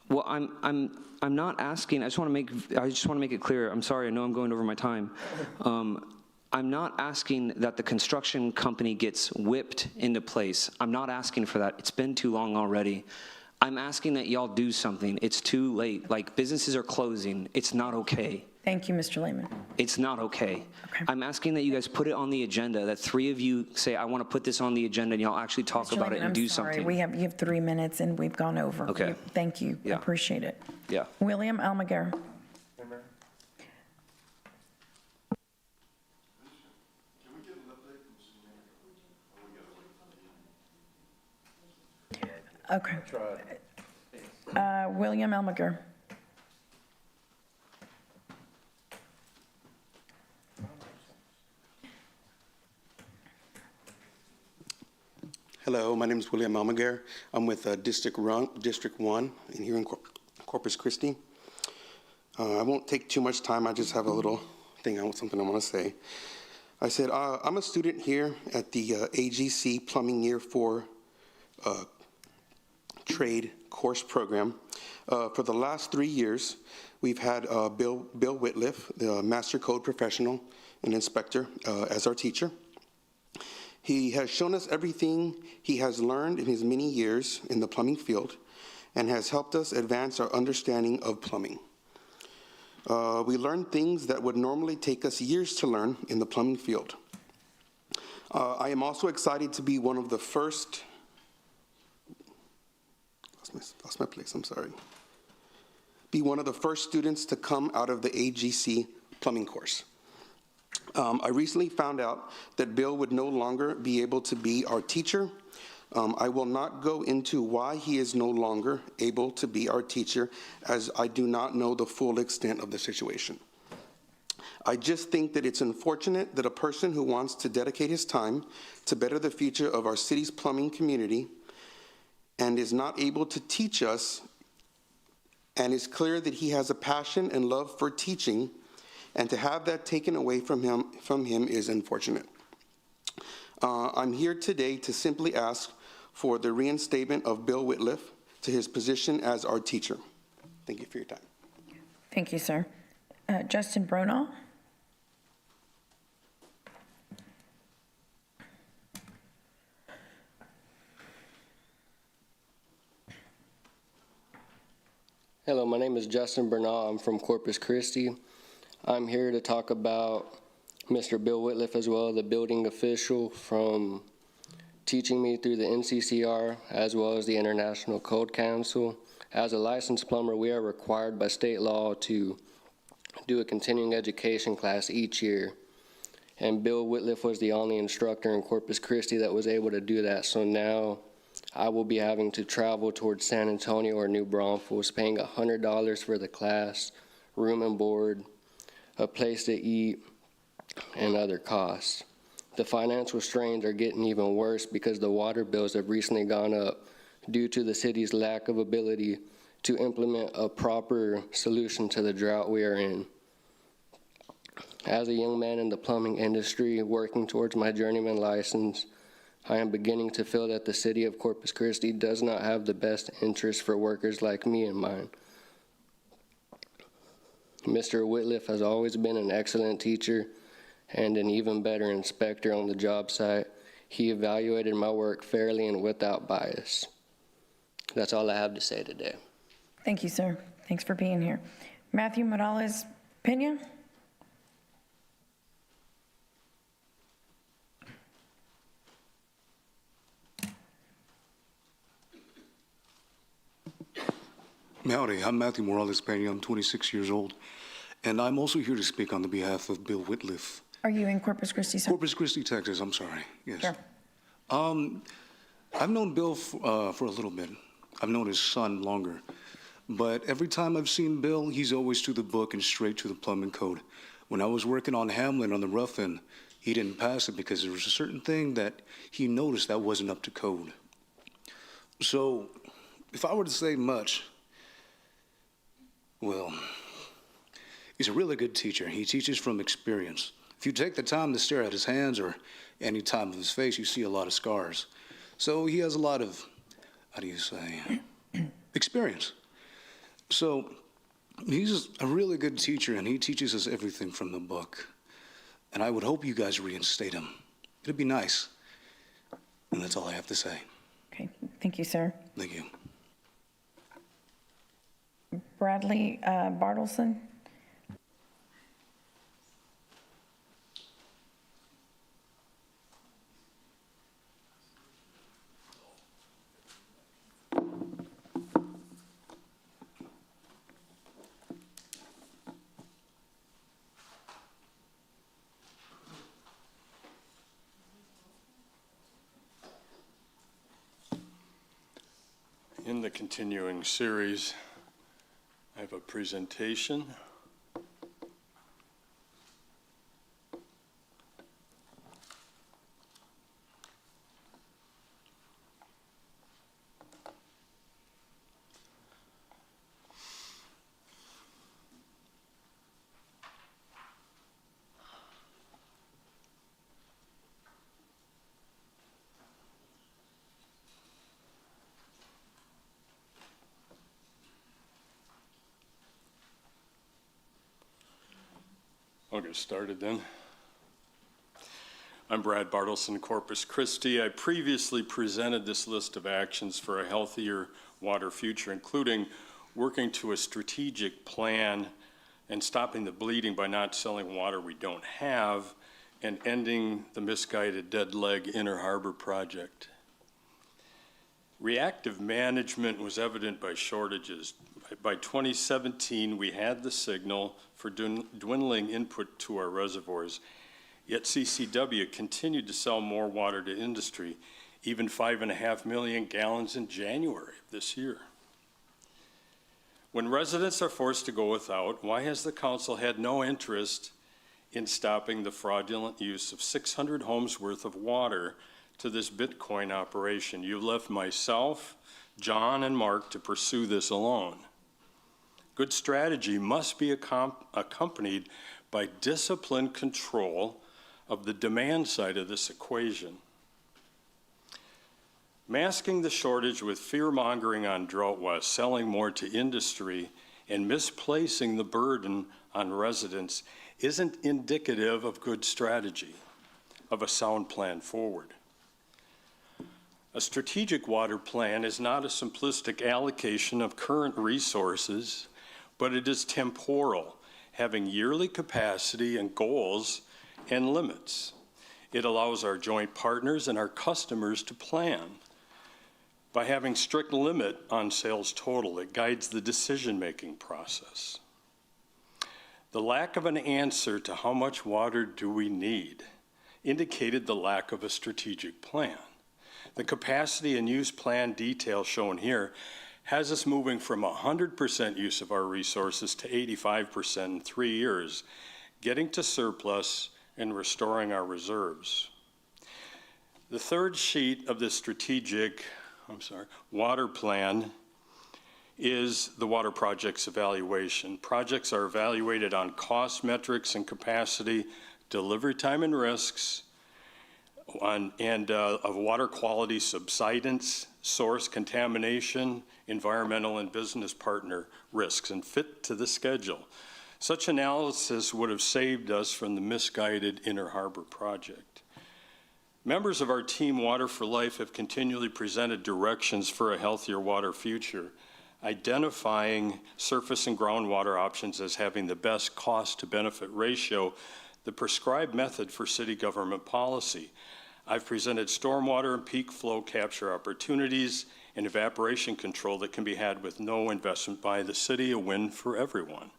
S6: well, I'm not asking, I just want to make it clear, I'm sorry, I know I'm going over my time. I'm not asking that the construction company gets whipped into place. I'm not asking for that. It's been too long already. I'm asking that y'all do something. It's too late. Like, businesses are closing. It's not okay.
S1: Thank you, Mr. Lehman.
S6: It's not okay. I'm asking that you guys put it on the agenda, that 3 of you say, I want to put this on the agenda, and y'all actually talk
S1: Mr.
S6: about
S1: Lehman,
S6: it and do something.
S1: You have 3 minutes, and we've gone over.
S6: Okay.
S1: Thank you.
S6: Yeah.
S1: Appreciate it.
S6: Yeah.
S1: William Almaguer. Okay. William Almaguer.
S17: Hello, my name is William Almaguer. I'm with District 1 here in Corpus Christi. I won't take too much time. I just have a little thing, something I want to say. I said, I'm a student here at the AGC Plumbing Year 4 trade course program. For the last 3 years, we've had Bill Whitliff, the Master Code Professional and Inspector, as our teacher. He has shown us everything he has learned in his many years in the plumbing field and has helped us advance our understanding of plumbing. We learned things that would normally take us years to learn in the plumbing field. I am also excited to be one of the first, lost my place, I'm sorry. Be one of the first students to come out of the AGC plumbing course. I recently found out that Bill would no longer be able to be our teacher. I will not go into why he is no longer able to be our teacher, as I do not know the full extent of the situation. I just think that it's unfortunate that a person who wants to dedicate his time to better the future of our city's plumbing community and is not able to teach us, and it's clear that he has a passion and love for teaching, and to have that taken away from him is unfortunate. I'm here today to simply ask for the reinstatement of Bill Whitliff to his position as our teacher. Thank you for your time.
S1: Thank you, sir. Justin Bronall.
S9: Hello, my name is Justin Bernal. I'm from Corpus Christi. I'm here to talk about Mr. Bill Whitliff as well, the building official, from teaching me through the NCCR as well as the International Code Council. As a licensed plumber, we are required by state law to do a continuing education class each year. And Bill Whitliff was the only instructor in Corpus Christi that was able to do that. So now I will be having to travel towards San Antonio or New Braunfels, paying $100 for the class, room and board, a place to eat, and other costs. The financial strains are getting even worse because the water bills have recently gone up due to the city's lack of ability to implement a proper solution to the drought we are in. As a young man in the plumbing industry working towards my journeyman license, I am beginning to feel that the city of Corpus Christi does not have the best interest for workers like me in mind. Mr. Whitliff has always been an excellent teacher and an even better inspector on the job site. He evaluated my work fairly and without bias. That's all I have to say today.
S1: Thank you, sir. Thanks for being here. Matthew Morales Pena.
S20: Howdy, I'm Matthew Morales Pena. I'm 26 years old, and I'm also here to speak on the behalf of Bill Whitliff.
S1: Are you in Corpus Christi, sir?
S20: Corpus Christi, Texas, I'm sorry, yes.
S1: Sure.
S20: I've known Bill for a little bit. I've known his son longer. But every time I've seen Bill, he's always to the book and straight to the plumbing code. When I was working on Hamlin on the rough end, he didn't pass it because there was a certain thing that he noticed that wasn't up to code. So, if I were to say much, well, He's a really good teacher. He teaches from experience. If you take the time to stare at his hands or any time of his face, you see a lot of scars. So he has a lot of, how do you say, experience. So he's a really good teacher, and he teaches us everything from the book. And I would hope you guys reinstate him. It'd be nice. And that's all I have to say.
S1: Okay, thank you, sir.
S20: Thank you.
S1: Bradley Bartleson.
S5: In the continuing series, I have a presentation. I'll get started then. I'm Brad Bartleson, Corpus Christi. I previously presented this list of actions for a healthier water future, including working to a strategic plan and stopping the bleeding by not selling water we don't have and ending the misguided dead leg Inner Harbor project. Reactive management was evident by shortages. By 2017, we had the signal for dwindling input to our reservoirs, yet CCW continued to sell more water to industry, even 5.5 million gallons in January of this year. When residents are forced to go without, why has the council had no interest in stopping the fraudulent use of 600 homes worth of water to this Bitcoin operation? You've left myself, John, and Mark to pursue this alone. Good strategy must be accompanied by disciplined control of the demand side of this equation. Masking the shortage with fear-mongering on drought while selling more to industry and misplacing the burden on residents isn't indicative of good strategy, of a sound plan forward. A strategic water plan is not a simplistic allocation of current resources, but it is temporal, having yearly capacity and goals and limits. It allows our joint partners and our customers to plan. By having strict limit on sales total, it guides the decision-making process. The lack of an answer to how much water do we need indicated the lack of a strategic plan. The capacity and use plan detail shown here has us moving from 100% use of our resources to 85% in 3 years, getting to surplus and restoring our reserves. The third sheet of the strategic, water plan is the water projects evaluation. Projects are evaluated on cost metrics and capacity, delivery time and risks, of water quality subsidence, source contamination, environmental and business partner risks, and fit to the schedule. Such analysis would have saved us from the misguided Inner Harbor project. Members of our team Water for Life have continually presented directions for a healthier water future, identifying surface and groundwater options as having the best cost to benefit ratio, the prescribed method for city government policy. I've presented stormwater and peak flow capture opportunities and evaporation control that can be had with no investment by the city, a win for everyone.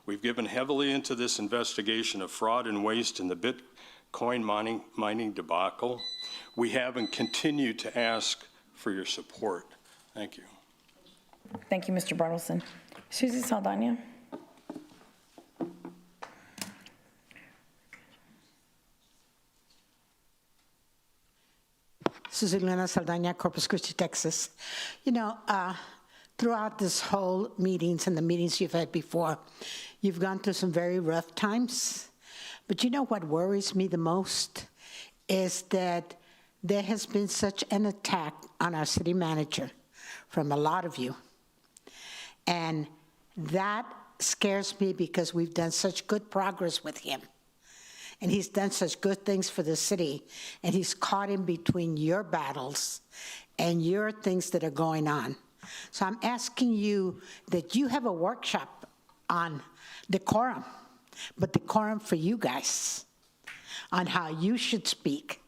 S5: We've given heavily into this investigation of fraud and waste in the Bitcoin mining debacle. We have and continue to ask for your support. Thank you.
S1: Thank you, Mr. Bartleson. Susie Saldana.
S18: Susie Luna Saldana, Corpus Christi, Texas. You know, throughout this whole meetings and the meetings you've had before, you've gone through some very rough times. But you know what worries me the most is that there has been such an attack on our city manager from a lot of you. And that scares me because we've done such good progress with him. And he's done such good things for the city. And he's caught in between your battles and your things that are going on. So I'm asking you that you have a workshop on decorum, but decorum for you guys, on how you should speak,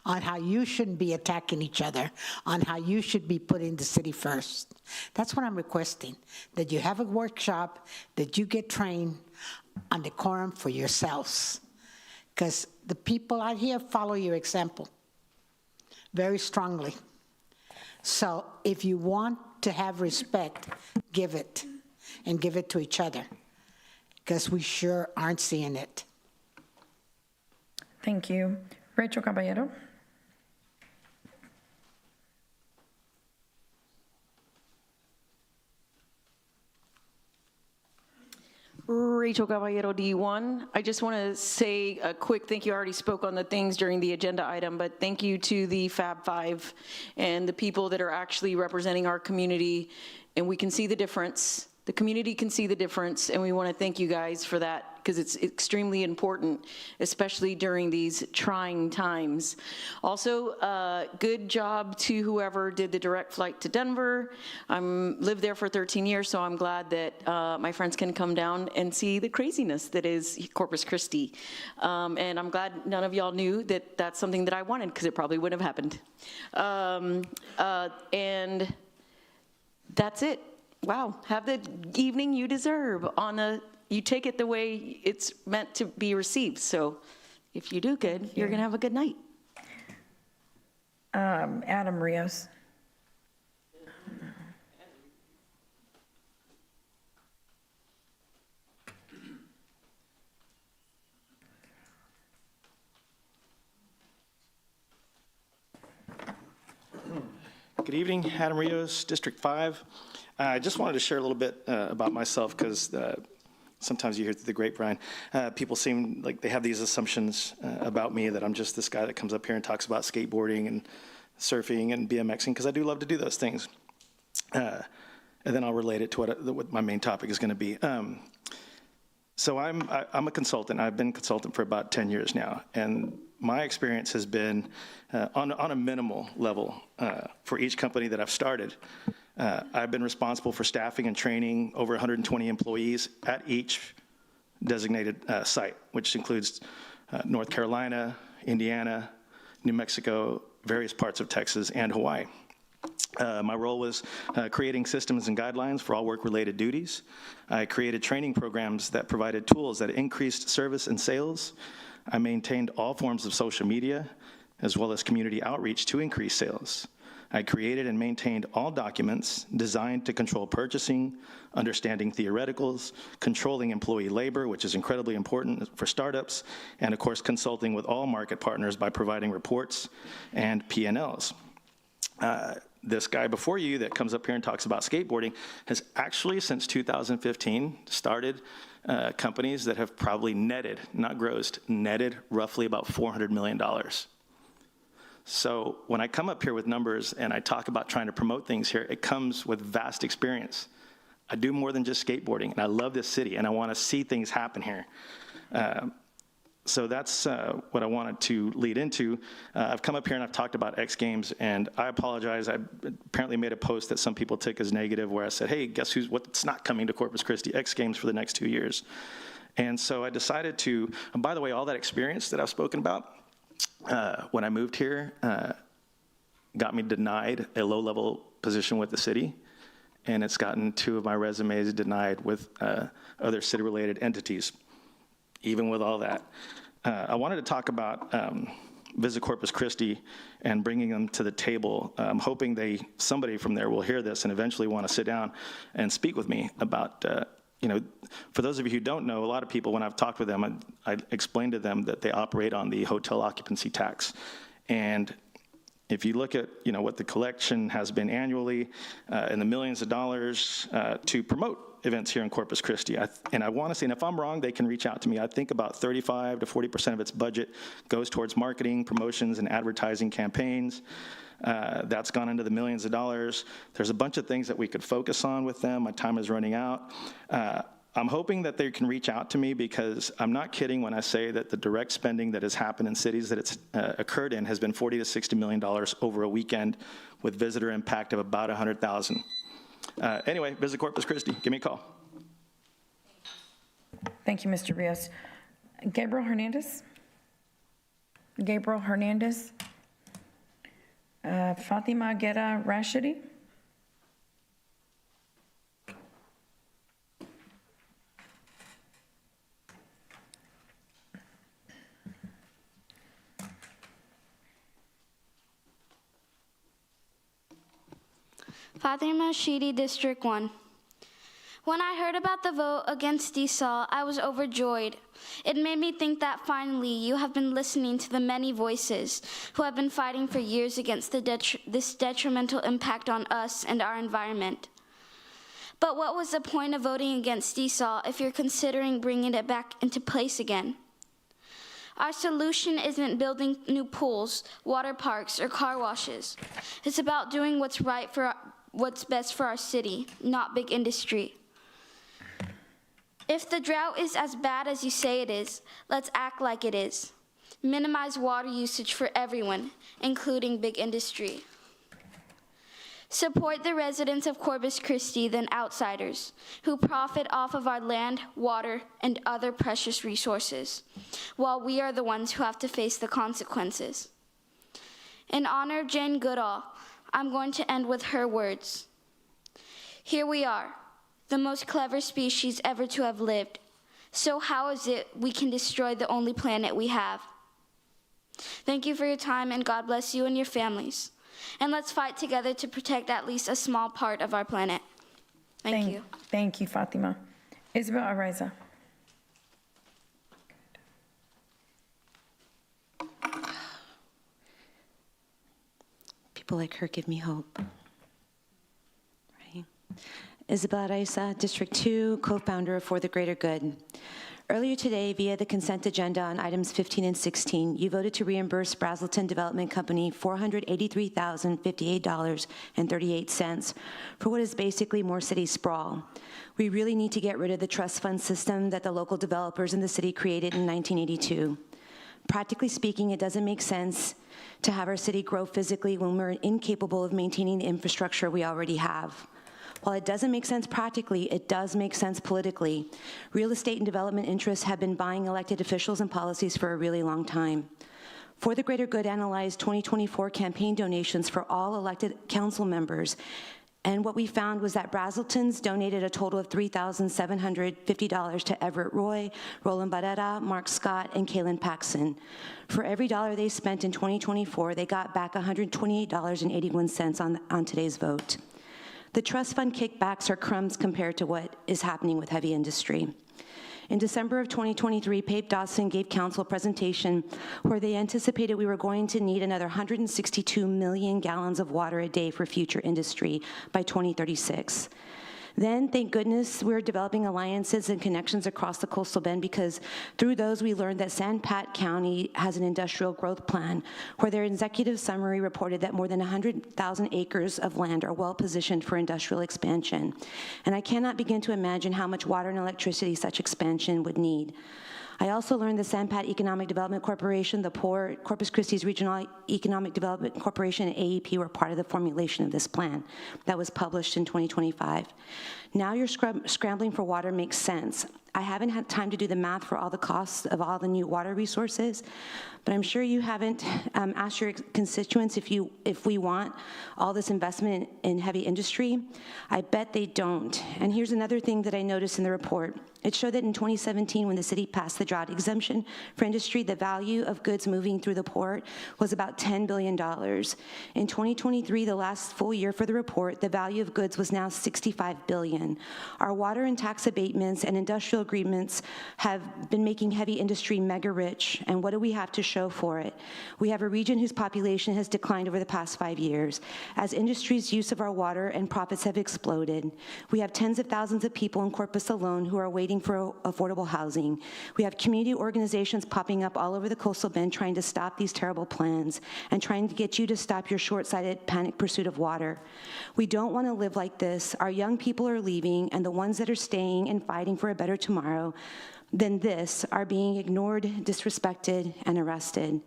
S18: on how you shouldn't be attacking each other, on how you should be putting the city first. That's what I'm requesting, that you have a workshop, that you get trained on decorum for yourselves. Because the people out here follow your example very strongly. So if you want to have respect, give it, and give it to each other, because we sure aren't seeing it.
S1: Thank you. Rachel Caballero.
S8: Rachel Caballero, D1. I just want to say a quick thank you. I already spoke on the things during the agenda item, but thank you to the Fab Five and the people that are actually representing our community, and we can see the difference. The community can see the difference, and we want to thank you guys for that because it's extremely important, especially during these trying times. Also, good job to whoever did the direct flight to Denver. Lived there for 13 years, so I'm glad that my friends can come down and see the craziness that is Corpus Christi. And I'm glad none of y'all knew that that's something that I wanted because it probably wouldn't have happened. And that's it. Wow, have the evening you deserve. You take it the way it's meant to be received. So if you do good, you're gonna have a good night.
S1: Adam Rios.
S21: Good evening, Adam Rios, District 5. I just wanted to share a little bit about myself because sometimes you hear through the grapevine, people seem like they have these assumptions about me that I'm just this guy that comes up here and talks about skateboarding and surfing and BMXing because I do love to do those things. And then I'll relate it to what my main topic is going to be. So I'm a consultant. I've been a consultant for about 10 years now. And my experience has been on a minimal level for each company that I've started. I've been responsible for staffing and training over 120 employees at each designated site, which includes North Carolina, Indiana, New Mexico, various parts of Texas, and Hawaii. My role was creating systems and guidelines for all work-related duties. I created training programs that provided tools that increased service and sales. I maintained all forms of social media, as well as community outreach to increase sales. I created and maintained all documents designed to control purchasing, understanding theoreticals, controlling employee labor, which is incredibly important for startups, and of course, consulting with all market partners by providing reports and P&Ls. This guy before you that comes up here and talks about skateboarding has actually, since 2015, started companies that have probably netted, not grossed, netted roughly about $400 million. So when I come up here with numbers and I talk about trying to promote things here, it comes with vast experience. I do more than just skateboarding, and I love this city, and I want to see things happen here. So that's what I wanted to lead into. I've come up here and I've talked about X Games, and I apologize. I apparently made a post that some people took as negative where I said, hey, guess what's not coming to Corpus Christi? X Games for the next 2 years. And so I decided to, and by the way, all that experience that I've spoken about, when I moved here, got me denied a low-level position with the city, and it's gotten 2 of my resumes denied with other city-related entities. Even with all that, I wanted to talk about Visit Corpus Christi and bringing them to the table. I'm hoping somebody from there will hear this and eventually want to sit down and speak with me about for those of you who don't know, a lot of people, when I've talked with them, I explained to them that they operate on the hotel occupancy tax. And if you look at, what the collection has been annually in the millions of dollars to promote events here in Corpus Christi. And I want to say, and if I'm wrong, they can reach out to me. I think about 35 to 40% of its budget goes towards marketing, promotions, and advertising campaigns. That's gone into the millions of dollars. There's a bunch of things that we could focus on with them. My time is running out. I'm hoping that they can reach out to me, because I'm not kidding when I say that the direct spending that has happened in cities that it's occurred in has been $40 to $60 million over a weekend, with visitor impact of about 100,000. Anyway, visit Corpus Christi. Give me a call.
S1: Thank you, Mr. Rios. Gabriel Hernandez? Fatima Guerra Rashidi?
S13: Fatima Shidi, District 1. When I heard about the vote against desal, I was overjoyed. It made me think that finally you have been listening to the many voices who have been fighting for years against this detrimental impact on us and our environment. But what was the point of voting against desal if you're considering bringing it back into place again? Our solution isn't building new pools, water parks, or car washes. It's about doing what's right for what's best for our city, not big industry. If the drought is as bad as you say it is, let's act like it is. Minimize water usage for everyone, including big industry. Support the residents of Corpus Christi than outsiders who profit off of our land, water, and other precious resources, while we are the ones who have to face the consequences. In honor of Jane Goodall, I'm going to end with her words. Here we are, the most clever species ever to have lived. So how is it we can destroy the only planet we have? Thank you for your time, and God bless you and your families. And let's fight together to protect at least a small part of our planet. Thank you.
S1: Thank you, Fatima. Isabel Araiza.
S14: People like her give me hope. Right? Isabel Araiza, District 2, co-founder of For the Greater Good. Earlier today, via the consent agenda on items 15 and 16, you voted to reimburse Brazelton Development Company $483,058.38 for what is basically more city sprawl. We really need to get rid of the trust fund system that the local developers in the city created in 1982. Practically speaking, it doesn't make sense to have our city grow physically when we're incapable of maintaining the infrastructure we already have. While it doesn't make sense practically, it does make sense politically. Real estate and development interests have been buying elected officials and policies for a really long time. For the Greater Good analyzed 2024 campaign donations for all elected council members, and what we found was that Brazeltons donated a total of $3,750 to Everett Roy, Roland Barrera, Mark Scott, and Kaylin Paxson. For every dollar they spent in 2024, they got back $128.81 on today's vote. The trust fund kickbacks are crumbs compared to what is happening with heavy industry. In December of 2023, Pape Dawson gave council a presentation where they anticipated we were going to need another 162 million gallons of water a day for future industry by 2036. Then, thank goodness, we're developing alliances and connections across the coastal bend, because through those we learned that San Pat County has an industrial growth plan where their executive summary reported that more than 100,000 acres of land are well positioned for industrial expansion. And I cannot begin to imagine how much water and electricity such expansion would need. I also learned the San Pat Economic Development Corporation, the Port, Corpus Christi's Regional Economic Development Corporation, and AEP were part of the formulation of this plan that was published in 2025. Now you're scrambling for water makes sense. I haven't had time to do the math for all the costs of all the new water resources, but I'm sure you haven't asked your constituents if we want all this investment in heavy industry. I bet they don't. And here's another thing that I noticed in the report. It showed that in 2017, when the city passed the drought exemption for industry, the value of goods moving through the port was about $10 billion. In 2023, the last full year for the report, the value of goods was now $65 billion. Our water and tax abatements and industrial industrial agreements have been making heavy industry mega rich, and what do we have to show for it? We have a region whose population has declined over the past 5 years, as industry's use of our water and profits have exploded. We have tens of thousands of people in Corpus alone who are waiting for affordable housing. We have community organizations popping up all over the coastal bend trying to stop these terrible plans and trying to get you to stop your short-sighted panic pursuit of water. We don't want to live like this. Our young people are leaving, and the ones that are staying and fighting for a better tomorrow than this are being ignored, disrespected, and arrested.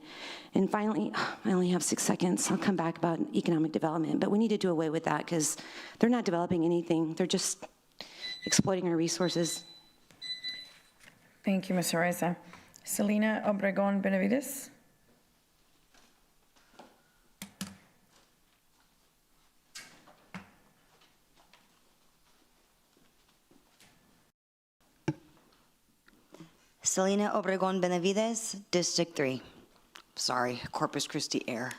S14: And finally, I only have 6 seconds. I'll come back about economic development, but we need to do away with that because they're not developing anything. They're just exploiting our resources.
S1: Thank you, Ms. Araiza. Selena Obregon Benavides.
S16: Selena Obregon Benavides, District 3. Sorry, Corpus Christi air.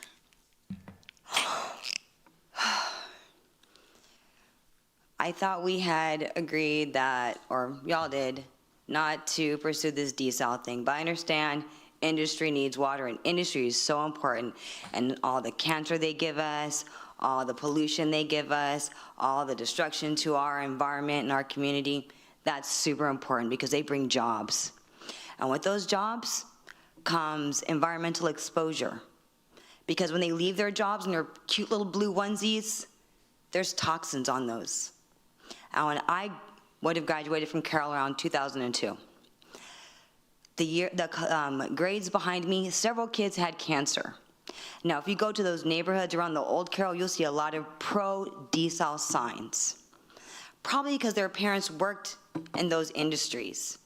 S16: I thought we had agreed that, or y'all did, not to pursue this desal thing, but I understand industry needs water, and industry is so important, and all the cancer they give us, all the pollution they give us, all the destruction to our environment and our community, that's super important because they bring jobs. And with those jobs comes environmental exposure. Because when they leave their jobs in their cute little blue onesies, there's toxins on those. And when I would have graduated from Carroll around 2002, the grades behind me, several kids had cancer. Now, if you go to those neighborhoods around the old Carroll, you'll see a lot of pro-desal signs. Probably because their parents worked in those industries.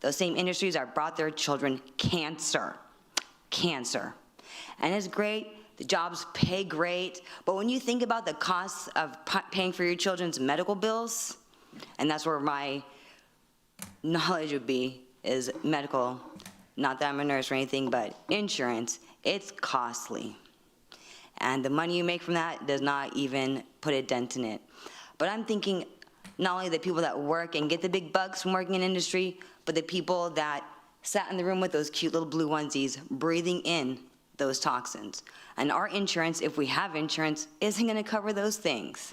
S16: Those same industries that brought their children cancer. And it's great, the jobs pay great, but when you think about the costs of paying for your children's medical bills, and that's where my knowledge would be, is medical, not that I'm a nurse or anything, but insurance, it's costly. And the money you make from that does not even put a dent in it. But I'm thinking not only the people that work and get the big bucks from working in industry, but the people that sat in the room with those cute little blue onesies, breathing in those toxins. And our insurance, if we have insurance, isn't gonna cover those things.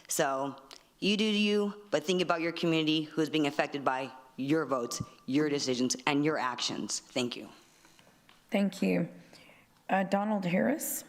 S16: So you do you, but think about your community who's being affected by your votes, your decisions, and your actions. Thank you.
S1: Thank you. Donald Harris.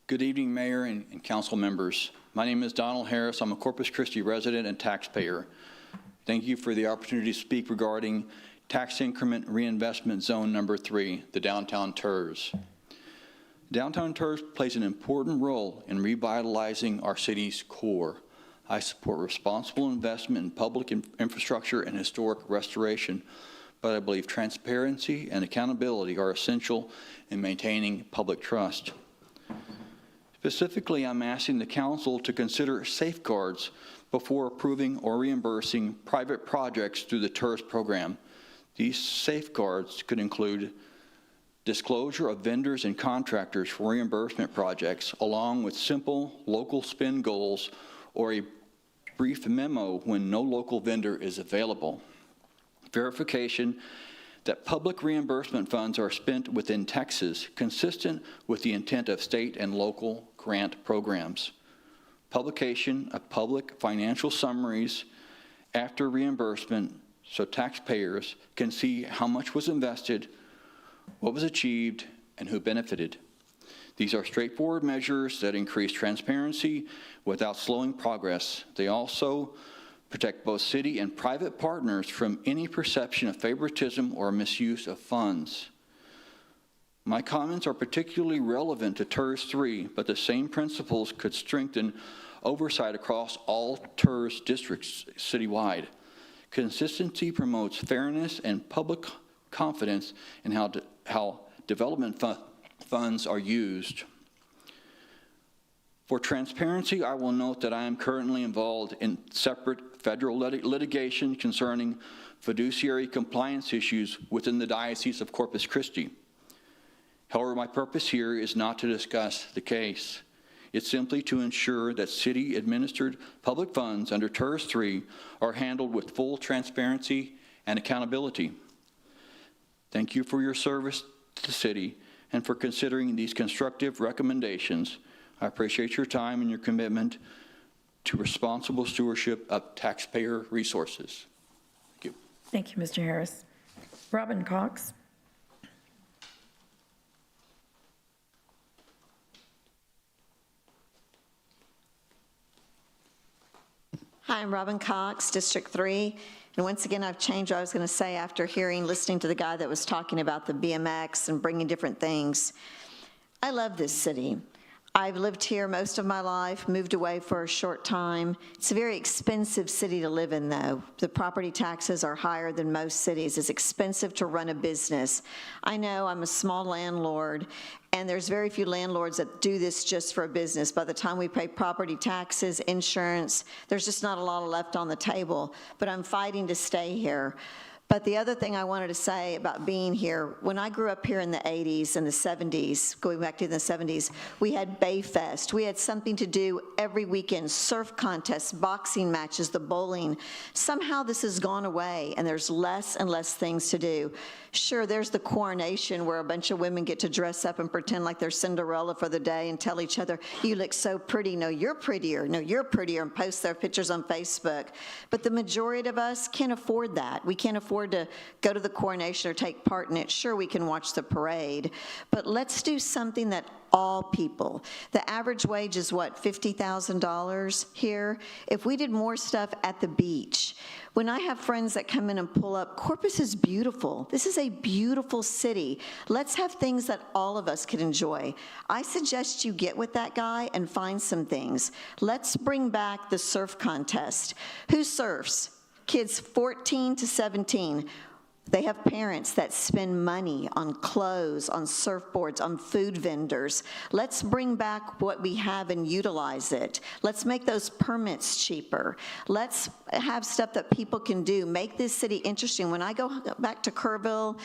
S22: Good evening, Mayor and council members. My name is Donald Harris. I'm a Corpus Christi resident and taxpayer. Thank you for the opportunity to speak regarding Tax Increment Reinvestment Zone Number 3, the Downtown TERS. Downtown TERS plays an important role in revitalizing our city's core. I support responsible investment in public infrastructure and historic restoration, but I believe transparency and accountability are essential in maintaining public trust. Specifically, I'm asking the council to consider safeguards before approving or reimbursing private projects through the TERS program. These safeguards could include disclosure of vendors and contractors for reimbursement projects, along with simple local spend goals or a brief memo when no local vendor is available. Verification that public reimbursement funds are spent within Texas, consistent with the intent of state and local grant programs. Publication of public financial summaries after reimbursement so taxpayers can see how much was invested, what was achieved, and who benefited. These are straightforward measures that increase transparency without slowing progress. They also protect both city and private partners from any perception of favoritism or misuse of funds. My comments are particularly relevant to TERS 3, but the same principles could strengthen oversight across all TERS districts citywide. Consistency promotes fairness and public confidence in how development funds are used. For transparency, I will note that I am currently involved in separate federal litigation concerning fiduciary compliance issues within the Diocese of Corpus Christi. However, my purpose here is not to discuss the case. It's simply to ensure that city-administered public funds under TERS 3 are handled with full transparency and accountability. Thank you for your service to the city and for considering these constructive recommendations. I appreciate your time and your commitment to responsible stewardship of taxpayer resources. Thank you.
S1: Thank you, Mr. Harris. Robin Cox.
S4: Hi, I'm Robin Cox, District 3. And once again, I've changed what I was going to say after listening to the guy that was talking about the BMX and bringing different things. I love this city. I've lived here most of my life, moved away for a short time. It's a very expensive city to live in, though. The property taxes are higher than most cities. It's expensive to run a business. I know I'm a small landlord, and there's very few landlords that do this just for a business. By the time we pay property taxes, insurance, there's just not a lot left on the table. But I'm fighting to stay here. But the other thing I wanted to say about being here, when I grew up here in the 80s and the 70s, going back to the 70s, we had Bay Fest. We had something to do every weekend, surf contests, boxing matches, the bowling. Somehow this has gone away, and there's less and less things to do. Sure, there's the coronation where a bunch of women get to dress up and pretend like they're Cinderella for the day and tell each other, you look so pretty, no, you're prettier, no, you're prettier, and post their pictures on Facebook. But the majority of us can't afford that. We can't afford to go to the coronation or take part in it. Sure, we can watch the parade, but let's do something that all people. The average wage is what, $50,000 here? If we did more stuff at the beach, when I have friends that come in and pull up, Corpus is beautiful. This is a beautiful city. Let's have things that all of us can enjoy. I suggest you get with that guy and find some things. Let's bring back the surf contest. Who surfs? Kids 14 to 17. They have parents that spend money on clothes, on surfboards, on food vendors. Let's bring back what we have and utilize it. Let's make those permits cheaper. Let's have stuff that people can do. Make this city interesting. When I go back to Kerrville,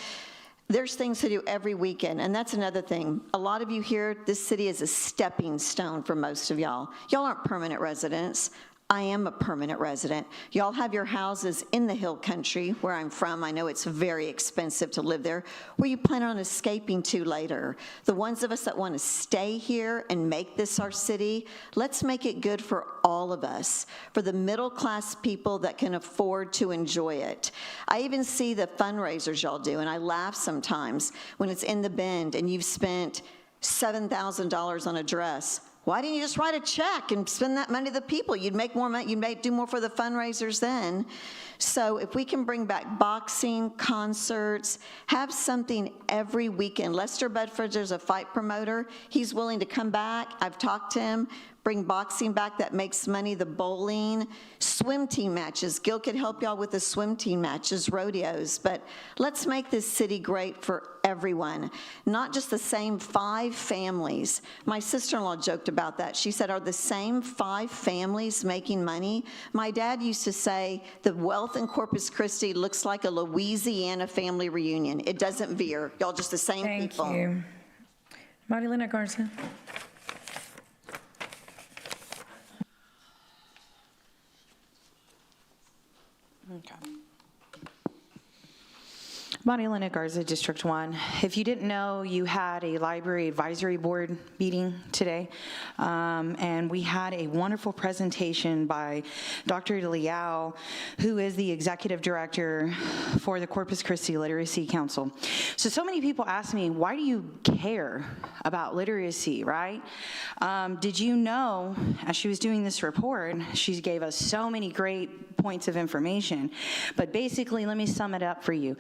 S4: there's things to do every weekend, and that's another thing. A lot of you here, this city is a stepping stone for most of y'all. Y'all aren't permanent residents. I am a permanent resident. Y'all have your houses in the hill country where I'm from. I know it's very expensive to live there. Where you plan on escaping to later? The ones of us that want to stay here and make this our city, let's make it good for all of us, for the middle class people that can afford to enjoy it. I even see the fundraisers y'all do, and I laugh sometimes when it's in the Bend and you've spent $7,000 on a dress. Why didn't you just write a check and spend that money to the people? You'd make more money, you'd do more for the fundraisers then. So if we can bring back boxing, concerts, have something every weekend. Lester Bedford is a fight promoter. He's willing to come back. I've talked to him. Bring boxing back, that makes money, the bowling, swim team matches. Gil could help y'all with the swim team matches, rodeos, but let's make this city great for everyone, not just the same 5 families. My sister-in-law joked about that. She said, are the same 5 families making money? My dad used to say, the wealth in Corpus Christi looks like a Louisiana family reunion. It doesn't veer. Y'all just the same people.
S1: Thank you. Marilena Garza.
S10: Okay. Bonnie Lena Garza, District 1. If you didn't know, you had a library advisory board meeting today, and we had a wonderful presentation by Dr. Liao, who is the executive director for the Corpus Christi Literacy Council. So many people ask me, why do you care about literacy, right? Did you know, as she was doing this report, she gave us so many great points of information, but basically, let me sum it up for you.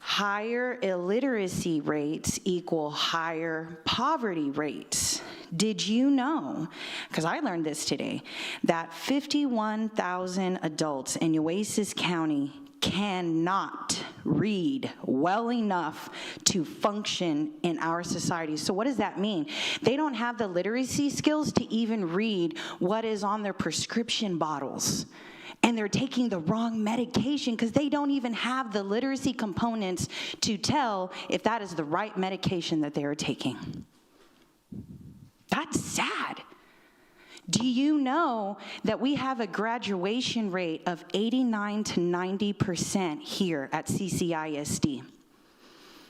S10: Higher illiteracy rates equal higher poverty rates. Did you know, because I learned this today, that 51,000 adults in Nueces County cannot read well enough to function in our society. So what does that mean? They don't have the literacy skills to even read what is on their prescription bottles. And they're taking the wrong medication because they don't even have the literacy components to tell if that is the right medication that they are taking. That's sad. Do you know that we have a graduation rate of 89 to 90% here at CCISD?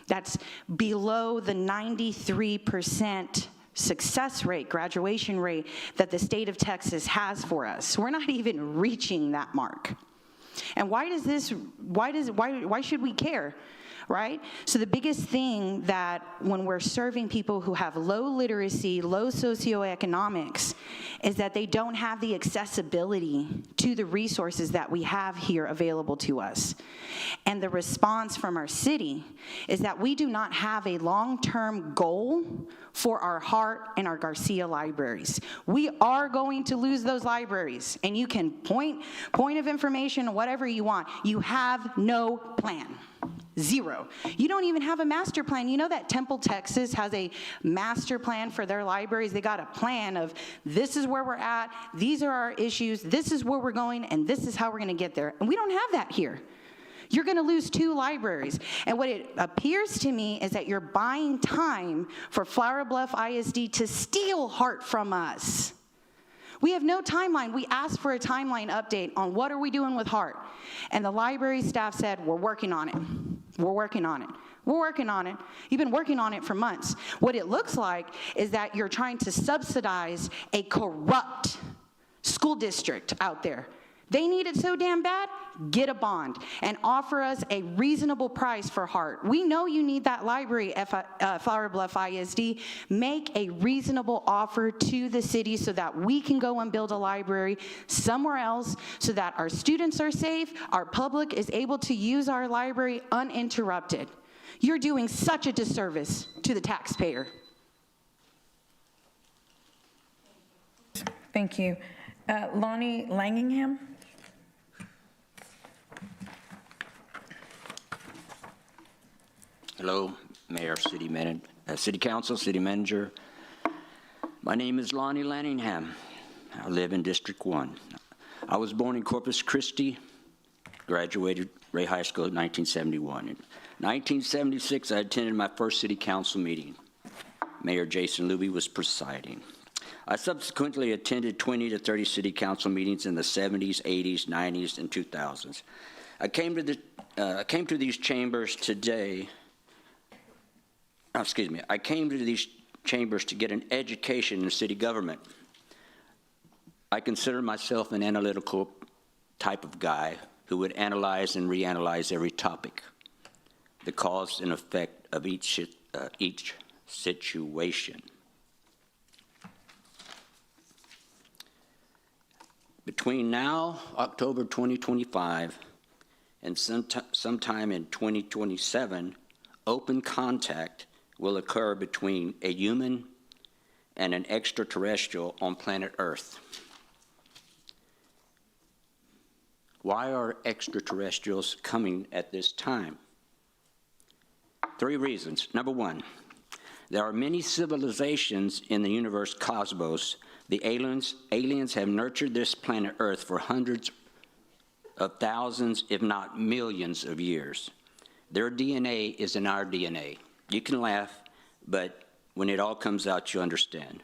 S10: That's below the 93% success rate, graduation rate that the state of Texas has for us. We're not even reaching that mark. And why should we care? Right? So the biggest thing that when we're serving people who have low literacy, low socioeconomics, is that they don't have the accessibility to the resources that we have here available to us. And the response from our city is that we do not have a long-term goal for our Hart and our Garcia libraries. We are going to lose those libraries, and you can point of information, whatever you want. You have no plan. Zero. You don't even have a master plan. You know that Temple, Texas has a master plan for their libraries. They got a plan of this is where we're at, these are our issues, this is where we're going, and this is how we're gonna get there. And we don't have that here. You're gonna lose 2 libraries. And what it appears to me is that you're buying time for Flower Bluff ISD to steal Hart from us. We have no timeline. We asked for a timeline update on what are we doing with Hart. And the library staff said, we're working on it. We're working on it. We're working on it. You've been working on it for months. What it looks like is that you're trying to subsidize a corrupt school district out there. They need it so damn bad, get a bond and offer us a reasonable price for Hart. We know you need that library, Flower Bluff ISD. Make a reasonable offer to the city so that we can go and build a library somewhere else so that our students are safe, our public is able to use our library uninterrupted. You're doing such a disservice to the taxpayer.
S1: Thank you. Lonnie Langingham?
S15: Hello, Mayor, City Council, City Manager. My name is Lonnie Lanningham. I live in District 1. I was born in Corpus Christi, graduated Ray High School in 1971. In 1976, I attended my first City Council meeting. Mayor Jason Luby was presiding. I subsequently attended 20 to 30 City Council meetings in the 70s, 80s, 90s, and 2000s. I came to these chambers today. I came to these chambers to get an education in city government. I consider myself an analytical type of guy who would analyze and reanalyze every topic, the cause and effect of each situation. Between now, October 2025, and sometime in 2027, open contact will occur between a human and an extraterrestrial on planet Earth. Why are extraterrestrials coming at this time? 3 reasons. Number 1, there are many civilizations in the universe cosmos. The aliens have nurtured this planet Earth for hundreds of thousands, if not millions of years. Their DNA is in our DNA. You can laugh, but when it all comes out, you understand.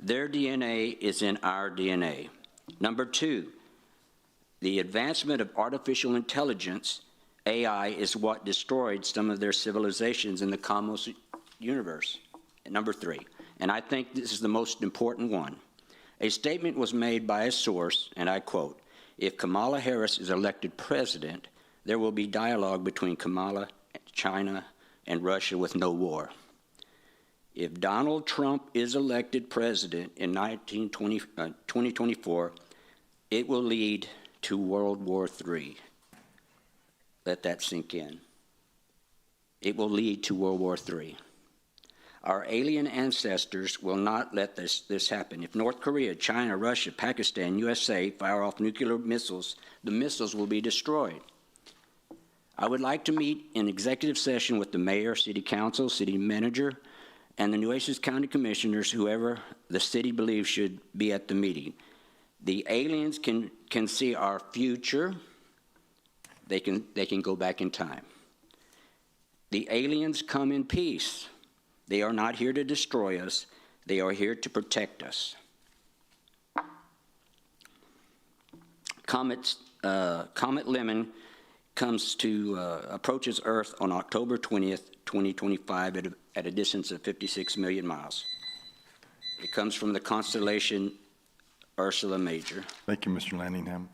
S15: Their DNA is in our DNA. Number 2, the advancement of artificial intelligence AI is what destroyed some of their civilizations in the Cosmos universe. And number 3, and I think this is the most important one. A statement was made by a source, and I quote, "If Kamala Harris is elected president, there will be dialogue between Kamala, China, and Russia with no war." If Donald Trump is elected president in 2024, it will lead to World War III. Let that sink in. It will lead to World War III. Our alien ancestors will not let this happen. If North Korea, China, Russia, Pakistan, USA fire off nuclear missiles, the missiles will be destroyed. I would like to meet in executive session with the mayor, city council, city manager, and the Nueces County commissioners, whoever the city believes should be at the meeting. The aliens can see our future. They can go back in time. The aliens come in peace. They are not here to destroy us. They are here to protect us. Comet Lemon approaches Earth on October 20th, 2025 at a distance of 56 million miles. It comes from the constellation Ursula Major.
S12: Thank you, Mr. Landingham.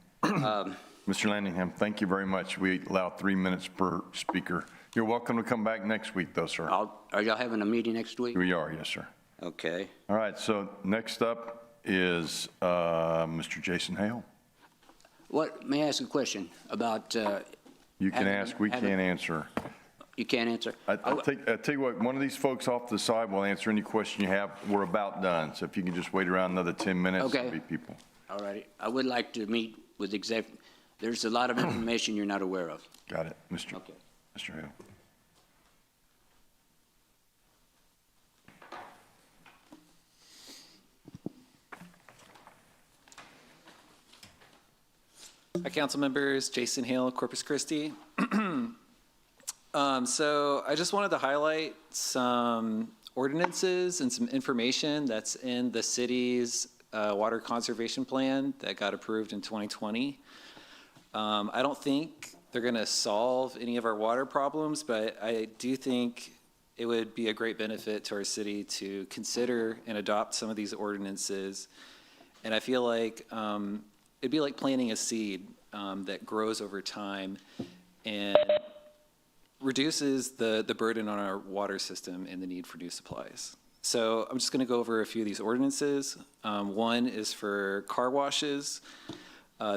S12: Mr. Landingham, thank you very much. We allow 3 minutes per speaker. You're welcome to come back next week, though, sir.
S15: Are y'all having a meeting next week?
S12: We are, yes, sir.
S15: Okay.
S12: All right, so next up is Mr. Jason Hale.
S15: May I ask a question about?
S12: You can ask, we can't answer.
S15: You can't answer?
S12: I'll tell you what, one of these folks off the side will answer any question you have. We're about done, so if you can just wait around another 10 minutes,
S15: Okay.
S12: there'll be people.
S15: All righty. I would like to meet with there's a lot of information you're not aware of.
S12: Got it, Mr.
S15: Okay.
S12: Mr. Hale.
S19: Hi, council members. Jason Hale, Corpus Christi. So I just wanted to highlight some ordinances and some information that's in the city's water conservation plan that got approved in 2020. I don't think they're going to solve any of our water problems, but I do think it would be a great benefit to our city to consider and adopt some of these ordinances. And I feel like it'd be like planting a seed that grows over time and reduces the burden on our water system and the need for new supplies. So I'm just going to go over a few of these ordinances. One is for car washes.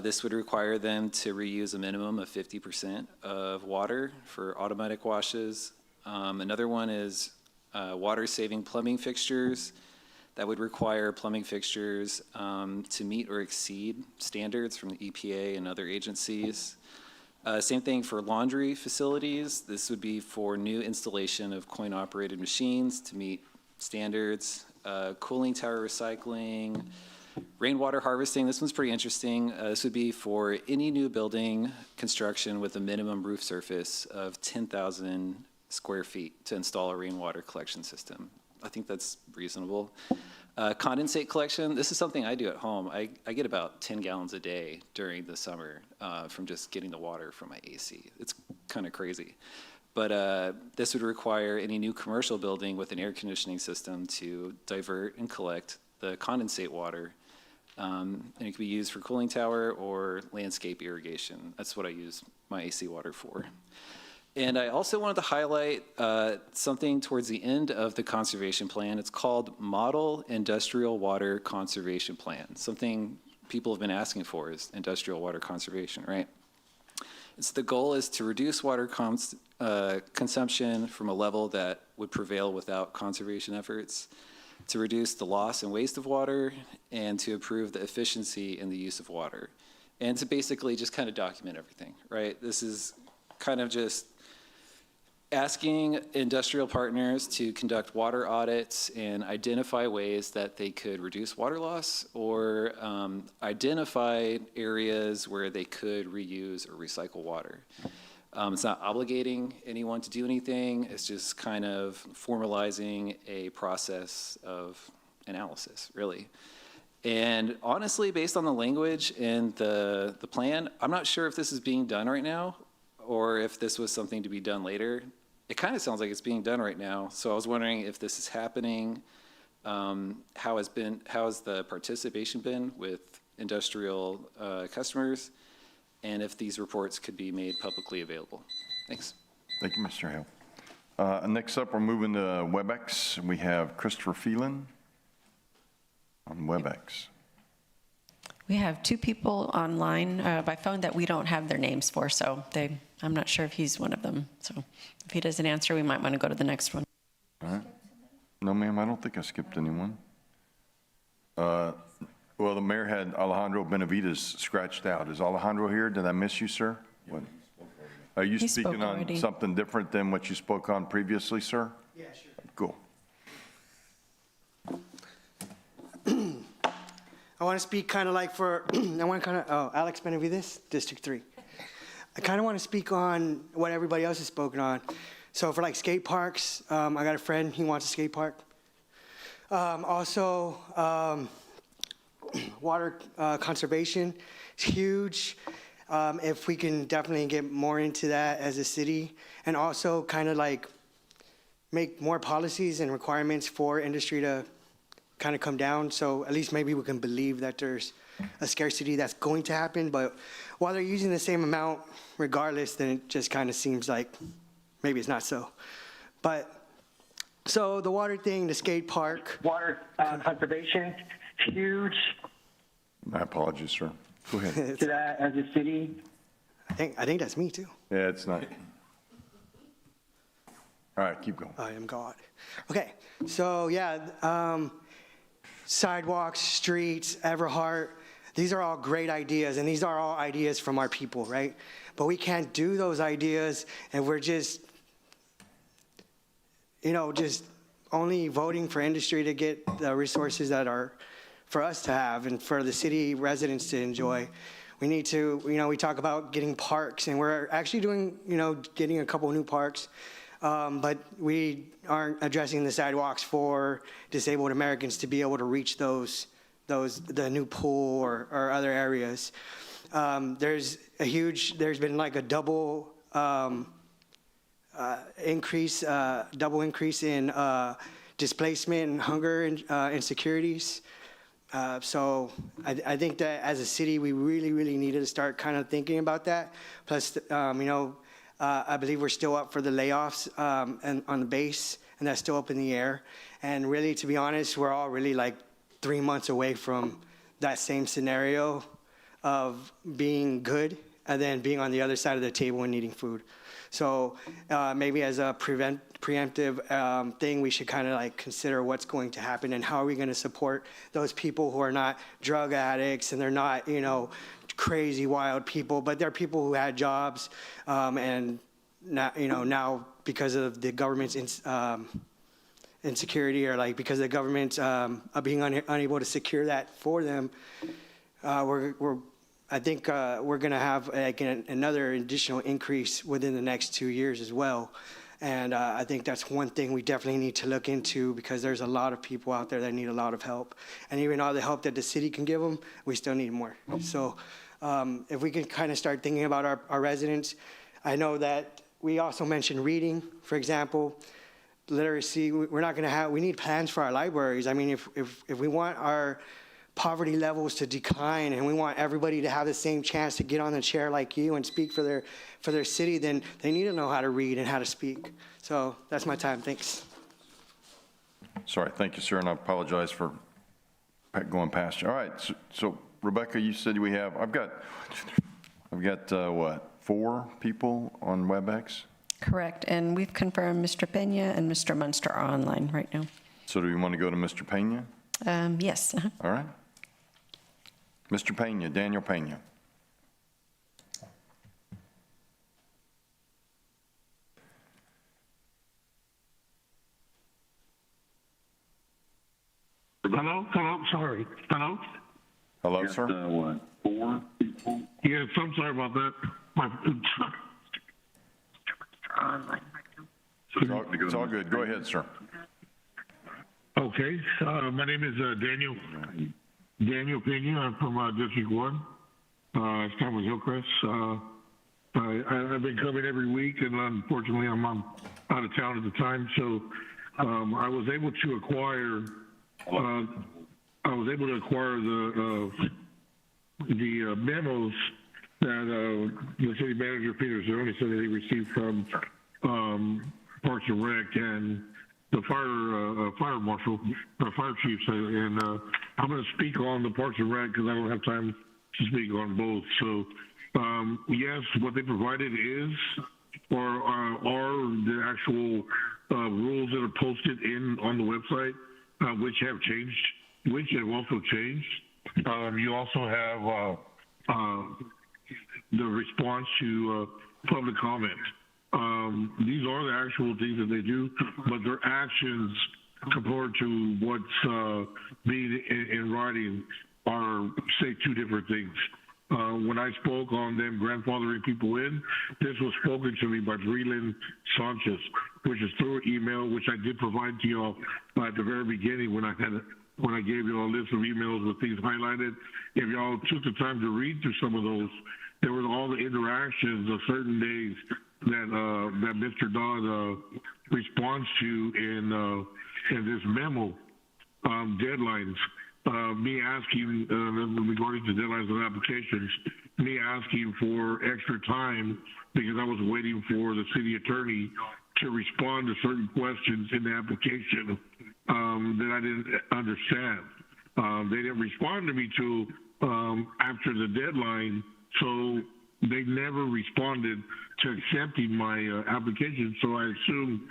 S19: This would require them to reuse a minimum of 50% of water for automatic washes. Another one is water-saving plumbing fixtures. That would require plumbing fixtures to meet or exceed standards from the EPA and other agencies. Same thing for laundry facilities. This would be for new installation of coin-operated machines to meet standards. Cooling tower recycling, rainwater harvesting. This one's pretty interesting. This would be for any new building construction with a minimum roof surface of 10,000 square feet to install a rainwater collection system. I think that's reasonable. Condensate collection, this is something I do at home. I get about 10 gallons a day during the summer from just getting the water from my AC. It's kind of crazy. But this would require any new commercial building with an air conditioning system to divert and collect the condensate water. And it could be used for cooling tower or landscape irrigation. That's what I use my AC water for. And I also wanted to highlight something towards the end of the conservation plan. It's called Model Industrial Water Conservation Plan. Something people have been asking for is industrial water conservation, right? It's the goal is to reduce water consumption from a level that would prevail without conservation efforts, to reduce the loss and waste of water, and to improve the efficiency in the use of water. And to basically just kind of document everything, right? This is kind of just asking industrial partners to conduct water audits and identify ways that they could reduce water loss or identify areas where they could reuse or recycle water. It's not obligating anyone to do anything. It's just kind of formalizing a process of analysis, really. And honestly, based on the language and the plan, I'm not sure if this is being done right now or if this was something to be done later. It kind of sounds like it's being done right now. So I was wondering if this is happening. How has the participation been with industrial customers, and if these reports could be made publicly available? Thanks.
S12: Thank you, Mr. Hale. Next up, we're moving to WebEx. We have Christopher Phelan on WebEx.
S2: We have two people online by phone that we don't have their names for, so I'm not sure if he's one of them. So if he doesn't answer, we might want to go to the next one.
S12: All right. No, ma'am, I don't think I skipped anyone. Well, the mayor had Alejandro Benavides scratched out. Is Alejandro here? Did I miss you, sir? What? Are you
S2: He spoke
S12: speaking on
S2: already.
S12: something different than what you spoke on previously, sir?
S11: Yeah, sure.
S12: Cool.
S11: I want to speak kind of like Alex Benavides, District 3. I kind of want to speak on what everybody else has spoken on. So for like skate parks, I got a friend, he wants a skate park. Also, water conservation is huge. If we can definitely get more into that as a city, and also kind of like make more policies and requirements for industry to kind of come down, so at least maybe we can believe that there's a scarcity that's going to happen. But while they're using the same amount regardless, then it just kind of seems like maybe it's not so. But so the water thing, the skate park, water conservation, huge.
S12: My apologies, sir. Go ahead.
S11: To that as a city. I think that's me too.
S12: Yeah, it's not. All right, keep going.
S11: I am God. Okay, so yeah, sidewalks, streets, Everhart, these are all great ideas, and these are all ideas from our people, right? But we can't do those ideas, and we're just, just only voting for industry to get the resources that are for us to have and for the city residents to enjoy. We need to, we talk about getting parks, and we're actually doing, getting a couple new parks. But we aren't addressing the sidewalks for disabled Americans to be able to reach the new pool or other areas. There's been like a double increase in displacement and hunger and insecurities. So I think that as a city, we really, really needed to start kind of thinking about that. Plus, I believe we're still up for the layoffs and on the base, and that's still up in the air. And really, to be honest, we're all really like 3 months away from that same scenario of being good and then being on the other side of the table and needing food. So maybe as a preemptive thing, we should kind of like consider what's going to happen and how are we going to support those people who are not drug addicts and they're not, crazy wild people, but they're people who had jobs and now because of the government's insecurity or like because the government being unable to secure that for them, I think we're going to have like another additional increase within the next 2 years as well. And I think that's one thing we definitely need to look into because there's a lot of people out there that need a lot of help. And even all the help that the city can give them, we still need more. So if we can kind of start thinking about our residents, I know that we also mentioned reading, for example, literacy. We need plans for our libraries. I mean, if we want our poverty levels to decline and we want everybody to have the same chance to get on the chair like you and speak for their city, then they need to know how to read and how to speak. So that's my time. Thanks.
S12: Sorry, thank you, sir, and I apologize for going past you. All right, so Rebecca, you said I've got what, 4 people on WebEx?
S2: Correct, and we've confirmed Mr. Pena and Mr. Munster are online right now.
S12: So do we want to go to Mr. Pena?
S2: Yes.
S12: All right. Mr. Pena, Daniel Pena.
S23: Hello, sorry. Hello?
S12: Hello, sir?
S23: What, 4 people? Yes, I'm sorry about that.
S12: It's all good. Go ahead, sir.
S23: Okay, my name is Daniel Pena. I'm from District 1. It's Thomas Hillcrest. I I've been coming every week, and unfortunately, I'm out of town at the time. So I was able to acquire. The memos that the city manager Peter Zeroni said that he received from Parks and Rec and the fire marshal, or fire chiefs, and I'm going to speak on the Parks and Rec because I don't have time to speak on both. So yes, what they provided is or are the actual rules that are posted on the website, which have changed, which have also changed. You also have the response to public comment. These are the actual things that they do, but their actions compared to what's being in writing are, say, two different things. When I spoke on them grandfathering people in, this was spoken to me by Breland Sanchez, which is through email, which I did provide to y'all at the very beginning when I gave you a list of emails with things highlighted. If y'all took the time to read through some of those, there was all the interactions of certain days that Mr. Dodd responds to in this memo, deadlines. Me asking, regarding to deadlines of applications, me asking for extra time because I was waiting for the city attorney to respond to certain questions in the application that I didn't understand. They didn't respond to me till after the deadline, so they never responded to accepting my application. So I assumed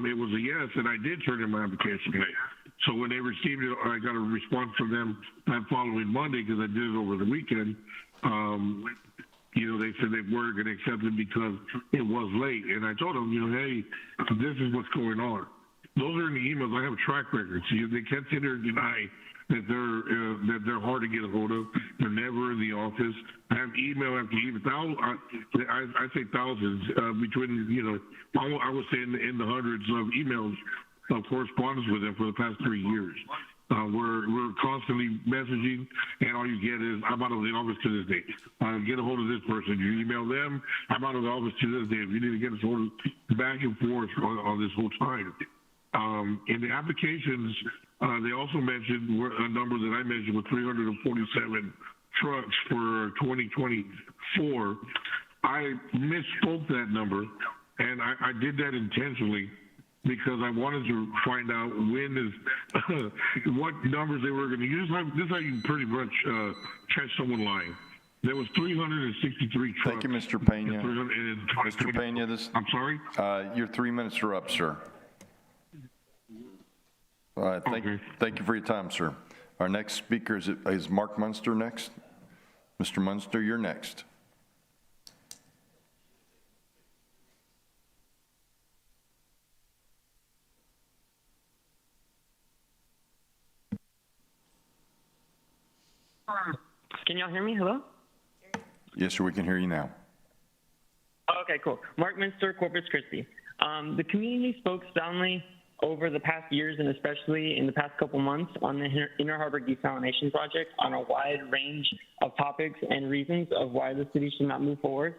S23: it was a yes, and I did turn in my application today. So when they received it, I got a response from them that following Monday because I did it over the weekend. They said they weren't going to accept it because it was late. And I told them, hey, this is what's going on. Those are in the emails. I have a track record. So they can't sit there and deny that they're hard to get a hold of. They're never in the office. I have email after email. I say thousands between, I would say in the hundreds of emails of correspondence with them for the past 3 years. We're constantly messaging, and all you get is, I'm out of the office to this day. Get a hold of this person. You email them, I'm out of the office to this day. If you need to get us hold back and forth on this whole time. In the applications, they also mentioned a number that I mentioned with 347 trucks for 2024. I misspoke that number, and I did that intentionally because I wanted to find out what numbers they were going to use. This is how you pretty much catch someone lying. There was 363 trucks.
S12: Thank you, Mr. Pena. Mr. Pena,
S23: I'm sorry?
S12: Your 3 minutes are up, sir. Thank you for your time, sir. Our next speaker is Mark Munster next. Mr. Munster, you're next.
S3: Can y'all hear me? Hello?
S12: Yes, sir, we can hear you now.
S3: Okay, cool. Mark Minster, Corpus Christi. The community spoke soundly over the past years and especially in the past couple months on the Inner Harbor Desalination Project on a wide range of topics and reasons of why the city should not move forward.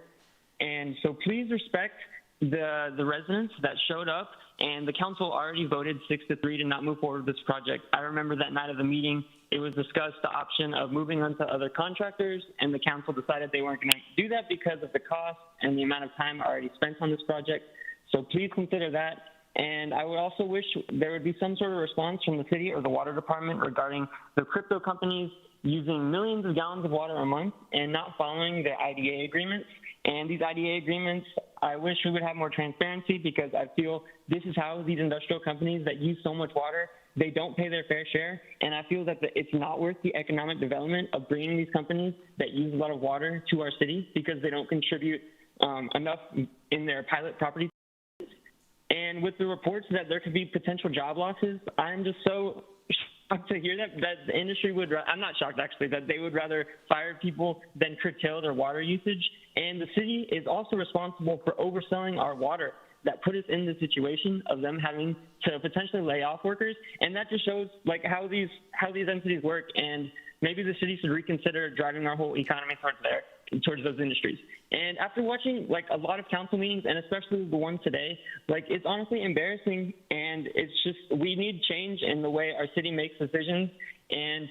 S3: And so please respect the residents that showed up, and the council already voted 6-3 to not move forward with this project. I remember that night of the meeting, it was discussed the option of moving on to other contractors, and the council decided they weren't going to do that because of the cost and the amount of time already spent on this project. So please consider that. And I would also wish there would be some sort of response from the city or the water department regarding the crypto companies using millions of gallons of water a month and not following their IDA agreements. And these IDA agreements, I wish we would have more transparency because I feel this is how these industrial companies that use so much water, they don't pay their fair share. And I feel that it's not worth the economic development of bringing these companies that use a lot of water to our city because they don't contribute enough in their pilot property. And with the reports that there could be potential job losses, I'm just so shocked to hear that the industry would, I'm not shocked actually, that they would rather fire people than curtail their water usage. And the city is also responsible for overselling our water that put us in the situation of them having to potentially lay off workers. And that just shows like how these entities work. And maybe the city should reconsider driving our whole economy towards there. towards those industries. And after watching like a lot of council meetings, and especially the one today, like it's honestly embarrassing, and it's just, we need change in the way our city makes decisions and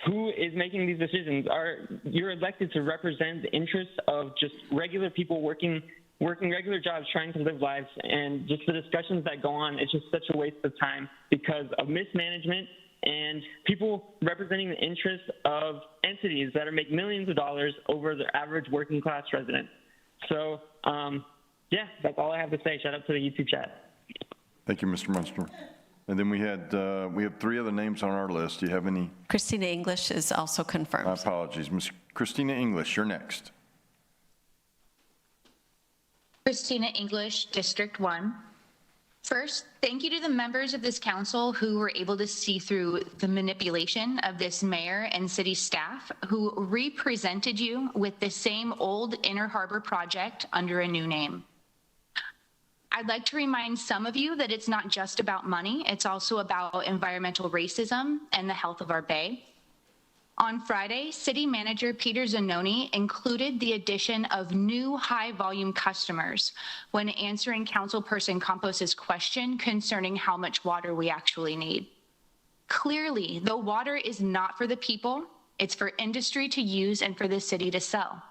S3: who is making these decisions. You're elected to represent the interests of just regular people working regular jobs, trying to live lives, and just the discussions that go on, it's just such a waste of time because of mismanagement and people representing the interests of entities that are making millions of dollars over the average working class resident. So, yeah, that's all I have to say. Shout out to the YouTube chat.
S12: Thank you, Mr. Munster. And then we have 3 other names on our list. Do you have any?
S2: Christina English is also confirmed.
S12: My apologies. Ms. Christina English, you're next.
S6: Christina English, District 1. First, thank you to the members of this council who were able to see through the manipulation of this mayor and city staff who represented you with the same old Inner Harbor project under a new name. I'd like to remind some of you that it's not just about money, it's also about environmental racism and the health of our bay. On Friday, City Manager Peter Zanoni included the addition of new high-volume customers when answering Councilperson Campos's question concerning how much water we actually need. Clearly, the water is not for the people, it's for industry to use and for the city to sell.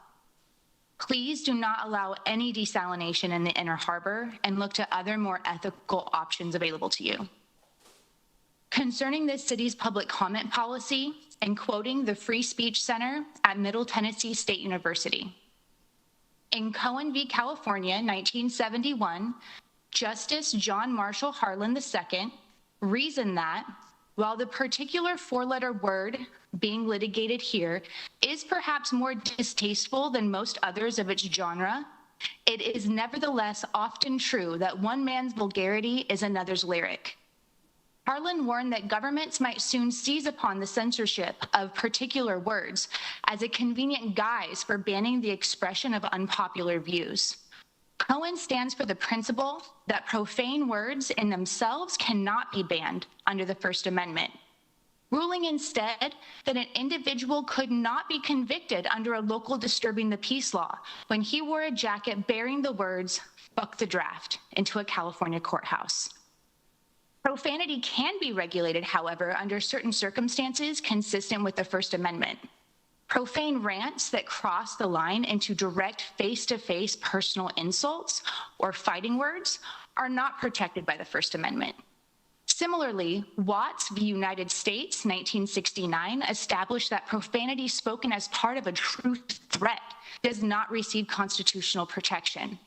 S6: Please do not allow any desalination in the Inner Harbor and look to other more ethical options available to you. Concerning the city's public comment policy and quoting the Free Speech Center at Middle Tennessee State University. In Cohen v. California, 1971, Justice John Marshall Harlan II reasoned that while the particular 4-letter word being litigated here is perhaps more distasteful than most others of its genre, it is nevertheless often true that one man's vulgarity is another's lyric. Harlan warned that governments might soon seize upon the censorship of particular words as a convenient guise for banning the expression of unpopular views. Cohen stands for the principle that profane words in themselves cannot be banned under the First Amendment, ruling instead that an individual could not be convicted under a local disturbing the peace law when he wore a jacket bearing the words, "Fuck the draft," into a California courthouse. Profanity can be regulated, however, under certain circumstances consistent with the First Amendment. Profane rants that cross the line into direct face-to-face personal insults or fighting words are not protected by the First Amendment. Similarly, Watts v. United States, 1969, established that profanity spoken as part of a true threat does not receive constitutional protection.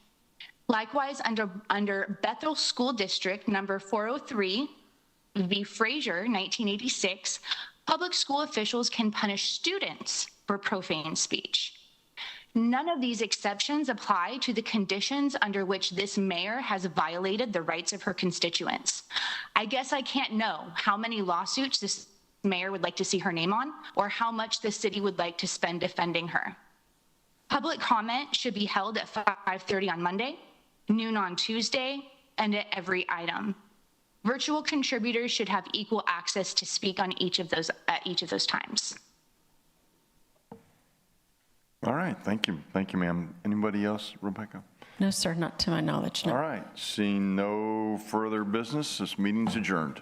S6: Likewise, under Bethel School District number 403 v. Frazier, 1986, public school officials can punish students for profane speech. None of these exceptions apply to the conditions under which this mayor has violated the rights of her constituents. I guess I can't know how many lawsuits this mayor would like to see her name on, or how much the city would like to spend defending her. Public comment should be held at 5:30 on Monday, noon on Tuesday, and at every item. Virtual contributors should have equal access to speak on each of those at each of those times.
S12: All right, thank you. Thank you, ma'am. Anybody else, Rebecca?
S2: No, sir, not to my knowledge, no.
S12: All right, seeing no further business, this meeting's adjourned.